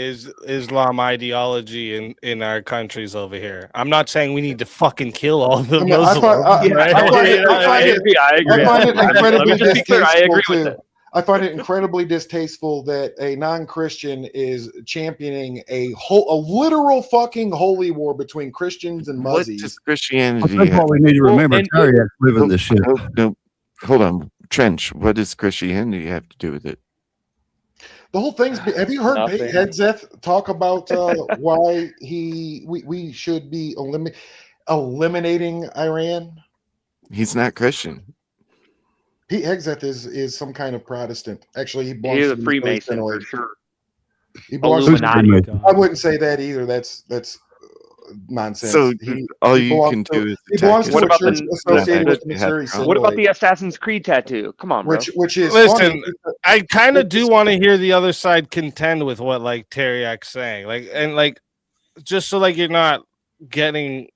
Islam ideology in our countries over here. I'm not saying we need to fucking kill all the I mean, I Muslims. find- I- right? I find it- I find it- I agree. I find it incredibly Let me just be clear, I distasteful agree with too. it. I find it incredibly distasteful that a non-Christian is championing a literal fucking holy war between Christians and What Muzzies. does Christianity That's have? what we need to remember. Teriak's living this shit. No, hold on. Trench, what does Christianity have to do with it? The whole thing's. Have you heard Nothing. Pete Hegseth talk about why we should be eliminating Iran? He's not Christian. Pete Hegseth is some kind of Protestant. Actually, he belongs He's to a the Freemason Masonry. for sure. He belongs to Illuminati. I wouldn't say that either. That's nonsense. So all you belongs can to- do is he attack belongs his to a about church the- associated with you have Missouri problems. What about Synod, the Assassin's Creed tattoo? Come on, bro. which is Listen, funny. I kind of do want to hear the other side contend with what Teriak's saying, just so you're not getting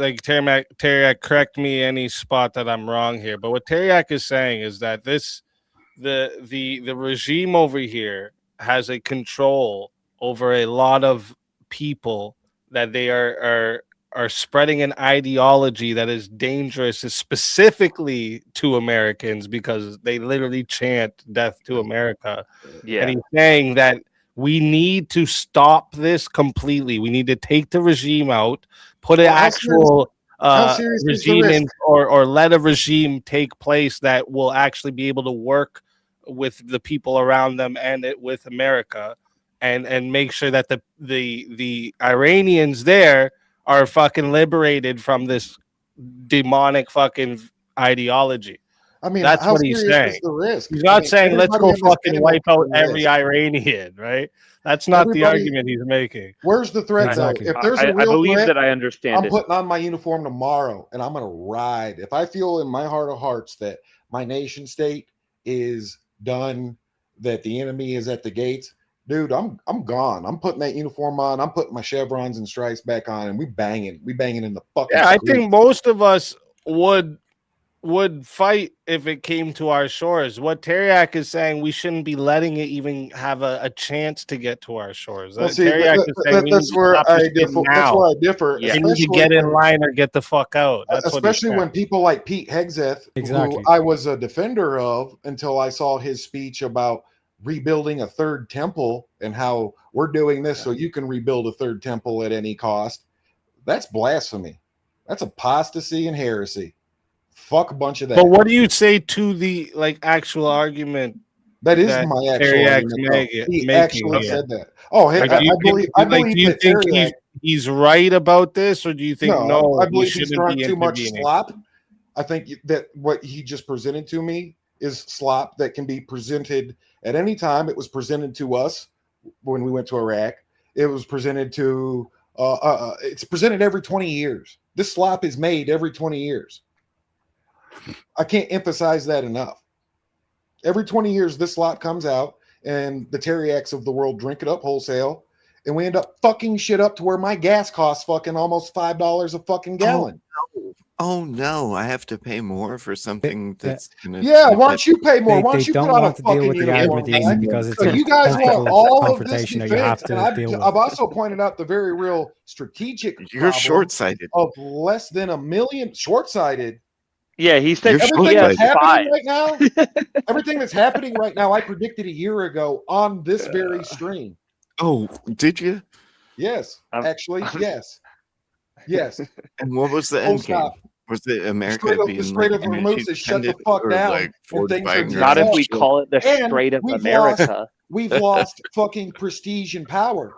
Teriak, correct me any spot that I'm wrong here, but what Teriak is saying is that the regime over here has a control over a lot of people, that they are spreading an ideology that is dangerous, specifically to Americans, because they literally chant death to America. Yeah. And he's saying that we need to stop this completely. We need to take the regime out, put an Well, how actual how serious is the regime in, risk? or let a regime take place that will actually be able to work with the people around them and with America, and make sure that the Iranians there are fucking liberated from this demonic fucking ideology. I mean, That's how what he's serious is saying. the risk? He's I not mean, saying let's go everybody fucking understands wipe out the every risk. Iranian, right? That's not the Everybody- argument he's making. Where's the threat Exactly. though? If there's I a real believe threat, that I understand I'm it. putting on my uniform tomorrow and I'm gonna ride. If I feel in my heart of hearts that my nation state is done, that the enemy is at the gates, dude, I'm gone. I'm putting that uniform on. I'm putting my chevrons and stripes back on, and we banging in the fucking. Yeah, I streets. think most of us would fight if it came to our shores. What Teriak is saying, we shouldn't be letting it even have a chance to get to our shores. Well, see, Teriak is saying we need that's to where stop I this shit differ. That's now. where I differ. Yeah. You need to especially get in when- line or get the fuck out. That's what he's especially saying. when people like Pete Hegseth, Exactly. who I was a defender of until I saw his speech about rebuilding a third temple and how we're doing this so you can rebuild a third temple at any cost. That's blasphemy. That's apostasy and heresy. Fuck a bunch of that. But what do you say to the actual argument That is that my actual Teriak's argument, though. He making actually here? said that. Oh, hey, Like, I do you believe do you that think Teriak. he's right about this, or do you think No, I he believe he's shouldn't drunk be too much intervening? slop. I think that what he just presented to me is slop that can be presented at any time. It was presented to us when we went to Iraq. It was presented to. It's presented every 20 years. This slop is made every 20 years. I can't emphasize that enough. Every 20 years, this slop comes out, and the Teriaks of the world drink it up wholesale, and we end up fucking shit up to where my gas costs fucking almost $5 a fucking gallon. Oh no, I have to pay more for something that's gonna. Yeah, why don't you pay more? Why don't you don't put on a want to deal fucking with the uniform? argument easy because it's So an you guys want uncomfortable all of this confrontation that you defense, have and to deal with. I've also pointed out the very real strategic You're problem short-sighted. of less than a million short-sighted. Yeah, he said Everything that's happening 5. right now, everything that's happening right now, I predicted a year ago on this very stream. Oh, did you? Yes, actually, yes. Yes. And what was the Full end game? stop. Was it The America Strait of, being the Strait like of Hormuz is shut the energy-dependent, fuck or down, like and fortified things are Not if we dissolved. call it the And Strait of we've America. We've lost fucking prestige and power.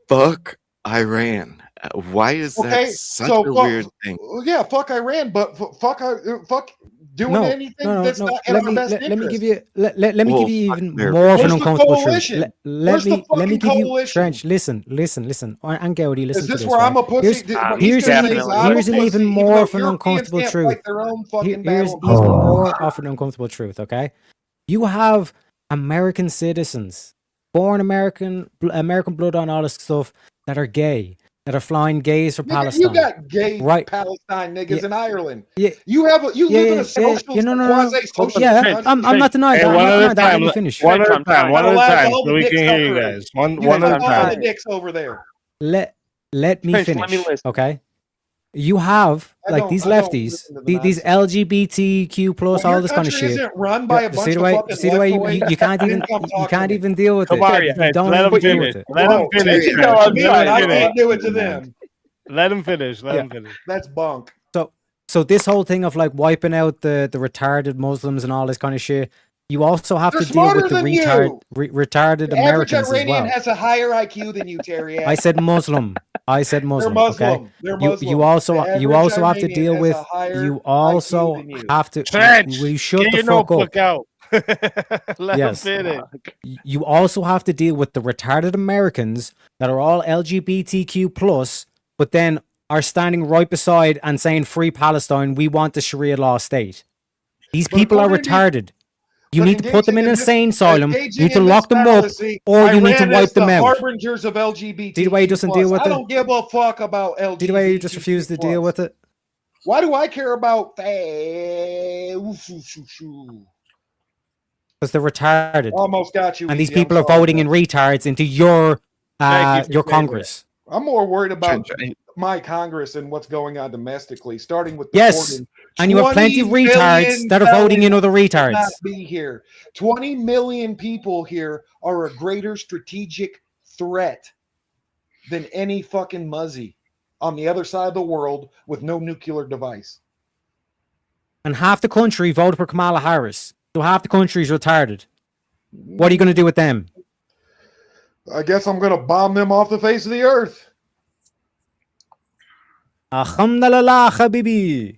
Fuck Iran. Why is that Okay, such so a fuck, weird thing? yeah, fuck Iran, but fuck doing anything that's not in our best let me give interest. you let me Well, give you fuck even their- more of an Where's the uncomfortable truth. coalition? Where's the Let me fucking give you coalition? Trench. Listen, and Gowdy, listen Is to this this. where I'm right? a pussy? Here's an definitely even more of an uncomfortable truth. Fight their own fucking Here's battle. even more of an uncomfortable truth. Okay, you have American citizens, born American blood on all this stuff, that are gay, that are flying gays for Nigga, Palestine. you got gay Right. Palestine niggas in Ireland. Yeah. You live in a socialist, quasi-socialist Yeah, country. I'm not denying that. I'm not denying that. Let me finish. One at a time. One at a Allows time, all so the we dick can hear you suckery. guys. One You at a fuck all time. the dicks over there. Let me Trench, finish. let me listen. Okay. You have these lefties, these LGBTQ plus, Well, all your this kind of country shit. isn't run by a bunch See the of way, fucking see the way left-wing- you can't even Come you talk can't to me. even deal with Come it. on, You Trench, don't let him even deal finish. with it. Let him finish. You Trench. tell me, Let and I him can't finish. do it to them. Let him finish. Let him finish. That's bunk. So this whole thing of like wiping out the retarded Muslims and all this kind of shit, you also have They're to deal with the smarter than you. retarded The average Americans as Iranian well. has a higher IQ than you, Terry. I said Muslim. They're Muslim. Muslim. Okay. They're You Muslim. also The have average to Iranian deal has with a higher you IQ also than you. have to Trench, will you shut get the your fuck notebook up. out. Let Yes. him finish. You also have to deal with the retarded Americans that are all LGBTQ plus, but then are standing right beside and saying free Palestine, we want the Sharia law state. These people are retarded. You need to put them in an insane asylum. You need to lock them up, or you need to wipe them out. Harbingers of LGBT. See the way he doesn't deal with I it? don't give a fuck about LGBT. See the way you just refuse to deal with it? Why do I care about? Because they're retarded. Almost got you. And these easy. I'm people are sorry, voting in man. retards into your Thank you for saying Congress. I'm more worried about Trench, my Congress and what's going on domestically, starting with the Yes, Gordon. and you have plenty of 20 retards million that are voting in other felons should not retards. be here. 20 million people here are a greater strategic threat than any fucking muzzy on the other side of the world with no nuclear device. And half the country voted for Kamala Harris. So half the country is retarded. What are you going to do with them? I guess I'm going to bomb them off the face of the earth. Alhamdulillah, habibi.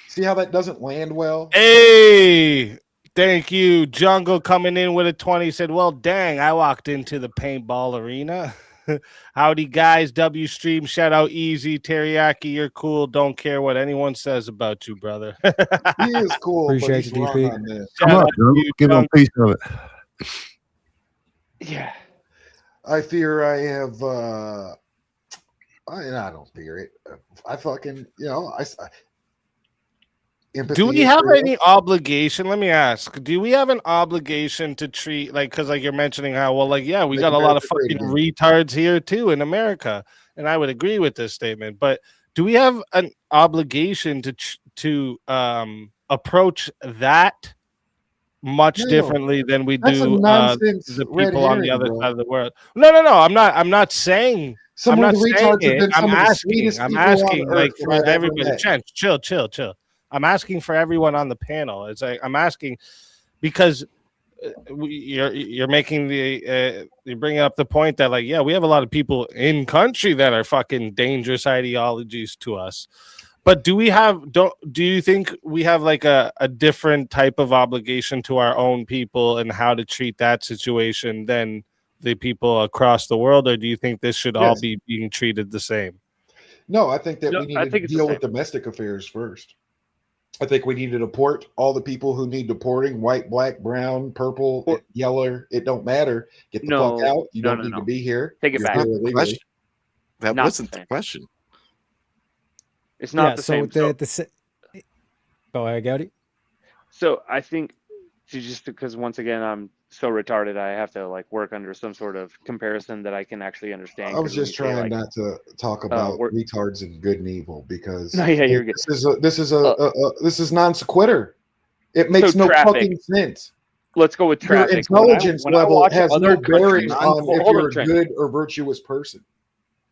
See how that doesn't land well? Hey, thank you. Jungle coming in with a 20 said, well, dang, I walked into the paintball arena. Howdy, guys. W stream. Shout out Easy. Teriyaki, you're cool. Don't care what anyone says about you, brother. He is cool. Appreciate but he's you, wrong DP. on this. Come up, Jungle. Give him a piece of it. Yeah. I fear I have. I don't fear it. I fucking, empathy Do we is have real. any obligation? Let me ask. Do we have an obligation to treat, like, because like you're mentioning how, well, like, yeah, we Make got a lot of America great fucking again. retards here too in America, and I would agree with this statement. But do we have an obligation to approach that much No. differently than we That's a do nonsense the red people on the herring, other bro. side of the world? No. I'm not saying. Some I'm of not the saying retards have it. been some I'm of the asking. sweetest I'm people on asking, like, earth that for I've ever everybody. met. Chill. I'm asking for everyone on the panel. It's like I'm asking because you're making you're bringing up the point that like, yeah, we have a lot of people in country that are fucking dangerous ideologies to us. But do you think we have like a different type of obligation to our own people and how to treat that situation than the people across the world? Or do you think this should all be being treated the same? No, I think that we need to deal with domestic affairs first. I think we need to deport all the people who need deporting, white, black, brown, purple, yellow. It don't matter. Get the fuck out. You don't need to be here. Take it You're back. here illegally. That wasn't the question. It's not the same. Go ahead, Gowdy. So I think just because once again I'm so retarded, I have to like work under some sort of comparison that I can actually understand. I was just trying not to talk about retards and good and evil because you're good. This is non sequitur. It makes no fucking sense. Let's go with traffic. Your intelligence level has no bearing on if you're a good or virtuous person.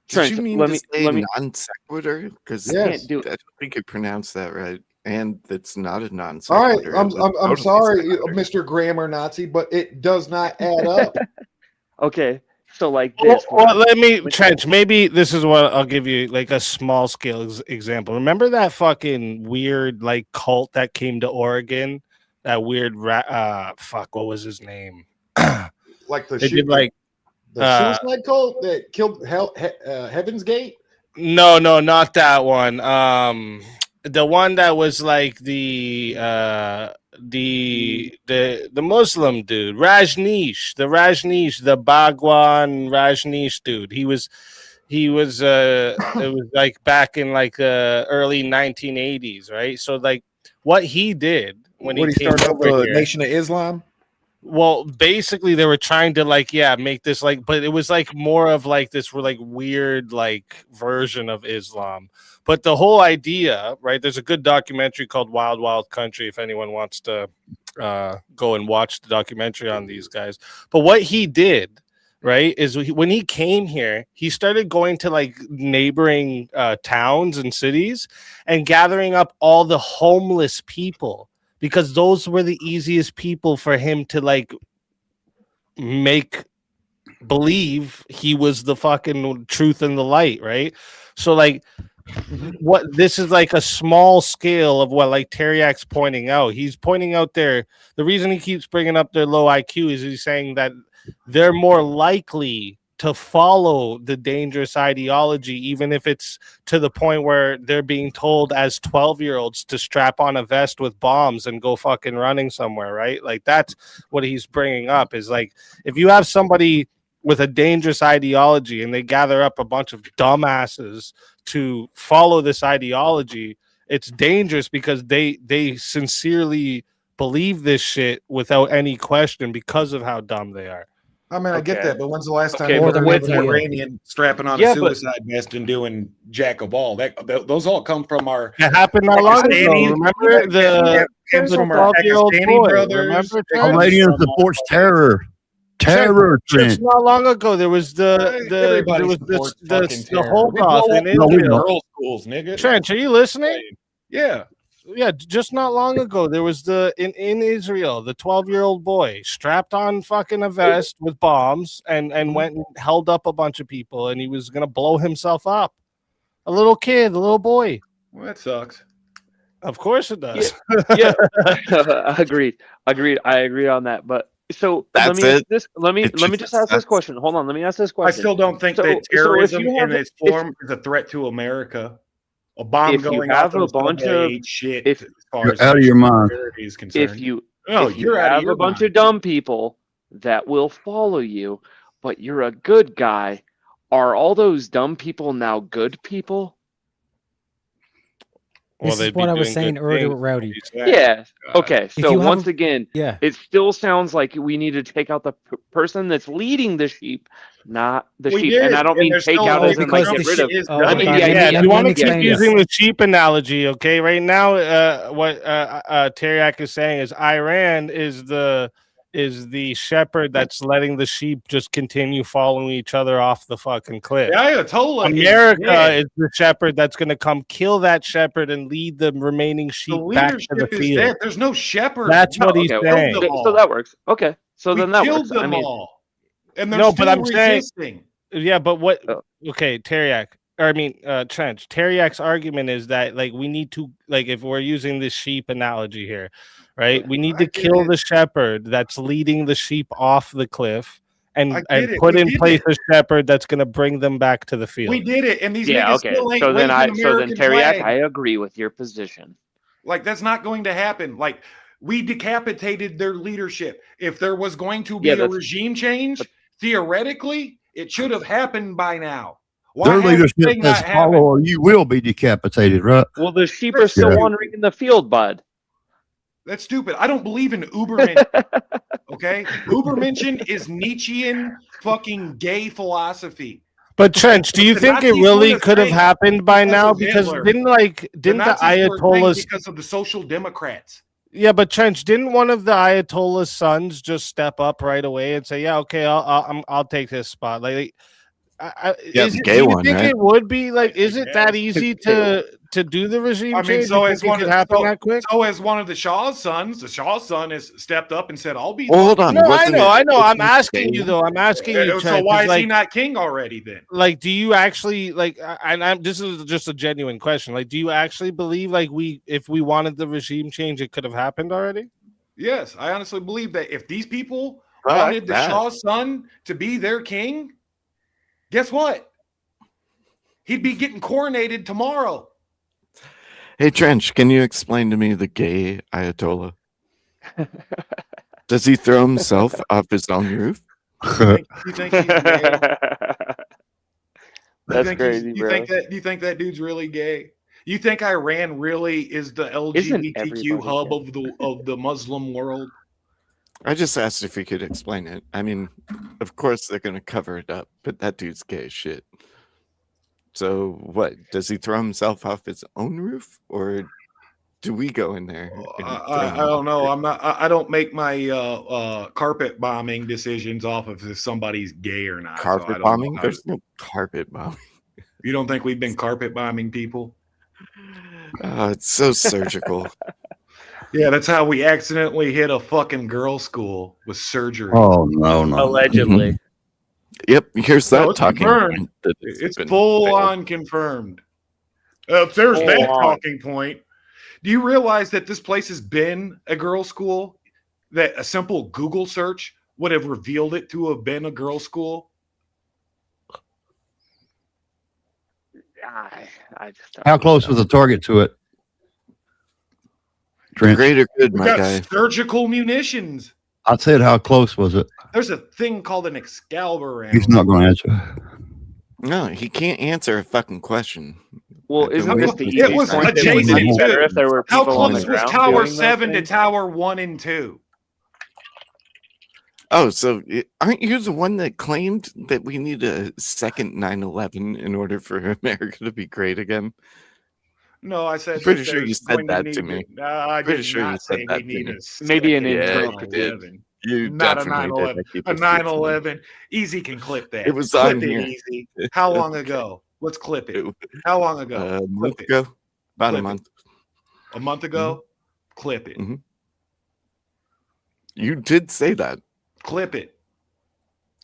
Did you mean to say non sequitur? Because I don't think you pronounced that right, and it's not a non sequitur. All right, I'm sorry, Mr. Grammar Nazi, but it does not add up. Okay, so like this. Well, let me Trench. Maybe this is what I'll give you like a small scale example. Remember that fucking weird like cult that came to Oregon? That weird fuck. What was his name? Like the they did like. The suicide cult that killed Heaven's Gate? No, not that one. The one that was like the Muslim dude, Rajneesh, the Bhagwan Rajneesh dude. It was like back in like early 1980s, right? So like what he did when he started up the Nation of Islam. Well, basically, they were trying to make this like, but it was like more of like this like weird like version of Islam. But the whole idea, right? There's a good documentary called Wild Wild Country if anyone wants to go and watch the documentary on these guys. But what he did, right, is when he came here, he started going to like neighboring towns and cities and gathering up all the homeless people. Because those were the easiest people for him to like make believe he was the fucking truth and the light, right? So like what this is like a small scale of what like Teriak's pointing out. He's pointing out the reason he keeps bringing up their low IQ is he's saying that they're more likely to follow the dangerous ideology, even if it's to the point where they're being told as 12-year-olds to strap on a vest with bombs and go fucking running somewhere, right? Like that's what he's bringing up is like, if you have somebody with a dangerous ideology and they gather up a bunch of dumbasses to follow this ideology, it's dangerous because they sincerely believe this shit without any question because of how dumb they are. I mean, I get that, but when's the last time you you went to Iranian strapping on a suicide vest and doing jack of all? Those all come from our. It happened not long ago. Remember the from our Pakistani brothers. Iranian supports terror. Terror. Just not long ago, there was the Holocaust in Israel. Girls' schools, nigga. Trench, are you listening? Yeah. Yeah, just not long ago, there was in Israel, the 12-year-old boy strapped on fucking a vest with bombs and went and held up a bunch of people, and he was gonna blow himself up. A little kid, a little boy. Well, that sucks. Of course it does. Yeah. Agreed. I agree on that. But so let me just ask this question. Hold on, let me ask this question. I still don't think that terrorism in its form is a threat to America. A bomb going off a bunch of shit. As far as out of your mind. If you have a bunch of dumb people that will follow you, but you're a good guy, are all those dumb people now good people? This is what I was saying earlier with Rowdy. Yeah. Okay. So once again, it still sounds like we need to take out the person that's leading the sheep, not the sheep. And I don't mean take out as in like get rid of. You want to keep using the sheep analogy, okay? Right now, what Teriak is saying is Iran is is the shepherd that's letting the sheep just continue following each other off the fucking cliff. The Ayatollah America is the shepherd that's going to come kill that shepherd and lead the remaining sheep back to the leadership is field. dead. There's no shepherd. That's what he's Okay, saying. so that works. Okay, so We then that killed works. I them mean, all. And they're No, still but I'm resisting. saying, yeah, but what? Okay, Teriak, or I mean, Trench. Teriak's argument is that like we need to like if we're using this sheep analogy here, right? We need to kill the shepherd that's leading the sheep off the cliff and put in place a shepherd that's going to bring them back to the field. We did it, and these yeah, niggas okay. still ain't So then waving American Teriak, flag. I agree with your position. Like that's not going to happen. Like we decapitated their leadership. If there was going to be a regime change, theoretically, it should have happened by now. Why Their hasn't leadership thing says not happened? follow or you will be decapitated, right? Well, the sheep are still wandering in the field, bud. That's stupid. I don't believe in Ubermensch. Okay, Ubermenschen is Nietzschean fucking gay philosophy. But Trench, do you The think it Nazis really were the could have same happened by because now? of Because Hitler. didn't the Nazis were a thing Ayatollahs? because of the Social Democrats. Yeah, but Trench, didn't one of the Ayatollah's sons just step up right away and say, "Yeah, okay, I'll take this spot"? Like, Yeah, the gay do you one, think right? it would be like? Is it that easy to do the regime I mean, change? so You as think it one could of happen that quick? so as one of the Shah's sons, the Shah's son has stepped up and said, "I'll be." Well, hold on. No, I wasn't know. it I'm Putin's asking gay? you though. I'm asking you, So Trench, why is is like, he not king already then? like, do you actually like? This is just a genuine question. Like, do you actually believe like if we wanted the regime change, it could have happened already? Yes, I honestly believe that if these people Fuck wanted the that. Shah's son to be their king, guess what? He'd be getting coronated tomorrow. Hey, Trench, can you explain to me the gay Ayatollah? Does he throw himself off his own roof? You think he's gay? That's crazy, You bro. think that dude's really gay? You think Iran really is the LGBTQ everybody hub gay? of the Muslim world? I just asked if he could explain it. I mean, of course they're gonna cover it up, but that dude's gay as shit. So what? Does he throw himself off his own roof, or do we go in there? and throw I him don't off know. it? I'm not. I don't make my carpet bombing decisions off of if somebody's gay or not. so I Carpet don't know bombing? how There's to- no carpet bombing. You don't think we've been carpet bombing people? It's so surgical. Yeah, that's how we accidentally hit a fucking girls' school with surgery. Oh no. Allegedly. Yep, here's No, that it's talking confirmed. point that it's It's been full failed. on confirmed. If there's Full that on. talking point, do you realize that this place has been a girls' school? That a simple Google search would have revealed it to have been a girls' school? I just don't How close was the target to it? Trent, Greater good, We my got guy. surgical munitions. I said how close was it? There's a thing called an Excalibur. He's not going to answer. No, he can't answer a fucking question. Well, isn't this the It easy was point? That would adjacent be better to. if there were How people on the close was ground Tower doing those 7 to things? Tower 1 and 2? Oh, so aren't you the one that claimed that we need a second 9/11 in order for America to be great again? No, I said. Pretty that sure you there's said going that need to me. No, I Pretty did sure you not said say that we to need me. a Maybe an second Yeah, internal. you did. 9/11. You Not a definitely did. 9/11. I keep A it secret from you. 9/11. Easy can clip that. It was clip on it here. easy. How long ago? Let's clip it. How long ago? A Clip month it. ago, about Clip a it. month. A month ago? Clip it. Mhm. You did say that. Clip it.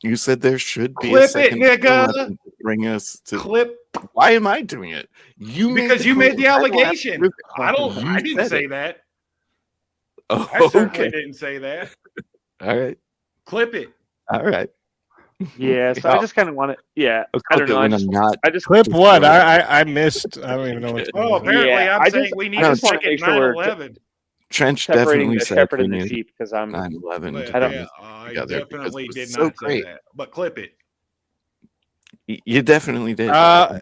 You said there should be Clip a it, second nigga. 9/11 to bring us to. Clip. Why am I doing it? You Because you made the allegation. I You didn't said say it. that. Oh, I certainly okay. didn't say that. All right. Clip it. All right. Yeah, so I just kind of want to. Yeah, I'll I don't clip it know. when I'm not. I just Clip what? I missed. I don't even know what's going Oh, on. apparently Yeah, I'm I saying just- we need I a just wanna second make sure we're 9/11. Trench separating definitely the said shepherd we and the need sheep because I'm. 9/11 But, to bring yeah, us I together because definitely it was did so not say great. that. But clip it. You definitely did.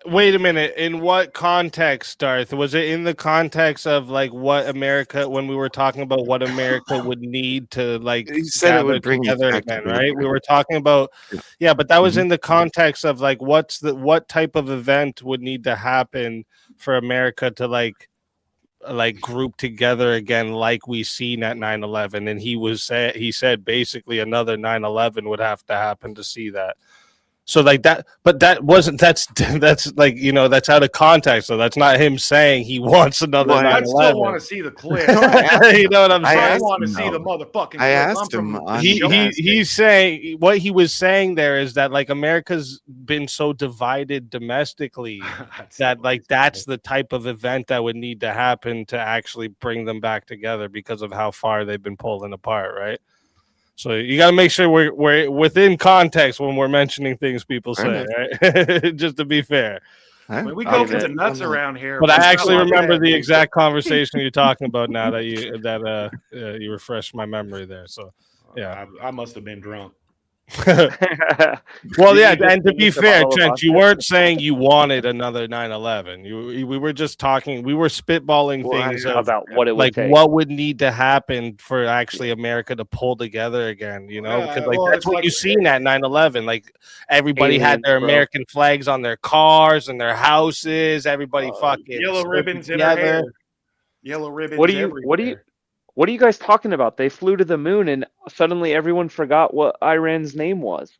Wait a minute. In what context, Darth? Was it in the context of like what America, when we were talking about what America would need to like He said it gather would bring us together back again, together. right? We were talking about, yeah, but that was in the context of like what type of event would need to happen for America to like like grouped together again like we seen at 9/11, and he said basically another 9/11 would have to happen to see that. So like that, but that's like, you know, that's out of context. So that's not him saying he wants another Well, I 9/11. still want to see the clip. You know what I'm saying? I want to see the motherfucking clip. I asked I'm from him on He's saying what he was saying there is that like America's been so divided domestically that like that's the type of event that would need to happen to actually bring them back together because of how far they've been pulling apart, right? So you got to make sure we're within context when we're mentioning things people say, right? Just to be fair. When we go for the nuts around here, But I actually not like remember that. the exact conversation you're talking about now that you refreshed my memory there. So yeah, I must have been drunk. Well, yeah, and to be fair, Trent, you weren't saying you wanted another 9/11. We were just talking. We were spitballing things about what it would like take. what would need to happen for actually America to pull together again. You know, because like that's what you seen at 9/11. Like everybody had their American flags on their cars and their houses. Everybody fucking yellow ribbons in together. her hair. Yellow ribbons. What are you guys talking about? They flew to the moon and suddenly everyone forgot what Iran's name was.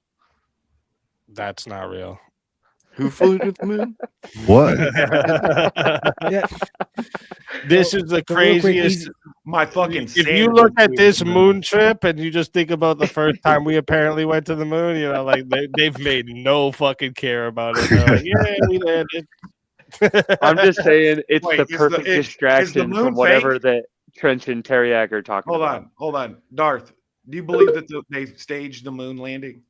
That's not real. Who flew to the moon? What? Yeah. This is the craziest. My fucking. If you look at this moon trip and you just think about the first time we apparently went to the moon, you know, like they've made no fucking care about it. They're like, yeah, we landed. I'm just saying it's Wait, the is perfect is the distraction moon from whatever fake? that Trench and Teriak are talking about. Hold on, Darth. Do you believe that they staged the moon landing?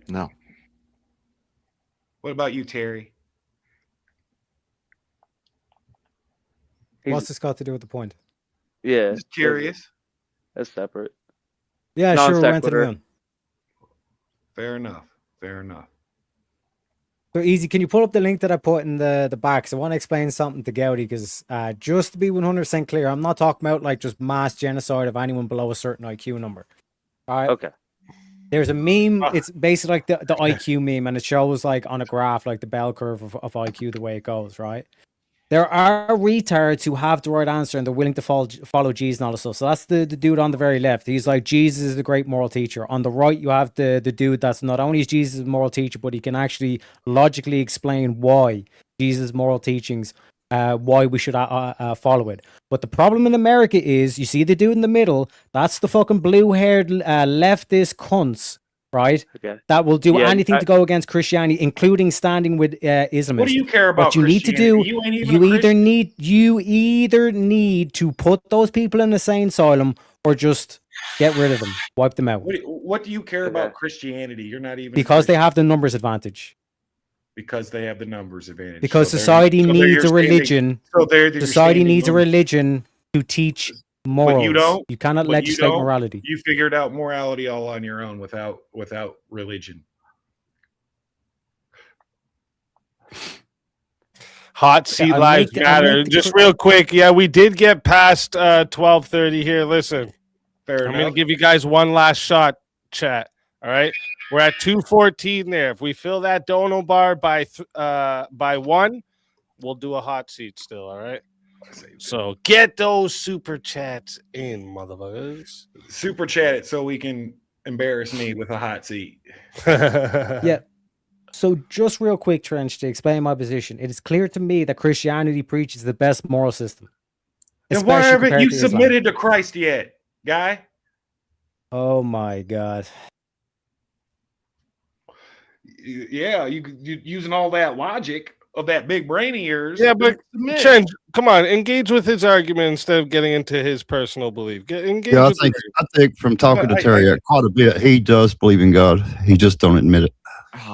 No. What about you, Terry? What's this got to do with the point? Yeah. Just curious. That's separate. Yeah, Non sure, we went to the sequitur. moon. Fair enough. Fair enough. So easy. Can you pull up the link that I put in the back? So I want to explain something to Gowdy because just to be 100% clear, I'm not talking about like just mass genocide of anyone below a certain IQ number. All right. Okay. There's a meme. It's basically like the IQ meme, and it shows like on a graph like the bell curve of IQ the way it goes. Right. There are retards who have the right answer and they're willing to follow Jesus and all this stuff. So that's the dude on the very left. He's like, Jesus is the great moral teacher. On the right, you have the dude that's not only is Jesus a moral teacher, but he can actually logically explain why Jesus' moral teachings, why we should follow it. But the problem in America is, you see the dude in the middle, that's the fucking blue-haired leftist cunts, right? Okay. That will do Yeah, anything to go against Christianity, including standing with Islamists. What do you care about? What you need to do, Christianity? You ain't even you a either Christian. need to put those people in a sane asylum or just get rid of them, wipe them out, What do you care about Christianity? You're not even a because they Christian. have the numbers advantage. Because they have the numbers advantage. Because So society there needs you're a standing- religion. so there you're Society standing needs a on- religion to teach morals. But you don't. You cannot but legislate don't. morality. You figured out morality all on your own without religion. Hot seat I lives make- I matter. make the Just cl- real quick, yeah, we did get past 12:30 here. Listen, Fair I'm enough. gonna give you guys one last shot, chat. All right, we're at 2:14 there. If we fill that dono bar by 1, we'll do a hot seat still. All right. So get those super chats in, motherfuckers. Super chat it so we can embarrass me with a hot seat. Yeah. So just real quick, Trench, to explain my position, it is clear to me that Christianity preaches the best moral system. Then why especially haven't compared you to Islam. submitted to Christ yet, guy? Oh my God. Yeah, you using all that logic of that big brain of yours. Yeah, but submit. Chen, come on, engage with his argument instead of getting into his personal belief. Engage Yeah, with I think from talking to Terry quite a bit, he does believe in God. He just don't admit it.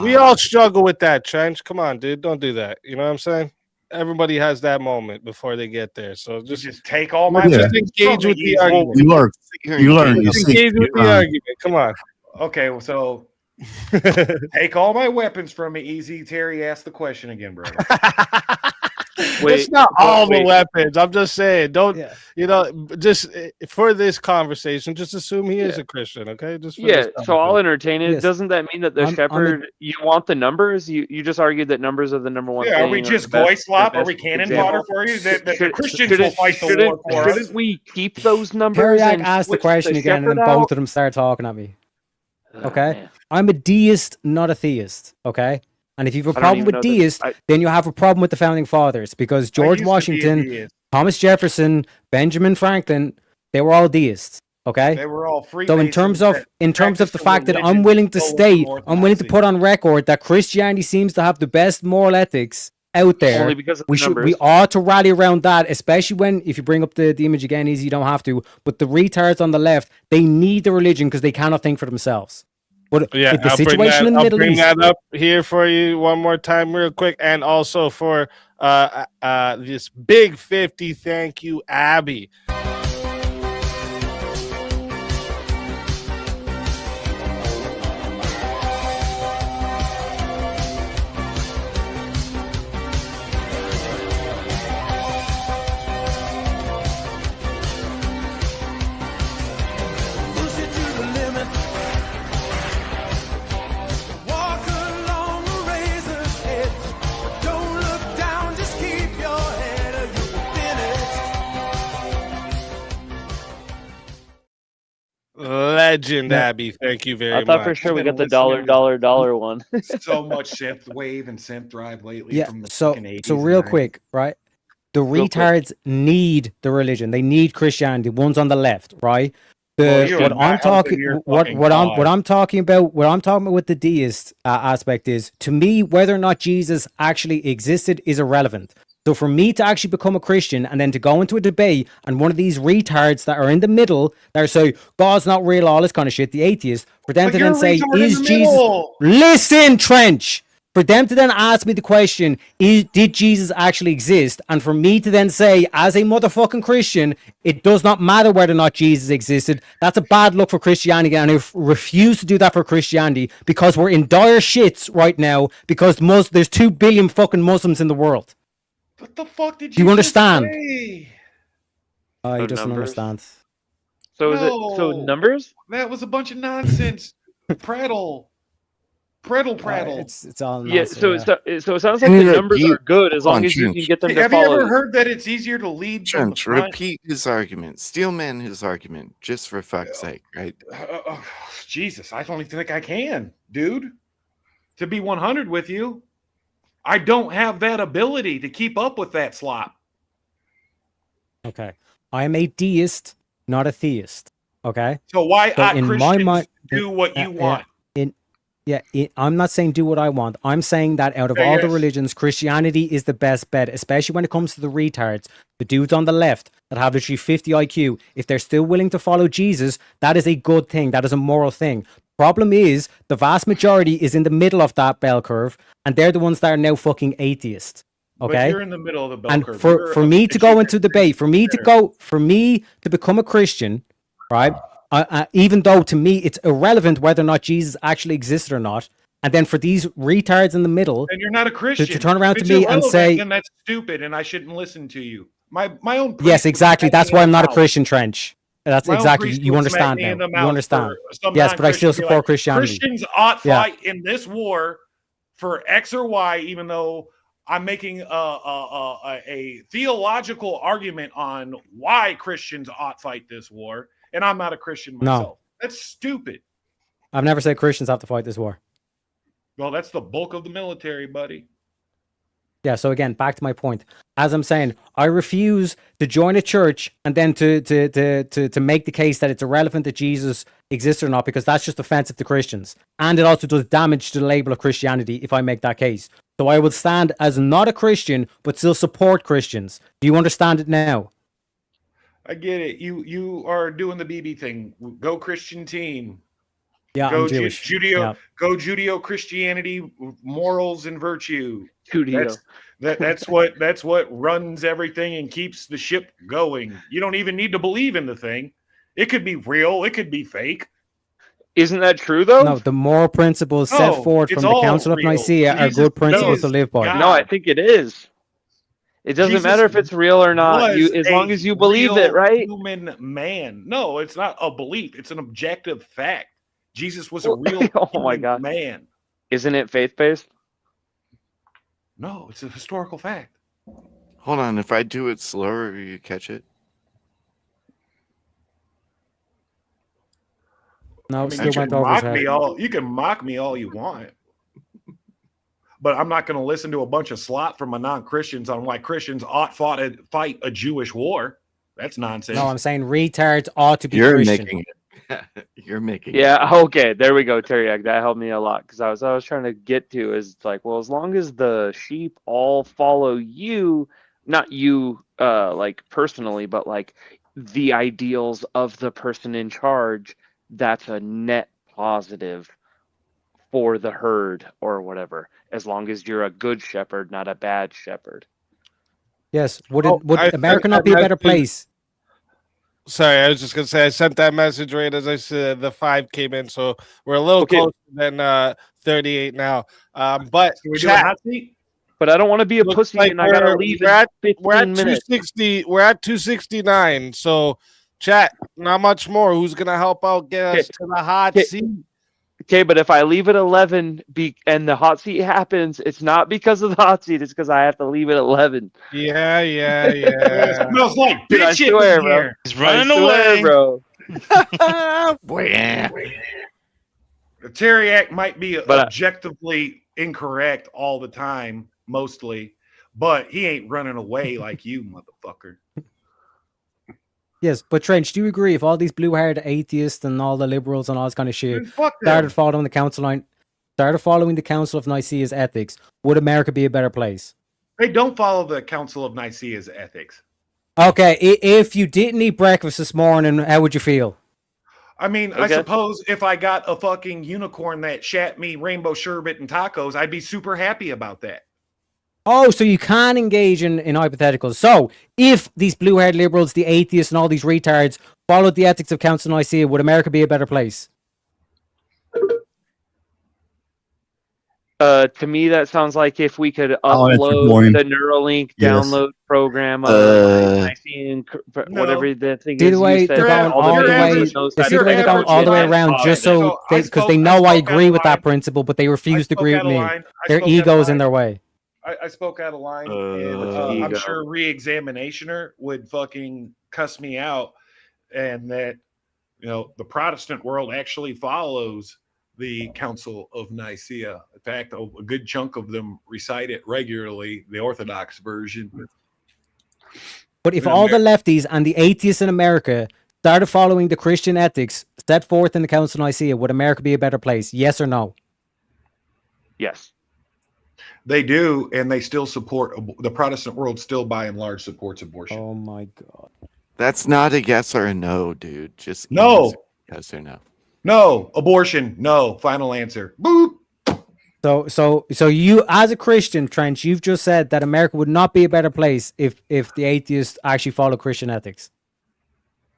We all struggle with that, Trench. Come on, dude. Don't do that. You know what I'm saying? Everybody has that moment before they get there. So just take all my just engage with the argument. You learn. You learn. You Just see. engage with the argument. Come on. Okay, well, so take all my weapons from me, easy. Terry, ask the question again, bro. It's not all the weapons. I'm just saying, don't just for this conversation, just assume he is a Christian, okay? Just for this so I'll entertain it. Yes. Doesn't that mean that the shepherd? You want the numbers? You just argued that numbers are the number one. Yeah, thing are we or just the best- goy slop? the Are we best cannon example? fodder for you? The Should- Christians shouldn't- will fight the war for us. Shouldn't we keep those numbers? Perriak and asked the switch question again, and then shepherd both out? of them started talking at me. Okay, man. I'm a deist, not a theist. Okay, and if you have a I don't problem even with know deist, then you have a problem with the founding fathers because George used to be a Washington, deist. Thomas Jefferson, Benjamin Franklin, they were all deists. Okay, They were all free. so in terms of the fact that I'm willing to state, I'm willing to put on record that Christianity seems to have the best moral ethics out there. Only because of the we numbers. ought to rally around that, especially when, if you bring up the image again, easy, you don't have to. But the retards on the left, they need the religion because they cannot think for themselves. But Yeah, the I'll bring situation in the I'll Middle bring East, that up here for you one more time, real quick, and also for this big 50. Thank you, Abby. Push it to the limit. Walk along the razor's edge. Don't look down, just keep your head or you'll finish. Legend, Abby. Thank you very I much. thought for sure we got the $dollar one. So much synth wave and synth drive lately yeah. from the So fucking 80s so and real 90s. quick, right? The Real quick. retards need the religion. They need Christianity. The ones on the left, right? Well, you're What not I'm helping talking, your what fucking what I'm cause. what I'm talking about, with the deist aspect is, to me, whether or not Jesus actually existed is irrelevant. So for me to actually become a Christian and then to go into a debate and one of these retards that are in the middle that are say God's not real, all this kind of shit, the atheists, for them But to you're then a say, retard in is the Jesus? middle. Listen, Trench. For them to then ask me the question, did Jesus actually exist? And for me to then say, as a motherfucking Christian, it does not matter whether or not Jesus existed. That's a bad look for Christianity. And I refuse to do that for Christianity because we're in dire shits right now because there's 2 billion fucking Muslims in the world. What the fuck did you Do you understand? just say? Oh, he So doesn't numbers? understand. So is it so No. numbers? That was a bunch of nonsense. Prattle. Prattle. It's all Yeah. nonsense, So it sounds like the numbers are good as long as you can get them to Have you follow. ever heard that it's easier to lead from the Trench, front? repeat his argument. Steelman his argument, just for fuck's sake, right? Jesus, I don't even think I can, dude. To be 100 with you, I don't have that ability to keep up with that slop. Okay. I am a deist, not a theist. Okay. So why So ought in my Christians mind, do what you want? I'm not saying do what I want. I'm saying that out of Yeah, all the yes. religions, Christianity is the best bet, especially when it comes to the retards, the dudes on the left that have literally 50 IQ. If they're still willing to follow Jesus, that is a good thing. That is a moral thing. Problem is, the vast majority is in the middle of that bell curve, and they're the ones that are now fucking atheists. But Okay. you're in the middle of the bell And curve. for You're me to go achievement into debate, for me to become a Christian, right? Even though to me it's irrelevant whether or not Jesus actually existed or not, and then for these retards in the middle, and you're not a Christian. to turn around If to it's me and irrelevant, say, then that's stupid, and I shouldn't listen to you. My own. yes, priest was exactly. smacking That's me why in I'm the not a mouth. Christian, Trench. That's My own exactly. priest You would understand smack me in now. the You mouth understand. for some Yes, but I still non-Christian be support like, Christianity. Christians ought Yeah. fight in this war for X or Y, even though I'm making a theological argument on why Christians ought fight this war, and I'm not a Christian No. myself. That's stupid. I've never said Christians have to fight this war. Well, that's the bulk of the military, buddy. Yeah, so again, back to my point. As I'm saying, I refuse to join a church and then to make the case that it's irrelevant that Jesus exists or not, because that's just offensive to Christians. And it also does damage to the label of Christianity if I make that case. So I would stand as not a Christian, but still support Christians. Do you understand it now? I get it. You are doing the BB thing. Go Christian team. Yeah, Go I'm Jewish. Judeo. Go Judeo Christianity morals and virtue. Judeo. That's what runs everything and keeps the ship going. You don't even need to believe in the thing. It could be real. It could be fake. Isn't that true though? No, the moral principles set No, forth it's from the all Council of real. Nicaea are Jesus good principles to knows live by. God. No, I think it is. It doesn't Jesus matter if it's real or not. You, was as a long as you believe it, real right? human man. No, it's not a belief. It's an objective fact. Jesus was a real Oh my human God. man. Isn't it faith based? No, it's a historical fact. Hold on, if I do it slower, you catch it. No, I mean, still you can went over his mock me head. all. You can mock me all you want, but I'm not going to listen to a bunch of slop from a non-Christians on why Christians ought fight a Jewish war. That's nonsense. No, I'm saying retards ought to be You're Christian. making it. You're making it. Yeah. Okay. There we go, Terry. That helped me a lot because I was trying to get to is like, well, as long as the sheep all follow you, not you, like personally, but like the ideals of the person in charge, that's a net positive for the herd or whatever. As long as you're a good shepherd, not a bad shepherd. Yes. Would Oh, I would America sent not that be a better message- place? Sorry, I was just gonna say I sent that message right as I said the 5 came in, so we're a little Okay. closer than 38 now. But Can we do a chat, hot seat? But I don't want to be a looks pussy like and I gotta leave we're in at 15 minutes. 260. We're at 269. So chat, not much more. Who's gonna help out get us Okay. to the hot Okay. seat? Okay, but if I leave at 11 and the hot seat happens, it's not because of the hot seat. It's because I have to leave at 11. Yeah. It smells like Dude, I bitch shit swear, in bro. here. He's running I swear, away. bro. The Terriac might be But objectively incorrect all the time, mostly, but he ain't running away like you, motherfucker. Yes, but Trench, do you agree if all these blue-haired atheists and all the liberals and all this kind of shit Dude, fuck them. started following the Council of Nicaea's ethics, would America be a better place? They don't follow the Council of Nicaea's ethics. Okay, if you didn't eat breakfast this morning, how would you feel? I mean, I suppose if I got a fucking unicorn that shat me rainbow sherbet and tacos, I'd be super happy about that. Oh, so you can engage in hypotheticals. So, if these blue-haired liberals, the atheists, and all these retards followed the ethics of Council of Nicaea, would America be a better place? To me, that sounds like if we could I'll answer for upload him. the Neuralink Yes. download program, Uh, whatever the thing See is. the way you said they're that going all the way. liberals knows See that the way they're going all the way around, just so because they know I agree with that principle, but they refuse to agree with me. Their ego's in their way. I spoke out of line, and I'm ego? sure re-examinationer would fucking cuss me out, and that the Protestant world actually follows the Council of Nicaea. In fact, a good chunk of them recite it regularly, the Orthodox version. But if all the lefties and the atheists in America started following the Christian ethics set forth in the Council of Nicaea, would America be a better place? Yes or no? Yes. They do, and they still support the Protestant world. Still, by and large, supports abortion. Oh my god! That's not a yes or a no, dude. Just No. answer yes or no. No abortion. No. Final answer. Boop. So you, as a Christian, Trench, you've just said that America would not be a better place if the atheists actually follow Christian ethics.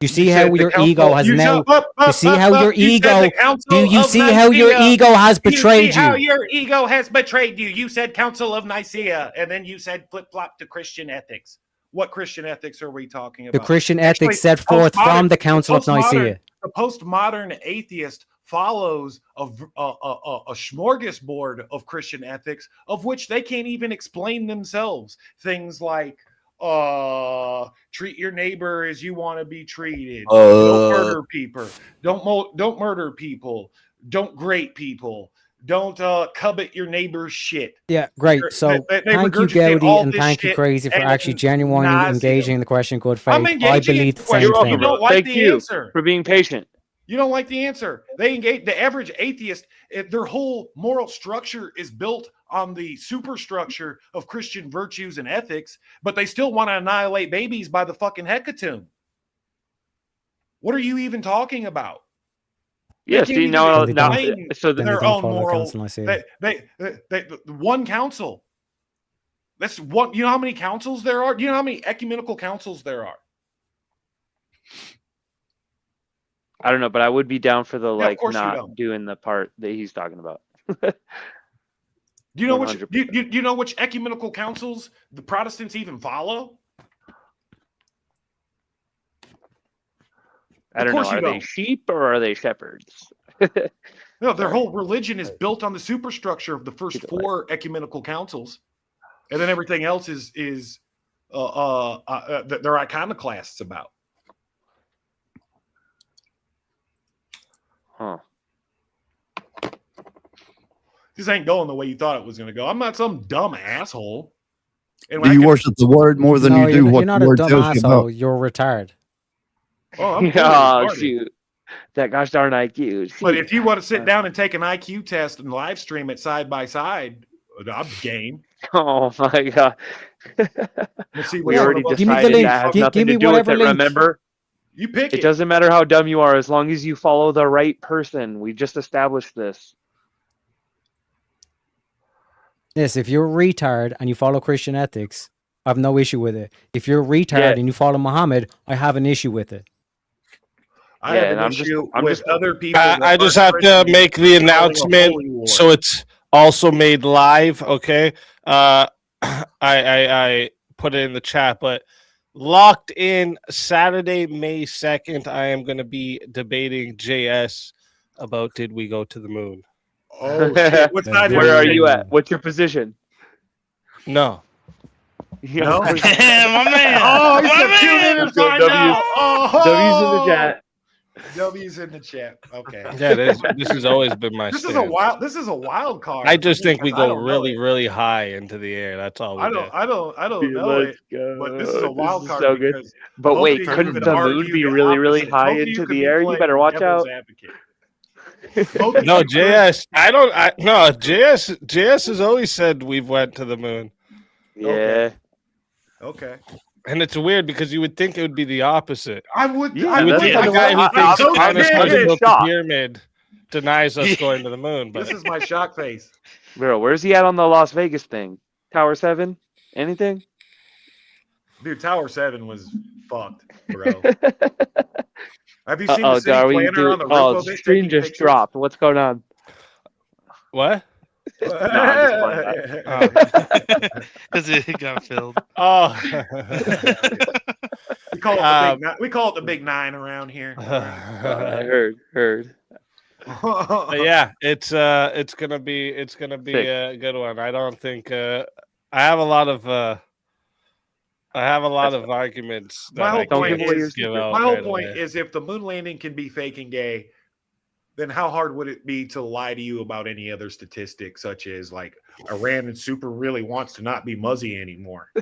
You see how your ego has now. You see how your ego. Do you see how your ego has betrayed you? See how you? your ego has betrayed you. You said Council of Nicaea, and then you said flip flop to Christian ethics. What Christian ethics are we talking about? The Christian ethics set forth from the Council of Nicaea. The postmodern atheist follows a smorgasbord of Christian ethics, of which they can't even explain themselves. Things like treat your neighbor as you want to be treated. Don't murder people. Don't murder people. Don't grate people. Don't covet your neighbor's shit. Yeah, great. So they thank you, regurgitate Gowdy, all and this thank you, shit Crazy, for and actually genuinely nauseam. engaging in the question good faith. I'm I engaging in believe the the same question. You thing. don't like Thank the you answer. for being patient. You don't like the answer. They engage the average atheist. Their whole moral structure is built on the superstructure of Christian virtues and ethics, but they still want to annihilate babies by the fucking hecatomb. What are you even talking about? Yeah, see now, so their own moral. They one council. That's one. You know how many councils there are? Do you know how many ecumenical councils there are? I don't know, but I would be down for the Yeah, of like course you not don't. doing the part that he's talking about. Do you know which you know which ecumenical councils the Protestants even follow? I don't know. Are they sheep or are they shepherds? No, their whole religion is built on the superstructure of the first 4 ecumenical councils, and then everything else is they're iconoclasts about. Huh. This ain't going the way you thought it was going to go. I'm not some dumb asshole. And Do you worship the word more than you do what you're not the a word dumb tells you asshole. about? You're retarded. Oh, I'm Oh, shoot. That gosh darn IQ. But if you want to sit down and take an IQ test and live stream it side by side, I'm game. Oh my god. Let's see We already decided that has nothing to do with it. Remember? You pick it. It doesn't matter how dumb you are as long as you follow the right person. We just established this. Yes, if you're a retard and you follow Christian ethics, I have no issue with it. If you're a retard and you follow Muhammad, I have an issue with it. I have an issue with other people. I just have to make the announcement so it's also made live. Okay, I put it in the chat, but locked in Saturday, May 2nd. I am going to be debating JS about did we go to the moon. Oh shit! What side? Where are you at? What's your position? No. No? My man. Oh, he said tune in and find out. W's in the chat. W's in the chat. Okay. Yeah, this has always been my. This is stance. This is a wild card. I just think we I go don't know really, it. really high into the air. That's all. I don't know it. But this is a wild card. So good. But wait, couldn't the moon be really, really high into the air? You better watch out. No, JS. No, JS has always said we've went to the moon. Yeah. Okay. And it's weird because you would think it would be the opposite. I would. You I would would think think the guy who thinks China's supposed to build the pyramid denies us going to the moon. But This is my shock face. Bro, where's he at on the Las Vegas thing? Tower 7? Anything? Dude, Tower 7 was fucked, bro. Have you seen the city are we planner on the roof oh, of it? stream taking just pictures? dropped. What's going on? what? Because it got filled. Oh. we call it the big 9 around here. I heard. But yeah, it's gonna be a good one. I don't think I have a lot of arguments. My whole point is is if the moon landing can be fake and gay, then how hard would it be to lie to you about any other statistic, such as like Iran and super really wants to not be muzzy anymore?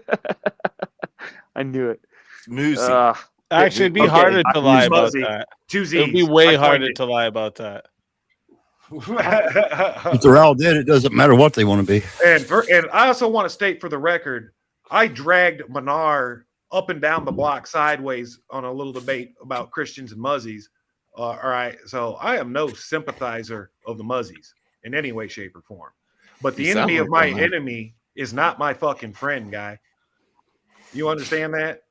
I knew it. Moozy. Actually, it'd be harder to lie about that. It'd be way harder to lie about that. If they're all dead, it doesn't matter what they want to be. And I also want to state for the record, I dragged Manar up and down the block sideways on a little debate about Christians and Muzzies. All right, so I am no sympathizer of the Muzzies in any way, shape, or form. But the enemy of my enemy is not my fucking friend, guy. You understand that?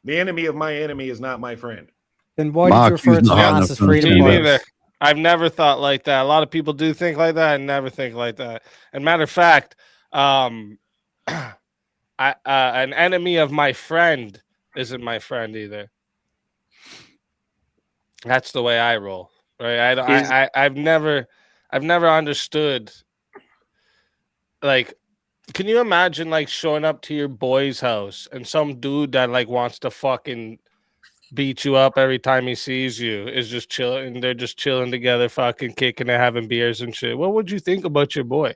The enemy of my enemy is not my friend. Then why did you refer to Hamas as freedom fighters? I've never thought like that. A lot of people do think like that. I never think like that. And matter of fact, an enemy of my friend isn't my friend either. That's the way I roll, right? I've never understood. Like, can you imagine like showing up to your boy's house and some dude that like wants to fucking beat you up every time he sees you is just chilling? They're just chilling together, fucking kicking and having beers and shit. What would you think about your boy?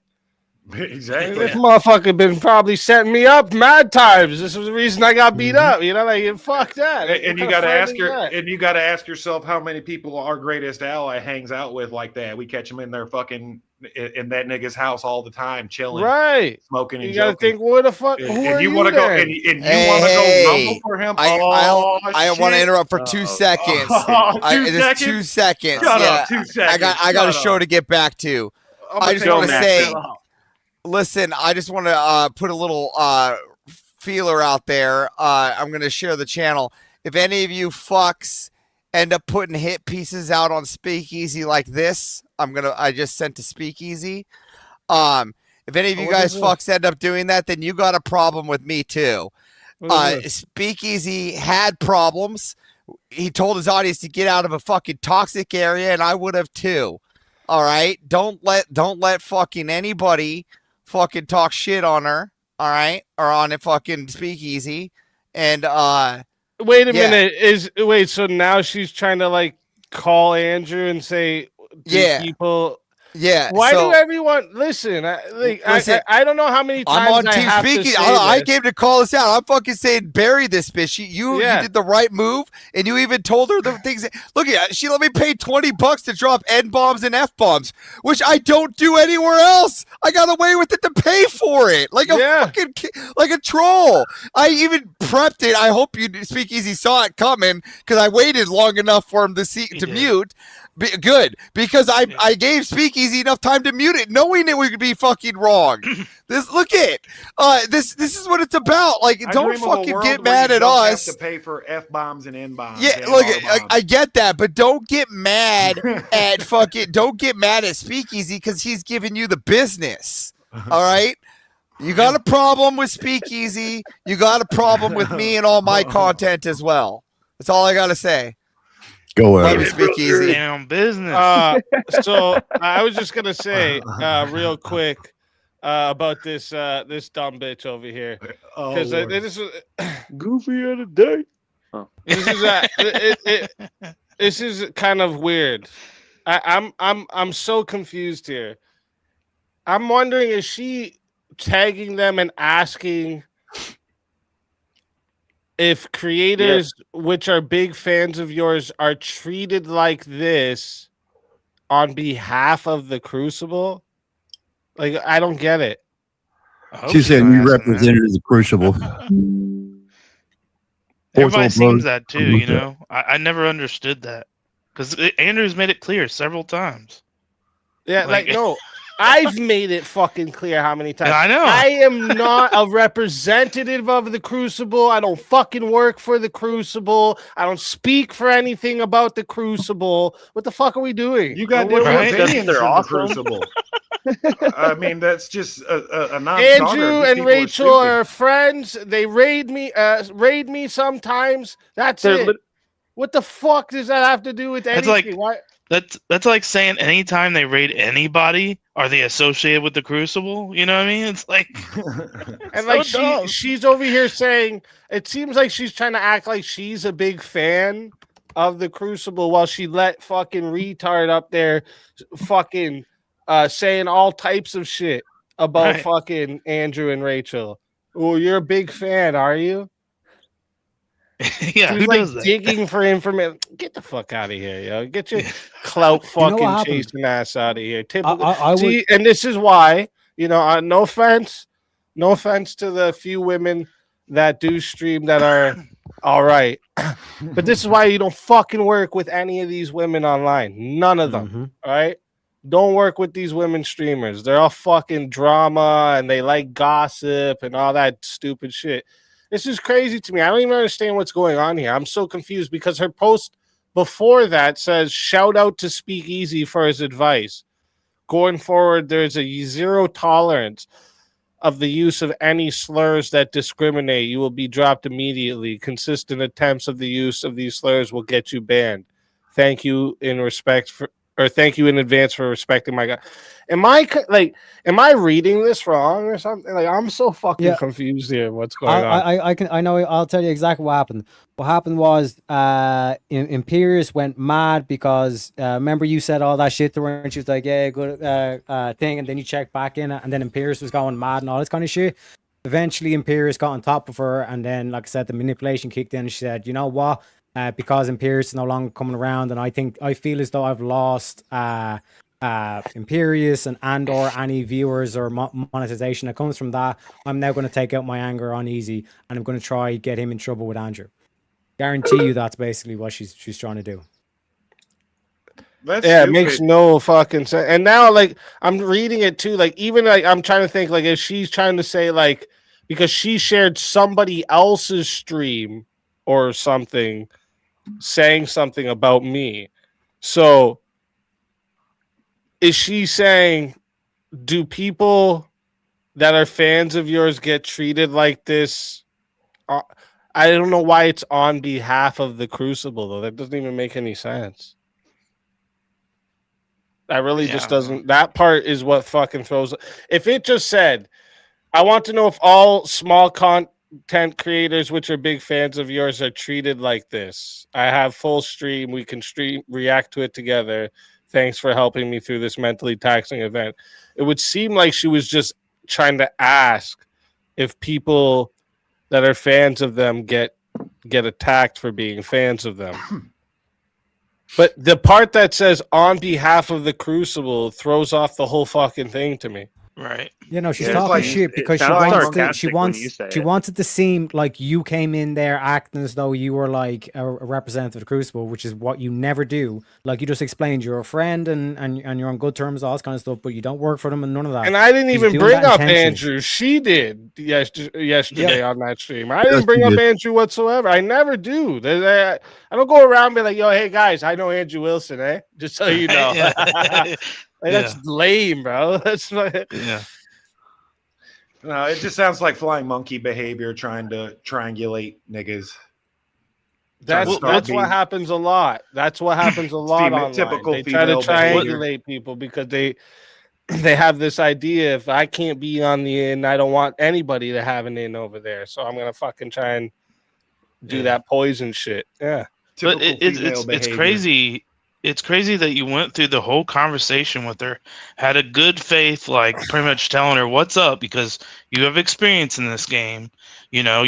Exactly. This motherfucker been probably setting me up mad times. This was the reason I got beat up. You know, like fuck that. And you got to ask yourself how many people our greatest ally hangs out with like that. We catch them in their fucking in that nigga's house all the time, chilling, right, smoking. And you got to think, where the fuck? And you want to go and you want to go rumble for him? I want to interrupt for 2 seconds. Just 2 seconds. Shut up, 2 seconds. I got a show to get back to. I just want to say. Listen, I just want to put a little feeler out there. I'm going to share the channel. If any of you fucks end up putting hit pieces out on Speakeasy like this, I just sent to Speakeasy. If any of you What guys is fucks end up doing that, then you got a problem with me too. What is this? Speakeasy had problems. He told his audience to get out of a fucking toxic area, and I would have too. All right, don't let fucking anybody fucking talk shit on her. All right, or on a fucking speakeasy. And wait a yeah. minute, so now she's trying to like call Andrew and say, Yeah. people. Yeah. Why so, do everyone listen? Listen, I don't know how many times I'm on I Team have to Speaking. say I this. came to call this out. I'm fucking saying bury this bitch. You did the right move, and you even told her the things. Look at she let me pay $20 to drop N bombs and F bombs, which I don't do anywhere else. I got away with it to pay for it, like a fucking like a troll. I even prepped it. I hope you Speakeasy saw it coming because I waited long enough for him to mute. Good, because I gave Speakeasy enough time to mute it, knowing it would be fucking wrong. This is what it's about. Like, I don't dream of a fucking world get where mad you at don't us. Have to pay for F bombs and N bombs. Yeah, look, I get that, but don't get mad at Speakeasy because he's giving you the business. All right. You got a problem with Speakeasy. You got a problem with me and all my content as well. That's all I gotta say. Go ahead. ahead. Speakeasy. Damn business. So I was just gonna say real quick about this this dumb bitch over here because this is goofy of the day. This is kind of weird. I'm so confused here. I'm wondering, is she tagging them and asking if creators which are big fans of yours are treated like this on behalf of the Crucible? Like, I don't get it. She said you represented the Crucible. Everybody seems that too, you know. I never understood that because Andrew's made it clear several times. Yeah, like no, I've made it fucking clear how many times. I know. I am not a representative of the Crucible. I don't fucking work for the Crucible. I don't speak for anything about the Crucible. What the fuck are we doing? You got different opinions from the Crucible. I mean, that's just a non-starter. Andrew These and people Rachel stupid. are friends. They raid me sometimes. That's it. What the fuck does that have to do with anything? It's like that's like saying anytime they raid anybody, are they associated with the Crucible? You know what I mean? It's like, and like she's over here saying it seems like she's trying to act like she's a big fan of the Crucible while she let fucking retard up there fucking saying all types of shit about fucking Andrew and Rachel. Oh, you're a big fan, are you? Yeah, she's who like does that? digging for information. Get the fuck out of here, yo! Get your clout fucking happened? chasing ass out of here. I would- See, and this is why, you know, no offense to the few women that do stream that are all right, but this is why you don't fucking work with any of these women online. None of them. All right. Don't work with these women streamers. They're all fucking drama and they like gossip and all that stupid shit. This is crazy to me. I don't even understand what's going on here. I'm so confused because her post before that says, shout out to Speakeasy for his advice. Going forward, there's a zero tolerance of the use of any slurs that discriminate. You will be dropped immediately. Consistent attempts of the use of these slurs will get you banned. Thank you in advance for respecting my God. Am I reading this wrong or something? Like, I'm so fucking confused here. What's going on? I know. I'll tell you exactly what happened. What happened was, Imperius went mad because remember you said all that shit to her, and she was like, "Yeah, good thing," and then you checked back in it, and then Imperius was going mad and all this kind of shit. Eventually, Imperius got on top of her, and then, like I said, the manipulation kicked in. And she said, "You know what? Because Imperius is no longer coming around, and I feel as though I've lost Imperius and or any viewers or monetization that comes from that. I'm now going to take out my anger on Easy, and I'm going to try get him in trouble with Andrew. Guarantee you that's basically what she's trying to do." It makes no fucking sense. And now, like, I'm reading it too. Like, even like I'm trying to think, like, if she's trying to say, like, because she shared somebody else's stream or something saying something about me. So is she saying do people that are fans of yours get treated like this? I don't know why it's on behalf of the Crucible, though. That doesn't even make any sense. That really just doesn't. That part is what fucking throws. If it just said, I want to know if all small content creators, which are big fans of yours, are treated like this. I have full stream. We can react to it together. Thanks for helping me through this mentally taxing event. It would seem like she was just trying to ask if people that are fans of them get attacked for being fans of them. But the part that says on behalf of the Crucible throws off the whole fucking thing to me. Right. You know, she's talking shit because she wants it to seem like you came in there acting as though you were like a representative of the Crucible, which is what you never do. Like you just explained, you're a friend and you're on good terms, all this kind of stuff, but you don't work for them and none of that. And I didn't even bring up Andrew. She did yesterday on that stream. I didn't bring up Andrew whatsoever. I never do. I don't go around and be like, yo, hey guys, I know Andrew Wilson, eh? Just so you know. Like, that's lame, bro. That's No, it just sounds like flying monkey behavior, trying to triangulate niggas. That's what happens a lot. That's what happens a lot online. Typical they try to triangulate people because they have this idea: if I can't be on the in, I don't want anybody to have an in over there. So I'm gonna fucking try and do that poison shit. Yeah, but it's crazy. It's crazy that you went through the whole conversation with her, had a good faith, like pretty much telling her what's up because you have experience in this game. You know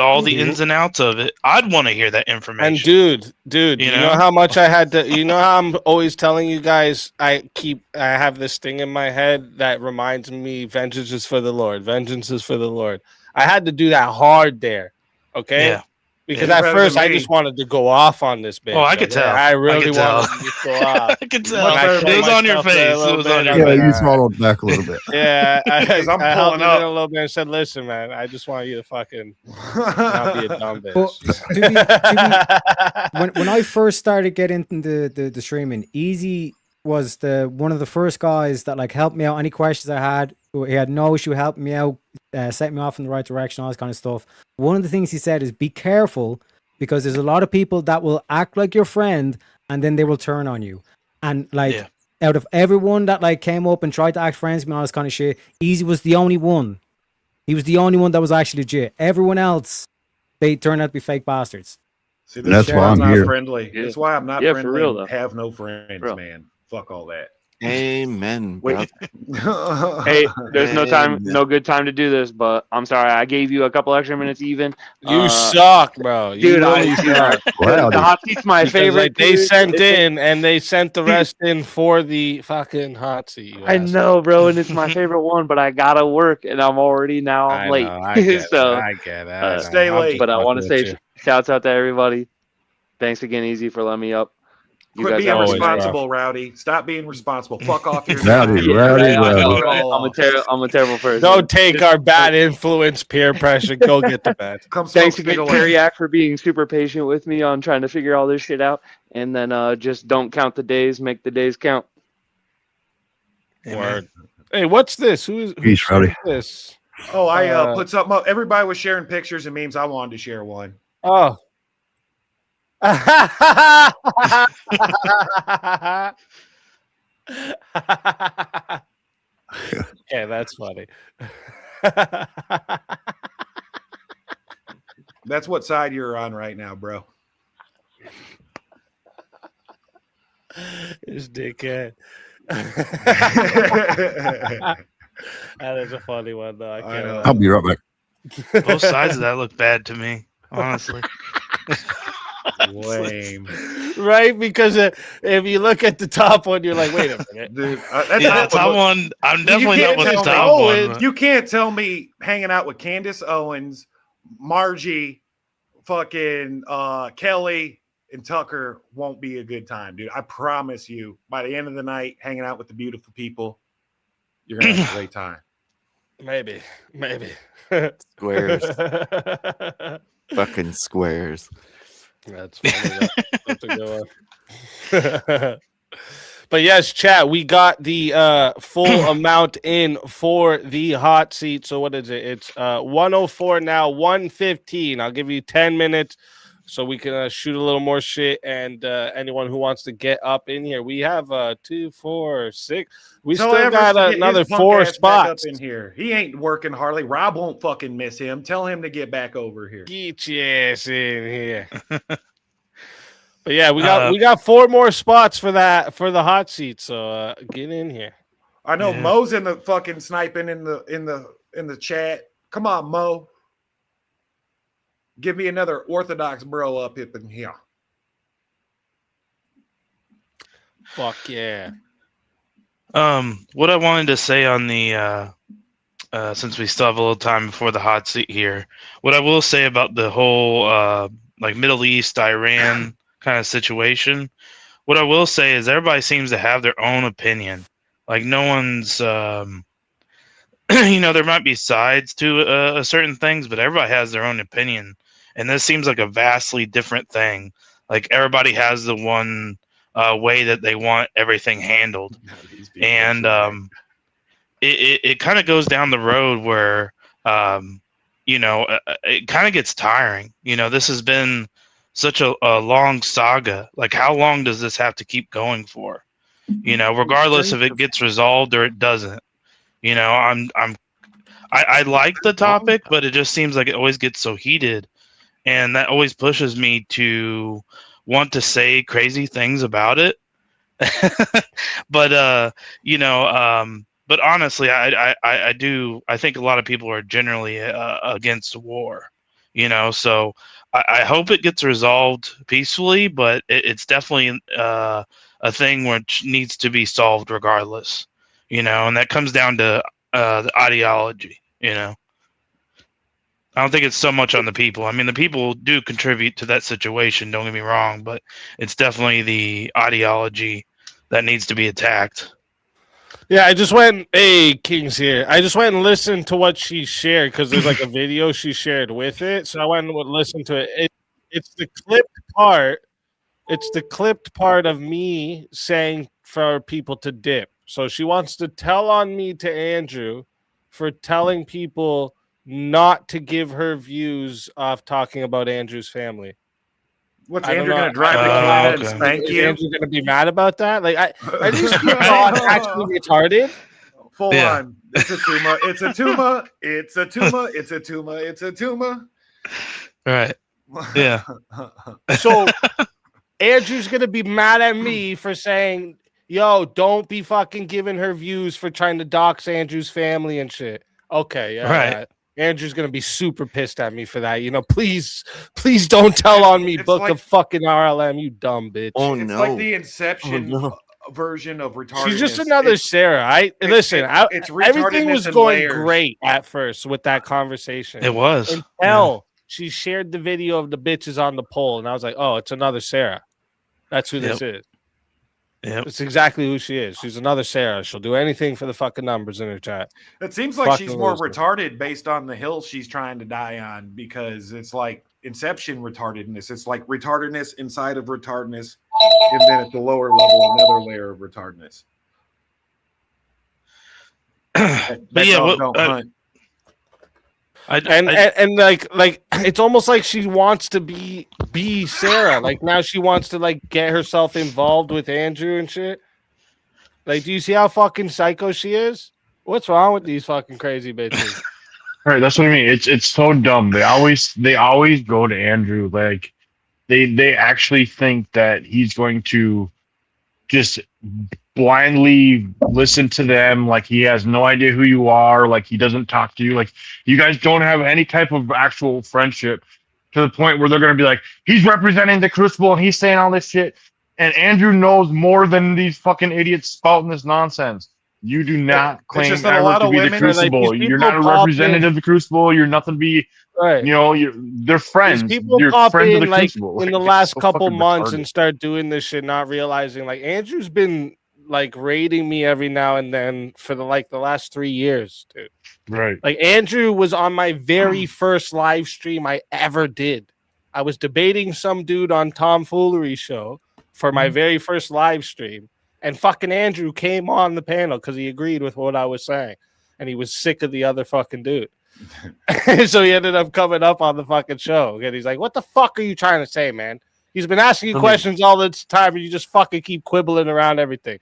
all the ins and outs of it. I'd want to hear that information. And dude, you know how much I had to. You know how I'm always telling you guys. I have this thing in my head that reminds me, vengeance is for the Lord. Vengeance is for the Lord. I had to do that hard there. Okay. Yeah. Because at first I just wanted to go off on this bitch. Oh, I could tell. I really wanted to just go off. I could tell. It was on your face. It was on your face. Yeah, you throttled back a little bit. Yeah, I'm pulling up up a little bit and said, "Listen, man, I just want you to fucking not be a dumb bitch." When I first started getting into the streaming, Easy was one of the first guys that like helped me out. Any questions I had, he had no issue helping me out, set me off in the right direction, all this kind of stuff. One of the things he said is be careful because there's a lot of people that will act like your friend and then they will turn on you. And like out of everyone that like came up and tried to act friends with me and all this kind of shit, Easy was the only one. He was the only one that was actually legit. Everyone else, they turned out to be fake bastards. See, that's why I'm not friendly. That's why I'm not friendly. For real, though. Have no friends, man. Fuck all that. Amen. Hey, there's no good time to do this, but I'm sorry. I gave you a couple extra minutes even. You suck, bro. You dude, really suck. The hot seat's my favorite. Like, they sent in and they sent the rest in for the fucking hot seat. I know, bro, and it's my favorite one, but I gotta work and I'm already late. I get it. Stay late. But I want to say shouts out to everybody. Thanks again, Easy, for letting me up. Quit being responsible, Rowdy. Stop being responsible. Fuck off your Rowdy. I'm a terrible person. Don't take our bad influence, peer pressure. Go get to bed. Thanks again, Carriac, for being super patient with me on trying to figure all this shit out. And then just don't count the days, make the days count. Word. Hey, what's this? Who's Rowdy. This? Oh, I put something up. Everybody was sharing pictures and memes. I wanted to share one. Oh. Yeah, that's funny. That's what side you're on right now, bro. This dickhead. That is a funny one, though. I'll be right back. Both sides of that look bad to me, honestly. Lame. Right? Because if you look at the top one, you're like, wait a minute. Dude, that top one, I'm definitely not with the top one. You can't tell me hanging out with Candace Owens, Margie, fucking Kelly, and Tucker won't be a good time, dude. I promise you, by the end of the night, hanging out with the beautiful people, you're going to have a great time. Maybe. Squares. Fucking squares. That's funny. That's a good one. But yes, chat, we got the full amount in for the hot seat. So what is it? It's 104 now, 115. I'll give you 10 minutes so we can shoot a little more shit. And anyone who wants to get up in here, we have 2, 4, 6. We Tell still got Everest to get another his punk 4 ass back up spots. in here. He ain't working hardly. Rob won't fucking miss him. Tell him to get back over here. Get your ass in here. But yeah, we got 4 more spots for the hot seat. So get in here. I know Mo's in the fucking sniping in the chat. Come on, Mo. Give me another Orthodox bro up in here. Fuck yeah. What I wanted to say on the since we still have a little time before the hot seat here, what I will say about the whole like Middle East, Iran kind of situation, what I will say is everybody seems to have their own opinion. Like no one's you know, there might be sides to certain things, but everybody has their own opinion, and this seems like a vastly different thing. Like everybody has the one way that they want everything handled, and it kind of goes down the road where you know, it kind of gets tiring. You know, this has been such a long saga. Like, how long does this have to keep going for? You know, regardless if it gets resolved or it doesn't. You know, I like the topic, but it just seems like it always gets so heated, and that always pushes me to want to say crazy things about it. But you know, but honestly, I think a lot of people are generally against war. You know, so I hope it gets resolved peacefully, but it's definitely a thing which needs to be solved regardless. You know, and that comes down to the ideology. You know, I don't think it's so much on the people. I mean, the people do contribute to that situation, don't get me wrong, but it's definitely the ideology that needs to be attacked. Yeah, I just went, hey, King's here. I just went and listened to what she shared because there's like a video she shared with it. So I went and listened to it. It's the clipped part. It's the clipped part of me saying for people to dip. So she wants to tell on me to Andrew for telling people not to give her views of talking about Andrew's family. What's Andrew going to drive the Canada and spank you? Is Andrew going to be mad about that? Like, are these people actually retarded? Full on. It's a tumor. It's a tumor. It's a tumor. It's a tumor. It's a tumor. Right. Yeah. So Andrew's going to be mad at me for saying, yo, don't be fucking giving her views for trying to dox Andrew's family and shit. Okay. Yeah. Right. Yeah. Andrew's gonna be super pissed at me for that. You know, please don't tell on me. Book like, of fucking RLM, you dumb bitch. Oh no! It's like the Inception version of retardedness. She's just another Sarah. Listen, everything was going great at first with that conversation. It was until she shared the video of the bitches on the pole, and I was like, oh, it's another Sarah. That's who this is. Yeah, it's exactly who she is. She's another Sarah. She'll do anything for the fucking numbers in her chat. It seems like she's more retarded based on the hill she's trying to die on, because it's like Inception retardedness. It's like retardedness inside of retardedness, and then at the lower level, another layer of retardedness. But yeah, and like it's almost like she wants to be Sarah. Like now she wants to like get herself involved with Andrew and shit. Like, do you see how fucking psycho she is? What's wrong with these fucking crazy bitches? All right, that's what I mean. It's so dumb. They always go to Andrew. Like they actually think that he's going to just blindly listen to them, like he has no idea who you are, like he doesn't talk to you, like you guys don't have any type of actual friendship, to the point where they're going to be like, he's representing the Crucible and he's saying all this shit, and Andrew knows more than these fucking idiots spouting this nonsense. You do not claim ever to be the Crucible. You're not a representative of the Crucible. You're nothing to be. Right. You know, they're friends. People pop in of the like Crucible. in the last couple months and start doing this shit, not realizing like Andrew's been like raiding me every now and then for the last 3 years, dude. Right. Like Andrew was on my very first live stream I ever did. I was debating some dude on Tomfoolery show for my very first live stream, And fucking Andrew came on the panel because he agreed with what I was saying. And he was sick of the other fucking dude. So he ended up coming up on the fucking show. And he's like, what the fuck are you trying to say, man? He's been asking you questions all this time and you just fucking keep quibbling around everything.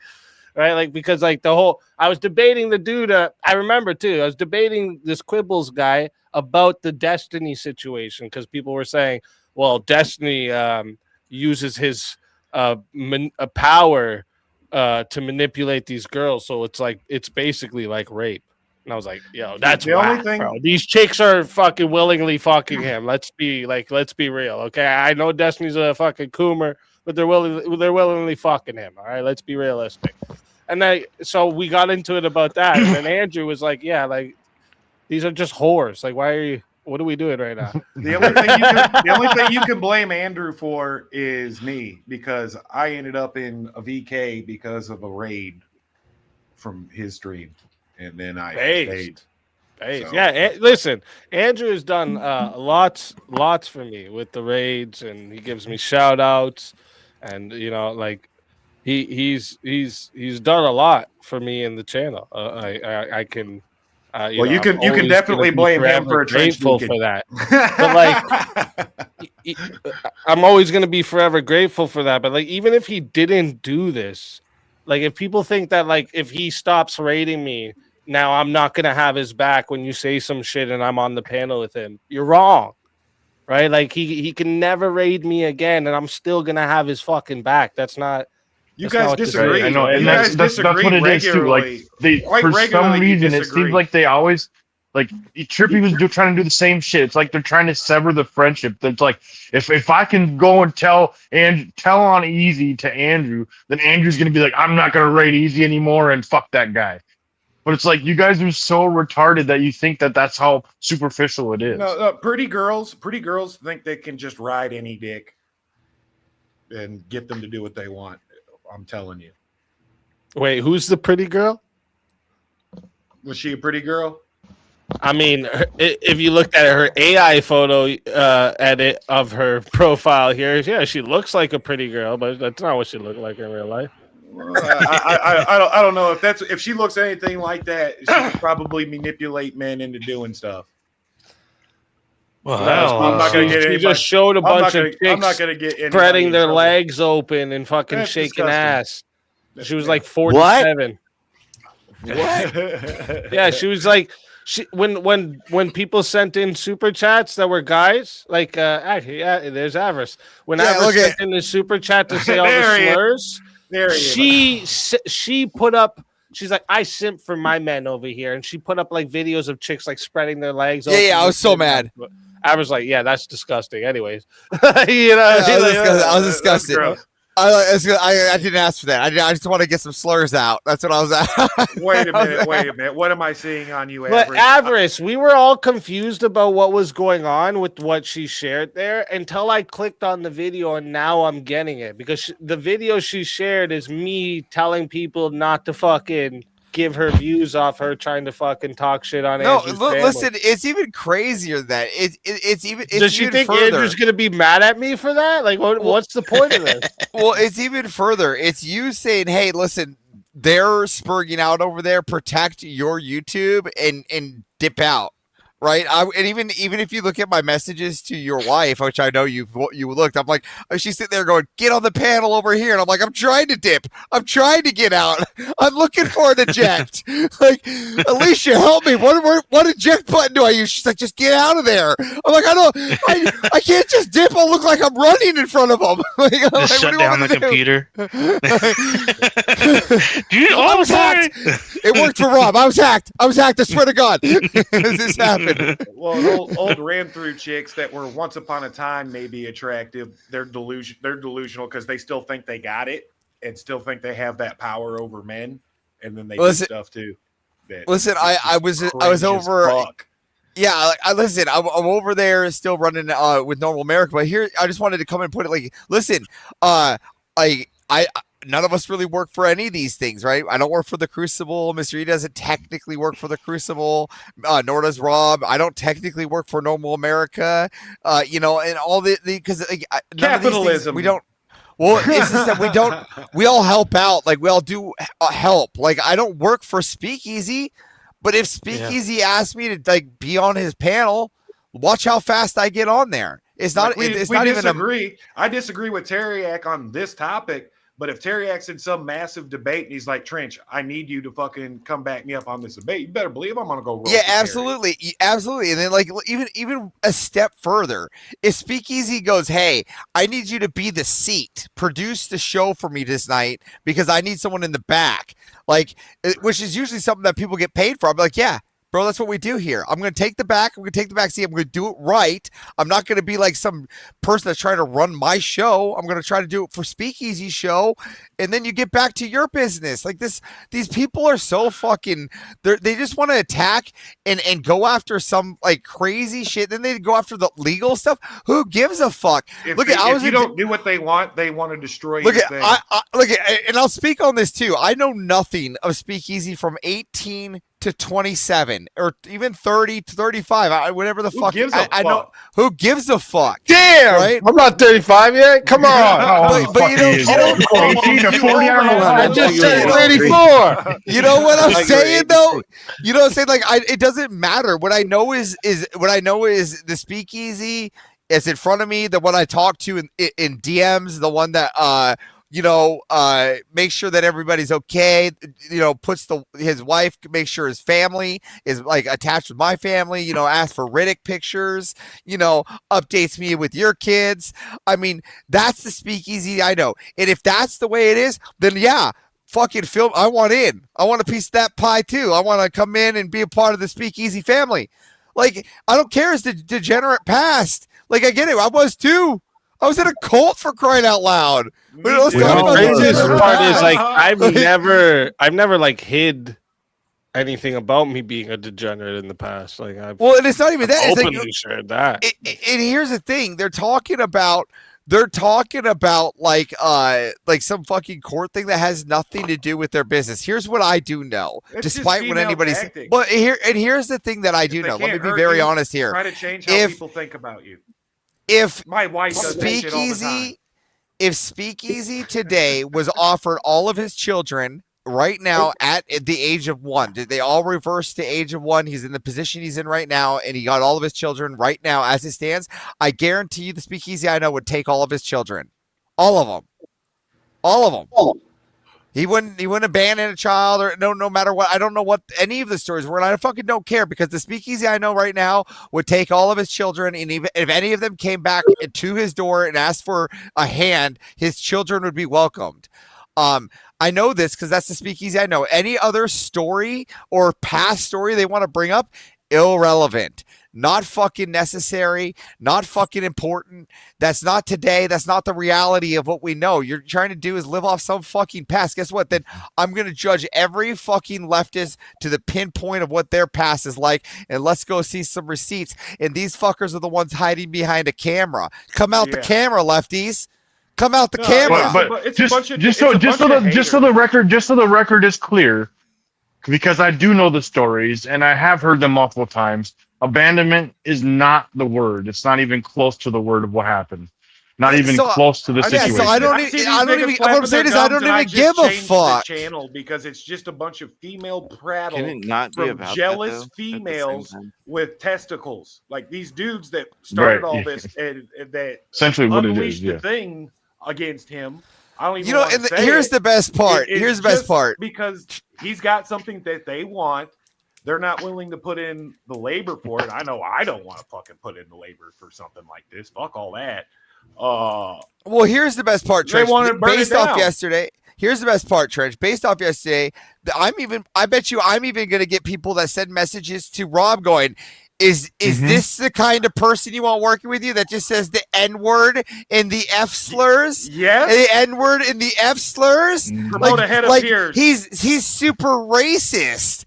Right? Like, because like I was debating the dude. I remember too, I was debating this Quibbles guy about the Destiny situation because people were saying, well, Destiny uses his power to manipulate these girls. So it's basically like rape. And I was like, yo, that's the only whack, thing. bro. These chicks are fucking willingly fucking him. Let's be real. Okay. I know Destiny's a fucking coomer, but they're willingly fucking him. All right. Let's be realistic. And then so we got into it about that. And then Andrew was like, yeah, like these are just whores. Like, what are we doing right now? The only thing you can blame Andrew for is me, because I ended up in a VK because of a raid from his stream. And then I stayed. So. Yeah, listen, Andrew has done lots for me with the raids, and he gives me shout outs, and you know, like he's done a lot for me in the channel. I can. You can definitely blame him for grateful for that. But like, I'm always going to be forever grateful for that. But like, even if he didn't do this, like, if people think that like if he stops raiding me, now I'm not going to have his back when you say some shit and I'm on the panel with him, you're wrong, right? Like he can never raid me again, and I'm still going to have his fucking back. That's not. You guys disagree. I know, and that's what it is too. Like for some reason, it seems like they always like Trippy was trying to do the same shit. It's like they're trying to sever the friendship. That's like if I can go and tell on Easy to Andrew, then Andrew's gonna be like, I'm not gonna raid Easy anymore and fuck that guy. But it's like you guys are so retarded that you think that that's how superficial it is. No, pretty girls think they can just ride any dick and get them to do what they want. I'm telling you. Wait, who's the pretty girl? Was she a pretty girl? I mean, if you looked at her AI photo edit of her profile here, yeah, she looks like a pretty girl, but that's not what she looked like in real life. I don't know if she looks anything like that. She could probably manipulate men into doing stuff. Well, I'm not gonna get. She just showed a bunch of chicks spreading their legs open and fucking shaking ass. She was like 47. What? Yeah, she was like when people sent in super chats that were guys, like actually, yeah, there's Avarice. When Avarice sent in the super chat to say all the slurs, she put up. She's like, I simp for my men over here, and she put up like videos of chicks like spreading their legs. Yeah, I was so mad. I was like, yeah, that's disgusting. Anyways, I was disgusted. I didn't ask for that. I just want to get some slurs out. That's what I was at. Wait a minute. What am I seeing on you, Avarice? But Avarice, we were all confused about what was going on with what she shared there until I clicked on the video, and now I'm getting it because the video she shared is me telling people not to fucking give her views off her trying to fucking talk shit on Andrew's family. Listen, it's even crazier that it's even. Does she think further. Andrew's gonna be mad at me for that? Like, what's the point of this? Well, it's even further. It's you saying, "Hey, listen, they're spurging out over there. Protect your YouTube and dip out." Right, and even if you look at my messages to your wife, which I know you looked, I'm like, she's sitting there going, "Get on the panel over here," and I'm like, "I'm trying to dip, I'm trying to get out, I'm looking for an eject." Like, Alicia, help me! What eject button do I use? She's like, "Just get out of there." I'm like, I can't just dip. I'll look like I'm running in front of them. Just shut down the computer. Dude, I was hacked. It worked for Rob. I was hacked. I swear to God, this happened. Well, old ran through chicks that were once upon a time maybe attractive. They're delusional because they still think they got it and still think they have that power over men, and then they do stuff too. Listen, I was over. Yeah, I'm over there still running with Normal America, but here I just wanted to come and put it like, listen, none of us really work for any of these things, right? I don't work for the Crucible. Mr. E doesn't technically work for the Crucible, nor does Rob. I don't technically work for Normal America, and all the because capitalism. We don't. Well, it's just that we all help out. Like, we all do help. Like, I don't work for Speakeasy, but if Speakeasy asks me to like be on his panel, watch how fast I get on there. It's not. It's not even. I disagree with Teriak on this topic. But if Teriak's in some massive debate and he's like, Trench, I need you to fucking come back me up on this debate, you better believe I'm gonna go. Yeah, absolutely, absolutely. And then like even a step further, if Speakeasy goes, hey, I need you to be the seat, produce the show for me this night because I need someone in the back, like, which is usually something that people get paid for. I'm like, yeah. Bro, that's what we do here. I'm going to take the back. I'm going to take the back seat. I'm going to do it right. I'm not going to be like some person that's trying to run my show. I'm going to try to do it for Speakeasy show. And then you get back to your business. Like this, these people are so fucking, they just want to attack and go after some like crazy shit. Then they go after the legal stuff. Who gives a fuck? If you don't do what they want to destroy your thing. And I'll speak on this too. I know nothing of Speakeasy from 18 to 27 or even 30 to 35, whatever the fuck. I know who gives a fuck. Damn, right? I'm not 35 yet. Come on. but you know, 18 to 40. I just turned 34. You know what I'm saying though? You know what I'm saying? Like, it doesn't matter. What I know is the Speakeasy is in front of me. The one I talk to in DMs, the one that make sure that everybody's okay, puts his wife, make sure his family is like attached with my family, ask for Riddick pictures, updates me with your kids. I mean, that's the Speakeasy I know. And if that's the way it is, then yeah, fucking film. I want in. I want a piece of that pie too. I want to come in and be a part of the Speakeasy family. Like, I don't care it's the degenerate past. Like, I get it. I was too. I was in a cult, for crying out loud. The craziest part is like I've never like hid anything about me being a degenerate in the past. Like, and it's not even that. It's openly shared that. And here's the thing: they're talking about like some fucking court thing that has nothing to do with their business. Here's what I do know, despite what anybody's. But here's the thing that I do know. Let me be very honest here. Try to change how people think about you. If my wife does that shit all the time. If Speakeasy today was offered all of his children right now at the age of 1, did they all reverse to age of 1? He's in the position he's in right now, and he got all of his children right now as it stands. I guarantee you the Speakeasy I know would take all of his children. All of them. All of them. He wouldn't abandon a child or no matter what. I don't know what any of the stories were, and I fucking don't care because the Speakeasy I know right now would take all of his children, and even if any of them came back to his door and asked for a hand, his children would be welcomed. I know this because that's the Speakeasy I know. Any other story or past story they want to bring up, irrelevant. Not fucking necessary, not fucking important. That's not today. That's not the reality of what we know. You're trying to do is live off some fucking past. Guess what? Then I'm going to judge every fucking leftist to the pinpoint of what their past is like, and let's go see some receipts. And these fuckers are the ones hiding behind a camera. Come out the camera, lefties. Come out the camera. But just so the record is clear, because I do know the stories and I have heard them multiple times. Abandonment is not the word. It's not even close to the word of what happened. Not even close to the situation. So I don't even. What I'm saying is I don't even give a fuck. The channel because it's just a bunch of female prattle Can it not be from about jealous that, females with testicles, like these dudes that started all this and that essentially what it is. unleashed Yeah. the thing against him. I don't even. Here's the best part. Here's the best part because he's got something that they want. They're not willing to put in the labor for it. I know I don't want to fucking put in the labor for something like this. Fuck all that. Well, here's the best part, Trench. Based off yesterday, here's the best part, Trench. Based off yesterday, I bet you I'm even going to get people that send messages to Rob going, Is this the kind of person you want working with you that just says the N-word and the F slurs? Yes. The N-word and the F slurs? Promote ahead of peers. He's super racist.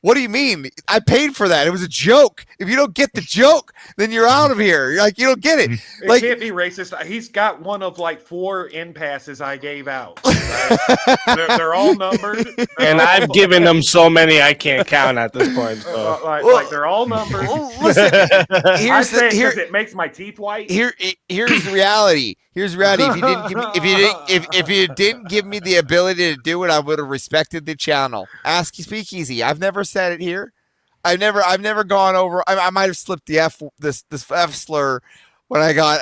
What do you mean? I paid for that. It was a joke. If you don't get the joke, then you're out of here. You're like, you don't get it. It Like, can't be racist. He's got one of like 4 in passes I gave out. Right? they're all numbered. And I've given them so many I can't count at this point. So. Like they're all numbered. Listen, I say because it makes my teeth white. Here's reality. Here's reality. If you didn't give me the ability to do it, I would have respected the channel. Ask Speakeasy. I've never said it here. I've never gone over. I might have slipped the this F slur when I got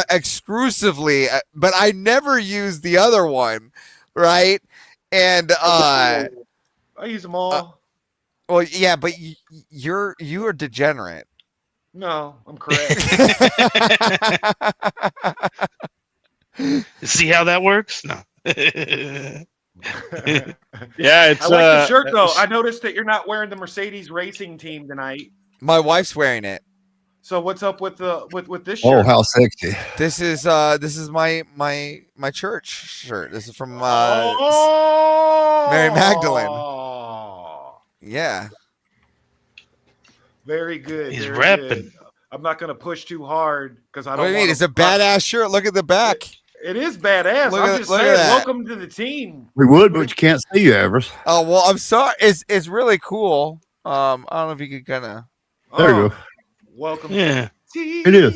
exclusively, but I never used the other one, right? And I use them all. Well, yeah, but you are degenerate. No, I'm correct. See how that works? No. Yeah, it's. I like the shirt though. I noticed that you're not wearing the Mercedes racing team tonight. My wife's wearing it. So what's up with this shirt? Oh, how sexy! This is my church shirt. This is from Mary Magdalene. Yeah. Very good. He's very repping. good. I'm not going to push too hard because I don't. What do you mean? It's a badass shirt. Look at the back. It is badass. Look I'm at- just look at saying. that. Welcome to the team. We would, but you can't see you, Everest. Oh well, I'm sorry. It's really cool. I don't know if you could kind of. There you go. Welcome. Yeah. It is.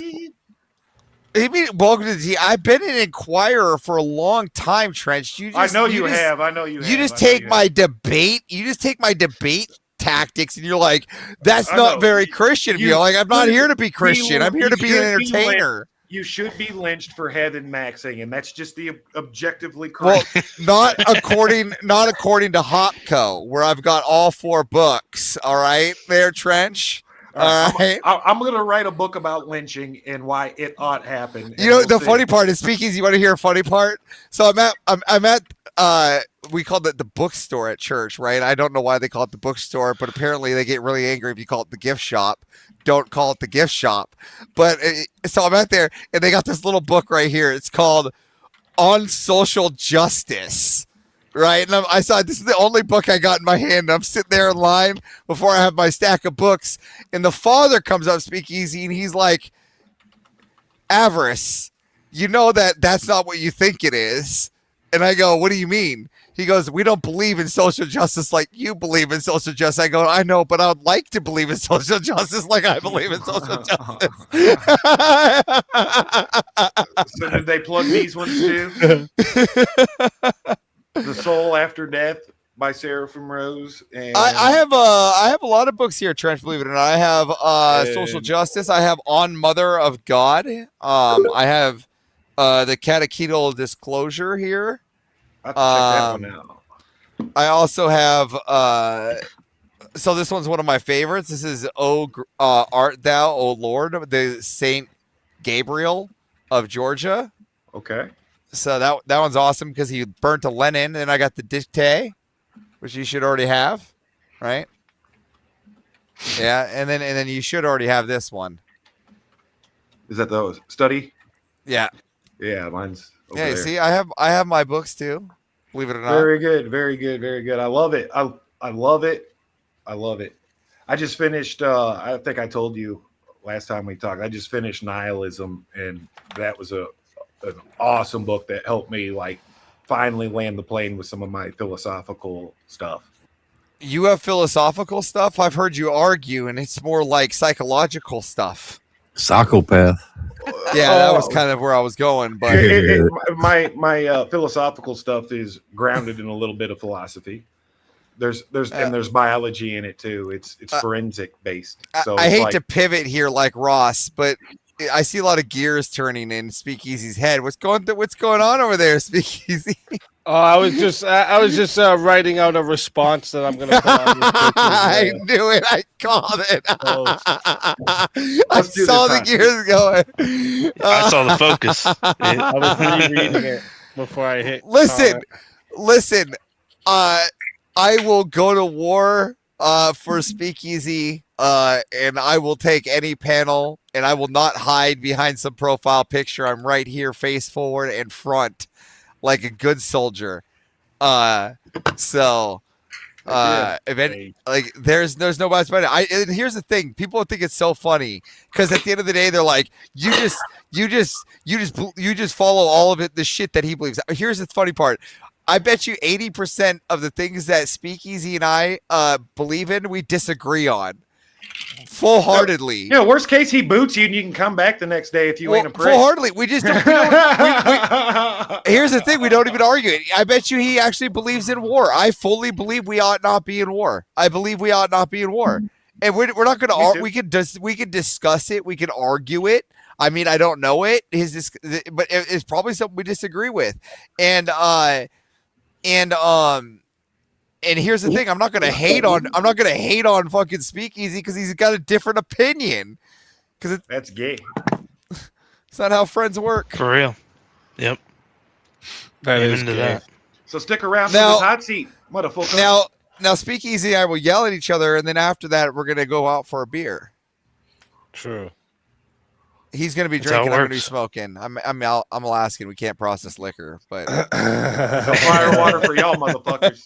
You mean welcome to the team? I've been an inquirer for a long time, Trench. I know you have. I know you have. You just I know take you my have. debate. You just take my debate tactics, and you're like, "That's I not know. very Christian of you." Like, I'm not here to be Christian. I'm here to be an entertainer. You should be lynched for heaven maxing, and that's just the objectively Well, correct. not according to Hopco, where I've got all 4 books. All right, there, Trench. All right. I'm going to write a book about lynching and why it ought happen. You know, the funny part is, Speakeasy, you want to hear a funny part? So I'm at we call it the bookstore at church, right? I don't know why they call it the bookstore, but apparently they get really angry if you call it the gift shop. Don't call it the gift shop. But so I'm out there, and they got this little book right here. It's called On Social Justice. Right, and I saw this is the only book I got in my hand. I'm sitting there in line before I have my stack of books, and the father comes up, Speakeasy, and he's like, "Avarice, you know that's not what you think it is." And I go, "What do you mean?" He goes, "We don't believe in social justice like you believe in social justice." I go, "I know, but I would like to believe in social justice like I believe in social justice." So did they plug these ones too? The Soul After Death by Seraphim Rose. And I have a lot of books here, Trench. Believe it or not, I have Social Justice. I have On Mother of God. I have the Catechetical Disclosure here. I have to check that one out. I also have so this one's one of my favorites. This is Art Thou, O Lord, the Saint Gabriel of Georgia. Okay. So that one's awesome because he burnt a Lenin, and I got the Dictee, which you should already have, right? Yeah, and then you should already have this one. Is that the study? Yeah. Yeah, mine's over Yeah, you there. see, I have my books too. Believe it or not. Very good, very good, very good. I love it. I love it. I love it. I just finished I think I told you last time we talked. I just finished Nihilism, and that was an awesome book that helped me like finally land the plane with some of my philosophical stuff. You have philosophical stuff? I've heard you argue, and it's more like psychological stuff. Psychopath. Yeah, that was kind of where I was going, but My philosophical stuff is grounded in a little bit of philosophy. There's biology in it too. It's forensic based. So I it's hate like, to pivot here like Ross, but I see a lot of gears turning in Speakeasy's head. What's going on over there, Speakeasy? Oh, I was just writing out a response that I'm gonna put on this picture. I knew it. I called it. I do saw this the gears going. I saw the focus. I was rereading it before I hit. Listen. I will go to war for Speakeasy, and I will take any panel, and I will not hide behind some profile picture. I'm right here, face forward and front, like a good soldier. So If any, like there's no bias about it. And here's the thing: people think it's so funny because at the end of the day, they're like, you just follow all of it, the shit that he believes. Here's the funny part: I bet you 80% of the things that Speakeasy and I believe in, we disagree on. Full-heartedly. Yeah, worst case, he boots you and you can come back the next day if you ain't a prick. Full-heartedly. We just don't. Here's the thing: we don't even argue it. I bet you he actually believes in war. I fully believe we ought not be in war. I believe we ought not be in war, and we're not going to. We could discuss it. We could argue it. I mean, I don't know it. But it's probably something we disagree with, and here's the thing: I'm not gonna hate on fucking Speakeasy because he's got a different opinion. Because that's gay. It's not how friends work. For real. Yep. That I'm is into gay. that. So stick around Now- for this hot seat, motherfucker. Now, Speakeasy and I will yell at each other, and then after that, we're gonna go out for a beer. True. He's gonna be That's how it drinking. I'm gonna be works. smoking. I'm Alaskan. We can't process liquor, but No fire water for y'all, motherfuckers.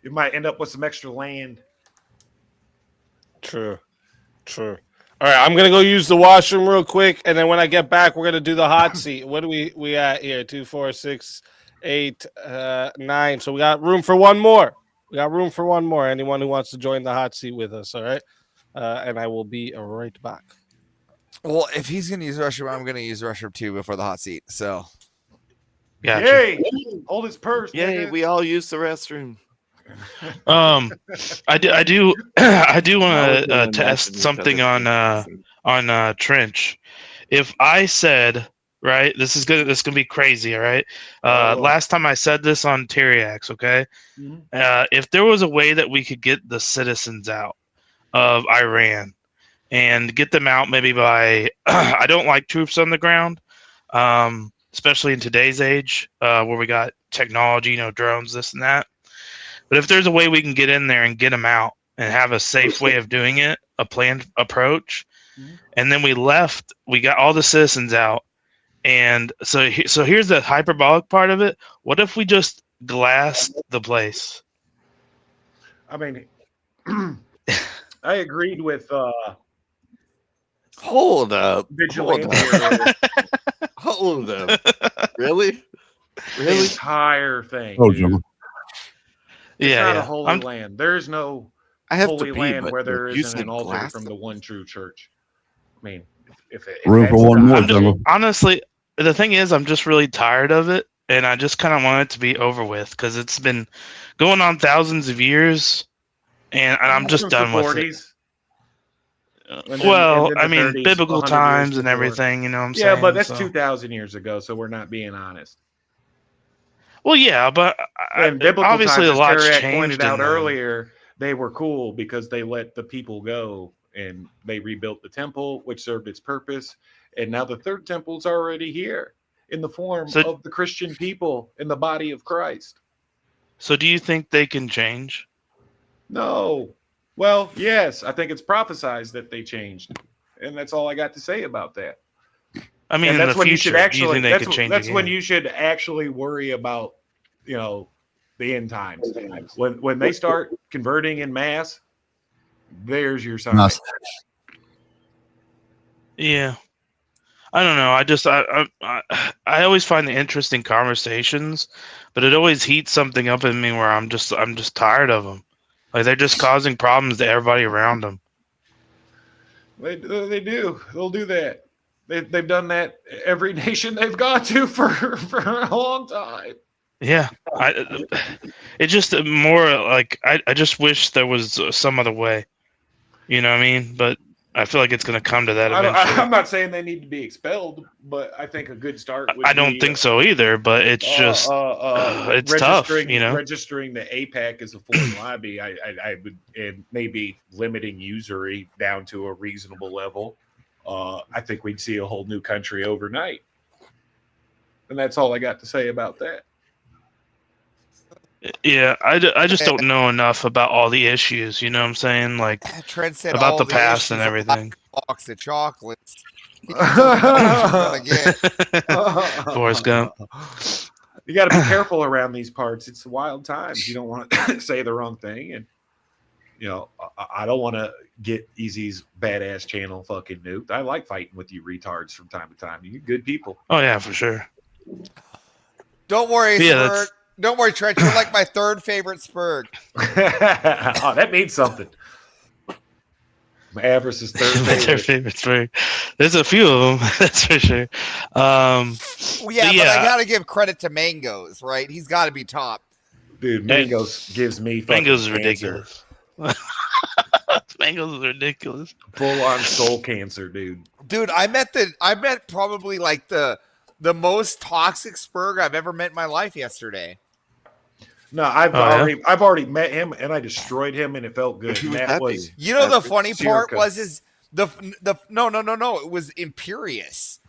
You might end up with some extra land. True. All right, I'm gonna go use the washroom real quick, and then when I get back, we're gonna do the hot seat. What do we at here? 2, 4, 6, 8, 9. So we got room for one more. Anyone who wants to join the hot seat with us, all right? And I will be right back. well, if he's gonna use the restroom, I'm gonna use the restroom too before the hot seat. So, Gotcha. Yay! Hold his purse. Yay, nigga. we all use the restroom. I do want to test something on Trench. If I said, right, this is gonna be crazy, all right. Last time I said this on Teriax, okay. If there was a way that we could get the citizens out of Iran and get them out maybe by I don't like troops on the ground, especially in today's age where we got technology, drones, this and that. But if there's a way we can get in there and get them out and have a safe way of doing it, a planned approach, and then we got all the citizens out, and so here's the hyperbolic part of it. What if we just glassed the place? I mean, I agreed with Hold up. Vigilante. Hold up. Really? The entire thing. Oh, dude. Jimmy. It's Yeah, not yeah. a holy land. There is no I have holy to pee, land but where there you isn't said an altar glass from the- the one true church. I mean, if Room for that's one more, not- Jimmy. Honestly, the thing is, I'm just really tired of it, and I just kind of want it to be over with because it's been going on thousands of years, and I'm just Since done the with it. 40s. And then- Well, and then I the mean, 30s, biblical 100 years times and before. everything, you know what I'm Yeah, saying? but that's So- 2,000 years ago, so we're not being honest. Well, yeah, but And biblical obviously times, a lot's as Teriak changed pointed out in them. earlier, they were cool because they let the people go and they rebuilt the temple, which served its purpose. And now the third temple's already here in the form of the Christian people in the body of Christ. So do you think they can change? No. Well, yes, I think it's prophesized that they changed. And that's all I got to say about that. I mean, And in that's the when future, you should do you actually think they that's, could change that's when again? you should actually worry about, the end times. When they start converting in mass, there's your sign. Nice. Yeah, I don't know. I always find the interesting conversations, but it always heats something up in me where I'm just tired of them. Like they're just causing problems to everybody around them. They do. They'll do that. They've done that every nation they've gone to for a long time. Yeah, it just more like I just wish there was some other way. You know what I mean? But I feel like it's going to come to that eventually. I'm not saying they need to be expelled, but I think a good start would I don't think so either, but it's just it's tough, registering the APAC as a foreign lobby. I would, and maybe limiting usury down to a reasonable level. I think we'd see a whole new country overnight, and that's all I got to say about that. Yeah, I just don't know enough about all the issues. You know what I'm saying? Like Trent said about all the the past and issues everything. box of chocolates. Forrest Gump. You got to be careful around these parts. It's wild times. You don't want to say the wrong thing, and I don't want to get Easy's badass channel fucking nuked. I like fighting with you retards from time to time. You're good people. Oh yeah, for sure. Don't worry, Yeah, Spurg. Don't worry, Trent. You're like my third favorite Spurg. Oh, that means something. Avarice is third favorite Spurg. There's a few of them, that's for sure. Well, yeah, but I gotta give credit to Mangoes, right? He's got to be top. Dude, Mangoes gives me Mangoes is fucking ridiculous. Mangoes is ridiculous. Full on soul cancer, dude. Dude, I met probably like the most toxic Spurg I've ever met in my life yesterday. No, I've already met him and I destroyed him and it felt good. He was That happy. was The funny part Circa. was no, it was Imperious.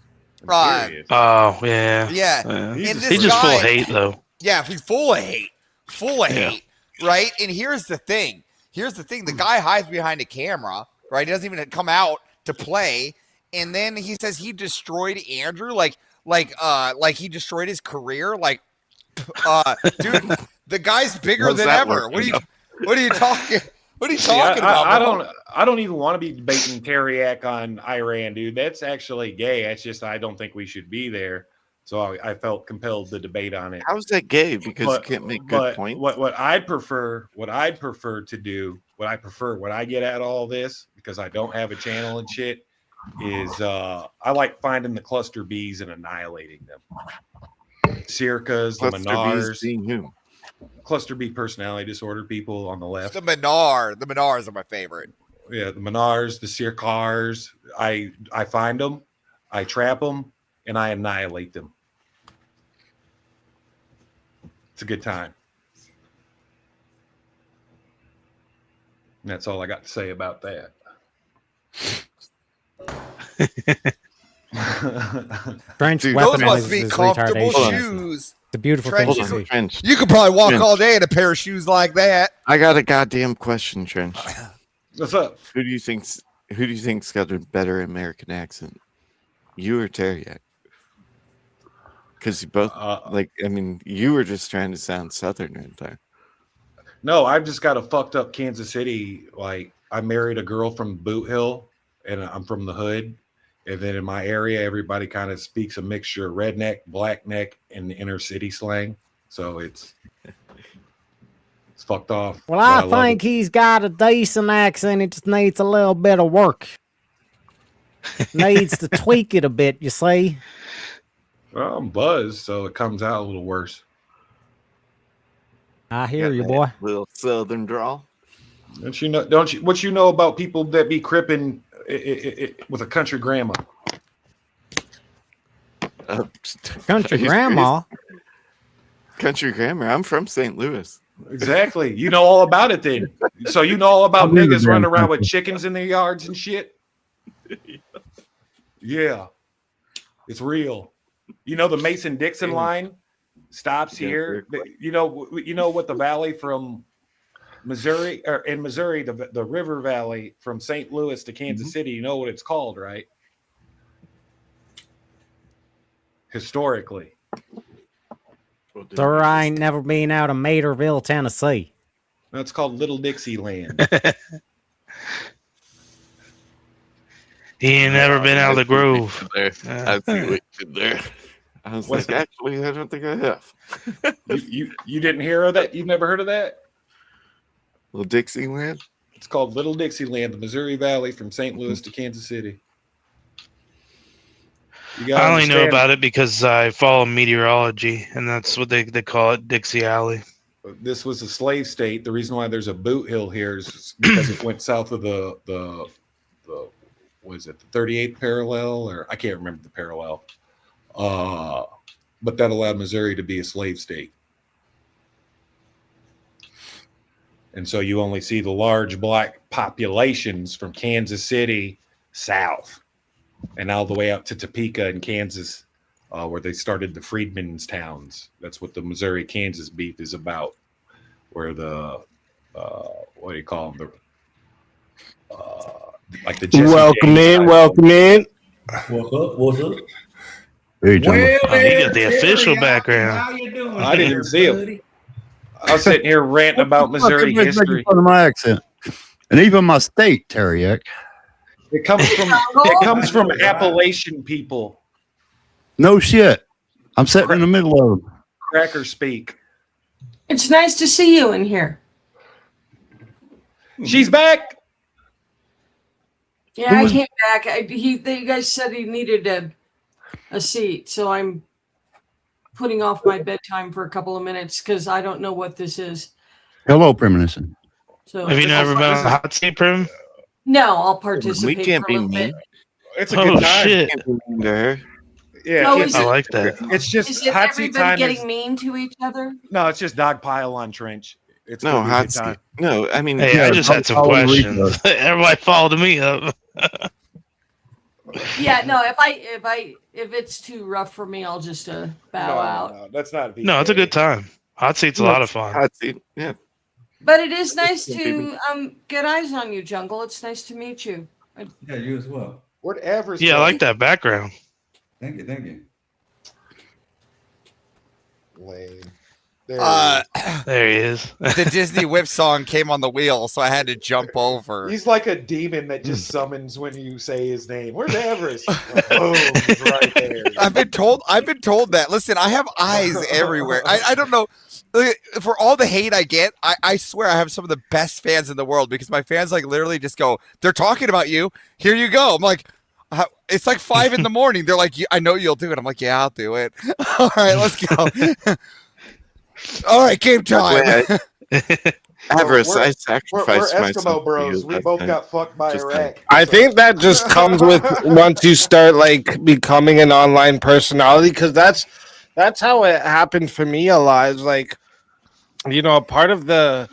Imperious. Oh yeah. Yeah. He's And just, this full guy- of hate though. Yeah, he's full of hate. Right? And here's the thing. The guy hides behind a camera, right? He doesn't even come out to play. And then he says he destroyed Andrew, like he destroyed his career. Like, dude, the guy's bigger How's than that ever. working? What are you talking? What are you See, talking about? I don't even want to be debating Teriak on Iran, dude. That's actually gay. It's just I don't think we should be there. So I felt compelled to debate on it. How's that gay? Because you can't make good points. What I'd prefer to do, what I get at all this, because I don't have a channel and shit, is I like finding the cluster Bs and annihilating them. Circas, the Cluster Bs Menars, being who? cluster B personality disorder people on the left. The Menars are my favorite. Yeah, the Menars, the Circars. I find them, I trap them, and I annihilate them. It's a good time. And that's all I got to say about that. French Those weaponizes must be his comfortable retardation. shoes. It's a beautiful Trench, thing to see. You could probably walk Trench. all day in a pair of shoes like that. I got a goddamn question, Trench. What's up? Who do you think's got a better American accent? You or Teriak? Because you both you were just trying to sound Southern right there. No, I've just got a fucked up Kansas City. Like, I married a girl from Boot Hill, and I'm from the hood. And then in my area, everybody kind of speaks a mixture of redneck, blackneck, and inner city slang. So it's fucked off. Well, But I think he's got a decent accent. It just needs a little bit of work. Needs to tweak it a bit, you see. Well, I'm buzzed, so it comes out a little worse. I hear you, boy. Little Southern drawl. Don't you know? What you know about people that be cripping with a country grandma? Country grandma. Country grandma. I'm from St. Louis. Exactly. You know all about it then. So you know all about niggas running around with chickens in their yards and shit. Yeah, it's real. You know the Mason-Dixon line stops here. You know what the valley from Missouri, or in Missouri, the river valley from St. Louis to Kansas City. You know what it's called, right? Historically. Sir, I ain't never been out of Materville, Tennessee. That's called Little Dixieland. He ain't never been out of the grove. I see what you did there. I was like, actually, I don't think I have. you didn't hear of that? You've never heard of that? Little Dixieland? It's called Little Dixieland, the Missouri Valley from St. Louis to Kansas City. I only know about it because I follow meteorology, and that's what they call it, Dixie Alley. This was a slave state. The reason why there's a Boot Hill here is because it went south of the what is it, the 38th parallel, or I can't remember the parallel. But that allowed Missouri to be a slave state. And so you only see the large black populations from Kansas City south and all the way out to Topeka in Kansas, where they started the freedmen's towns. That's what the Missouri-Kansas beef is about, where the, what do you call them? Like the Jesse welcome James in. type. Welcome in. What's up? What's up? Hey, gentlemen. Oh, you got the official background. How you doing? I didn't even see him. buddy? I was sitting here ranting about Missouri Everybody's making history. fun of my accent, and even my state, Terriac. It comes from Appalachian people. No shit. I'm sitting in the middle of them. Cracker speak. It's nice to see you in here. She's back. Yeah, I came back. You guys said he needed a seat, so I'm putting off my bedtime for a couple of minutes because I don't know what this is. Hello, Premonition. So Have you never been on the hot seat, Prim? No, I'll participate. We can't for a be little mean. bit. It's a good time. Shit. Can't be mean to her. Yeah, Oh, it's, I like that. it's just Is it hot seat everybody time. getting mean to each other? No, it's just dog pile on trench. It's No, gonna be a hot good time. seat. No, I mean, Hey, I just had some I'll read questions. Everybody followed me up. Yeah, no. If it's too rough for me, I'll just bow out. No, that's not. No, it's a good time. Hot seat's a lot of fun. hot seat. Yeah. But it is nice to get eyes on you, Jungle. It's nice to meet you. Yeah, you as well. Whatever's Yeah, I like that background. Thank you, thank you. Lame. There he is. The Disney whip song came on the wheel, so I had to jump over. He's like a demon that just summons when you say his name. Where's Everest? Like, boom, he's right there. I've been told that. Listen, I have eyes everywhere. I don't know. For all the hate I get, I swear I have some of the best fans in the world because my fans like literally just go, they're talking about you. Here you go. I'm like, it's like 5 a.m. They're like, I know you'll do it. I'm like, yeah, I'll do it. All right, let's go. All right, game time. Avarice, I We're sacrificed myself Eskimo bros. for you We last both time. got fucked by Just Iraq. I think that just comes with once you start like becoming an online personality, because that's how it happened for me a lot. Is like, you know, a part of the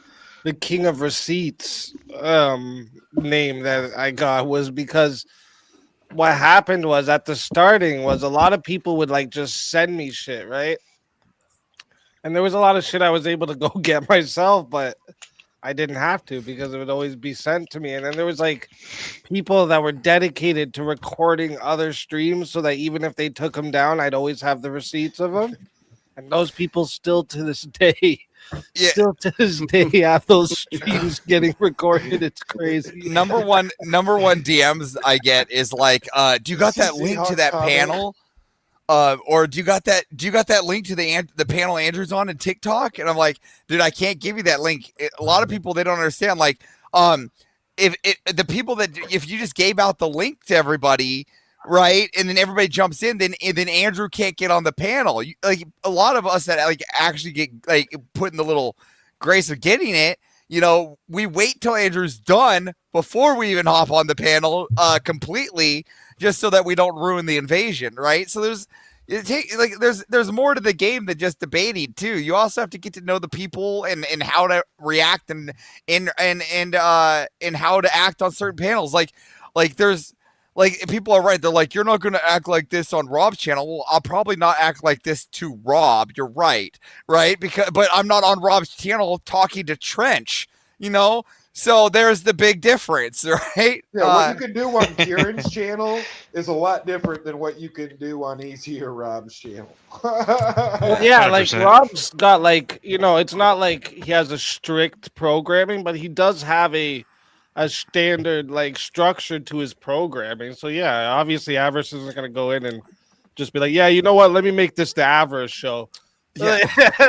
King of Receipts name that I got was because what happened was at the starting was a lot of people would like just send me shit, right? And there was a lot of shit I was able to go get myself, but I didn't have to because it would always be sent to me. And then there was like people that were dedicated to recording other streams so that even if they took them down, I'd always have the receipts of them. And those people still to this day, have those streams getting recorded. It's crazy. Number one DMs I get is like, do you got that link to that panel? Or do you got that link to the panel Andrew's on in TikTok? And I'm like, dude, I can't give you that link. A lot of people, they don't understand. Like, if you just gave out the link to everybody, right, and then everybody jumps in, then Andrew can't get on the panel. Like a lot of us that like actually get like put in the little grace of getting it, you know, we wait till Andrew's done before we even hop on the panel completely, just so that we don't ruin the invasion, right? So there's more to the game than just debating too. You also have to get to know the people and how to react and how to act on certain panels. Like there's like people are right. They're like, you're not going to act like this on Rob's channel. Well, I'll probably not act like this to Rob. You're right? But I'm not on Rob's channel talking to Trench, you know? So there's the big difference, right? Yeah, what you can do on Kieran's channel is a lot different than what you can do on Easy or Rob's channel. Well, yeah, like 100%. Rob's got like, you know, it's not like he has a strict programming, but he does have a standard like structure to his programming. So yeah, obviously Avarice isn't gonna go in and just be like, yeah, you know what, let me make this the Avarice show. Yeah.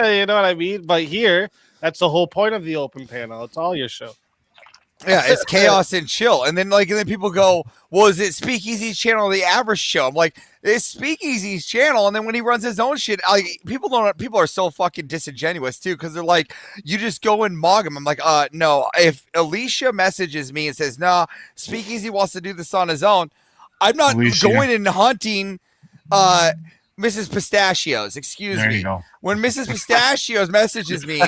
You know what I mean? But here, that's the whole point of the open panel. It's all your show. Yeah, it's chaos and chill. And then people go, well, is it Speakeasy's channel or the Average show? I'm like, it's Speakeasy's channel. And then when he runs his own shit, people are so fucking disingenuous too, because they're like, you just go and mog him. I'm like, no. If Alicia messages me and says, nah, Speakeasy wants to do this on his own, I'm not going and hunting Mrs. Pistachios. Excuse There me. you go. When Mrs. Pistachios messages me,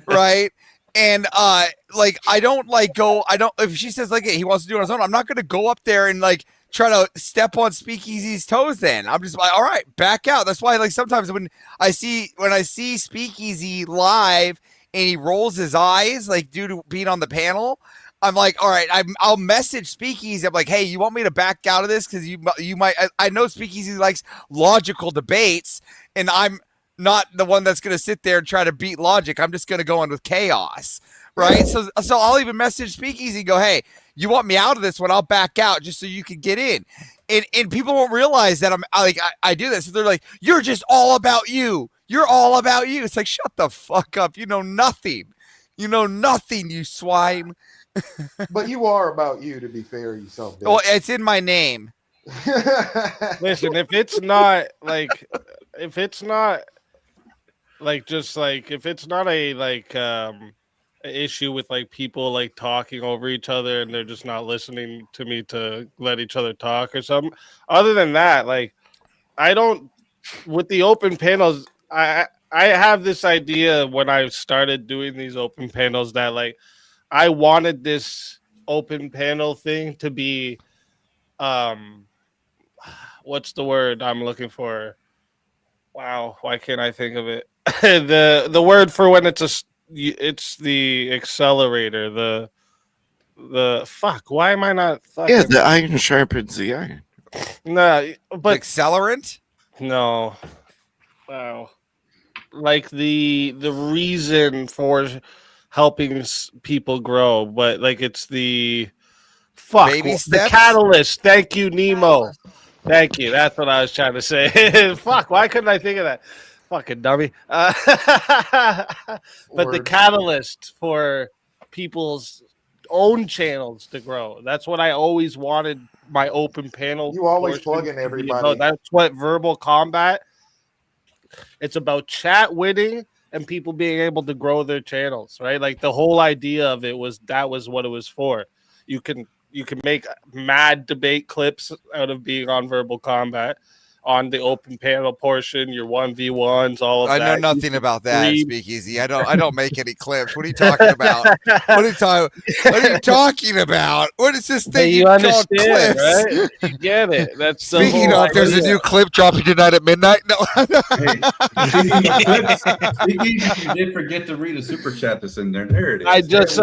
right? And like if she says like, hey, he wants to do it on his own, I'm not gonna go up there and like try to step on Speakeasy's toes. Then I'm just like, all right, back out. That's why like sometimes when I see Speakeasy live and he rolls his eyes like due to being on the panel, I'm like, all right, I'll message Speakeasy. I'm like, hey, you want me to back out of this? Because you might. I know Speakeasy likes logical debates, and I'm not the one that's going to sit there and try to beat logic. I'm just going to go in with chaos, right? So I'll even message Speakeasy and go, hey, you want me out of this one? I'll back out just so you can get in. And people won't realize that I do this. So they're like, you're just all about you. You're all about you. It's like, shut the fuck up. You know nothing. You know nothing, you swine. But you are about you, to be fair, you son of a bitch. Well, it's in my name. Listen, if it's not a issue with like people like talking over each other and they're just not listening to me to let each other talk or something. Other than that, like I don't with the open panels, I have this idea when I started doing these open panels that like I wanted this open panel thing to be what's the word I'm looking for? Wow, why can't I think of it? the word for when it's the accelerator, the fuck. Why am I not fucking... Yeah, the iron sharpens the iron. No, but accelerant? No. Wow. Like the reason for helping people grow, but like it's the Baby the steps? catalyst. Thank you, Nemo. Thank you. That's what I was trying to say. Fuck, why couldn't I think of that? Fucking dummy. But the catalyst for people's own channels to grow. That's what I always wanted my open panel. You always portion plug in to be everybody. about. That's what verbal combat. It's about chat winning and people being able to grow their channels, right? Like the whole idea of it was what it was for. You can make mad debate clips out of being on verbal combat on the open panel portion, your 1v1s, all of I that. know nothing about that, Stream. Speakeasy. I don't make any clips. What are you talking about? What are you talking about? What is this thing You call understand, clips? right? You get it. That's the Speaking whole of, there's a idea. new clip dropping tonight at midnight. No. Speaking, you did forget to read a super chat that's in there. There it is. I just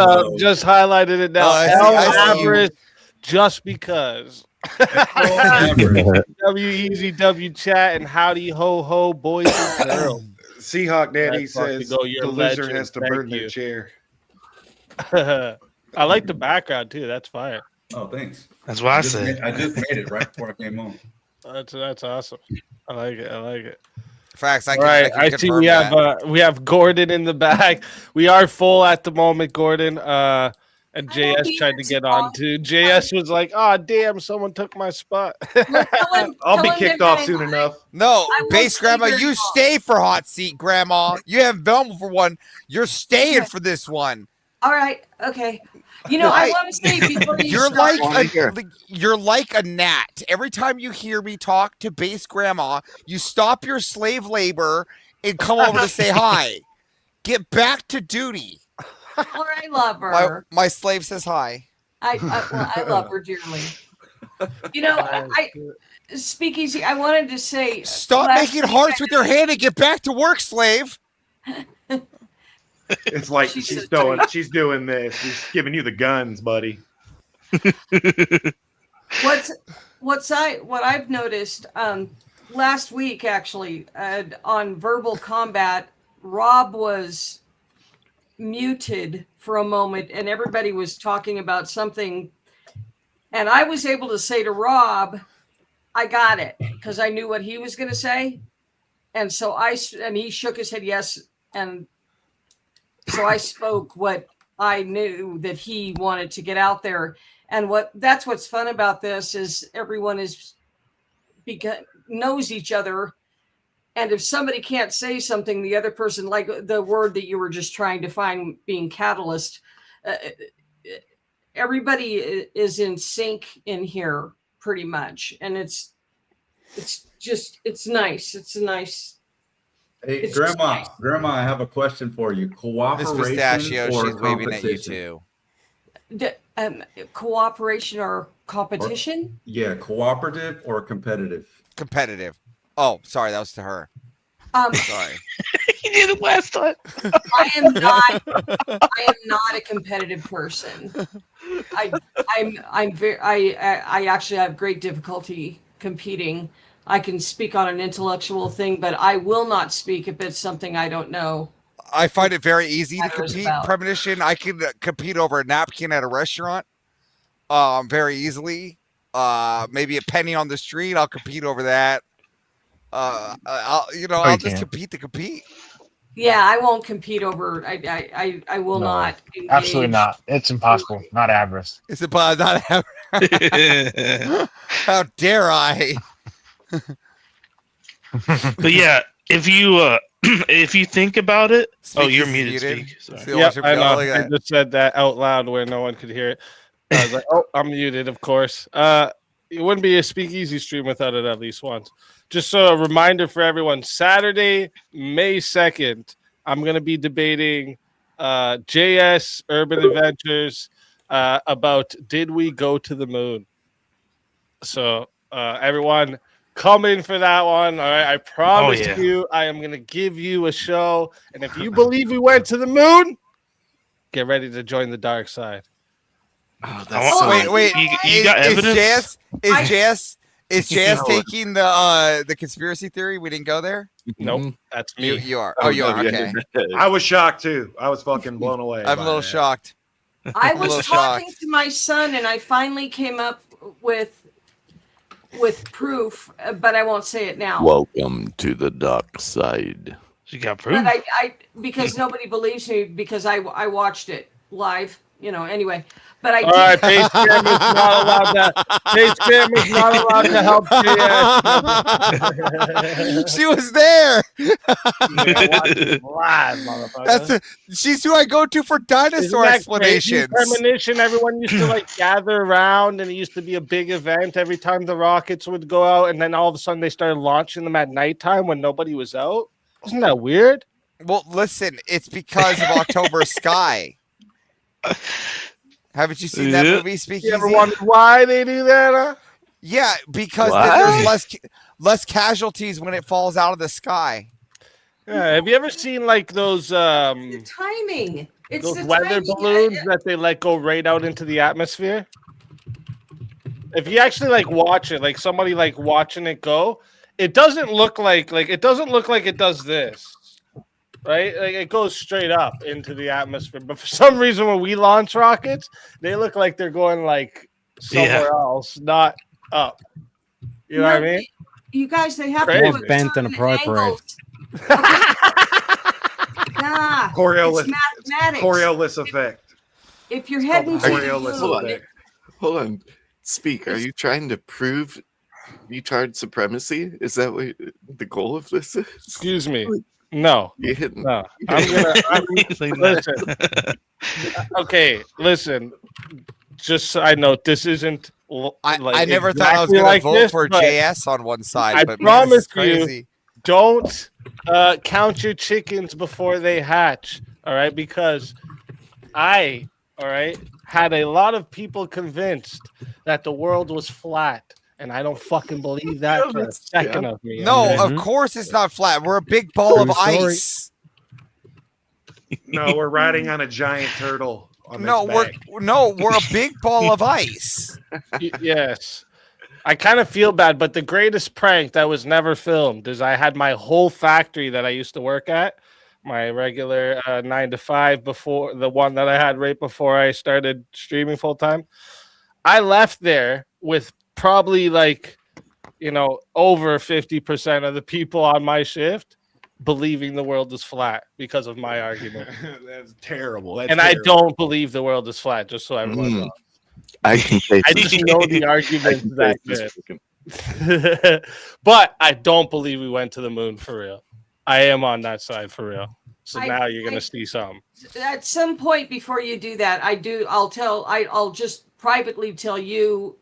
highlighted it now. Oh, I see you. Average, just because. W Easy W Chat and howdy ho ho boys and girls. Seahawk Daddy That's fucking says go, you're the a loser legend. has to Thank burn you. their chair. I like the background too. That's fire. Oh, thanks. That's what I just said. I just made it right before I came on. That's awesome. I like it. Facts. All right, I see we have Gordon in the back. We are full at the moment, Gordon. And JS tried to get on too. JS was like, "Oh damn, someone took my spot." I'll be kicked off soon enough. No, base grandma, you stay for hot seat, grandma. You haven't been for one. You're staying for this one. All right. Okay. You know, I want to say before you you're like a gnat. Every time you hear me talk to base grandma, you stop your slave labor and come over to say hi. Get back to duty. Well, I love her. My slave says hi. I love her dearly. You know, Speakeasy, I wanted to say, stop making hearts with your hand and get back to work, slave. It's like she's doing this. She's giving you the guns, buddy. What I've noticed last week actually on verbal combat, Rob was muted for a moment and everybody was talking about something, and I was able to say to Rob, I got it, because I knew what he was going to say, and so he shook his head yes, and so I spoke what I knew that he wanted to get out there. And that's what's fun about this is everyone knows each other. And if somebody can't say something, the other person, like the word that you were just trying to find being catalyst, everybody is in sync in here pretty much. And it's nice. It's a nice. Hey, it's Grandma, I have a question for you. Cooperation Miss Pistachio, or she's waving at you competition? too. Cooperation or competition? Yeah, cooperative or competitive? Competitive. Oh, sorry, that was to her. Sorry. You did it last time. I am not a competitive person. I actually have great difficulty competing. I can speak on an intellectual thing, but I will not speak if it's something I don't know. I find it very easy to Matters compete. about. Premonition, I can compete over a napkin at a restaurant very easily. Maybe a penny on the street, I'll compete over that. I'll just can't. compete to compete. Yeah, I won't compete over. I will No, not. Engage. absolutely not. It's impossible. Not avarice. It's not How dare I? But yeah, if you think about it, you're muted. Speak. Sorry. Yep, I know. I just said that out loud where no one could hear it. I was like, "Oh, I'm muted." Of course. It wouldn't be a speakeasy stream without it at least once. Just so a reminder for everyone: Saturday, May 2nd, I'm going to be debating JS Urban Adventures about did we go to the moon? So everyone, come in for that one. All right, I promise you, I am going to give you a show, and if you believe we went to the moon, get ready to join the dark side. Oh, wait! You got evidence? Is JS taking the conspiracy theory? We didn't go there. Nope, that's me. You are. Oh, you are. Okay. I was shocked too. I was fucking blown away. I'm a little shocked. I was talking to my son, and I finally came up with proof, but I won't say it now. Welcome to the dark side. You got proof? But I because nobody believes me because I watched it live. Anyway. But I all right, Pace Cam is not allowed to. Pace Cam is not allowed to help JS. She was there. Live, motherfucker. She's who I go to for dinosaur explanations. Premonition, everyone used to gather around, and it used to be a big event every time the rockets would go out, and then all of a sudden they started launching them at nighttime when nobody was out. Isn't that weird? Well, listen, it's because of October Sky. Haven't you seen that movie, Speakeasy? You ever wondered why they do that? Huh? Yeah, because there's less casualties when it falls out of the sky. Yeah, have you ever seen those the timing? It's those the weather timing. balloons that they let go right out into the atmosphere? If you actually watch it, somebody watching it go, it doesn't look like it does this. Right? It goes straight up into the atmosphere. But for some reason, when we launch rockets, they look like they're going somewhere else, not up. You know what I mean? You guys, they have Crazy. to put Bent and certain appropriate. angles. Nah, it's mathematics. Coriolis effect. If you're heading to Coriolis the moon, effect. Hold on. Speak. Are you trying to prove retard supremacy? Is that what the goal of this is? Excuse me. No. No. Listen. Okay, listen. Just so I know, this isn't. I never thought I was going to vote for JS on one side. I but promise crazy. you, don't count your chickens before they hatch. All right, because I had a lot of people convinced that the world was flat. And I don't fucking believe that for a second of me. No, of course it's not flat. We're a big ball of ice. No, we're riding on a giant turtle. We're a big ball of ice. Yes. I kind of feel bad, but the greatest prank that was never filmed is I had my whole factory that I used to work at, my regular 9 to 5 before the one that I had right before I started streaming full time. I left there with probably over 50% of the people on my shift believing the world is flat because of my argument. That's terrible. I don't believe the world is flat, just so everyone knows. I can say I just know the argument is that good. But I don't believe we went to the moon for real. I am on that side for real. So now you're gonna see something. At some point before you do that, I'll just privately tell you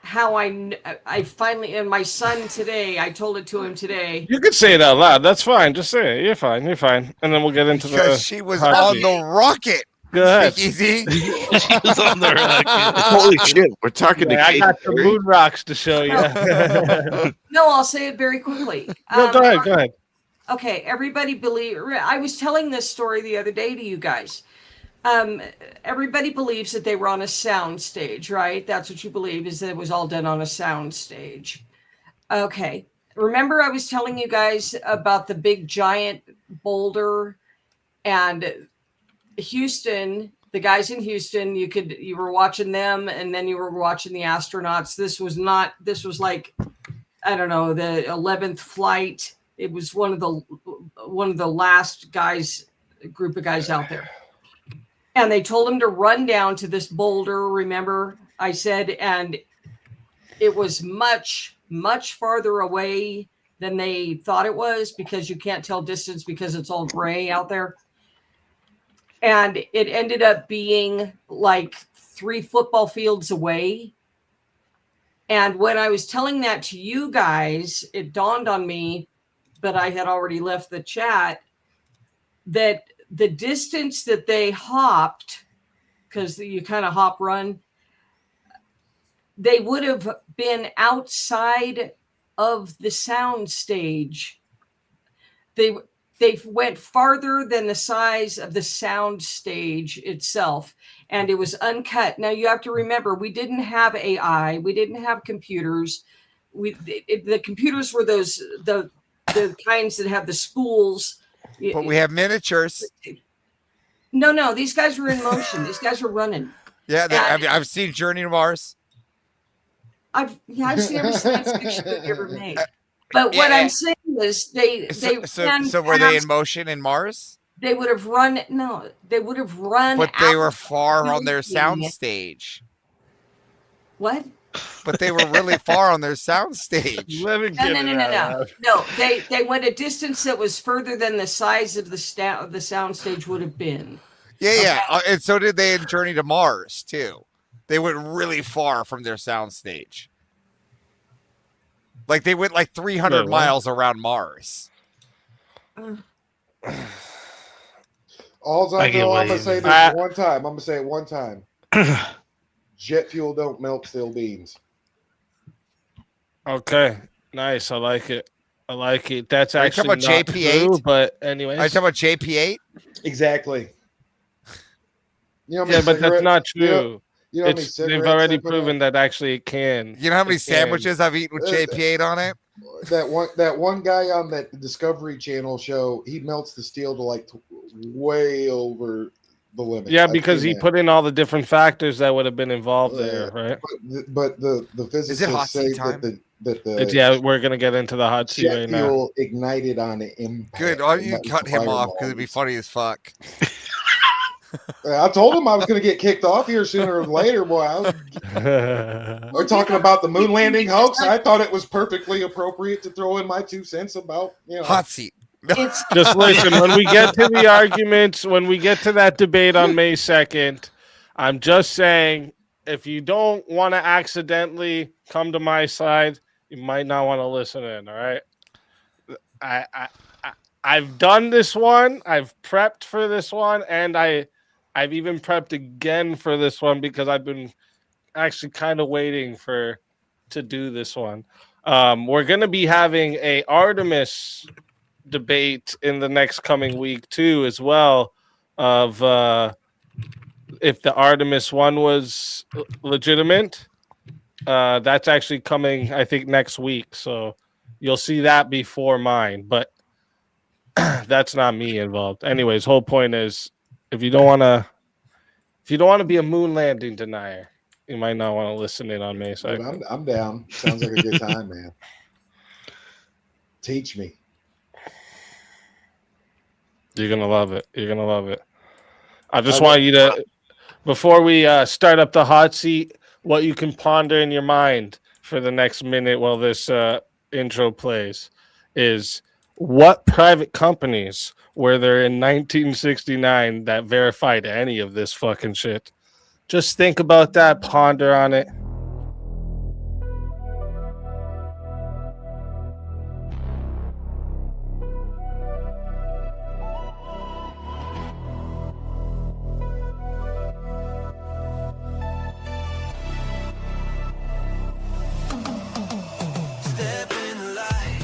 how I finally, and my son today, I told it to him today. You can say it out loud. That's fine. Just say it. You're fine. And then we'll get into because she was on the rocket. Go ahead. Easy. She was on the rocket. Holy shit. We're talking to I got the moon rocks to show you. No, I'll say it very quickly. No, go ahead. Okay, everybody believe. I was telling this story the other day to you guys. Everybody believes that they were on a sound stage, right? That's what you believe, is that it was all done on a sound stage. Okay. Remember I was telling you guys about the big giant boulder and Houston, the guys in Houston, you were watching them and then you were watching the astronauts. This was like, I don't know, the 11th flight. It was one of the last group of guys out there. And they told him to run down to this boulder. Remember, I said, and it was much, much farther away than they thought it was, because you can't tell distance because it's all gray out there. And it ended up being like 3 football fields away. And when I was telling that to you guys, it dawned on me, but I had already left the chat, that the distance that they hopped, because you kind of hop run, they would have been outside of the sound stage. They went farther than the size of the sound stage itself, and it was uncut. Now you have to remember, we didn't have AI, we didn't have computers. The computers were the kinds that have the spools. But we have miniatures. No, these guys were in motion. These guys were running. Yeah, I've seen Journey to Mars. I've seen every science fiction movie ever made. But what I'm saying is so were they in motion in Mars? They would have run. No, they would have run. But they were far on their sound stage. What? But they were really far on their sound stage. No. They went a distance that was further than the size of the sound stage would have been. Yeah. And so did they in Journey to Mars too. They went really far from their sound stage. Like they went like 300 miles around Mars. All I know, I'm gonna say this one time. I'm gonna say it one time. Jet fuel don't melt steel beams. Okay, nice. I like it. That's Are you actually talking about not JP8? true, but anyways. Are you talking about JP8? Exactly. Yeah, but that's not true. You know They've already proven that actually it can. You know how many sandwiches I've eaten with JP8 on it? That one guy on that Discovery Channel show, he melts the steel to like way over the limit. Yeah, because he put in all the different factors that would have been involved there, right? But the physicists say that we're gonna get into the hot seat right now. Jet fuel ignited on impact. Good. Why don't you cut him off, because it'd be funny as fuck. I told him I was going to get kicked off here sooner or later, boy. We're talking about the moon landing hoax. I thought it was perfectly appropriate to throw in my 2 cents about, hot seat. Just listen, when we get to the arguments, when we get to that debate on May 2nd, I'm just saying, if you don't want to accidentally come to my side, you might not want to listen in, all right? I've done this one. I've prepped for this one, and I've even prepped again for this one because I've been actually kind of waiting to do this one. We're going to be having a Artemis debate in the next coming week too, as well, of if the Artemis one was legitimate. That's actually coming, I think, next week. So you'll see that before mine, but that's not me involved. Anyways, whole point is, if you don't want to be a moon landing denier, you might not want to listen in on May 2nd. I'm down. Sounds like a good time, man. Teach me. You're gonna love it. I just want you to, before we start up the hot seat, what you can ponder in your mind for the next minute while this intro plays is, what private companies were there in 1969 that verified any of this fucking shit? Just think about that, ponder on it. Step in the light,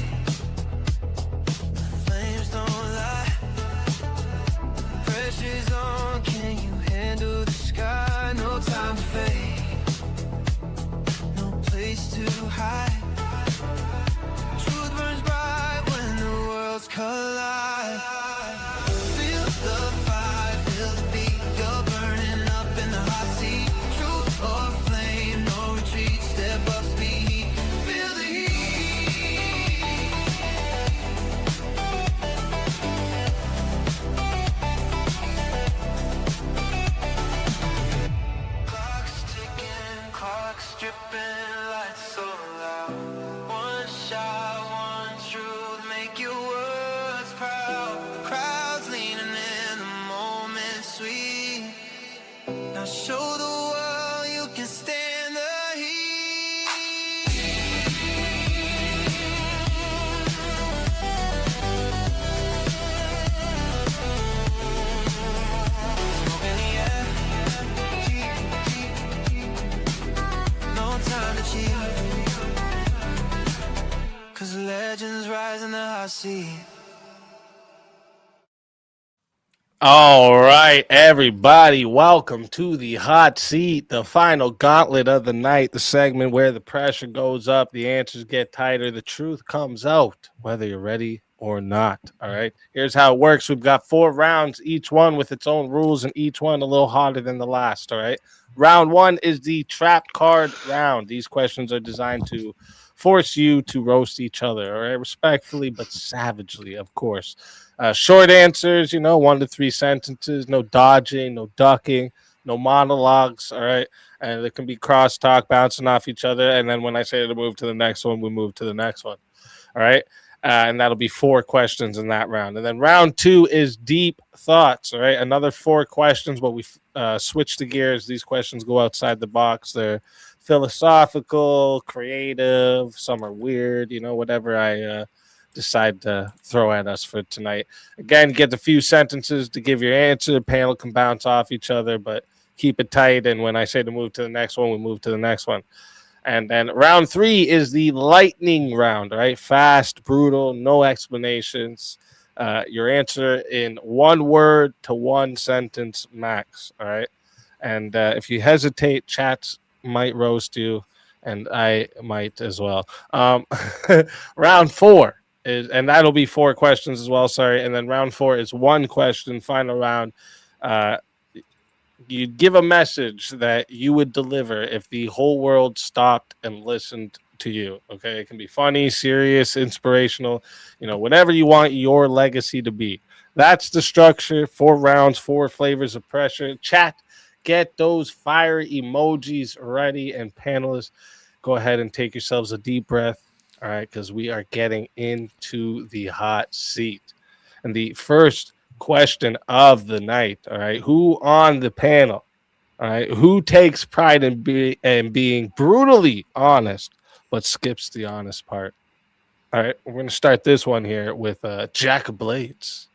flame too high. Truth burns bright when the worlds collide. Feel the fire, feel the beat. You're burning up in the hot seat. Truth or flame, no retreat. Step up, speed. Feel the heat. Clock's ticking, clock's dripping, lights so loud. One shot, one truth, make your words proud. The crowd's leaning in, the moment sweet. Now show the world you can stand the heat. Smoke in the air. No time to cheat. 'Cause legends rise in the hot seat. All right, everybody, welcome to the hot seat, the final gauntlet of the night, the segment where the pressure goes up, the answers get tighter, the truth comes out, whether you're ready or not. All right, here's how it works. We've got 4 rounds, each one with its own rules, and each one a little harder than the last. All right, round 1 is the trap card round. These questions are designed to force you to roast each other, all right, respectfully but savagely, of course. Short answers, 1 to 3 sentences, no dodging, no ducking, no monologues, all right? And there can be crosstalk bouncing off each other. And then when I say to move to the next one, we move to the next one, all right? And that'll be 4 questions in that round. And then round 2 is deep thoughts, all right? Another 4 questions, but we switch the gears. These questions go outside the box. They're philosophical, creative, some are weird, whatever I decide to throw at us for tonight. Again, get a few sentences to give your answer. The panel can bounce off each other, but keep it tight. And when I say to move to the next one, we move to the next one. And then round 3 is the lightning round, right? Fast, brutal, no explanations. Your answer in 1 word to 1 sentence max, all right? And if you hesitate, chats might roast you, and I might as well. Round 4. And that'll be 4 questions as well. Sorry. And then round 4 is 1 question, final round. You give a message that you would deliver if the whole world stopped and listened to you. Okay. It can be funny, serious, inspirational, whatever you want your legacy to be. That's the structure. 4 rounds, 4 flavors of pressure. Chat, get those fire emojis ready. And panelists, go ahead and take yourselves a deep breath. All right, because we are getting into the hot seat. And the first question of the night, all right, who on the panel, all right, who takes pride in being brutally honest, but skips the honest part? All right, we're going to start this one here with Jack of Blades.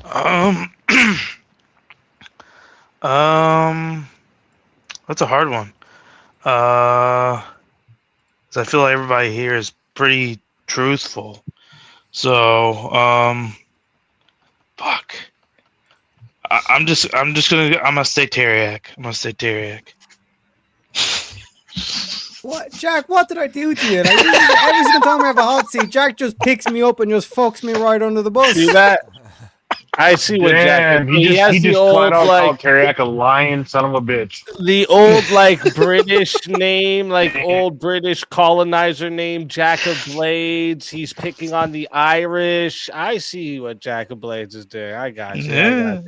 That's a hard one. 'Cause I feel like everybody here is pretty truthful. So, fuck. I'm gonna stay Teriak. I'm gonna stay Teriak. What, Jack? What did I do to you? Like, every single time I have a hot seat, Jack just picks me up and just fucks me right under the bus. See that? I see what Jack. He just flat out called Teriak a lying son of a bitch. The old British name, old British colonizer name, Jack of Blades. He's picking on the Irish. I see what Jack of Blades is doing. I got you. Yeah.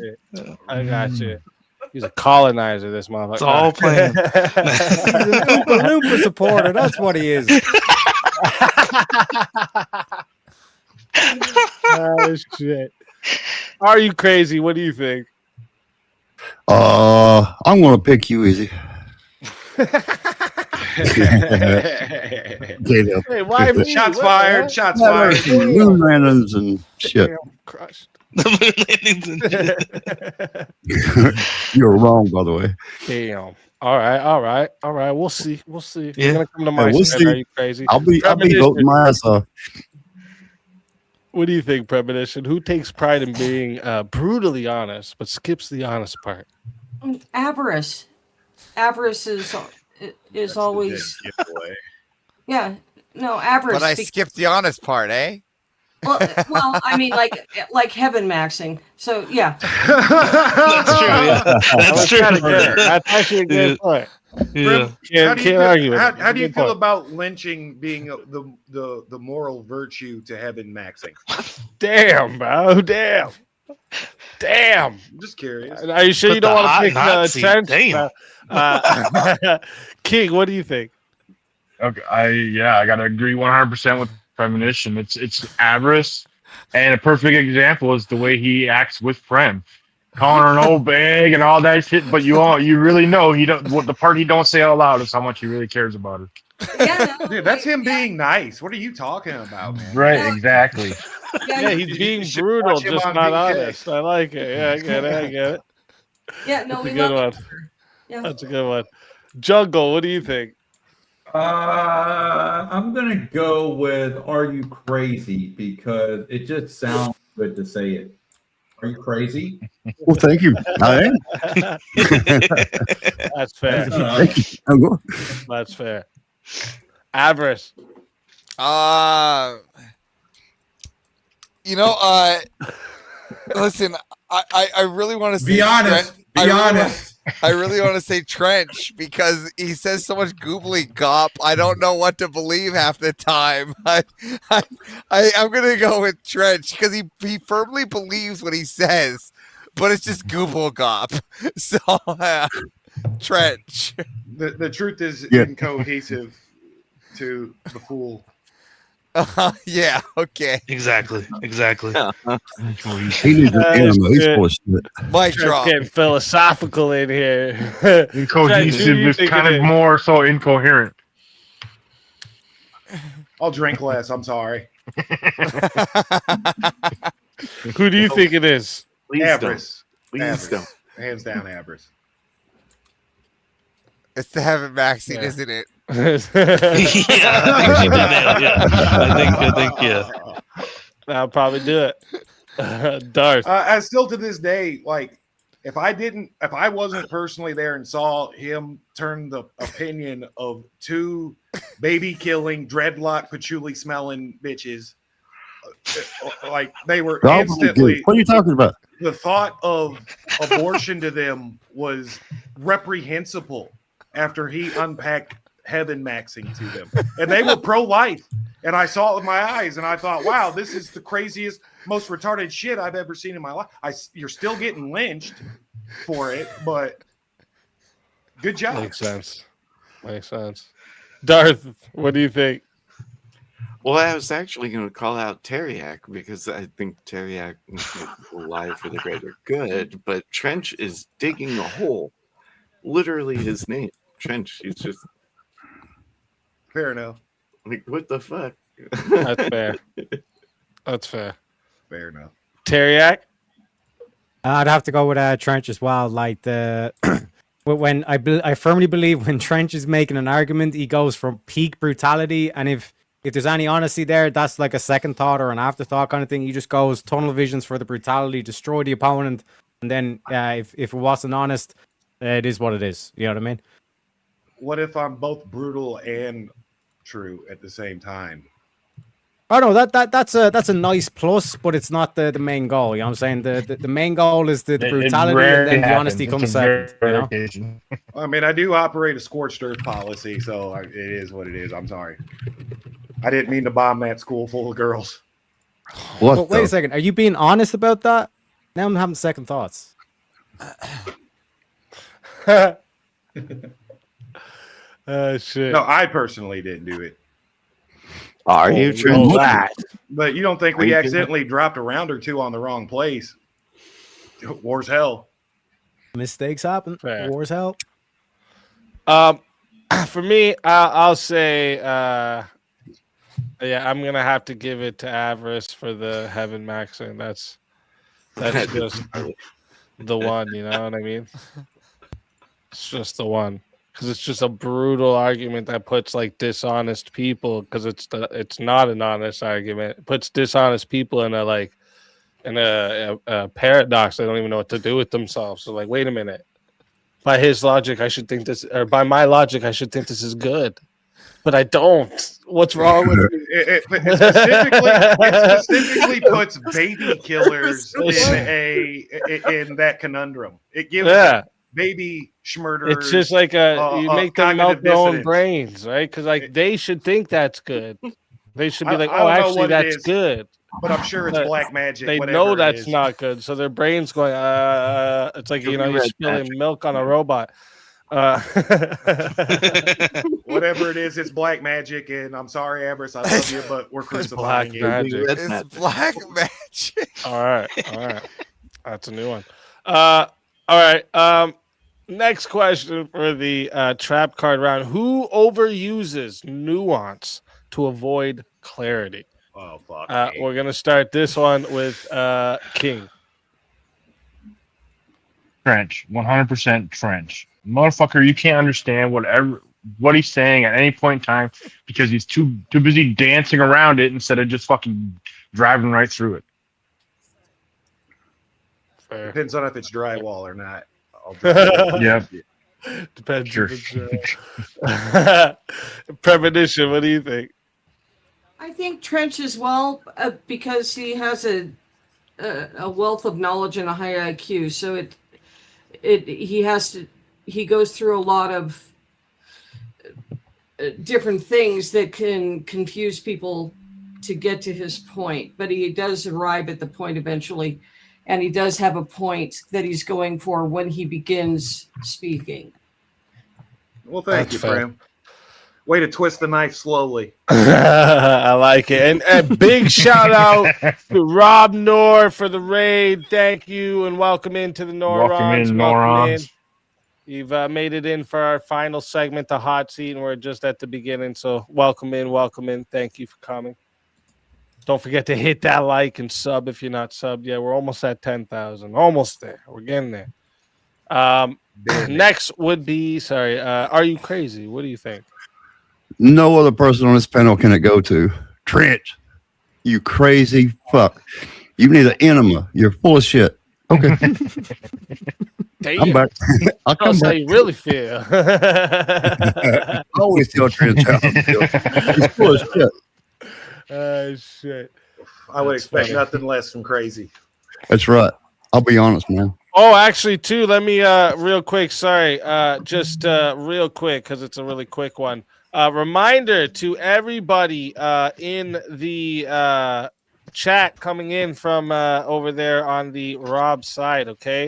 I got you. He's a colonizer, this motherfucker. It's all planned. He's an Oompa Loompa supporter. That's what he is. Oh, shit. Are you crazy? What do you think? I'm gonna pick you easy. Hey, why me? Shots fired. Shots fired. Moon landings and shit. Crushed. You're wrong, by the way. Damn. All right. We'll see. Yeah. You're gonna come to my We'll side. see. Are you crazy? I'll be voting my ass off. What do you think, Premonition? Who takes pride in being brutally honest but skips the honest part? Avarice. Avarice is always yeah. No, avarice. But I skipped the honest part, eh? Well, I mean, like heaven maxing. So yeah, That's true. Yeah. That's true. That's actually a good point. Brim, Yeah. Can't argue with it. how do you Good feel point. about lynching being the moral virtue to heaven maxing? Damn, bro. Damn. I'm just curious. Are you sure Put you don't the want to hot pick hot seat. trench? Damn. King, what do you think? Okay, I gotta agree 100% with premonition. It's avarice, and a perfect example is the way he acts with Prem, calling her an old bag and all that shit. But you really know he don't. What the part he don't say out loud is how much he really cares about her. Dude, that's him being nice. What are you talking about, man? Right, exactly. Yeah, he's being should brutal, watch him just on not BK. honest. I like it. Yeah, I get it. yeah. No, That's we a good love one. her. Yeah. That's a good one. Jungle, what do you think? I'm gonna go with "Are you crazy?" because it just sounds good to say it. Are you crazy? Well, thank you. I am. That's fair. Thank you. I'm going. That's fair. Avarice. Listen, I really want to say Be honest. Be honest. I really want to say Trench because he says so much goobly gop. I don't know what to believe half the time. I'm gonna go with Trench because he firmly believes what he says, but it's just gooble gop. So Trench. The truth is Yeah. incohesive to the fool. Yeah. Okay. Exactly. He needs an animal. He's full of shit. Mic Trent's drop. getting philosophical in here. Trent, who do Incohesive you is think kind it of is? more so incoherent. I'll drink less. I'm sorry. Who do you think it is? Please Avarice. don't. Please Avarice. don't. Hands down, avarice. It's the heaven maxing, Yeah. isn't it? Yeah, I think she did nail. Yeah, I think. Yeah. I'll probably do it. Darth. As still to this day, like if I wasn't personally there and saw him turn the opinion of two baby killing, dreadlock, patchouli smelling bitches, like they were Oh my instantly. God. What are you talking about? The thought of abortion to them was reprehensible after he unpacked heaven maxing to them, and they were pro-life. And I saw it with my eyes, and I thought, "Wow, this is the craziest, most retarded shit I've ever seen in my life." You're still getting lynched for it, but good job. Makes sense. Darth, what do you think? Well, I was actually going to call out Teriak because I think Teriak will lie for the greater good, but Trench is digging a hole. Literally his name, Trench. He's just Fair enough. like, what the fuck? That's fair. That's fair. Fair enough. Teriak? I'd have to go with Trench as well. Like the when I firmly believe when Trench is making an argument, he goes from peak brutality, and if there's any honesty there, that's like a second thought or an afterthought kind of thing. He just goes tunnel visions for the brutality, destroy the opponent, and then if it wasn't honest, it is what it is. You know what I mean? What if I'm both brutal and true at the same time? Oh no, that's a nice plus, but it's not the main goal. You know what I'm saying? The main goal is the brutality, and then the honesty comes second. You know? I mean, I do operate a scorched earth policy, so it is what it is. I'm sorry. I didn't mean to bomb that school full of girls. But wait a second. Are you being honest about that? Now I'm having second thoughts. Shit. No, I personally didn't do it. Are you true? But you don't think Are we you accidentally dropped a round or two on the wrong place? War's hell. Mistakes happen. Fair. Wars help. For me, I'll say, yeah, I'm gonna have to give it to Avarice for the heaven maxing. That's just the one. You know what I mean? It's just the one because it's just a brutal argument that puts like dishonest people because it's not an honest argument. It puts dishonest people in a paradox. They don't even know what to do with themselves. So like, wait a minute. by his logic, I should think this, or by my logic, I should think this is good, but I don't. What's wrong with me? It specifically puts baby killers in that conundrum. It gives baby schmurderers. It's just like you make them melt their own brains, right? Because like they should think that's good. They should be like, oh, actually, that's good. But I'm sure it's black magic. They know that's not good, so their brain's going. It's like you're spilling milk on a robot. Whatever it is, it's black magic, and I'm sorry, Everest, I love you, but we're crucifying you. It's black magic. All right, that's a new one. All right. Next question for the trap card round: who overuses nuance to avoid clarity? Oh fuck! We're gonna start this one with King. Trench, 100% trench. Motherfucker, you can't understand what he's saying at any point in time because he's too busy dancing around it instead of just fucking driving right through it. Fair. Depends on if it's drywall or not. Yeah. Depends. Sure. Premonition, what do you think? I think Trench as well, because he has a wealth of knowledge and a high IQ. So he goes through a lot of different things that can confuse people to get to his point. But he does arrive at the point eventually, and he does have a point that he's going for when he begins speaking. Well, thank you, Bram. Way to twist the knife slowly. I like it. And big shout out to Rob Nor for the raid. Thank you and welcome into the Norons. Welcome in. You've made it in for our final segment, the hot seat, and we're just at the beginning. So welcome in. Thank you for coming. Don't forget to hit that like and sub if you're not subbed yet. We're almost at 10,000. Almost there. We're getting there. Next would be, Are You Crazy? What do you think? No other person on this panel can it go to. Trent, you crazy fuck. You need an enema. You're full of shit. Okay. I'm back. I'll come That's how back. you really feel. Always tell Trent he's full of shit. Shit. I would That's expect funny. nothing less from crazy. That's right. I'll be honest, man. Oh, actually, too, let me real quick. Sorry, just real quick because it's a really quick one. Reminder to everybody in the chat coming in from over there on the Rob side. Okay,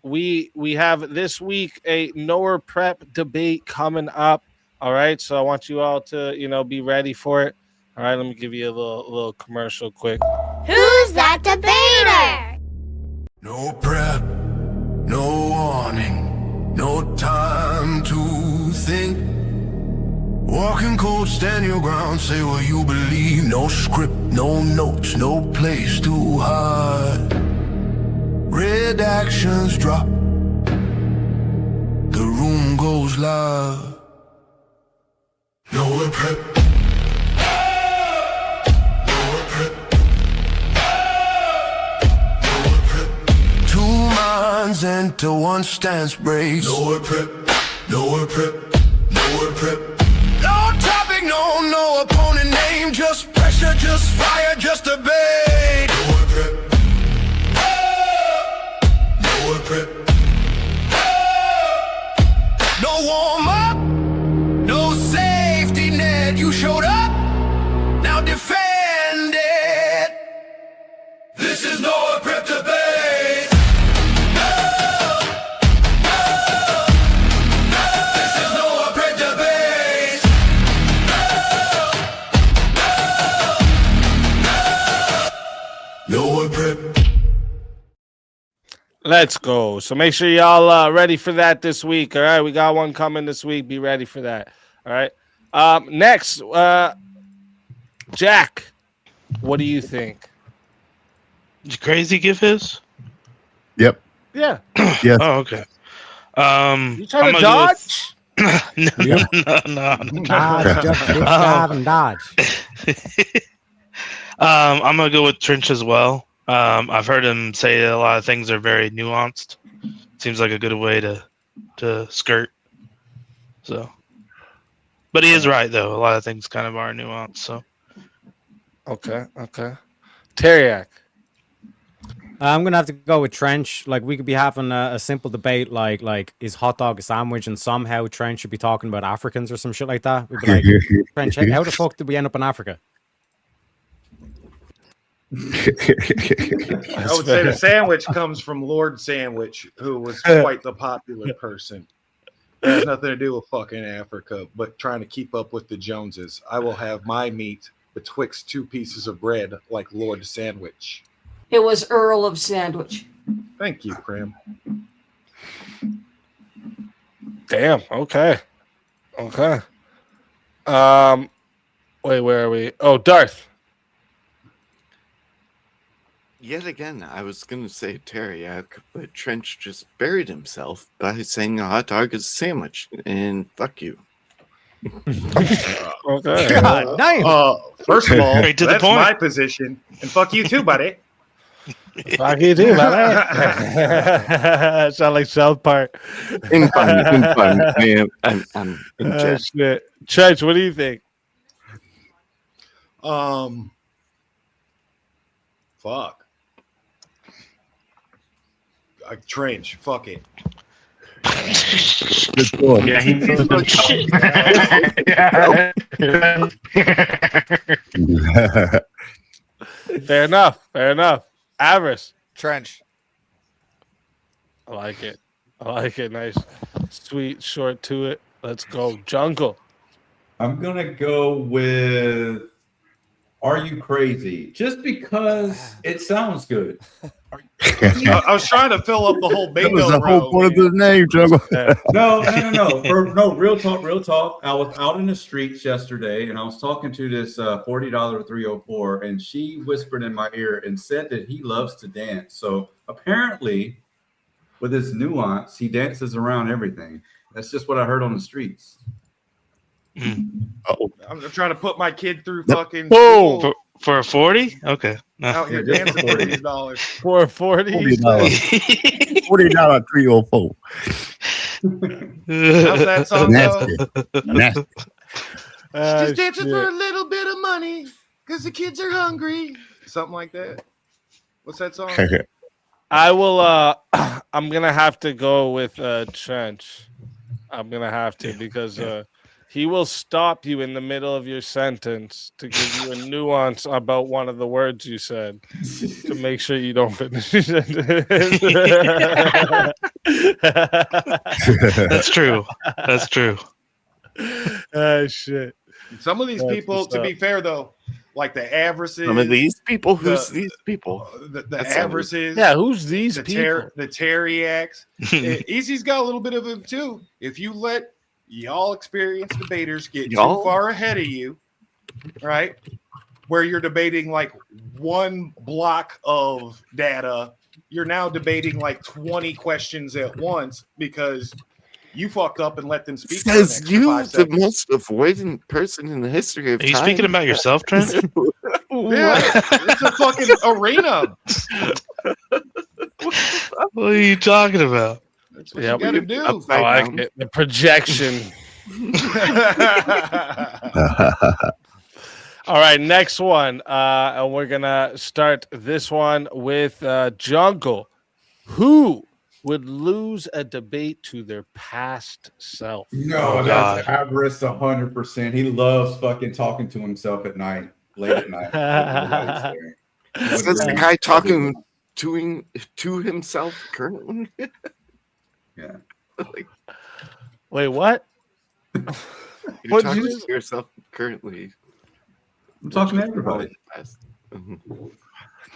we have this week a knower prep debate coming up. All right, so I want you all to be ready for it. All right, let me give you a little commercial quick. Who's that debater? No prep, no warning, no time to think. Walking cold, stand your ground, say what you believe. No script, no notes, no place to hide. Red actions drop, the room goes live. No prep. Enter one stance breaks. Nowhere prep, nowhere prep, nowhere prep. No topic, no opponent name. Just pressure, just fire, just debate. Nowhere prep, nowhere prep. No warm up, no safety net. You showed up, now defend it. This is nowhere prep debate. Let's go. So make sure y'all ready for that this week. All right, we got one coming this week. Be ready for that. All right. Next, Jack, what do you think? Did Crazy give his? Yep. Yeah. Yeah. Oh, okay. You trying to dodge? No. Dodge, just dip, dive, and dodge. I'm gonna go with Trench as well. I've heard him say a lot of things are very nuanced, seems like a good way to skirt. So, but he is right though. A lot of things kind of are nuanced. So, okay. Teriak. I'm gonna have to go with Trench. Like, we could be having a simple debate, like is hot dog a sandwich, and somehow Trench should be talking about Africans or some shit like that. We'd be like, Trench, how the fuck did we end up in Africa? I would say the sandwich comes from Lord Sandwich, who was quite the popular person. It has nothing to do with fucking Africa, but trying to keep up with the Joneses. I will have my meat betwixt two pieces of bread like Lord Sandwich. It was Earl of Sandwich. Thank you, Prim. Damn. Okay. Wait, where are we? Oh, Darth. Yet again, I was going to say Teriak, but Trench just buried himself by saying a hot dog is a sandwich, and fuck you. Okay. God damn. First of all, Straight to the that's point. my position, and fuck you too, buddy. Fuck you too, man. Sound like South Park. In fun, man. I'm in jest. Shit. Trench, what do you think? Fuck. Trench, fuck it. Good thought. Yeah, he knows Fair enough. Avarice. Trench. I like it. Nice, sweet, short to it. Let's go. Jungle. I'm gonna go with "Are You Crazy?" Just because it sounds good. I was trying to fill up the whole That bingo was the row. whole point of the name, Jungle. No, real talk. I was out in the streets yesterday, and I was talking to this $40 304, and she whispered in my ear and said that he loves to dance. So apparently, with his nuance, he dances around everything. That's just what I heard on the streets. Oh, I'm trying to put my kid through fucking Boom. school, for a 40, okay. No. out here Yeah, just dancing for $40. For 40. $40 304. How's that song go? Nasty. Just dancing for a little bit of money because the kids are hungry. Something like that. What's that song? I will. I'm gonna have to go with Trench. I'm gonna have to because he will stop you in the middle of your sentence to give you a nuance about one of the words you said to make sure you don't finish your sentence. That's true. Shit. Some of these That's people, what's to up. be fair though, like the Avarices. Some of these people? Who's the- these people? The That sounded- Avarices. Yeah, who's these the people? The Teriaks. Easy's got a little bit of it too. If you let y'all experienced debaters get Y'all? too far ahead of you, right? Where you're debating like one block of data, you're now debating like 20 questions at once because you fucked up and let them speak. for an Says extra you, 5 the seconds. most avoidant person in the history of Are you time. speaking about yourself, Trent? Yeah, it's a fucking arena. What are you talking about? That's what you gotta do. I like it. The projection. All right, next one. And we're gonna start this one with Jungle. Who would lose a debate to their past self? No, that's Avarice 100%. He loves fucking talking to himself at night, late at night. Nobody's there. Is this the guy talking to himself currently? Yeah. Like, Wait, what? you're What'd talking you to yourself currently. I'm talking to everybody.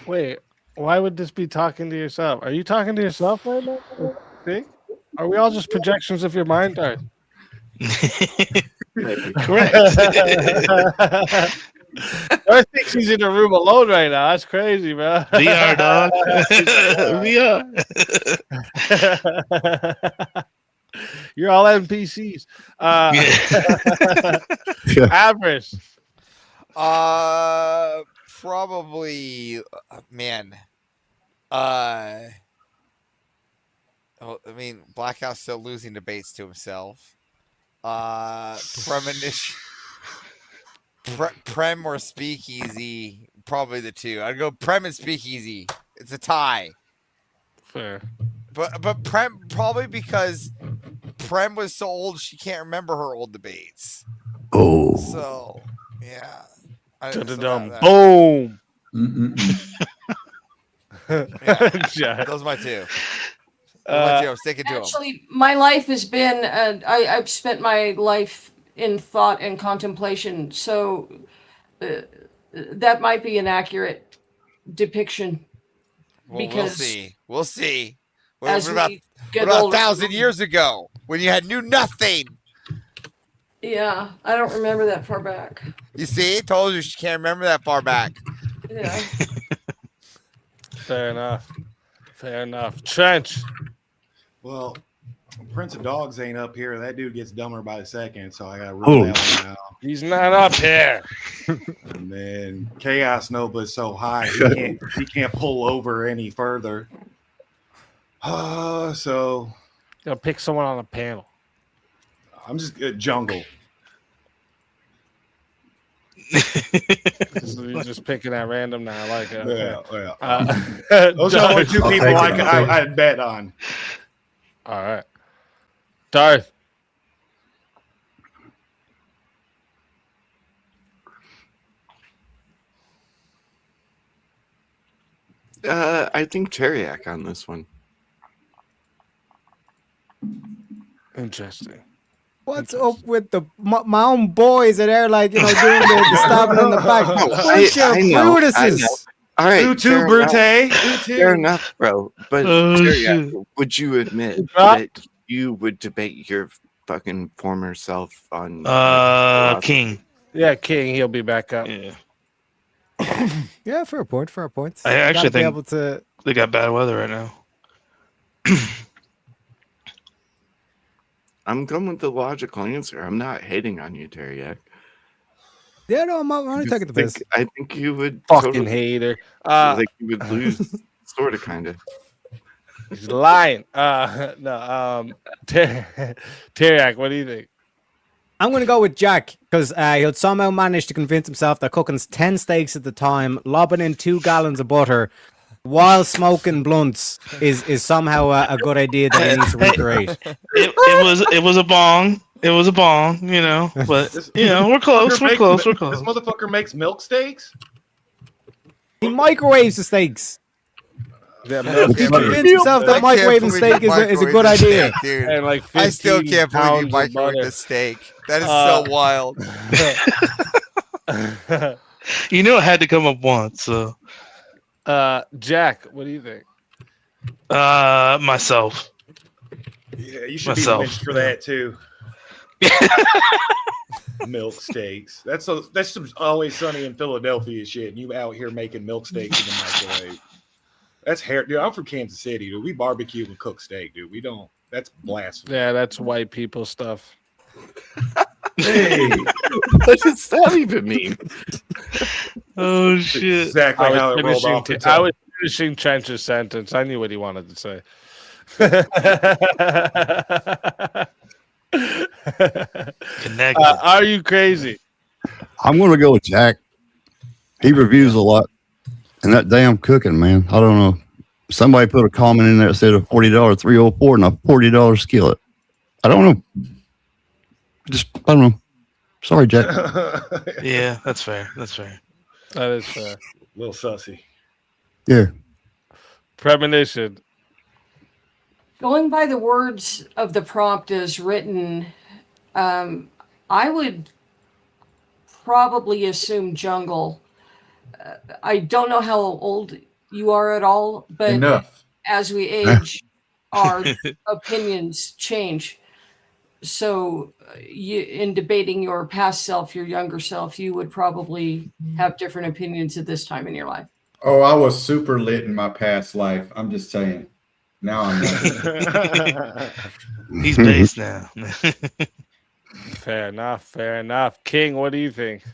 Wait, why would this be talking to yourself? Are you talking to yourself right now? See? Are we all just projections of your mind? Darth? Correct. I think she's in a room alone right now. That's crazy, bro. VR, dog. VR. You're all NPCs. Average. Probably, man. Oh, I mean, Blackhouse still losing debates to himself. Premonition. Prem or Speakeasy, probably the two. I'd go Prem and Speakeasy. It's a tie. Fair. But Prem, probably because Prem was so old she can't remember her old debates. Oh. So yeah. Boom. Yeah, those are my two. I'm sticking to them. Actually, my life has been, I've spent my life in thought and contemplation, so that might be an accurate depiction. Well, because we'll see. What as about we get 1,000 years ago when you knew nothing? Yeah, I don't remember that far back. You see, told you she can't remember that far back. Yeah. Fair enough. Fair enough. Trench. Well, Prince of Dogs ain't up here. That dude gets dumber by the second, so I got to rule that one out. He's not up here. And then Chaos Nova is so high he can't pull over any further. So gotta pick someone on the panel. I'm just Jungle. You're just picking at random now. I like it. Yeah. Those are only two people I'd bet on. All right. Darth. I think Teriak on this one. Interesting. What's up with my own boys that are like, doing the stabbing in the back? Bunch of Brutuses. All right, Brute. Fair enough, bro. But Teriak, would you admit that you would debate your fucking former self on King? Yeah, King. He'll be back up. Yeah. Yeah, fair point. I actually think able to... they got bad weather right now. I'm going with the logical answer. I'm not hating on you, Teriak. Yeah, no, I'm only taking the piss. I think you would fucking hater. I think you would lose, sort of, kind of. He's lying. No. Teriak, what do you think? I'm going to go with Jack because he'll somehow manage to convince himself that cooking 10 steaks at the time, lobbing in 2 gallons of butter while smoking blunts is somehow a good idea that he needs to recreate. It was a bong. It was a bong, but we're close. We're close. This motherfucker makes milk steaks. He microwaves the steaks. Yeah, he convinced himself that microwaving steak is a good idea. Dude. And like I still can't believe you pounds of microwave butter. the steak. That is so wild. It had to come up once. So, Jack, what do you think? Myself. Yeah, you should be lynched for that too. Milk steaks. That's some Always Sunny in Philadelphia shit. And you out here making milk steaks in the microwave. That's hair, dude. I'm from Kansas City, dude. We barbecue and cook steak, dude. We don't. That's blasphemy. Yeah, that's white people stuff. Hey, what does that even mean? Oh shit! Exactly how it rolled off the tongue. I was finishing Trench's sentence. I knew what he wanted to say. Are you crazy? I'm going to go with Jack. He reviews a lot. And that damn cooking, man. I don't know. Somebody put a comment in there that said a $40 304 and a $40 skillet. I don't know. I don't know. Sorry, Jack. Yeah, that's fair. That is fair. Little sussy. Yeah. Premonition. Going by the words of the prompt as written, I would probably assume jungle. I don't know how old you are at all, but as we age, our opinions change. So in debating your past self, your younger self, you would probably have different opinions at this time in your life. Oh, I was super lit in my past life. I'm just saying. Now I'm not. He's based now. Fair enough. King, what do you think?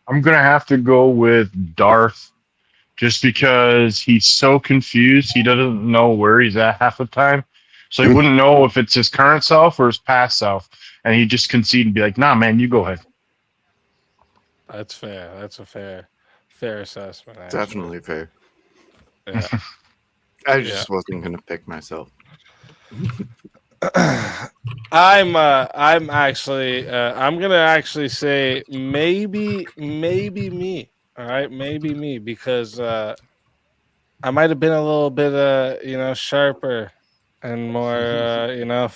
I'm going to have to go with Darth just because he's so confused. He doesn't know where he's at half the time. So he wouldn't know if it's his current self or his past self. And he'd just concede and be like, nah, man, you go ahead. That's fair. That's a fair assessment. Actually. Definitely fair. Yeah. I just wasn't gonna pick myself. I'm actually I'm gonna actually say maybe me. All right, maybe me, because I might have been a little bit sharper and more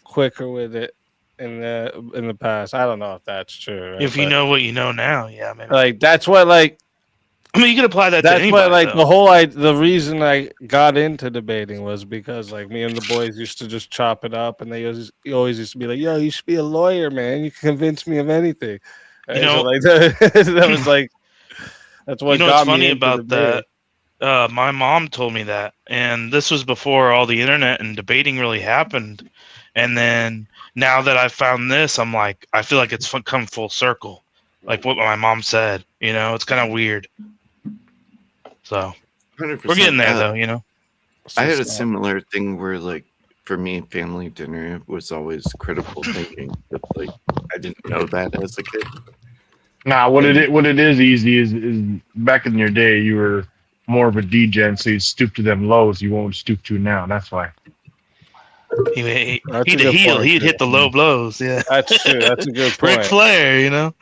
quicker with it in the past. I don't know if that's true. Right? If you know what you know now, yeah, maybe. Like that's what like. I mean, you can apply that to That's anybody. what like though. the reason I got into debating was because like me and the boys used to just chop it up, and they always used to be like, "Yo, you should be a lawyer, man. You can convince me of anything." Right? You know, so like that was like that's what you know got what's me funny into about debating. that? My mom told me that, and this was before all the internet and debating really happened. And then now that I've found this, I'm like, I feel like it's come full circle, like what my mom said. You know, it's kind of weird. So 100%. we're getting there, though. You know, I had a similar thing where, like, for me, family dinner was always critical thinking, but like I didn't know that as a kid. Nah, what it is easy is back in your day you were more of a degen, so you stoop to them lows you won't stoop to now. That's why. he'd That's a the good heel. point, He'd too. hit the low blows. Yeah, That's true. That's a good Ric point. Flair, you know.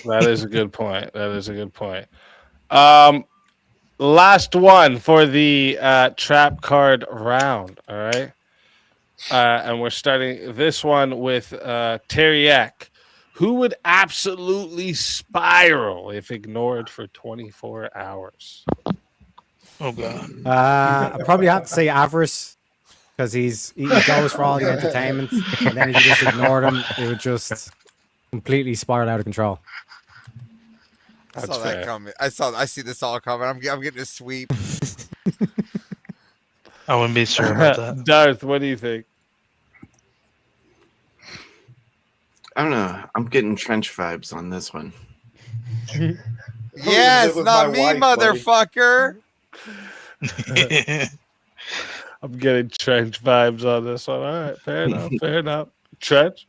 That is a good point. That is a good point. Last one for the trap card round. All right. And we're starting this one with Teriak, who would absolutely spiral if ignored for 24 hours. Oh god. I probably have to say Avarice, because he goes for all the entertainment, and then if you just ignored him, it would just completely spiral out of control. I saw that coming. I see this all coming. I'm getting a sweep. I wouldn't be sure about that. Darth, what do you think? I don't know. I'm getting trench vibes on this one. Yeah, it's not me, motherfucker. I'm getting trench vibes on this one. All right, fair enough. Fair enough. Trench?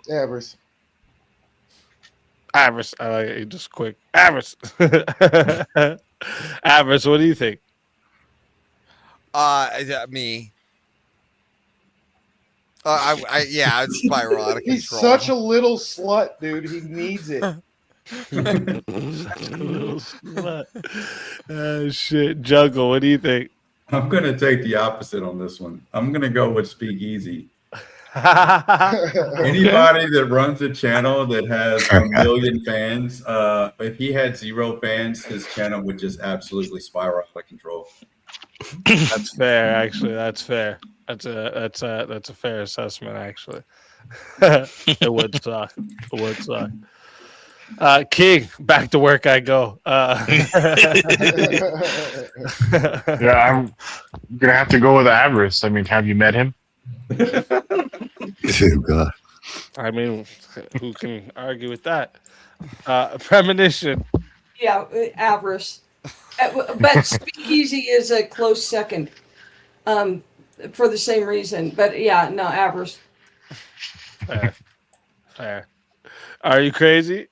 Avarice. Avarice. I like it. Just quick. Avarice. Avarice, what do you think? Me. I'd spiral out of He's control. such a little slut, dude. He needs it. Shit. Juggle, what do you think? I'm going to take the opposite on this one. I'm going to go with Speakeasy. Anybody that runs a channel that has 1 million fans, if he had 0 fans, his channel would just absolutely spiral out of control. That's fair, actually. That's fair. That's a fair assessment, actually. It would suck. It would suck. King, back to work I go. Yeah, I'm gonna have to go with Avarice. I mean, have you met him? Oh, God. I mean, who can argue with that? Premonition. Yeah, Avarice. But Speakeasy is a close second for the same reason. But yeah, no, Avarice. Fair. Are you crazy?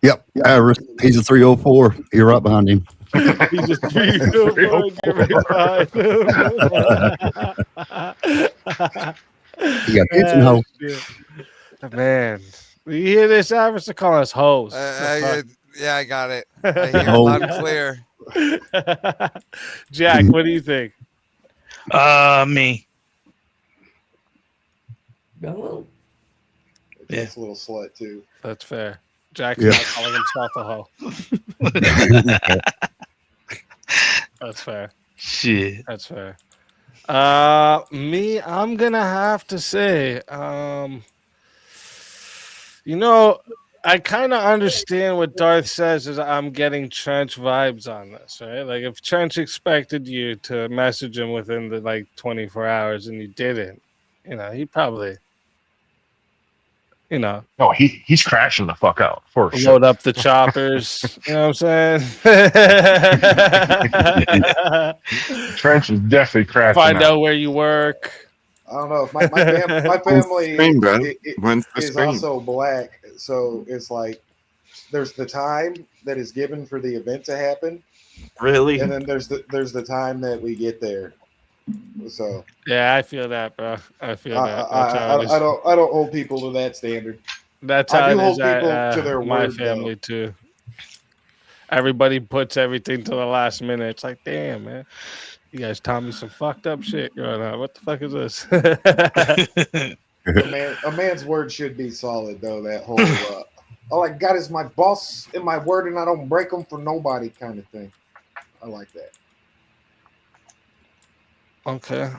Yep. Avarice. He's a 304. You're right behind him. He's just 304. Get right behind him. You got pigeonhole. Man, you hear this, Avarice? They're calling us hoes. Yeah, I got it. I hear it loud and clear. Jack, what do you think? Me. No. That's a little slut too. That's fair. Jack's Yeah. not calling himself a hoe. That's fair. Shit. That's fair. Me, I'm gonna have to say, I kind of understand what Darth says. Is I'm getting Trench vibes on this, right? Like if Trench expected you to message him within the 24 hours and you didn't, he probably you know. No, he's crashing the fuck out for sure. Load up the choppers. You know what I'm saying? Trench is definitely crashing Find out. out where you work. I don't know if my family Stream, bro. When's the is stream? also black, so it's like there's the time that is given for the event to happen, Really? and then there's the time that we get there. So Yeah, I feel that, bro. I feel that. I don't hold people to that standard. That's I how do it is hold people at to their my word, family too. Everybody puts everything to the last minute. It's like, damn, man, you guys taught me some fucked up shit going on. What the fuck is this? A man's word should be solid, though. That whole all I got is my boss and my word, and I don't break them for nobody kind of thing. I like that. Okay.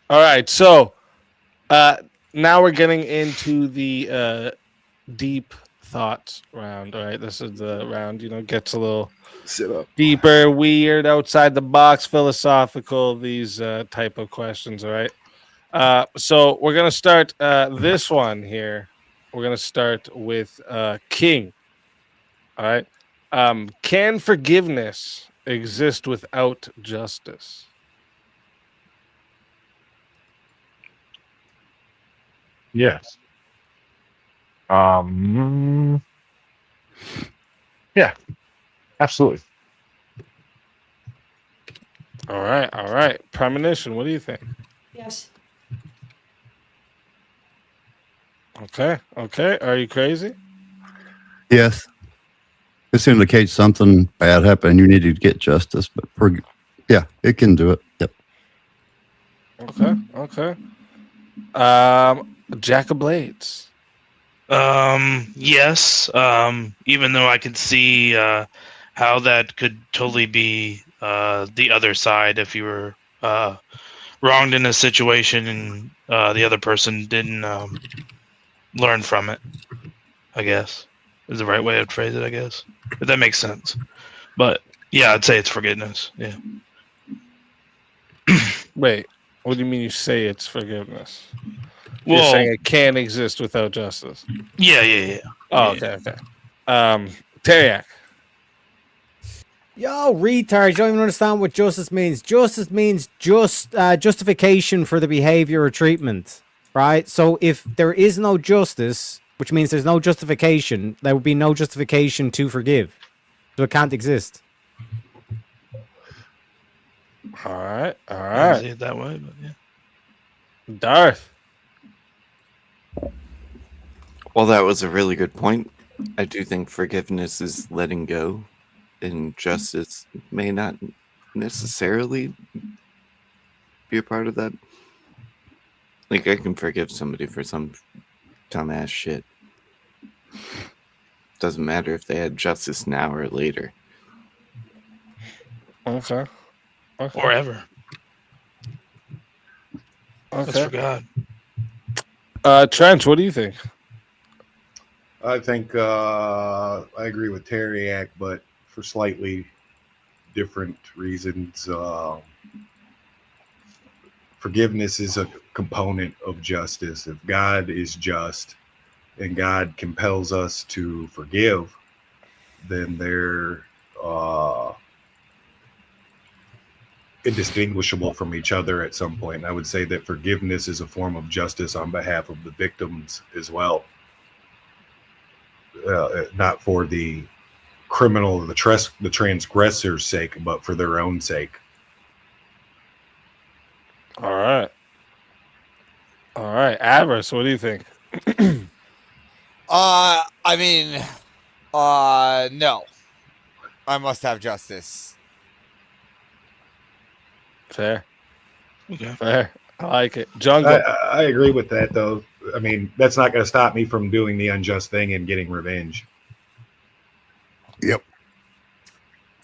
All right. So now we're getting into the deep thoughts round. All right. This is the round, gets a little deeper, weird, outside the box, philosophical, these type of questions. All right. So we're going to start this one here. We're going to start with King. All right. Can forgiveness exist without justice? Yes. Yeah, absolutely. All right. Premonition, what do you think? Yes. Okay. Are you crazy? Yes. This indicates something bad happened. You need to get justice, but yeah, it can do it. Yep. Okay. Jack of Blades. Yes. Even though I could see how that could totally be the other side if you were wronged in a situation and the other person didn't learn from it, I guess is the right way to phrase it, I guess, if that makes sense. But yeah, I'd say it's forgiveness. Yeah. Wait, what do you mean you say it's forgiveness? Well, you're saying it can't exist without justice. Yeah. Oh, okay. Teriak. Yo, retards, you don't even understand what justice means. Justice means justification for the behavior or treatment, right? So if there is no justice, which means there's no justification, there would be no justification to forgive. So it can't exist. All right. I see it that way, but yeah. Darth. Well, that was a really good point. I do think forgiveness is letting go, and justice may not necessarily be a part of that. Like, I can forgive somebody for some dumbass shit. Doesn't matter if they had justice now or later. Okay. Or ever. Okay. That's for God. Trench, what do you think? I think I agree with Teriak, but for slightly different reasons. Forgiveness is a component of justice. If God is just and God compels us to forgive, then they're indistinguishable from each other at some point. And I would say that forgiveness is a form of justice on behalf of the victims as well. Not for the criminal, the transgressor's sake, but for their own sake. All right. Avarice, what do you think? No. I must have justice. Fair. Okay. Fair. I like it. Jungle. I agree with that, though. I mean, that's not going to stop me from doing the unjust thing and getting revenge. Yep.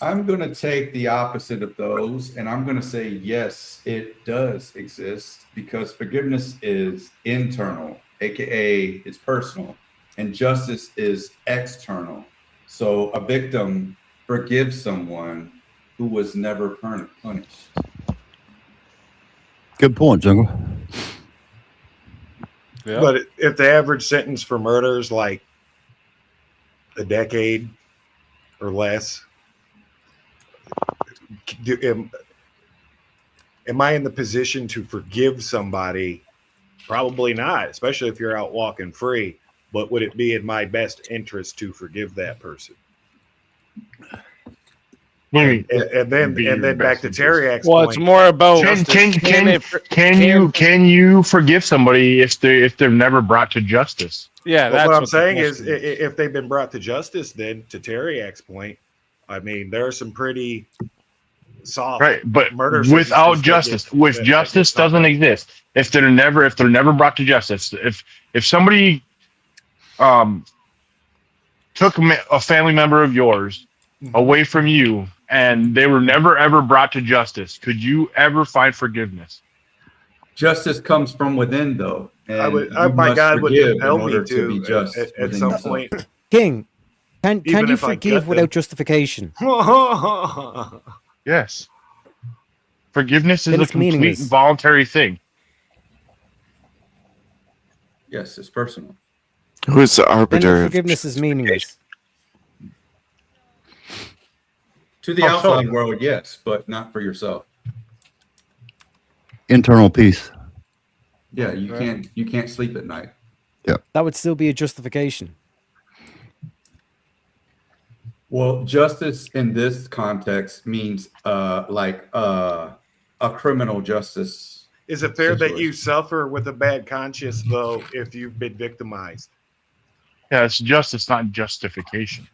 I'm going to take the opposite of those, and I'm going to say, yes, it does exist, because forgiveness is internal, aka it's personal, and justice is external. So a victim forgives someone who was never punished. Good point, Jungle. Yeah. But if the average sentence for murder is like a decade or less, am I in the position to forgive somebody? Probably not, especially if you're out walking free. But would it be in my best interest to forgive that person? And then back to Teriak's Well, point. it's more about can you forgive somebody if they're never brought to justice? Yeah, But what I'm saying is, if they've been brought to justice, then to Teriak's point, I mean, there are some pretty soft murder without sentences justice, justice doesn't exist. If they're never brought to justice, if somebody took a family member of yours away from you and they were never ever brought to justice, could you ever find forgiveness? Justice comes from within, though. And my God would forgive compel in order me to be just at some point. King, can Even you if I forgive get without them. justification? Yes. Forgiveness is Then a it's complete meaningless. voluntary thing. Yes, it's personal. Who's the Then arbiter of forgiveness is meaningless. To the outside world, yes, but not for yourself. Internal peace. Yeah, you can't sleep at night. Yeah. That would still be a justification. Well, justice in this context means a criminal justice. Is it fair that you suffer with a bad conscience, though, if you've been victimized? Yeah, it's justice, not justification.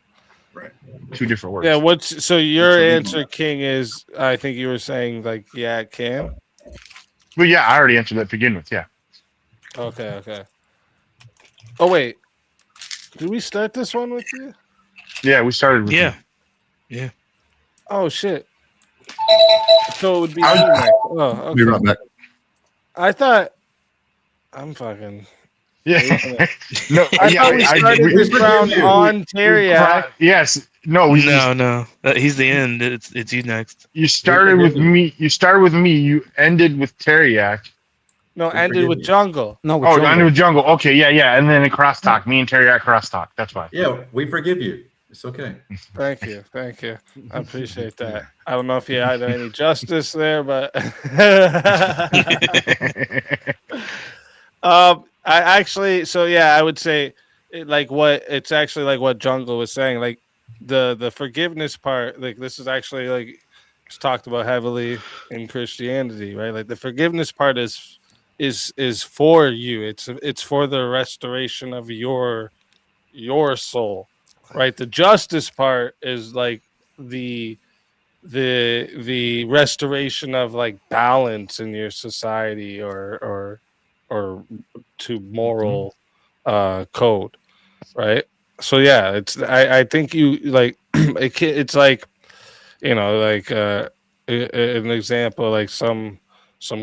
Right. Two different words. Yeah, so your It's answer, King, is I think you were saying like, yeah, it can. Well, yeah, I already answered that to begin with. Yeah. Okay. Oh wait, did we start this one with you? Yeah, we started with you. Yeah. Oh shit. So it would be you next. Oh, okay. Be right back. I thought I'm fucking. Yeah. No, I thought we started this round on Teriak. Yes. No. No. He's the end. It's you next. You started with me. You ended with Teriak. No, ended with Jungle. No, ended with Jungle. Okay, yeah. And then a crosstalk. Me and Teriak crosstalk. That's fine. Yeah, we forgive you. It's okay. Thank you. I appreciate that. I don't know if you had any justice there, but I actually, I would say it's actually like what Jungle was saying, like the forgiveness part. Like this is actually like it's talked about heavily in Christianity, right? Like the forgiveness part is for you. It's for the restoration of your soul, right? The justice part is like the restoration of like balance in your society or to moral code, right? So yeah, I think you like it's like, you know, like an example, like some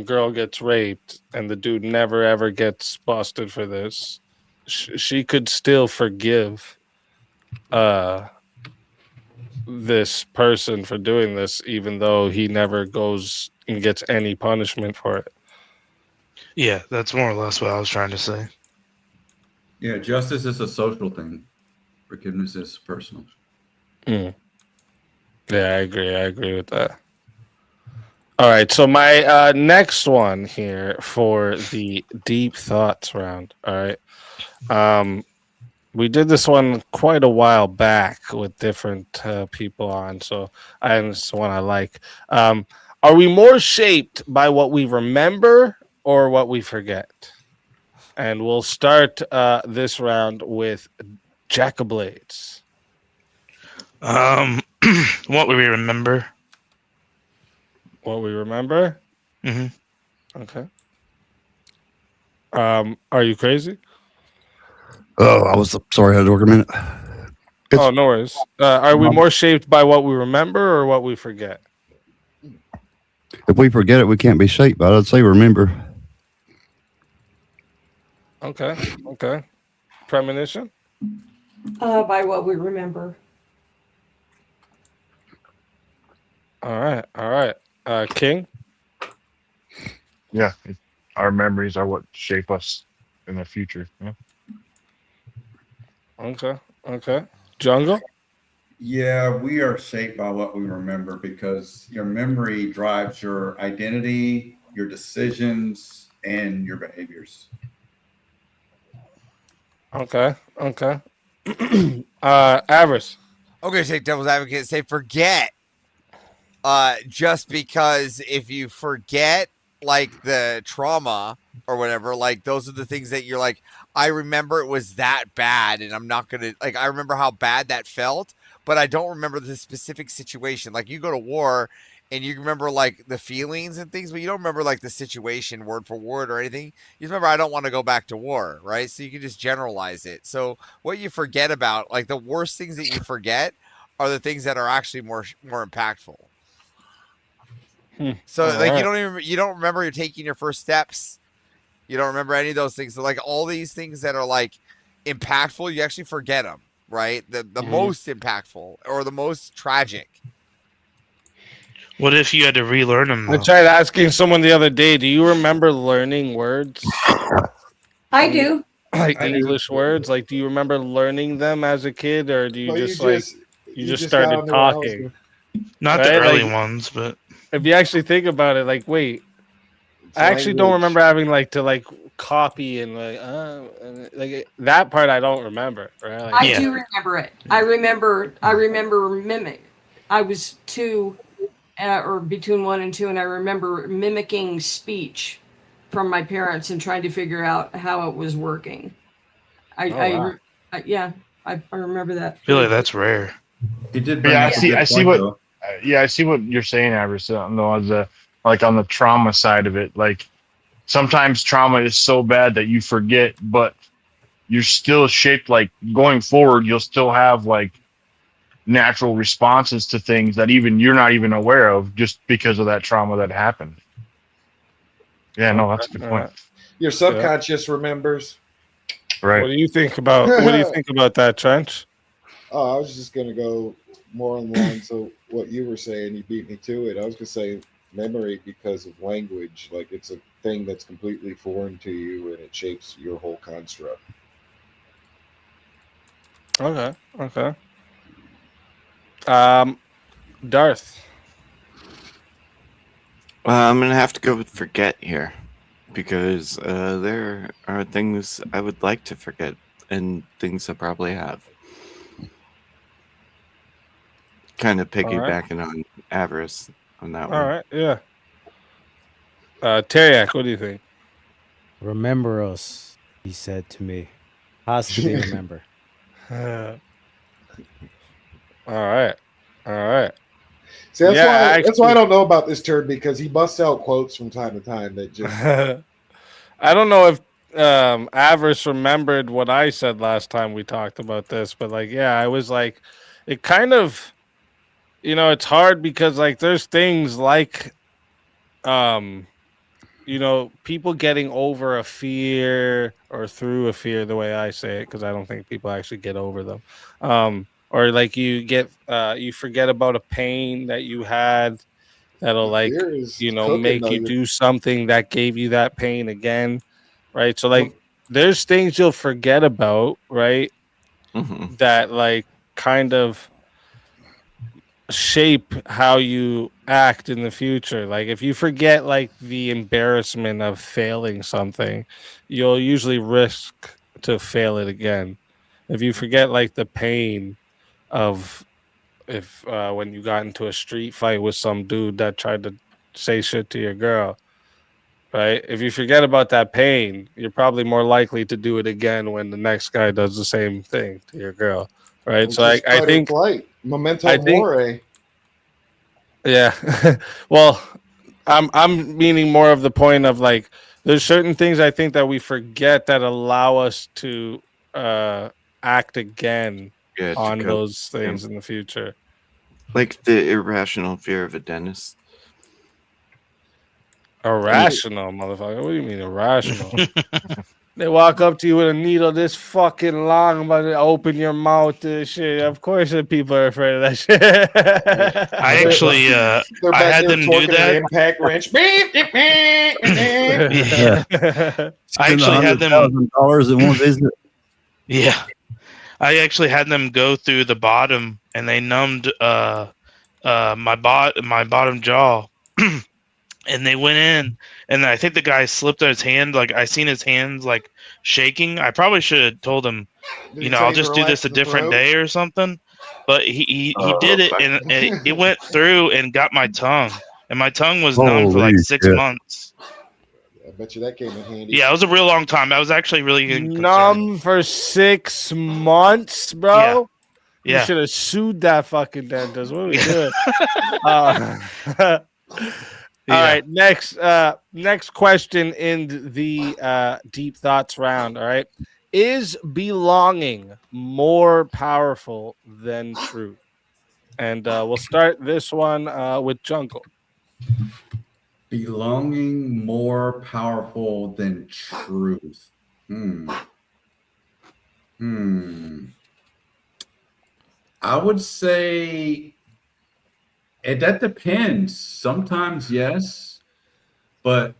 girl gets raped and the dude never ever gets busted for this. She could still forgive this person for doing this, even though he never goes and gets any punishment for it. Yeah, that's more or less what I was trying to say. Yeah, justice is a social thing. Forgiveness is personal. Yeah, I agree with that. All right, so my next one here for the deep thoughts round. All right, we did this one quite a while back with different people on, so it's one I like. Are we more shaped by what we remember or what we forget? And we'll start this round with Jack of Blades. What we remember. What we remember? Mm-hmm. Okay. Are you crazy? Oh, I was sorry. I had to work a minute. Oh, no worries. Are we more shaped by what we remember or what we forget? If we forget it, we can't be shaped by it. I'd say remember. Okay. Premonition? By what we remember. All right. King? Yeah, our memories are what shape us in the future. Yeah. Okay. Jungle? Yeah, we are shaped by what we remember because your memory drives your identity, your decisions, and your behaviors. Okay. Avarice. I'm gonna take devil's advocate and say forget. Just because if you forget like the trauma or whatever, like those are the things that you're like, I remember it was that bad and I'm not gonna like I remember how bad that felt, but I don't remember the specific situation. Like you go to war and you remember like the feelings and things, but you don't remember like the situation word for word or anything. You just remember I don't want to go back to war, right? So you can just generalize it. So what you forget about, like the worst things that you forget are the things that are actually more impactful. So like you don't remember you're taking your first steps. You don't remember any of those things. So like all these things that are like impactful, you actually forget them, right? The most impactful or the most tragic. What if you had to relearn them? I tried asking someone the other day, do you remember learning words? I do. Like English words? Like do you remember learning them as a kid, or do you just started talking? Not the early ones, but if you actually think about it, like wait, I actually don't remember having to copy and like that part. I don't remember. Right? Like, I do remember it. I remember mimic. I was 2 or between 1 and 2, and I remember mimicking speech from my parents and trying to figure out how it was working. I remember that. I feel like that's rare. He did. I see what you're saying, Avarice. Though, as on the trauma side of it, like sometimes trauma is so bad that you forget, but you're still shaped. Like going forward, you'll still have like natural responses to things that even you're not even aware of, just because of that trauma that happened. Yeah, no, that's a good point. Your subconscious remembers. Right. What do you think about that, Trench? Oh, I was just gonna go more on the lines of what you were saying. You beat me to it. I was gonna say memory because of language. Like it's a thing that's completely foreign to you, and it shapes your whole construct. Okay. Darth. I'm gonna have to go with forget here, because there are things I would like to forget and things I probably have. Kind of piggybacking on Avarice on that one. All right, yeah. Teriak, what do you think? Remember us, he said to me. Possibly remember. All right. See, that's why I don't know about this turd, because he busts out quotes from time to time that just. I don't know if Avarice remembered what I said last time we talked about this, but I was like, it kind of, it's hard because there's things like, people getting over a fear or through a fear, the way I say it, because I don't think people actually get over them. Or you forget about a pain that you had that'll make you do something that gave you that pain again, right? So there's things you'll forget about, right? Mm-hmm. That kind of shape how you act in the future. Like if you forget the embarrassment of failing something, you'll usually risk to fail it again. If you forget the pain of if when you got into a street fight with some dude that tried to say shit to your girl, right? If you forget about that pain, you're probably more likely to do it again when the next guy does the same thing to your girl, right? So I think memento mori. Yeah. Well, I'm meaning more of the point of there's certain things I think that we forget that allow us to act again on those things in the future. Like the irrational fear of a dentist. Irrational, motherfucker. What do you mean irrational? They walk up to you with a needle this fucking long, about to open your mouth and shit. Of course, the people are afraid of that shit. I actually, They're I back had there them do torquing an that. impact wrench. Yeah. I Spend actually had them. $100,000 in one visit. Yeah, I actually had them go through the bottom, and they numbed my bottom jaw. And they went in, and I think the guy slipped on his hand. Like I seen his hands like shaking. I probably should have told him, Did you he know, tell I'll you to just do relax this a the different throat? day or something. But he did it, and it went through and got my tongue, and my tongue was numb for like Holy 6 shit. months. I bet you that came in handy. Yeah, it was a real long time. I was actually really getting concerned. Numb for 6 months, bro. You Yeah. should have sued that fucking dentist. What are we doing? All right, next question in the deep thoughts round. All right, is belonging more powerful than truth? And we'll start this one with Jungle. Belonging more powerful than truth. I would say that depends. Sometimes yes, but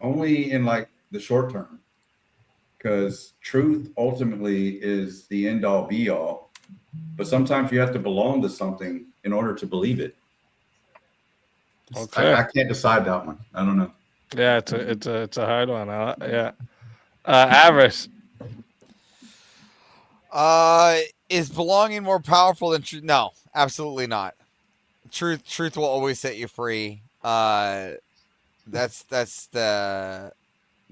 only in like the short term. Because truth ultimately is the end all be all. But sometimes you have to belong to something in order to believe it. Okay. I can't decide that one. I don't know. Yeah, it's a hard one. Yeah. Avarice. Is belonging more powerful than truth? No, absolutely not. Truth will always set you free. That's the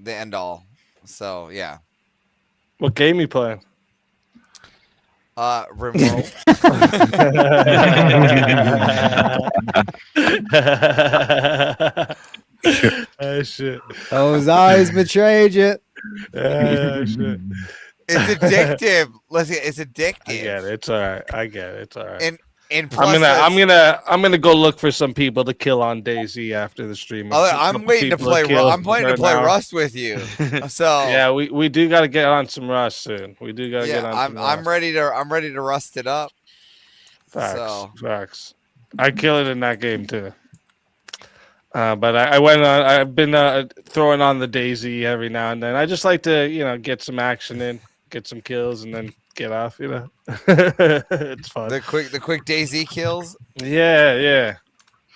end all. So yeah. What game you playing? Remote. Shit. Those eyes betrayed you. Shit. It's addictive. Let's see. It's addictive. I get it. It's all right. I get it. It's all right. And plus I'm gonna go look for some people to kill on DayZ after the stream. I'm waiting to play. I'm waiting to play Rust with you. So yeah, we do got to get on some Rust soon. We do got to get on. I'm ready to rust it up. Facts. I kill it in that game too. But I went on. I've been throwing on the DayZ every now and then. I just like to get some action in, get some kills, and then get off. It's fun. The quick DayZ kills. Yeah.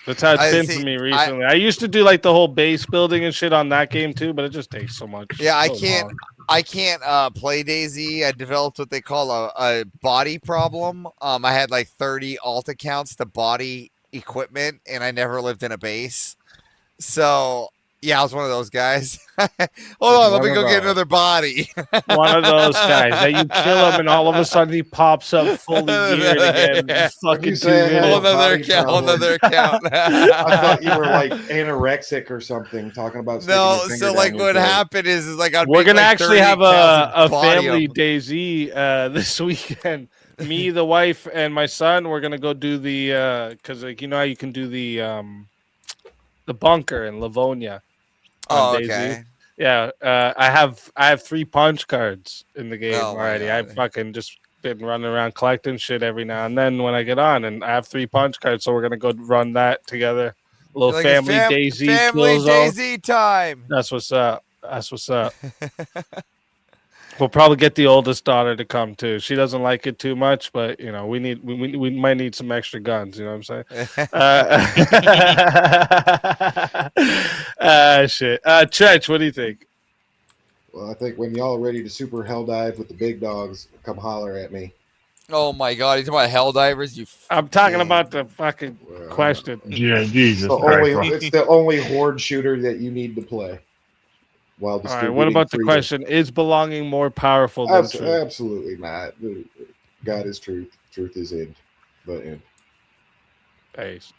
That's how it's been for me recently. I used to do like the whole base building and shit on that game too, but it just takes so much. Yeah, so long. I can't play DayZ. I developed what they call a body problem. I had like 30 alt accounts to body equipment, and I never lived in a base. So yeah, I was one of those guys. Hold on, let me go get another body. One of those guys that you kill him, and all of a sudden he pops up fully geared again. Fucking another account. I thought you were like anorexic or something, talking about. No, so like what happened is like we're gonna like actually have a family up. DayZ this weekend. Me, the wife, and my son. We're gonna go do the because like how you can do the bunker in Livonia. Oh, DayZ. okay. Yeah, I have 3 punch cards in the game Oh, my already. God. I've fucking just been running around collecting shit every now and then when I get on, and I have 3 punch cards, so we're gonna go run that together. A little Like family it's DayZ family kill zone. DayZ time. That's what's up. We'll probably get the oldest daughter to come too. She doesn't like it too much, but we might need some extra guns. You know what I'm saying? Shit. Trench, what do you think? Well, I think when y'all are ready to super hell dive with the big dogs, come holler at me. Oh my God, you talking about hell divers? I'm talking about the fucking question. Yeah, Jesus. It's the only horde shooter that you need to play. While all right, what about the question? Is belonging more powerful than truth? Absolutely not. God is truth. Truth is end. The end. Based.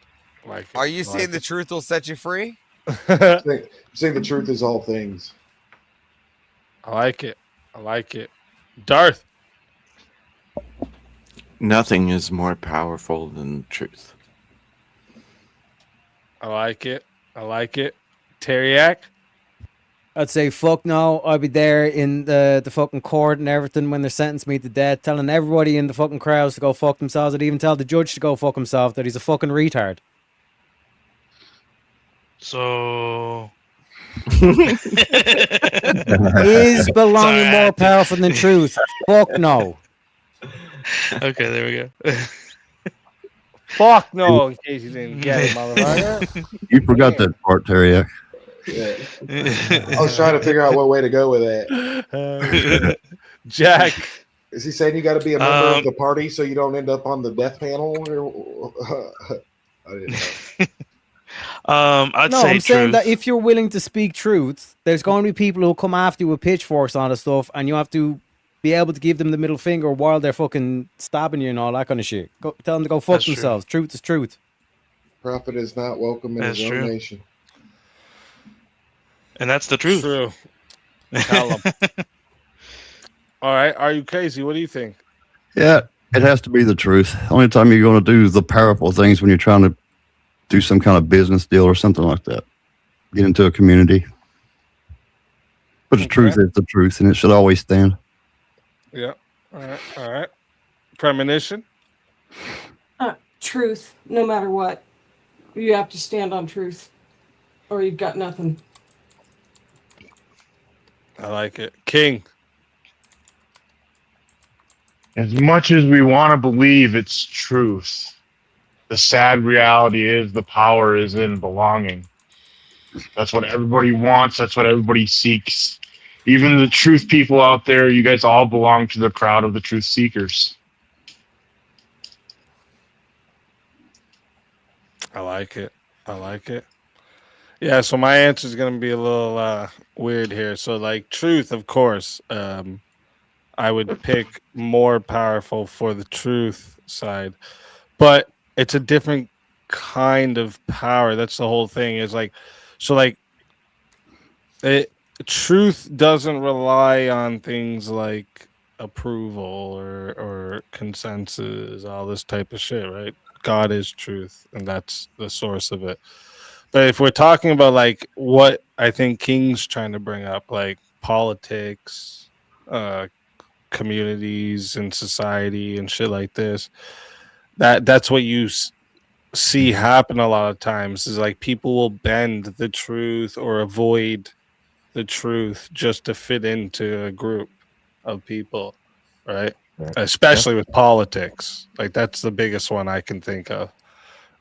Like Are you saying the truth will set you free? Saying the truth is all things. I like it. Darth. Nothing is more powerful than truth. I like it. Teriak. I'd say fuck no. I'd be there in the fucking court and everything when they're sentencing me to death, telling everybody in the fucking crowds to go fuck themselves. I'd even tell the judge to go fuck himself, that he's a fucking retard. So Is belonging more powerful than truth? Fuck no. Okay, there we go. Fuck no, in case you didn't get it, motherfucker. You forgot that part, Terry. Yeah. I was trying to figure out what way to go with that. Jack. Is he saying you got to be a member of the party so you don't end up on the death panel? I didn't know. I'm saying truth. that if you're willing to speak truth, there's going to be people who'll come after you with pitchforks on and stuff, and you have to be able to give them the middle finger while they're fucking stabbing you and all that kind of shit. Go, tell them to go fuck That's true. themselves. Truth is truth. Prophet is not welcome in That's his true. own nation. And that's the truth. True. Tell them. All right. Are you crazy? What do you think? Yeah, it has to be the truth. Only time you're going to do the powerful things when you're trying to do some kind of business deal or something like that. Get into a community. But the truth is the truth, and it should always stand. Yeah. All right. All right. Premonition? Truth, no matter what. You have to stand on truth, or you've got nothing. I like it. King. As much as we want to believe it's truth, the sad reality is the power is in belonging. That's what everybody wants. That's what everybody seeks. Even the truth people out there, you guys all belong to the crowd of the truth seekers. I like it. I like it. Yeah, so my answer is going to be a little weird here. So, like, truth, of course, I would pick more powerful for the truth side. But it's a different kind of power. That's the whole thing. Is like, so, like, truth doesn't rely on things like approval or consensus, all this type of shit, right? God is truth, and that's the source of it. But if we're talking about like what I think King's trying to bring up, like politics, communities and society and shit like this, that's what you see happen a lot of times. Is like people will bend the truth or avoid the truth just to fit into a group of people, right? Especially with politics. Like that's the biggest one I can think of.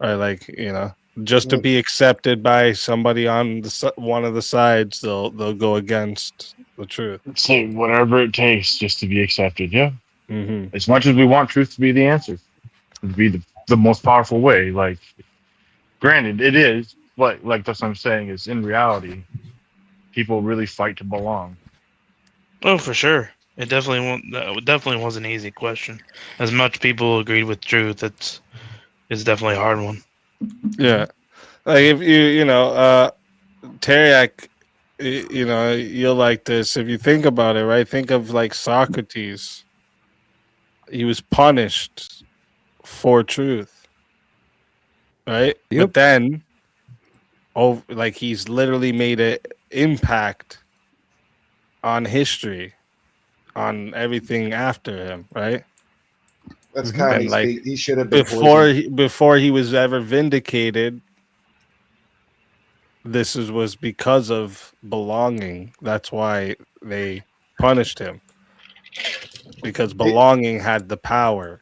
Right, like, you know, just to be accepted by somebody on the one of the sides, they'll go against the truth. Say whatever it takes just to be accepted. Yeah. Mm-hmm. As much as we want truth to be the answer, to be the most powerful way. Like, granted, it is, but like that's what I'm saying is in reality, people really fight to belong. Oh, for sure. It definitely was an easy question. As much people agreed with truth, it's definitely a hard one. Yeah, like if you know, Teriak, you know, you'll like this if you think about it, right? Think of like Socrates. He was punished for truth, right? Yep. But then, like he's literally made an impact on history, on everything after him, right? That's kind And of like he should have been before he was ever vindicated. This was because of belonging. That's why they punished him, because belonging had the power,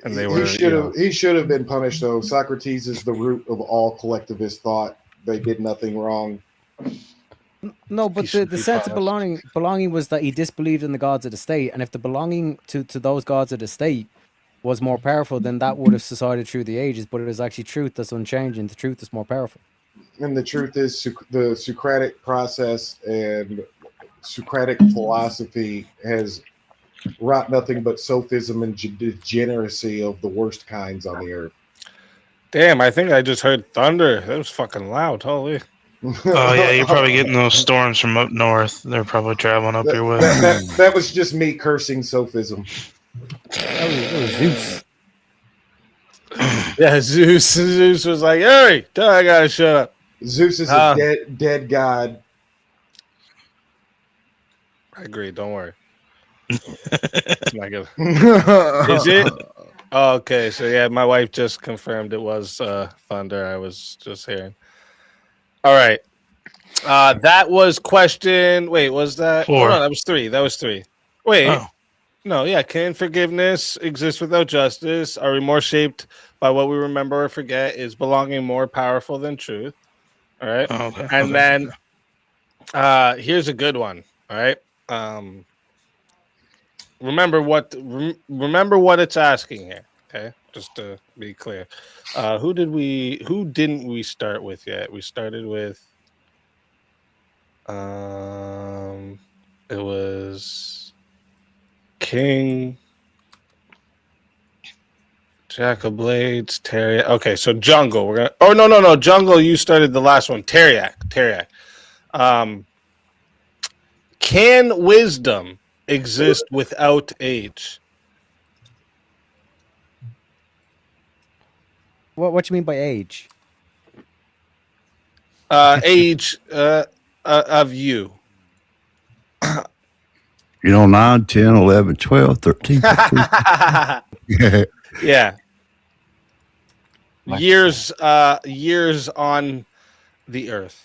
and they were. He should have been punished though. Socrates is the root of all collectivist thought. They did nothing wrong. No, but the sense of belonging was that he disbelieved in the gods of the state, and if the belonging to those gods of the state was more powerful, then that would have society through the ages. But it is actually truth that's unchanging. The truth is more powerful. And the truth is, the Socratic process and Socratic philosophy has wrought nothing but sophism and degeneracy of the worst kinds on the earth. Damn, I think I just heard thunder. That was fucking loud. Holy. Oh yeah, you're probably getting those storms from up north. They're probably traveling up your way. That was just me cursing sophism. That was Zeus. Yeah, Zeus was like, "Hey, I gotta shut up." Zeus is a dead god. I agree. Don't worry. It's not good. Is it? Oh, okay. So yeah, my wife just confirmed it was thunder. I was just hearing. All right. That was question. Wait, was that? Oh 4. no, that was 3. That was 3. Wait. Oh. No, yeah. Can forgiveness exist without justice? Are we more shaped by what we remember or forget? Is belonging more powerful than truth? All right. Oh, okay. And Okay. then here's a good one. All right. Remember what it's asking here. Okay, just to be clear. Who didn't we start with yet? We started with it was King, Jack of Blades, Terry. Okay, so Jungle. We're gonna. Oh no, Jungle. You started the last one. Teriak. Can wisdom exist without age? What you mean by age? Age of you. 9, 10, 11, 12, 13. 14. Yeah. Years on the earth.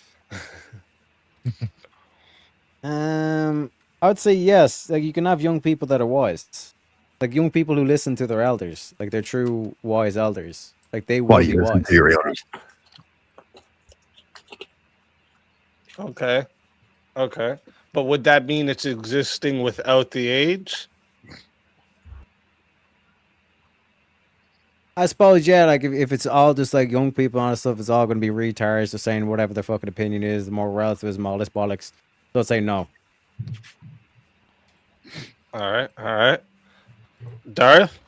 I would say yes. Like you can have young people that are wise, like young people who listen to their elders, like they're true wise elders. Like they will be wise. Okay. But would that mean it's existing without the age? I suppose, yeah, like if it's all just like young people and all that stuff, it's all going to be retards just saying whatever their fucking opinion is, the more relativism, all this bollocks. So I'd say no. All right. Darth?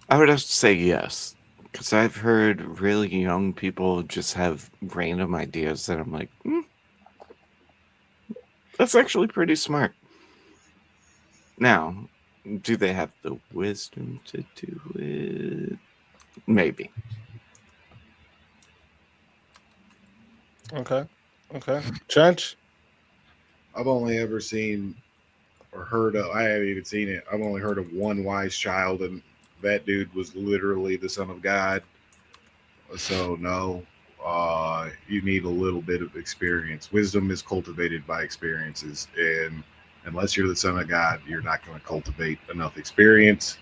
I would have to say yes, because I've heard really young people just have random ideas that I'm like, that's actually pretty smart. Now, do they have the wisdom to do it? Maybe. Okay. Trench? I've only ever seen or heard of, I haven't even seen it. I've only heard of one wise child, and that dude was literally the son of God. So, no, you need a little bit of experience. Wisdom is cultivated by experiences. And unless you're the son of God, you're not going to cultivate enough experience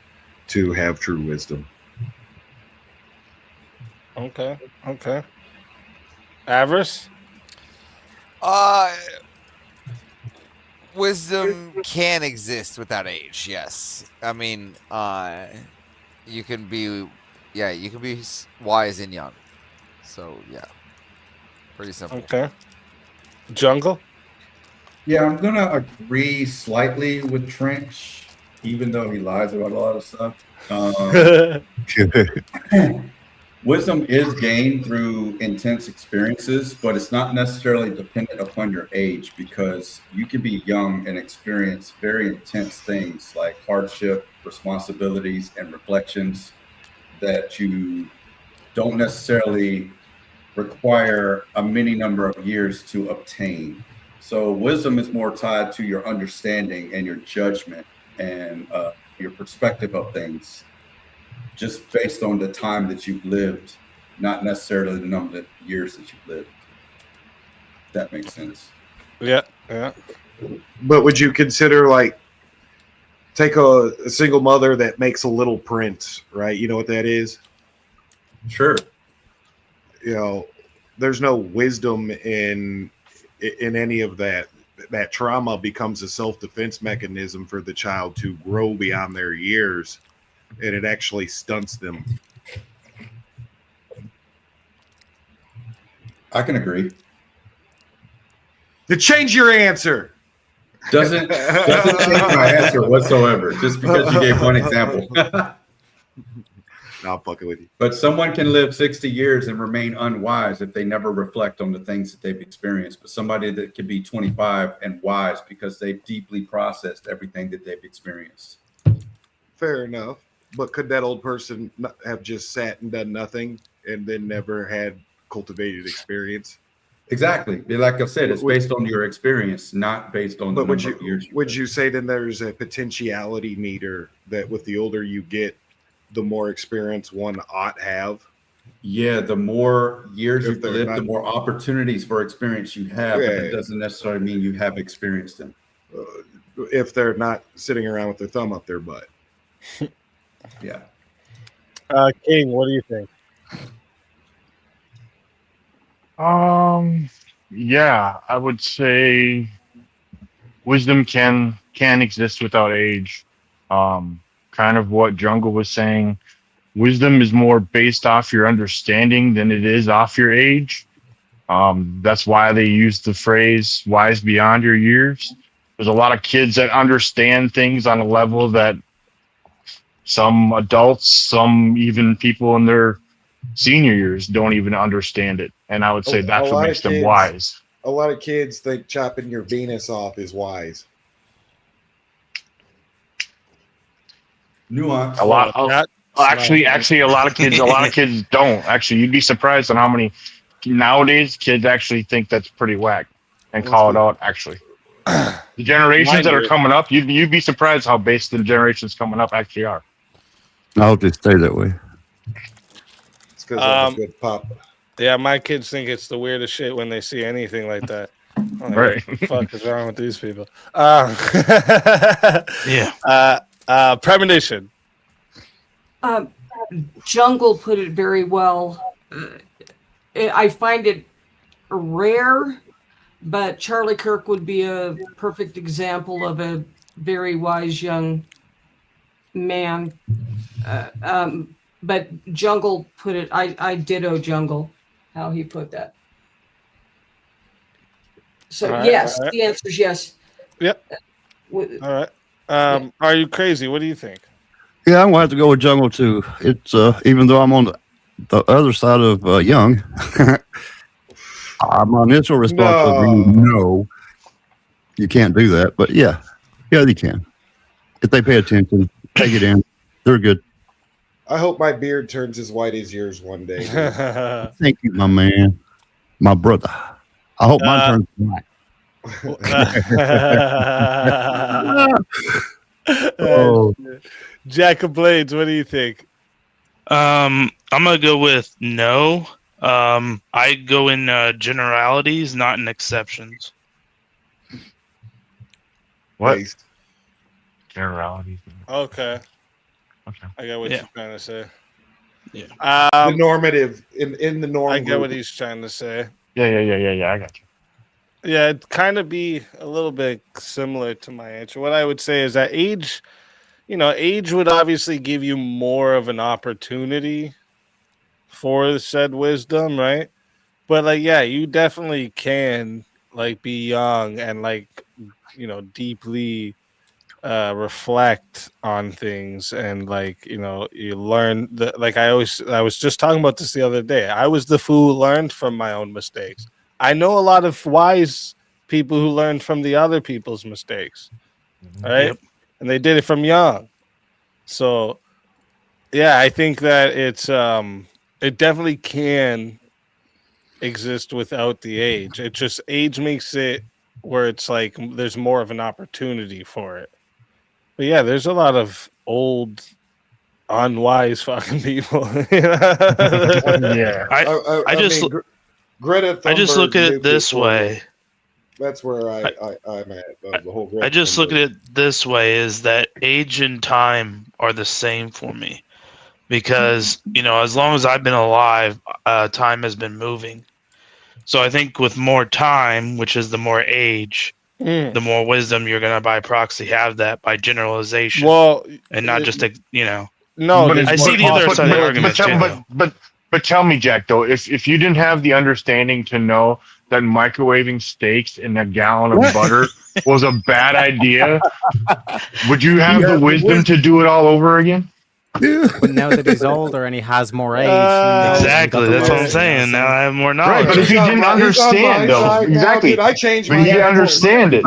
to have true wisdom. Okay. Avarice? Wisdom can exist without age. Yes, I mean, you can be wise and young. So yeah, pretty simple. Okay. Jungle? Yeah, I'm gonna agree slightly with Trench, even though he lies about a lot of stuff. Wisdom is gained through intense experiences, but it's not necessarily dependent upon your age, because you can be young and experience very intense things like hardship, responsibilities, and reflections that you don't necessarily require a many number of years to obtain. So wisdom is more tied to your understanding and your judgment and your perspective of things, just based on the time that you've lived, not necessarily the number of years that you've lived. If that makes sense. Yeah. But would you consider, like, take a single mother that makes a little print, right? You know what that is? Sure. There's no wisdom in any of that. That trauma becomes a self-defense mechanism for the child to grow beyond their years, and it actually stunts them. I can agree. To change your answer. Doesn't change my answer whatsoever, just because you gave one example. No, I'm fucking with you. But someone can live 60 years and remain unwise if they never reflect on the things that they've experienced. But somebody that could be 25 and wise because they've deeply processed everything that they've experienced. Fair enough. But could that old person have just sat and done nothing and then never had cultivated experience? Exactly. Like I said, it's based on your experience, not based on the But number of years. would you say then there's a potentiality meter that with the older you get, the more experience one ought have? Yeah, the more years If you've they're lived, the not- more opportunities for experience you have, but Yeah. that doesn't necessarily mean you have experienced them. If they're not sitting around with their thumb up their butt. Yeah. King, what do you think? Yeah, I would say wisdom can exist without age. Kind of what Jungle was saying. Wisdom is more based off your understanding than it is off your age. That's why they use the phrase "wise beyond your years." There's a lot of kids that understand things on a level that some adults, some even people in their senior years don't even understand it. And I would say that's what makes them wise. A lot of kids think chopping your Venus off is wise. Nuance. A lot actually a lot of kids don't. Actually, you'd be surprised on how many nowadays kids actually think that's pretty whack and call it out. Actually, the generations that are coming up, you'd be surprised how based the generations coming up actually are. I hope they stay that way. It's because of a good pop. Yeah, my kids think it's the weirdest shit when they see anything like that. I'm like, Right. What the fuck is wrong with these people? Premonition. Jungle put it very well. I find it rare, but Charlie Kirk would be a perfect example of a very wise young man. But Jungle put it, I ditto Jungle, how he put that. So All right, yes, all right. the answer is yes. Yep. All right. Are you crazy? What do you think? Yeah, I'm gonna have to go with Jungle too. It's even though I'm on the other side of young, my initial response would be no. You can't do that, but yeah, you can. If they pay attention, take it in, they're good. I hope my beard turns as white as yours one day. Thank you, my man, my brother. I hope mine turns black. Oh. Jack of Blades, what do you think? I'm gonna go with no. I go in generalities, not in exceptions. What? Generalities. Okay. Okay. I get what you're trying to say. Yeah. The normative in the norm. I get what he's trying to say. Yeah. I got you. Yeah, it'd kind of be a little bit similar to my answer. What I would say is that age would obviously give you more of an opportunity for said wisdom, right? But you definitely can be young and deeply reflect on things and you learn that I was just talking about this the other day. I was the fool who learned from my own mistakes. I know a lot of wise people who learned from the other people's mistakes, right? Yep. And they did it from young. So, yeah, I think that it definitely can exist without the age. It just age makes it where it's there's more of an opportunity for it. But yeah, there's a lot of old, unwise fucking people. Yeah, I just Greta I just Thunberg look at knew it this before. way. That's where I'm at. The whole Greta I just look Thunberg. at it this way: is that age and time are the same for me, because as long as I've been alive, time has been moving. So I think with more time, which is the more age, the more wisdom you're gonna by proxy have that by generalization. Well, and not just no. I see the other side of the argument. But tell me, Jack, though, if you didn't have the understanding to know that microwaving steaks in a gallon of butter was a bad idea, would you have the wisdom to do it all over again? But now that he's older and he has more age, exactly, that's what I'm saying. Now I have more knowledge. Right, but if you didn't understand, though, exactly, I changed but my you didn't understand it.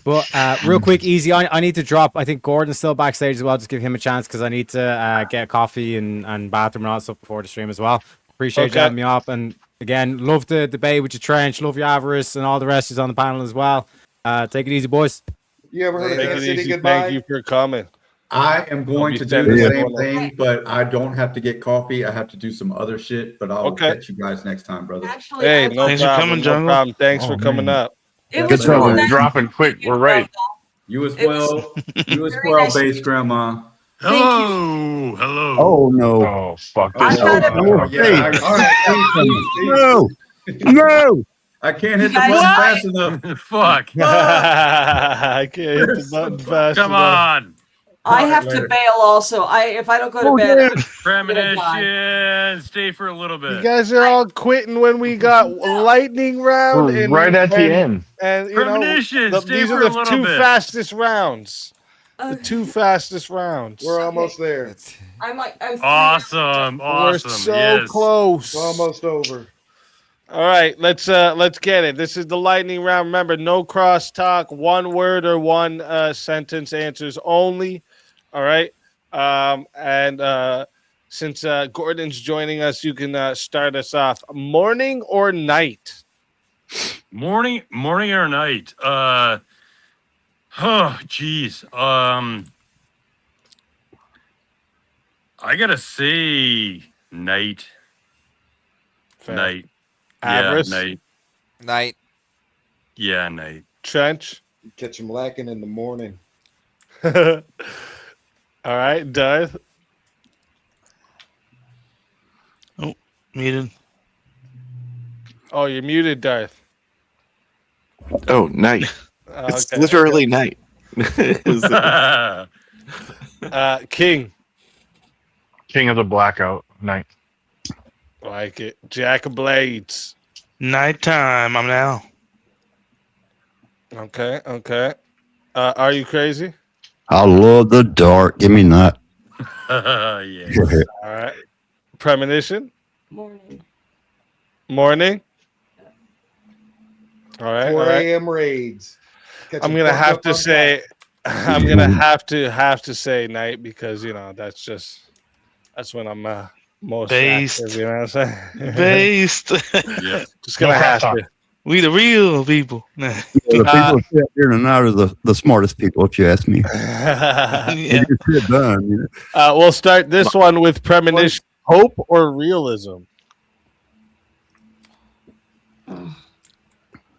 But real quick, easy. I need to drop. I think Gordon's still backstage as well. Just give him a chance because I need to get coffee and bathroom and all that stuff before the stream as well. Appreciate you having me up, and Again, love the debate with your Trench. Love your Avarice and all the rest is on the panel as well. Take it easy, boys. You ever heard of Take that it city easy. goodbye? Thank you for coming. I am going be to do sending the everyone same else. thing, but I don't have to get coffee. I have to do some other shit, but I'll Okay. catch you guys next time, brother. Actually, Hey, I no Thanks for problem. coming, No Jungle. problem. Thanks for Oh, coming man. up. it Good was really trouble. nice Dropping quick. We're right. You as It was well. You as very well, nice to base meet grandma. Thank you. Hello, hello. Oh no! Oh, fuck I this. had a- No, Yeah. All right. no, no! I can't hit You the guys- button fast enough. Fuck. I can't hit the button fast Come enough. on. I All right, have later. to bail also. If I don't go to Oh, bed, damn. I'm gonna die. Premonition. Stay for a little You bit. guys are all quitting when we got lightning round We're and right at the end. And you Premonition. know, Stay these for are a the little two bit. fastest rounds. The two fastest rounds. We're almost there. I'm 3 Awesome. We're Awesome. so Yes. close. It's almost over. All right, let's get it. This is the lightning round. Remember, no crosstalk, one word or one sentence answers only. All right. Since Gordon's joining us, you can start us off. Morning or night? Morning or night? Oh, geez. I gotta say night. Fair. Night. Avarice? Yeah, night. Night. Yeah, night. Trench? You catch them lacking in the morning. All right, Darth? Oh, muted. Oh, you're muted, Darth. Oh, night. It's Okay. literally night. King. King of the Blackout Night. Like it. Jack of Blades. Nighttime. I'm now. Okay. Are you crazy? I love the dark. Give me that. Yes. All right. Premonition. Morning. All right. 4 all right. a.m. raids. Catch I'm 'em gonna fucked have up to on say, I'm gonna have to say night because that's when I'm most Based. active. You know what I'm saying? Based. Yeah. Just gonna have to. We the real people. Nah. The people sit here tonight are the smartest people, if you ask me. They just sit done, you know. We'll start this one with premonition. Hope or realism?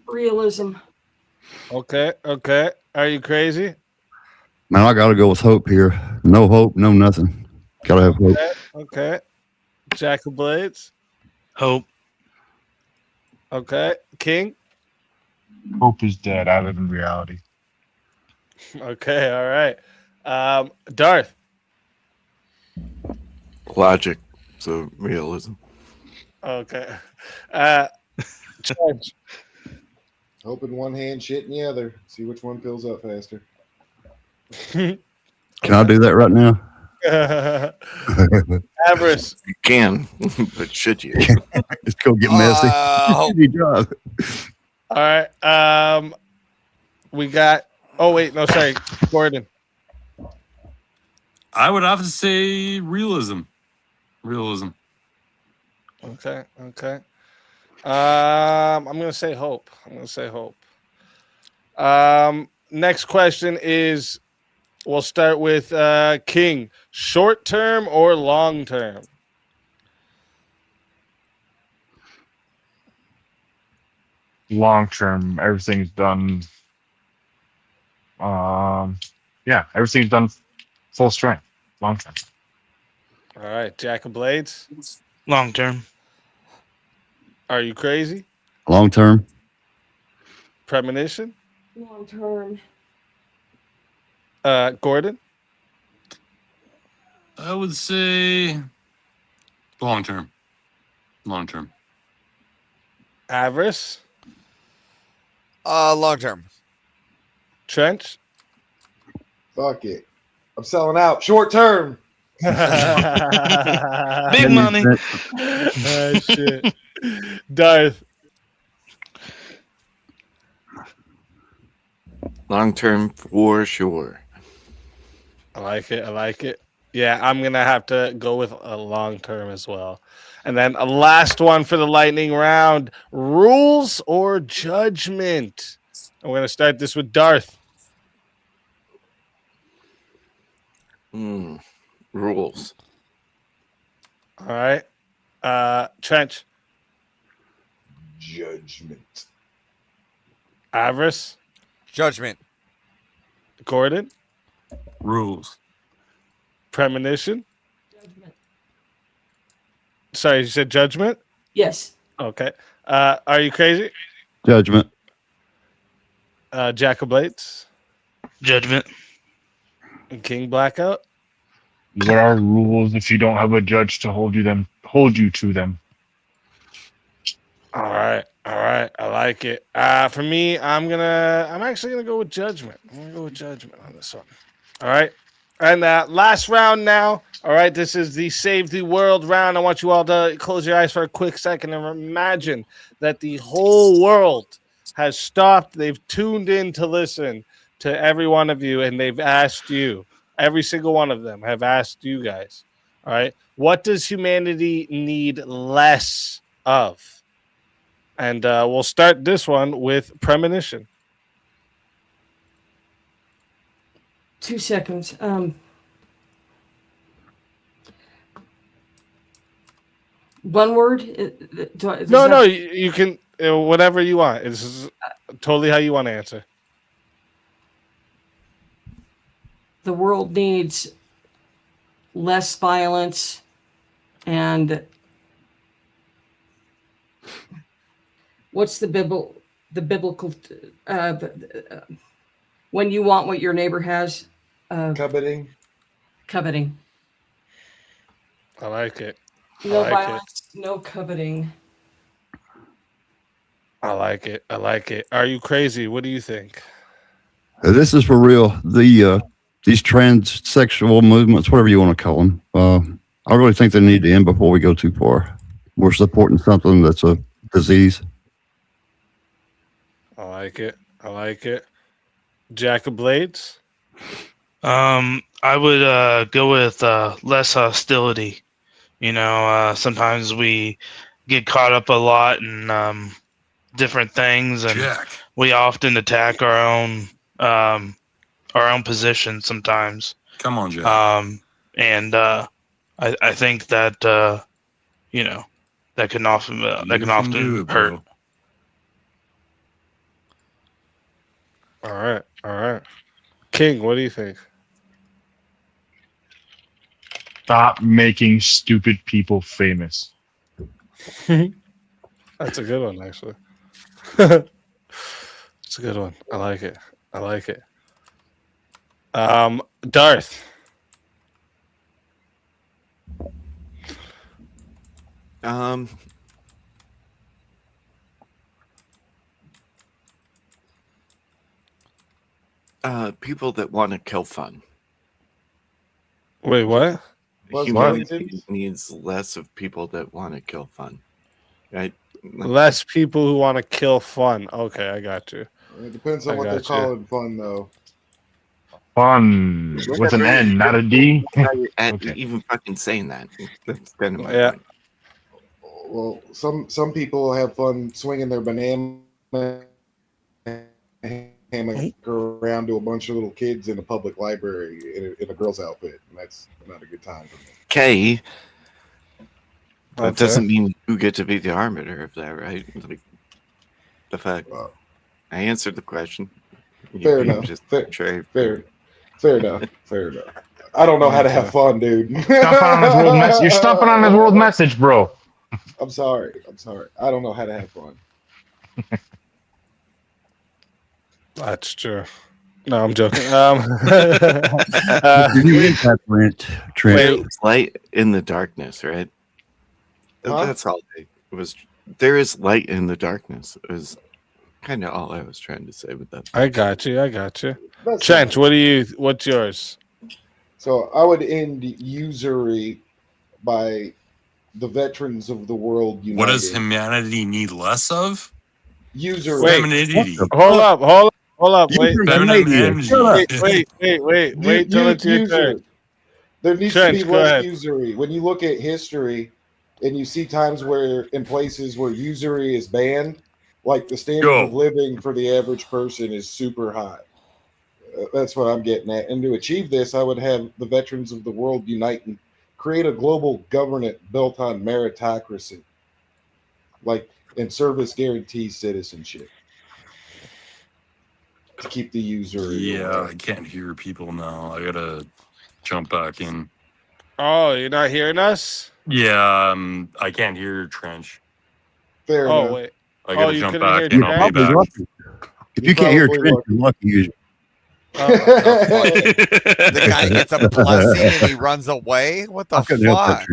Realism. Okay. Are you crazy? Man, I gotta go with hope here. No hope, no nothing. Gotta have hope. Okay. Jack of Blades. Hope. Okay. King. Hope is dead. I live in reality. Okay. All right. Darth. Logic. So realism. Okay. Judge. Hope in one hand, shit in the other. See which one fills up faster. Can I do that right now? Avarice. You can, but should you? Just go get messy. Easy job. All right. We got. Oh wait, no, sorry, Gordon. I would have to say realism. Realism. Okay. I'm gonna say hope. Next question is, we'll start with King. Short term or long term? Long term, everything's done. Yeah, everything's done full strength. Long term. All right, Jack of Blades. Long term. Are you crazy? Long term. Premonition. Long term. Gordon. I would say long term. Long term. Avarice. Long term. Trench. Fuck it. I'm selling out. Short term. Big money. Shit. Darth. Long term for sure. I like it. Yeah, I'm going to have to go with a long term as well. And then a last one for the lightning round, rules or judgment. I'm going to start this with Darth. Rules. All right. Trench. Judgment. Avarice. Judgment. Gordon. Rules. Premonition. Judgment. Sorry, you said judgment? Yes. Okay. Are you crazy? Judgment. Jack of Blades. Judgment. King Blackout. What are rules if you don't have a judge to hold you to them? All right. I like it. For me, I'm actually gonna go with judgment. I'm gonna go with judgment on this one. All right. And last round now. All right, this is the Save the World round. I want you all to close your eyes for a quick second and imagine that the whole world has stopped. They've tuned in to listen to every one of you, and they've asked you. Every single one of them have asked you guys. All right, what does humanity need less of? And we'll start this one with premonition. 2 seconds. One word? No, you can whatever you want. This is totally how you want to answer. The world needs less violence and what's the biblical when you want what your neighbor has? Coveting. I like it. No violence, no coveting. I like it. Are you crazy? What do you think? This is for real. These transsexual movements, whatever you want to call them, I really think they need to end before we go too far. We're supporting something that's a disease. I like it. Jack of Blades. I would go with less hostility. Sometimes we get caught up a lot in different things, and we often attack our own position sometimes. Come on, Jack. And I think that that can often hurt. All right. King, what do you think? Stop making stupid people famous. That's a good one, actually. It's a good one. I like it. Darth. People that want to kill fun. Wait, what? Humanity needs less of people that want to kill fun. Right? Less people who want to kill fun. Okay, I got you. It depends on what they're calling fun, though. Fun with an N, not a D. Even fucking saying that. That's kind of my point. Well, some people have fun swinging their banana hammock around to a bunch of little kids in a public library in a girl's outfit, and that's not a good time for me. Okay. That doesn't mean you get to be the arbiter of that, right? Like, the fact I answered the question. Fair enough. Fair enough. I don't know how to have fun, dude. You're stumping on his world message, bro. I'm sorry. I don't know how to have fun. That's true. No, I'm joking. It's light in the darkness, right? Huh? That's all it was. There is light in the darkness. It was kind of all I was trying to say with that. I got you. That's Trench, what's yours? So I would end usury by the veterans of the world united. What does humanity need less of? Usury. Femininity. Hold up. Wait Feminine energy. Wait till it's your turn. There needs Trench, to be go less ahead. usury. When you look at history and you see times where in places where usury is banned, like the standard of living for the average person is super high. That's what I'm getting at. And to achieve this, I would have the veterans of the world unite and create a global government built on meritocracy, like and service guarantees citizenship to keep the usury. Yeah, I can't hear people now. I gotta jump back in. Oh, you're not hearing us? Yeah, I can't hear Trench. Fair Oh, enough. wait. I gotta you jump couldn't back hear and I'll be Trench? back. If you can't hear Trent, you're lucky. Usually. The guy gets a blessing and he runs away. What the fuck?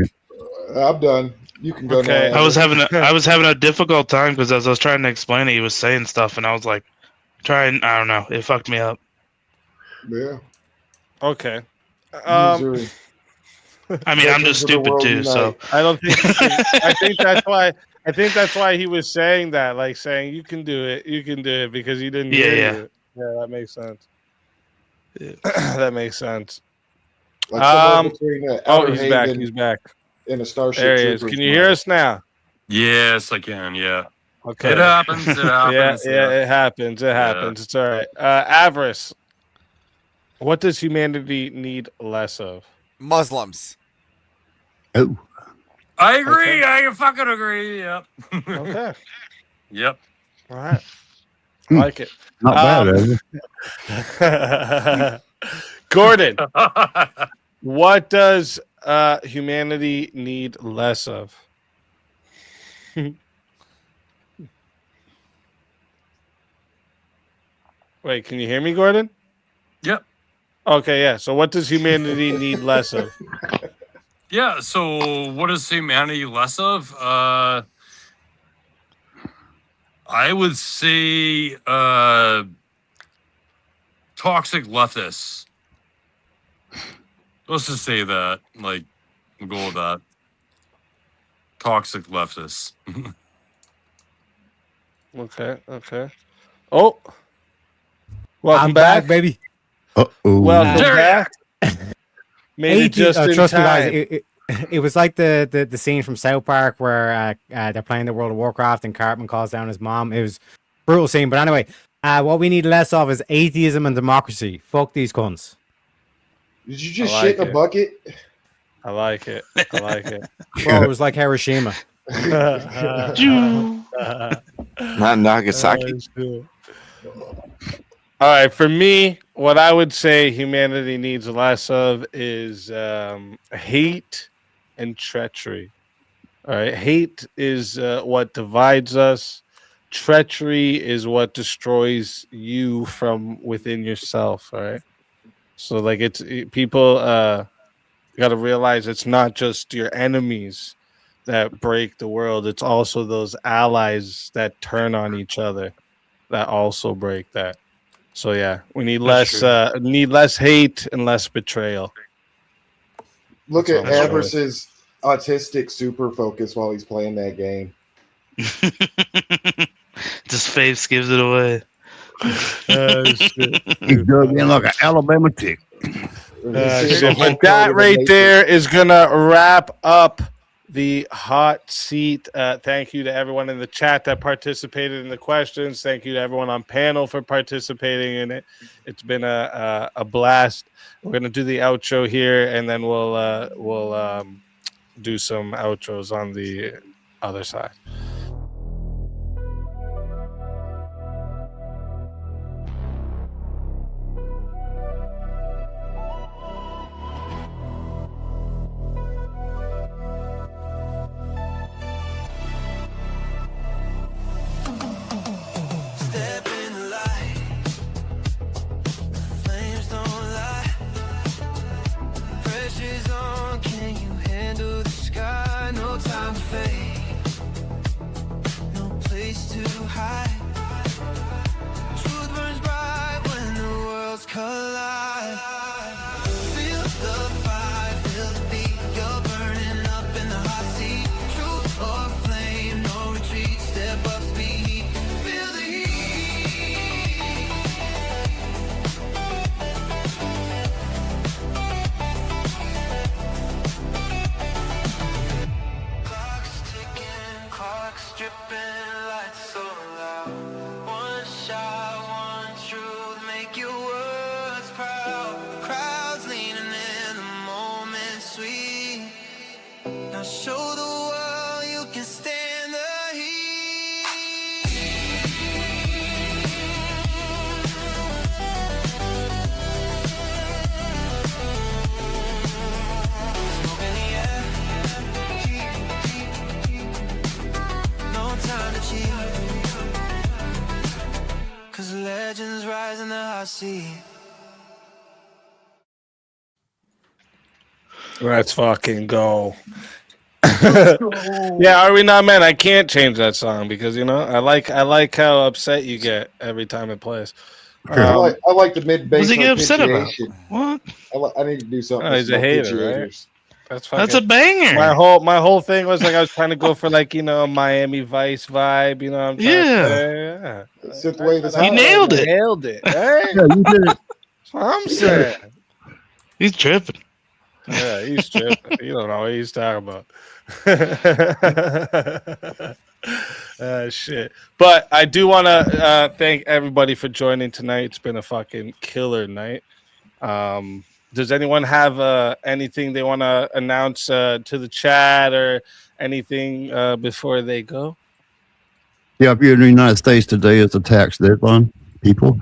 I'm done. You can go Okay. now. I was having a difficult time because as I was trying to explain it, he was saying stuff, and I was like, I don't know. It fucked me up. Yeah. Okay. Usury. I mean, I'm just stupid too, so I don't think. I think that's why. I think that's why he was saying that, like saying you can do it, because he didn't hear you. Yeah, that makes sense. That makes sense. Like somewhere between Outer he's back. Haven He's back. and a Starship There he is. Troopers Can you hear model. us now? Yes, I can. Yeah. Okay. It happens. It happens. Yeah, it happens. It happens. It's all right. Avarice. What does humanity need less of? Muslims. Oh. I agree. I fucking agree. Yep. Okay. Yep. All right. I like it. Not bad, Gordon, what does humanity need less of? Wait, can you hear me, Gordon? Yep. Okay, yeah. So what does humanity need less of? Yeah. So what is humanity less of? I would say toxic leftists. Let's just say that. Like, we'll go with that. Toxic leftists. Okay. Oh. Welcome I'm back, baby. Uh-oh. Welcome back. Made it just in trust me, time. guys. It was like the scene from South Park where they're playing the World of Warcraft and Cartman calls down his mom. It was a brutal scene. But anyway, what we need less of is atheism and democracy. Fuck these cunts. Did you just shit in a bucket? I like it. Bro, it was like Hiroshima. Not Nagasaki. All right, for me, what I would say humanity needs less of is hate and treachery. All right, hate is what divides us. Treachery is what destroys you from within yourself. All right, so like people got to realize it's not just your enemies that break the world; it's also those allies that turn on each other that also break that. So yeah, we need less hate and less betrayal. Look That's at all I'm Avarice's autistic super focus while he's playing that game. Just face gives it away. He's dug in like an Alabama tick. But that right there is gonna wrap up the hot seat. Thank you to everyone in the chat that participated in the questions. Thank you to everyone on panel for participating in it. It's been a blast. We're gonna do the outro here, and then we'll do some outros on the other side. Step in the light. Flames don't lie. Pressure's on. Can you handle the sky? No time to fade. No place to hide. Truth burns bright when the worlds collide. Feel the fire, feel the beat. You're burning up in the hot seat. Truth or flame, no retreat. Step up, speed. Feel the heat. see. Let's fucking go. Yeah, are we not, man? I can't change that song because I like how upset you get every time it plays. I like the mid bass. What's he get upset about? What? I need to do something. Oh, with he's a some hater, right? arpeggiators. That's a banger. My whole thing was like I was trying to go for like a Miami Vice vibe. I'm trying to say, Synthwave is You hot nailed right it. now. nailed it. Right? Yeah, you did it. That's what I'm saying. He's tripping. Yeah, he's tripping. You don't know what he's talking about. Shit. But I do want to thank everybody for joining tonight. It's been a fucking killer night. Does anyone have anything they want to announce to the chat or anything before they go? Yeah, if you're in the United States today, it's a tax deadline, people.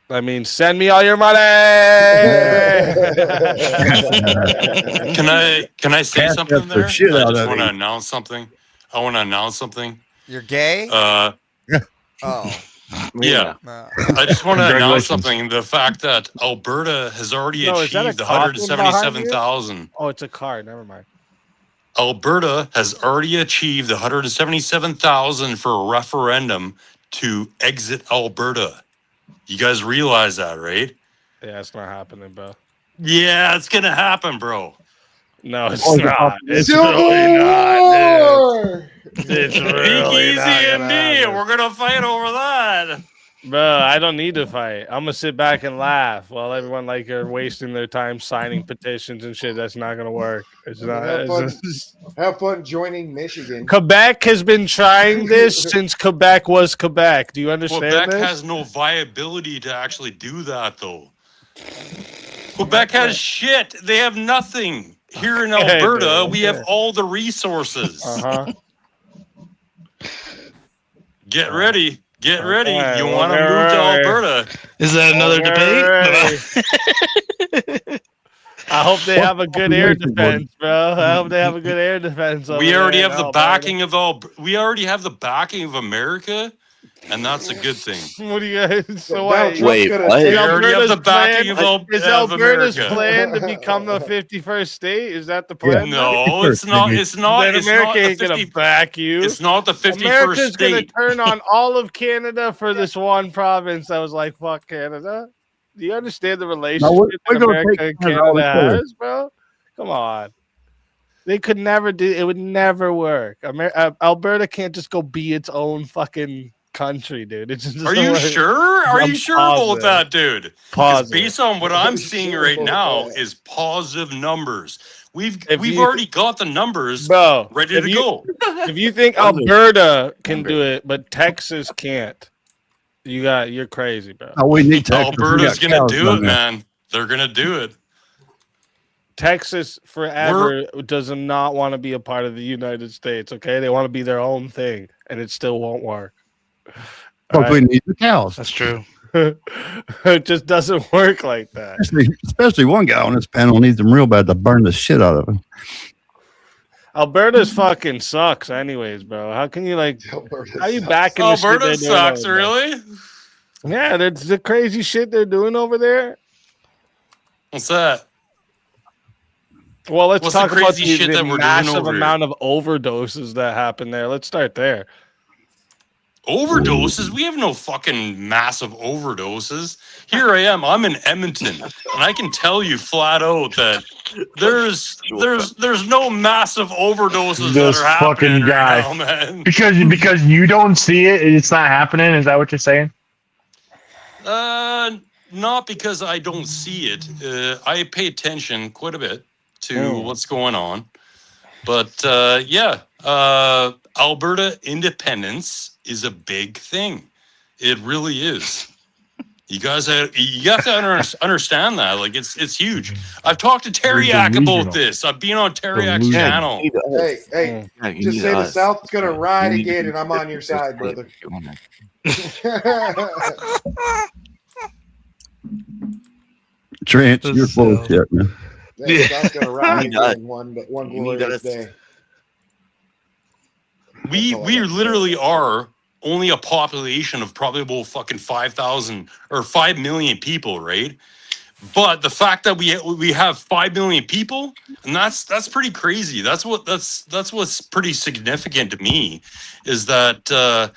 I mean, send me all your money. Can I say Cash something up the there? shit I out just of want to it. announce something. I want to announce something. You're gay? Oh. Yeah. I just want to announce something. The fact that Alberta has already Yo, is that a achieved coffin behind you? 177,000. Oh, it's a car. Never mind. Alberta has already achieved 177,000 for a referendum to exit Alberta. You guys realize that, right? Yeah, it's not happening, bro. Yeah, it's gonna happen, bro. No, it's not. It's really not. Dude. It's really Easy, not gonna MD. happen. We're gonna fight over that. Bro, I don't need to fight. I'm gonna sit back and laugh while everyone are wasting their time signing petitions and shit. That's not gonna work. It's not. Have fun joining Michigan. Quebec has been trying this since Quebec was Quebec. Do you understand Quebec this? has no viability to actually do that, though. Quebec has shit. They have nothing. Here in Alberta, we have all the resources. Get ready. Get ready. You want to move to Alberta. Is that another debate? I hope they have a good air defense, bro. I hope they have a good air defense. We already have the backing of we already have the backing of America, and that's a good thing. What do you guys? So wait, We already have the backing of Is Alberta's America. plan to become the 51st state? Is that the plan? No, it's not. It's not. Then It's America not the ain't 50, gonna back you. It's not the 51st America's gonna state. turn on all of Canada for this one province. I was like, fuck Canada. Do you understand the relationship we're that gonna America take and Canada all the Canada way. has, bro? Come on. They could never do it. Would never work. Alberta can't just go be its own fucking country, dude. It just Are doesn't you work. sure? Are I'm you sure about positive. that, dude? 'Cause Positive. based on what I'm seeing right now is positive numbers. We've already got the numbers ready to go. If you think Alberta can do it, but Texas can't, you're crazy, bro. Oh, we need Texas. Alberta's gonna do it, man. They're gonna do it. Texas forever does not want to be a part of the United States. Okay, they want to be their own thing, and it still won't work. Because we need the cows. That's true. It just doesn't work like that. Especially one guy on this panel needs them real bad to burn the shit out of him. Alberta's fucking sucks, anyways, bro. How can you how you backing the shit Alberta they're doing sucks, over there? really? Yeah, that's the crazy shit they're doing over there. What's that? Well, let's What's the talk about crazy shit the that we're doing massive over here? amount of overdoses that happen there. Let's start there. Overdoses? We have no fucking massive overdoses. Here I am. I'm in Edmonton, and I can tell you flat out that there's no massive overdoses This that are happening fucking guy. right now, man. Because you don't see it, it's not happening. Is that what you're saying? Not because I don't see it. I pay attention quite a bit to what's going on. But Alberta independence is a big thing. It really is. You have to understand that. Like it's huge. I've talked to Teriak about this. I've been on Teriak's channel. Hey, just say the South's gonna ride again, and I'm on your side, brother. Trent, you're full of shit, man. The South's gonna ride again one glorious day. We literally are only a population of probably about fucking 5,000 or 5 million people, right? But the fact that we have 5 million people, and that's pretty crazy. That's what's pretty significant to me, is that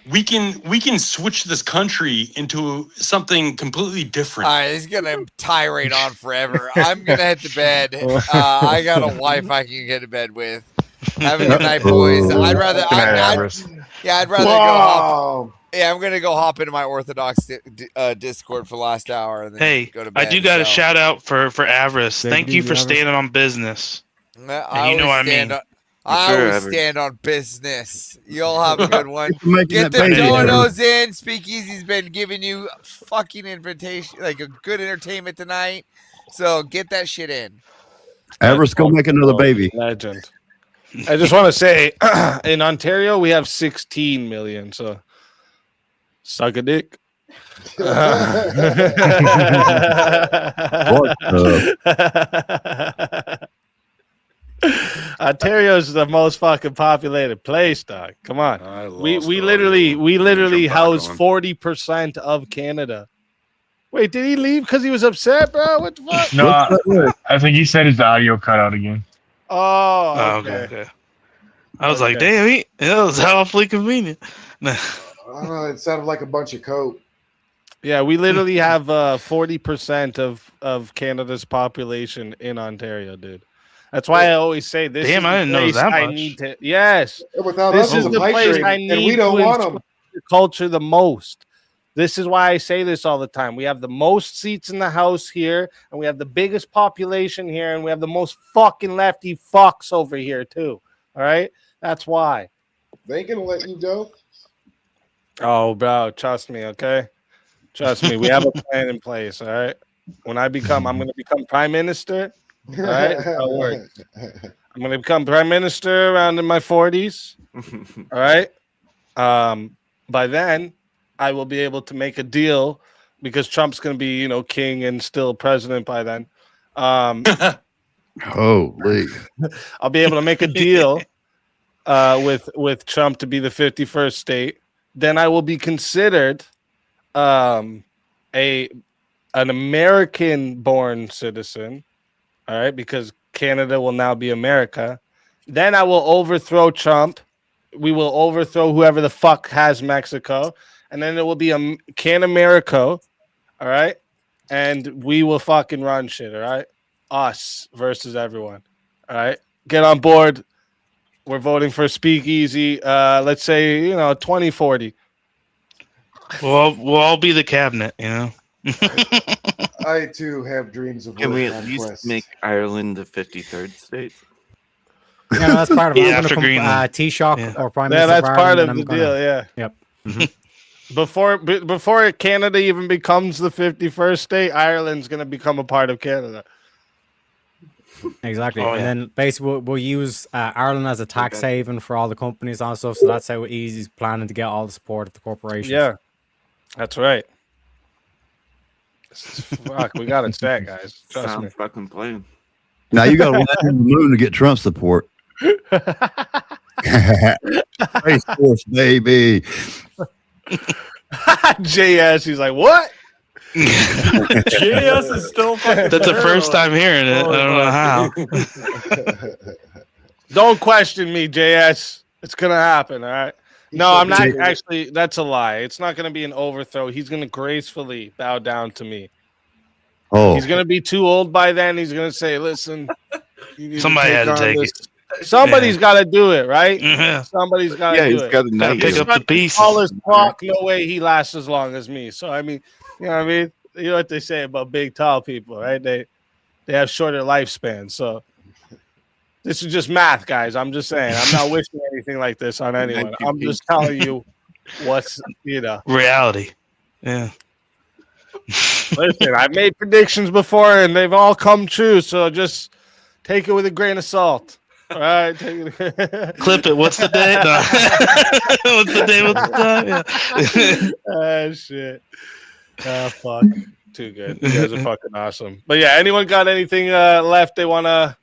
we can switch this country into something completely different. All right, he's gonna tirade on forever. I'm gonna head to bed. I got a wife I can get to bed with. Have a good night, boys. I'd rather, I'd rather go hop. Yeah, I'm gonna go hop into my Orthodox Discord for the last hour. And then Hey, go to bed, I do got a so. shout out for Avarice. Thank you for standing on business. I You know what I mean. I Sure, always Avarice. stand on business. You'll have a good one. for making Get that the baby, donuts in. Speakeasy's been giving you fucking invitation, like a good entertainment tonight. So get that shit in. Avarice, go make another baby. Legend. I just want to say, in Ontario, we have 16 million. So, suck a dick. Ontario is the most fucking populated place, dog. Come on, we literally house 40% of Canada. Wait, did he leave because he was upset, bro? What the fuck? No, I think he said his audio cut out again. Oh, okay. I was like, damn, that was awfully convenient. It sounded like a bunch of coke. Yeah, we literally have 40% of Canada's population in Ontario, dude. That's why I always say this. Damn, is I the didn't know place that I much. need to. Yes, Without this us, is it's a the pipe place dream, I and need we don't to want 'em. instruct the culture the most. This is why I say this all the time. We have the most seats in the house here, and we have the biggest population here, and we have the most fucking lefty fucks over here too. All right, that's why. They ain't gonna let you go. Oh, bro, trust me, okay? Trust me, we have a plan in place, all right? When I'm going to become prime minister, all right? That's how it works. I'm going to become prime minister around in my 40s, all right? By then, I will be able to make a deal because Trump's going to be, king and still president by then. Holy. I'll be able to make a deal with Trump to be the 51st state. Then I will be considered an American-born citizen, all right, because Canada will now be America. Then I will overthrow Trump. We will overthrow whoever the fuck has Mexico, and then it will be a Can Americo, all right, and we will fucking run shit, all right, us versus everyone, all right. Get on board. We're voting for Speakeasy. Let's say 2040. We'll all be the cabinet, I too have dreams of Can we world at least conquest. make Ireland the 53rd state? Yeah, that's part of it. Yeah, I'm after gonna Greenland. Taoiseach Yeah. or Prime Yeah, Minister. that's of part Ireland, of and the I'm deal. gonna- Yeah. Yep. Before Canada even becomes the 51st state, Ireland's going to become a part of Canada. Exactly. Oh, and yeah. then basically we'll use Ireland as a tax haven for all the companies and stuff. So that's how Easy's planning to get all the support of the corporations. Yeah, that's right. Fuck, we got it set, guys. Trust Sound me. fucking playing. Now you got to land on the moon to get Trump support. Space Force, baby. JS, he's like, what? JS is still fucking. That's the first time hearing it. I don't know how. Don't question me, JS. It's gonna happen, all right? No, I'm not actually. That's a lie. It's not gonna be an overthrow. He's gonna gracefully bow down to me. Oh, He's gonna be too old by then. He's gonna say, "Listen, you need Somebody had to on take this." it. Somebody's got to do it, right? Yeah. Somebody's got to Yeah, do he's it. got to Gotta pick up the pieces. All his talk, no way he lasts as long as me. So I mean, you know what I mean? You know what they say about big, tall people, right? They have shorter lifespans. So this is just math, guys. I'm just saying. I'm not wishing anything like this on anyone. I'm just telling you what's reality. Yeah. Listen, I've made predictions before and they've all come true. So just take it with a grain of salt. All right, take it. Clip it. What's the day? No. What's the day? What's the time? Yeah. Ah, shit. Ah, fuck. Too good. You guys are fucking awesome. But yeah, anyone got anything left they want to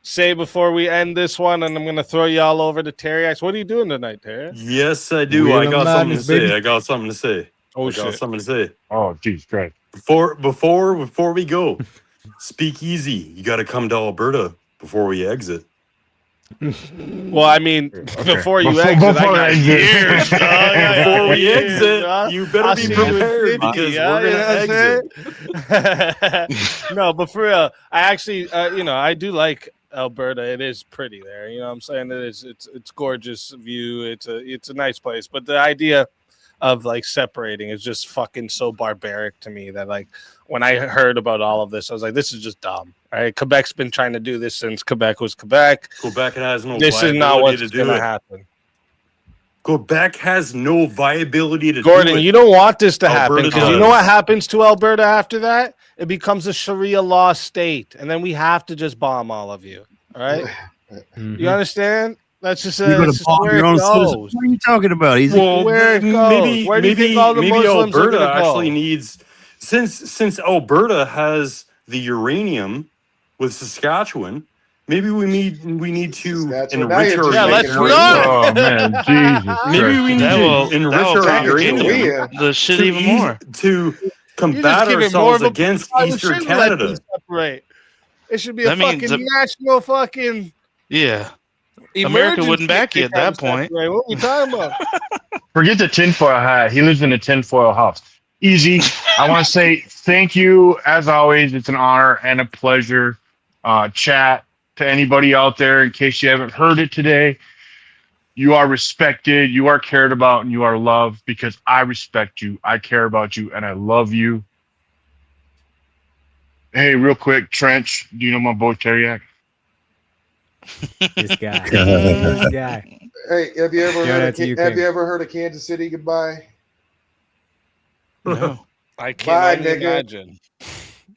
say before we end this one, and I'm gonna throw you all over to Terry. What are you doing tonight, Terry? Yes, I do. Wheel I of got something to madness, say. baby. I got something to say. Oh I got shit! something to say. Oh, geez, great. Before we go, speak easy. You got to come to Alberta before we exit. Well, I mean, before you exit, I got years. Before we exit, you better be prepared because we're gonna exit. No, but for real, I actually, I do like Alberta. It is pretty there. You know what I'm saying? It's gorgeous view. It's a nice place. But the idea of like separating is just fucking so barbaric to me that like when I heard about all of this, I was like, this is just dumb. All right, Quebec's been trying to do this since Quebec was Quebec. Quebec has no. This is not what's going to happen. Quebec has no viability to Gordon, do it. you don't want this to happen Alberta because you does. know what happens to Alberta after that? It becomes a Sharia law state, and then we have to just bomb all of you. All right, you understand? That's just, You're gonna that's just bomb where your it own goes. citizens? What are you talking about? He's Well, Where it goes. maybe Where do you maybe think all the maybe Muslims are Alberta gonna go? actually needs since Alberta has the uranium with Saskatchewan. Maybe we need to enrich our Yeah, let's uranium. not. Oh man, Jesus. Maybe we need That to will enrich our uranium the shit even more. to You combat just give it more ourselves of a against we Eastern shouldn't let Canada. these separate. It should be a That means fucking national fucking Yeah. America wouldn't back you at that point. What are we talking about? Forget the tinfoil hat. He lives in a tinfoil house. Easy. I want to say thank you as always. It's an honor and a pleasure. Chat to anybody out there. In case you haven't heard it today, you are respected, you are cared about, and you are loved because I respect you, I care about you, and I love you. Hey, real quick, Trench, do you know my boy Teriak? This guy. This guy. Hey, have you ever Shout heard out of, to you, have King. you ever heard of Kansas City goodbye? No. I Bye, can't nigga. imagine.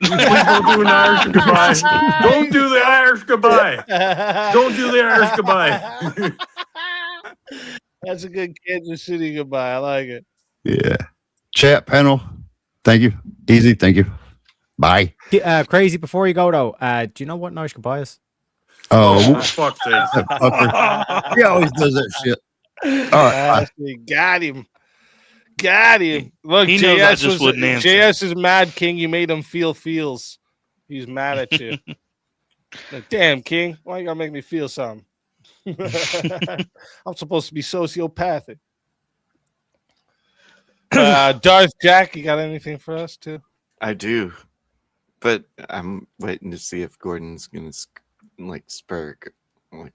Please don't do an Irish goodbye. Don't do the Irish goodbye. Don't do the Irish goodbye. That's a good Kansas City goodbye. I like it. Yeah. Chat panel. Thank you. Easy. Thank you. Bye. Crazy, before you go though, do you know what Irish goodbye is? Oh, fuck sakes. He always does that shit. All right. Got him. Got him. Look, He knows I JS just wouldn't answer. JS is mad, King. You made him feel feels. He's mad at you. Like, damn, King. Why you gotta make me feel something? I'm supposed to be sociopathic. Darth Jack, you got anything for us too? I do, but I'm waiting to see if Gordon's gonna spur.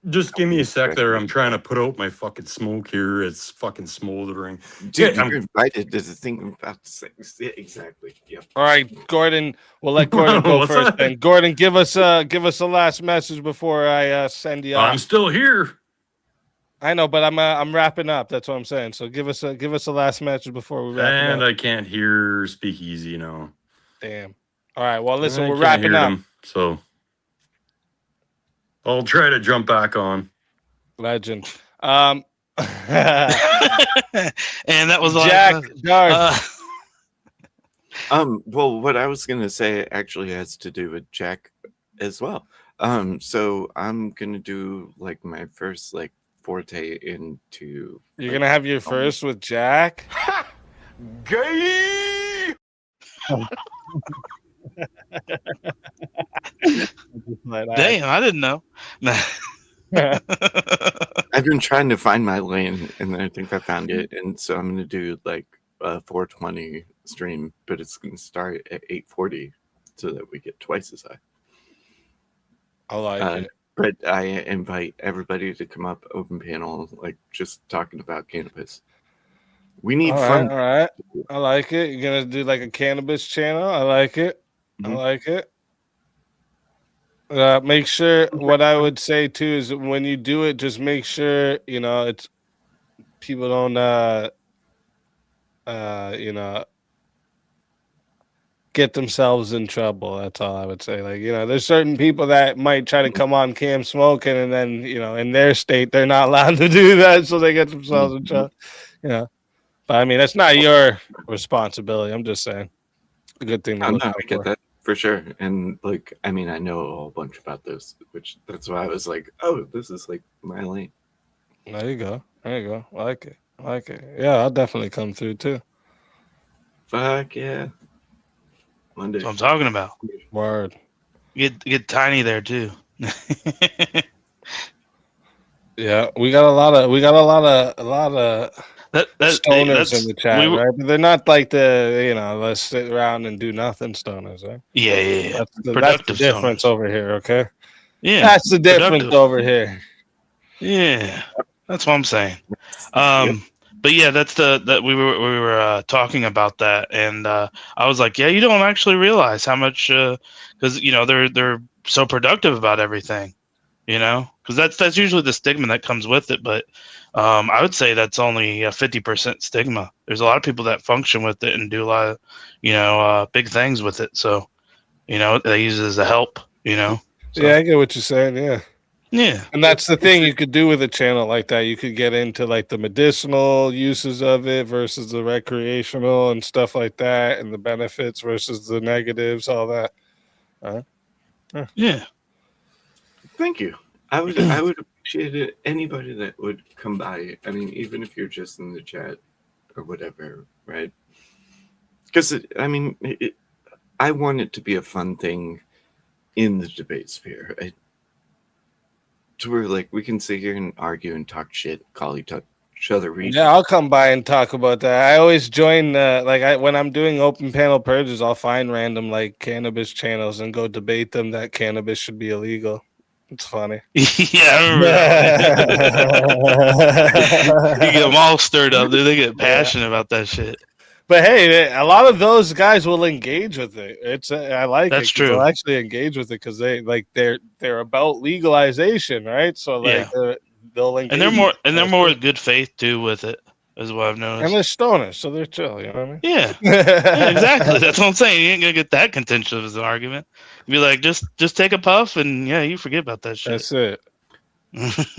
Just give me a sec there. I'm trying to put out my fucking smoke here. It's fucking smoldering. Dude, Yeah, you're invited to the thing I'm about to say. Yeah, exactly. Yep. All right, Gordon. We'll let Gordon go What's first. that? Then, Gordon, give us a last message before I send you off. I'm still here. I know, but I'm wrapping up. That's what I'm saying. So give us a last message before we wrap And it up. I can't hear speak easy now. Damn. All right. Well, listen, I we're can't wrapping hear up. them, so I'll try to jump back on. Legend. And that was Jack, Darth. Well, what I was gonna say actually has to do with Jack as well. So I'm gonna do like my first forte into. You're gonna have your first with Jack. Gay. Damn, I didn't know. I've been trying to find my lane, and I think I found it. And so I'm gonna do like a 420 stream, but it's gonna start at 840, so that we get twice as high. I like it. But I invite everybody to come up, open panel, just talking about cannabis. We need fun. All right. I like it. You're gonna do like a cannabis channel. I like it. I like it. Make sure what I would say too is when you do it, just make sure it's people don't get themselves in trouble. That's all I would say. There's certain people that might try to come on cam smoking, and then in their state they're not allowed to do that, so they get themselves in trouble. But I mean, that's not your responsibility. I'm just saying, a good thing to look out I get for. that for sure. And like, I mean, I know a whole bunch about this, which that's why I was like, oh, this is like my lane. There you go. There you go. I like it. I like it. Yeah, I'll definitely come through too. Fuck yeah. Monday. That's what I'm talking about. Word. Get tiny there too. Yeah, we got a lot of stoners in the chat, right? But they're not like let's sit around and do nothing stoners, right? Yeah. That's the difference over here, okay? Yeah, that's the difference productive. over here. Yeah, that's what I'm saying. But yeah, that's that we were talking about that, and I was like, yeah, you don't actually realize how much because they're so productive about everything, because that's usually the stigma that comes with it. But I would say that's only a 50% stigma. There's a lot of people that function with it and do a lot of big things with it. So they use it as a help. So. Yeah, I get what you're saying. Yeah. Yeah. And that's the thing you could do with a channel like that. You could get into like the medicinal uses of it versus the recreational and stuff like that, and the benefits versus the negatives, all that. Yeah. Thank you. I would appreciate it. Anybody that would come by. I mean, even if you're just in the chat or whatever, right? Because I want it to be a fun thing in the debate sphere. To where like we can sit here and argue and talk shit, call each other retarded. Yeah, I'll come by and talk about that. I always join when I'm doing open panel purges, I'll find random like cannabis channels and go debate them that cannabis should be illegal. It's funny. Yeah, I remember that. You get them all stirred up, dude. They get passionate about that shit. But hey, a lot of those guys will engage with it. I like that's it. True. They'll actually engage with it because they're about legalization, right? So like they'll engage. And they're more good faith too with it, is what I've noticed. And they're stoners, so they're chill. You know what I mean? Yeah, yeah, exactly. That's what I'm saying. You ain't gonna get that contentious as an argument. You'd be like, just take a puff, and you forget about that shit. That's it.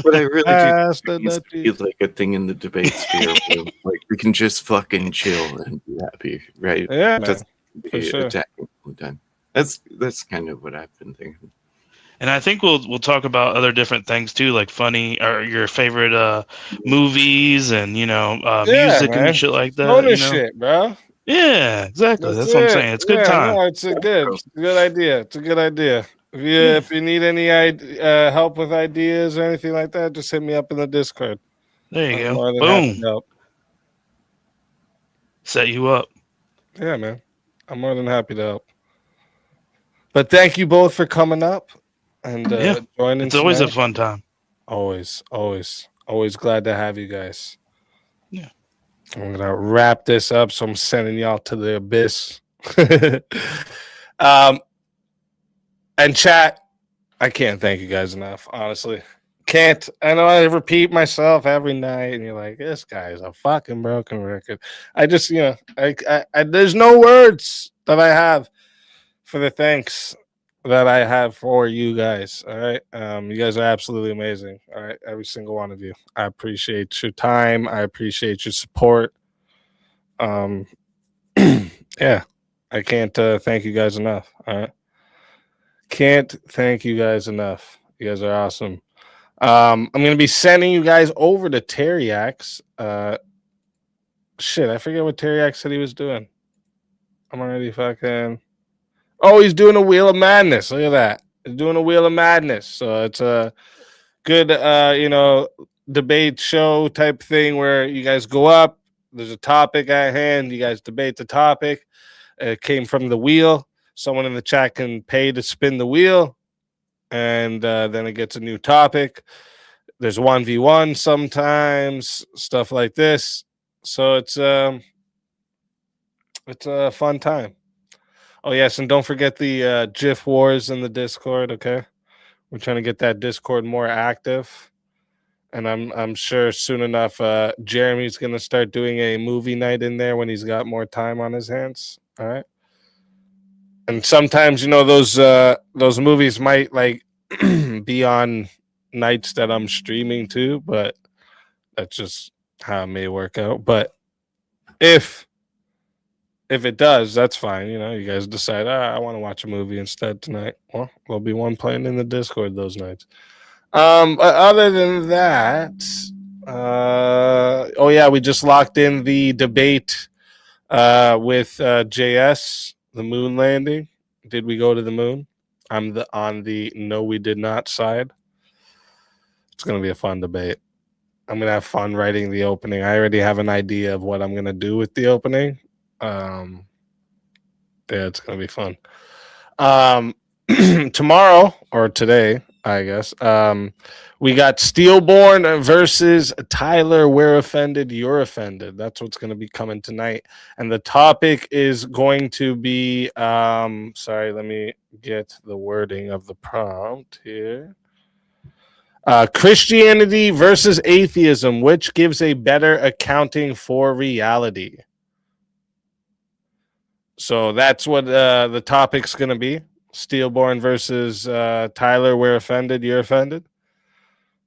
But I really do think it's like a thing in the debate sphere where, like, we can just fucking chill and be happy, right? Yeah, That's for sure. attacking all the time. That's kind of what I've been thinking. And I think we'll talk about other different things too, like funny or your favorite movies and music man. and shit like that. Stoner shit, bro. Yeah, exactly. That's what I'm saying. It's a good time. No, it's a good idea. It's a good idea. If you need any help with ideas or anything like that, just hit me up in the Discord. There you go. Boom. Set you up. Yeah, man. I'm more than happy to help. But thank you both for coming up and joining. It's always a fun time. Always glad to have you guys. Yeah. I'm gonna wrap this up, so I'm sending y'all to the abyss. And chat, I can't thank you guys enough, honestly. Can't. I know I repeat myself every night, and you're like, this guy's a fucking broken record. I just, I there's no words that I have for the thanks that I have for you guys. All right. You guys are absolutely amazing. All right. Every single one of you. I appreciate your time. I appreciate your support. Yeah. I can't thank you guys enough. All right. Can't thank you guys enough. You guys are awesome. I'm gonna be sending you guys over to Teriak's. Shit, I forget what Teriak said he was doing. I'm already fucking. Oh, he's doing a Wheel of Madness. Look at that. He's doing a Wheel of Madness. So it's a good, debate show type thing where you guys go up. There's a topic at hand. You guys debate the topic. It came from the wheel. Someone in the chat can pay to spin the wheel, and then it gets a new topic. There's 1v1 sometimes, stuff like this. So it's a fun time. Oh yes, and don't forget the GIF wars in the Discord. Okay, we're trying to get that Discord more active, and I'm sure soon enough Jeremy's gonna start doing a movie night in there when he's got more time on his hands. All right. And sometimes, those movies might like be on nights that I'm streaming too, but that's just how it may work out. But if if it does, that's fine. You know, you guys decide, I want to watch a movie instead tonight. Well, there'll be one playing in the Discord those nights. But other than that, oh yeah, we just locked in the debate with JS, the moon landing. Did we go to the moon? I'm on the no, we did not side. It's gonna be a fun debate. I'm gonna have fun writing the opening. I already have an idea of what I'm gonna do with the opening. Yeah, it's gonna be fun. Tomorrow or today, I guess. We got Steelborn versus Tyler. We're offended. You're offended. That's what's going to be coming tonight. And the topic is going to be. Sorry, let me get the wording of the prompt here. Christianity versus atheism, which gives a better accounting for reality? So that's what the topic's going to be. Steelborn versus Tyler. We're offended. You're offended.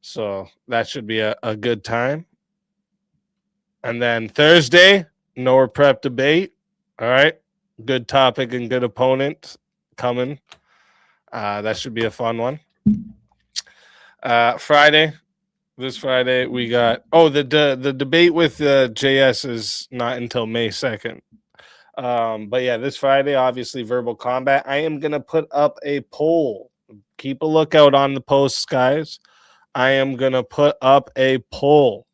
So that should be a good time. And then Thursday, Nor Prep debate. All right. Good topic and good opponent coming. That should be a fun one. Friday. This Friday, we got the debate with JS is not until May 2nd. But yeah, this Friday, obviously, verbal combat. I am gonna put up a poll. Keep a lookout on the posts, guys. I am gonna put up a poll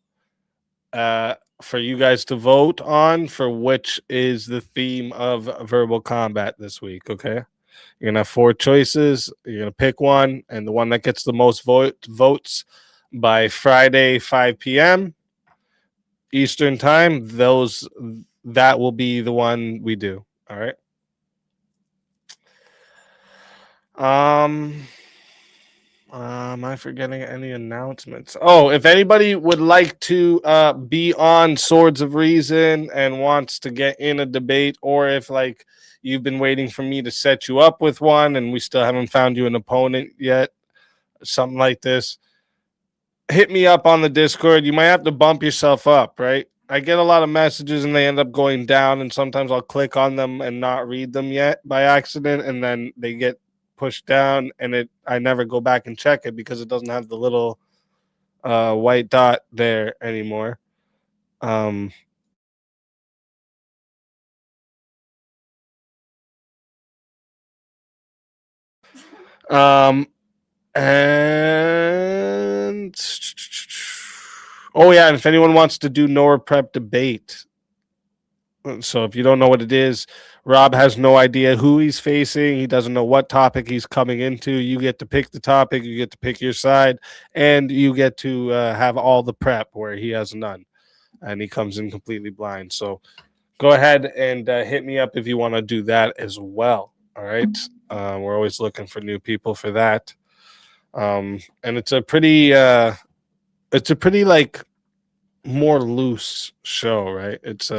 for you guys to vote on for which is the theme of verbal combat this week. Okay, you're gonna have 4 choices. You're gonna pick one, and the one that gets the most votes by Friday 5 p.m. Eastern time, that will be the one we do. All right. Am I forgetting any announcements? Oh, if anybody would like to be on Swords of Reason and wants to get in a debate, or if like you've been waiting for me to set you up with one and we still haven't found you an opponent yet, something like this, hit me up on the Discord. You might have to bump yourself up, right? I get a lot of messages and they end up going down, and sometimes I'll click on them and not read them yet by accident, and then they get pushed down, and I never go back and check it because it doesn't have the little white dot there anymore. And oh yeah, and if anyone wants to do Nor Prep debate, so if you don't know what it is, Rob has no idea who he's facing. He doesn't know what topic he's coming into. You get to pick the topic, you get to pick your side, and you get to have all the prep where he has none, and he comes in completely blind. So go ahead and hit me up if you want to do that as well. All right, we're always looking for new people for that, and it's a pretty like more loose show, right? It's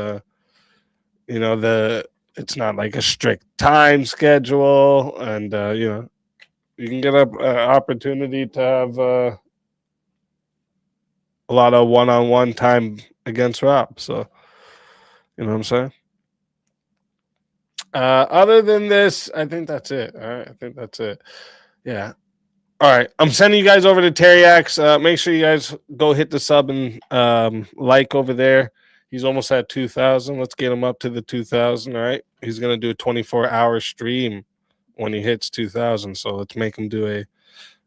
it's not like a strict time schedule, and you can get an opportunity to have a lot of one-on-one time against Rob. So you know what I'm saying. Other than this, I think that's it. All right, I think that's it. Yeah. All right, I'm sending you guys over to Teriax. Make sure you guys go hit the sub and like over there. He's almost at 2,000. Let's get him up to the 2,000. All right. He's going to do a 24-hour stream when he hits 2,000. So let's make him do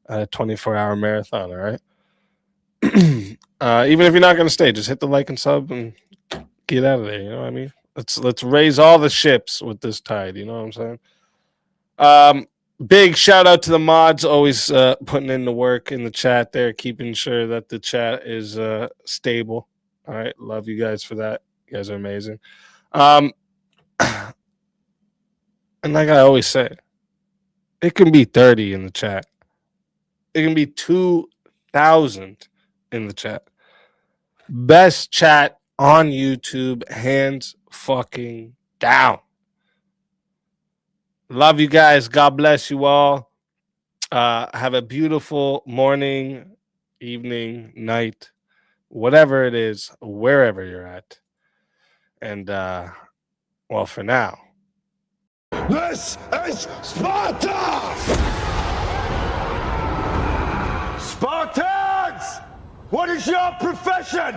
a 24-hour marathon. All right. Even if you're not going to stay, just hit the like and sub and get out of there. You know what I mean? Let's raise all the ships with this tide. You know what I'm saying? Big shout out to the mods, always putting in the work in the chat there, keeping sure that the chat is stable. All right, love you guys for that. You guys are amazing. And like I always say, it can be 30 in the chat. It can be 2,000 in the chat. Best chat on YouTube, hands fucking down. Love you guys. God bless you all. Have a beautiful morning, evening, night, whatever it is, wherever you're at. And Well, for now. This is Sparta! Spartans! What is your profession?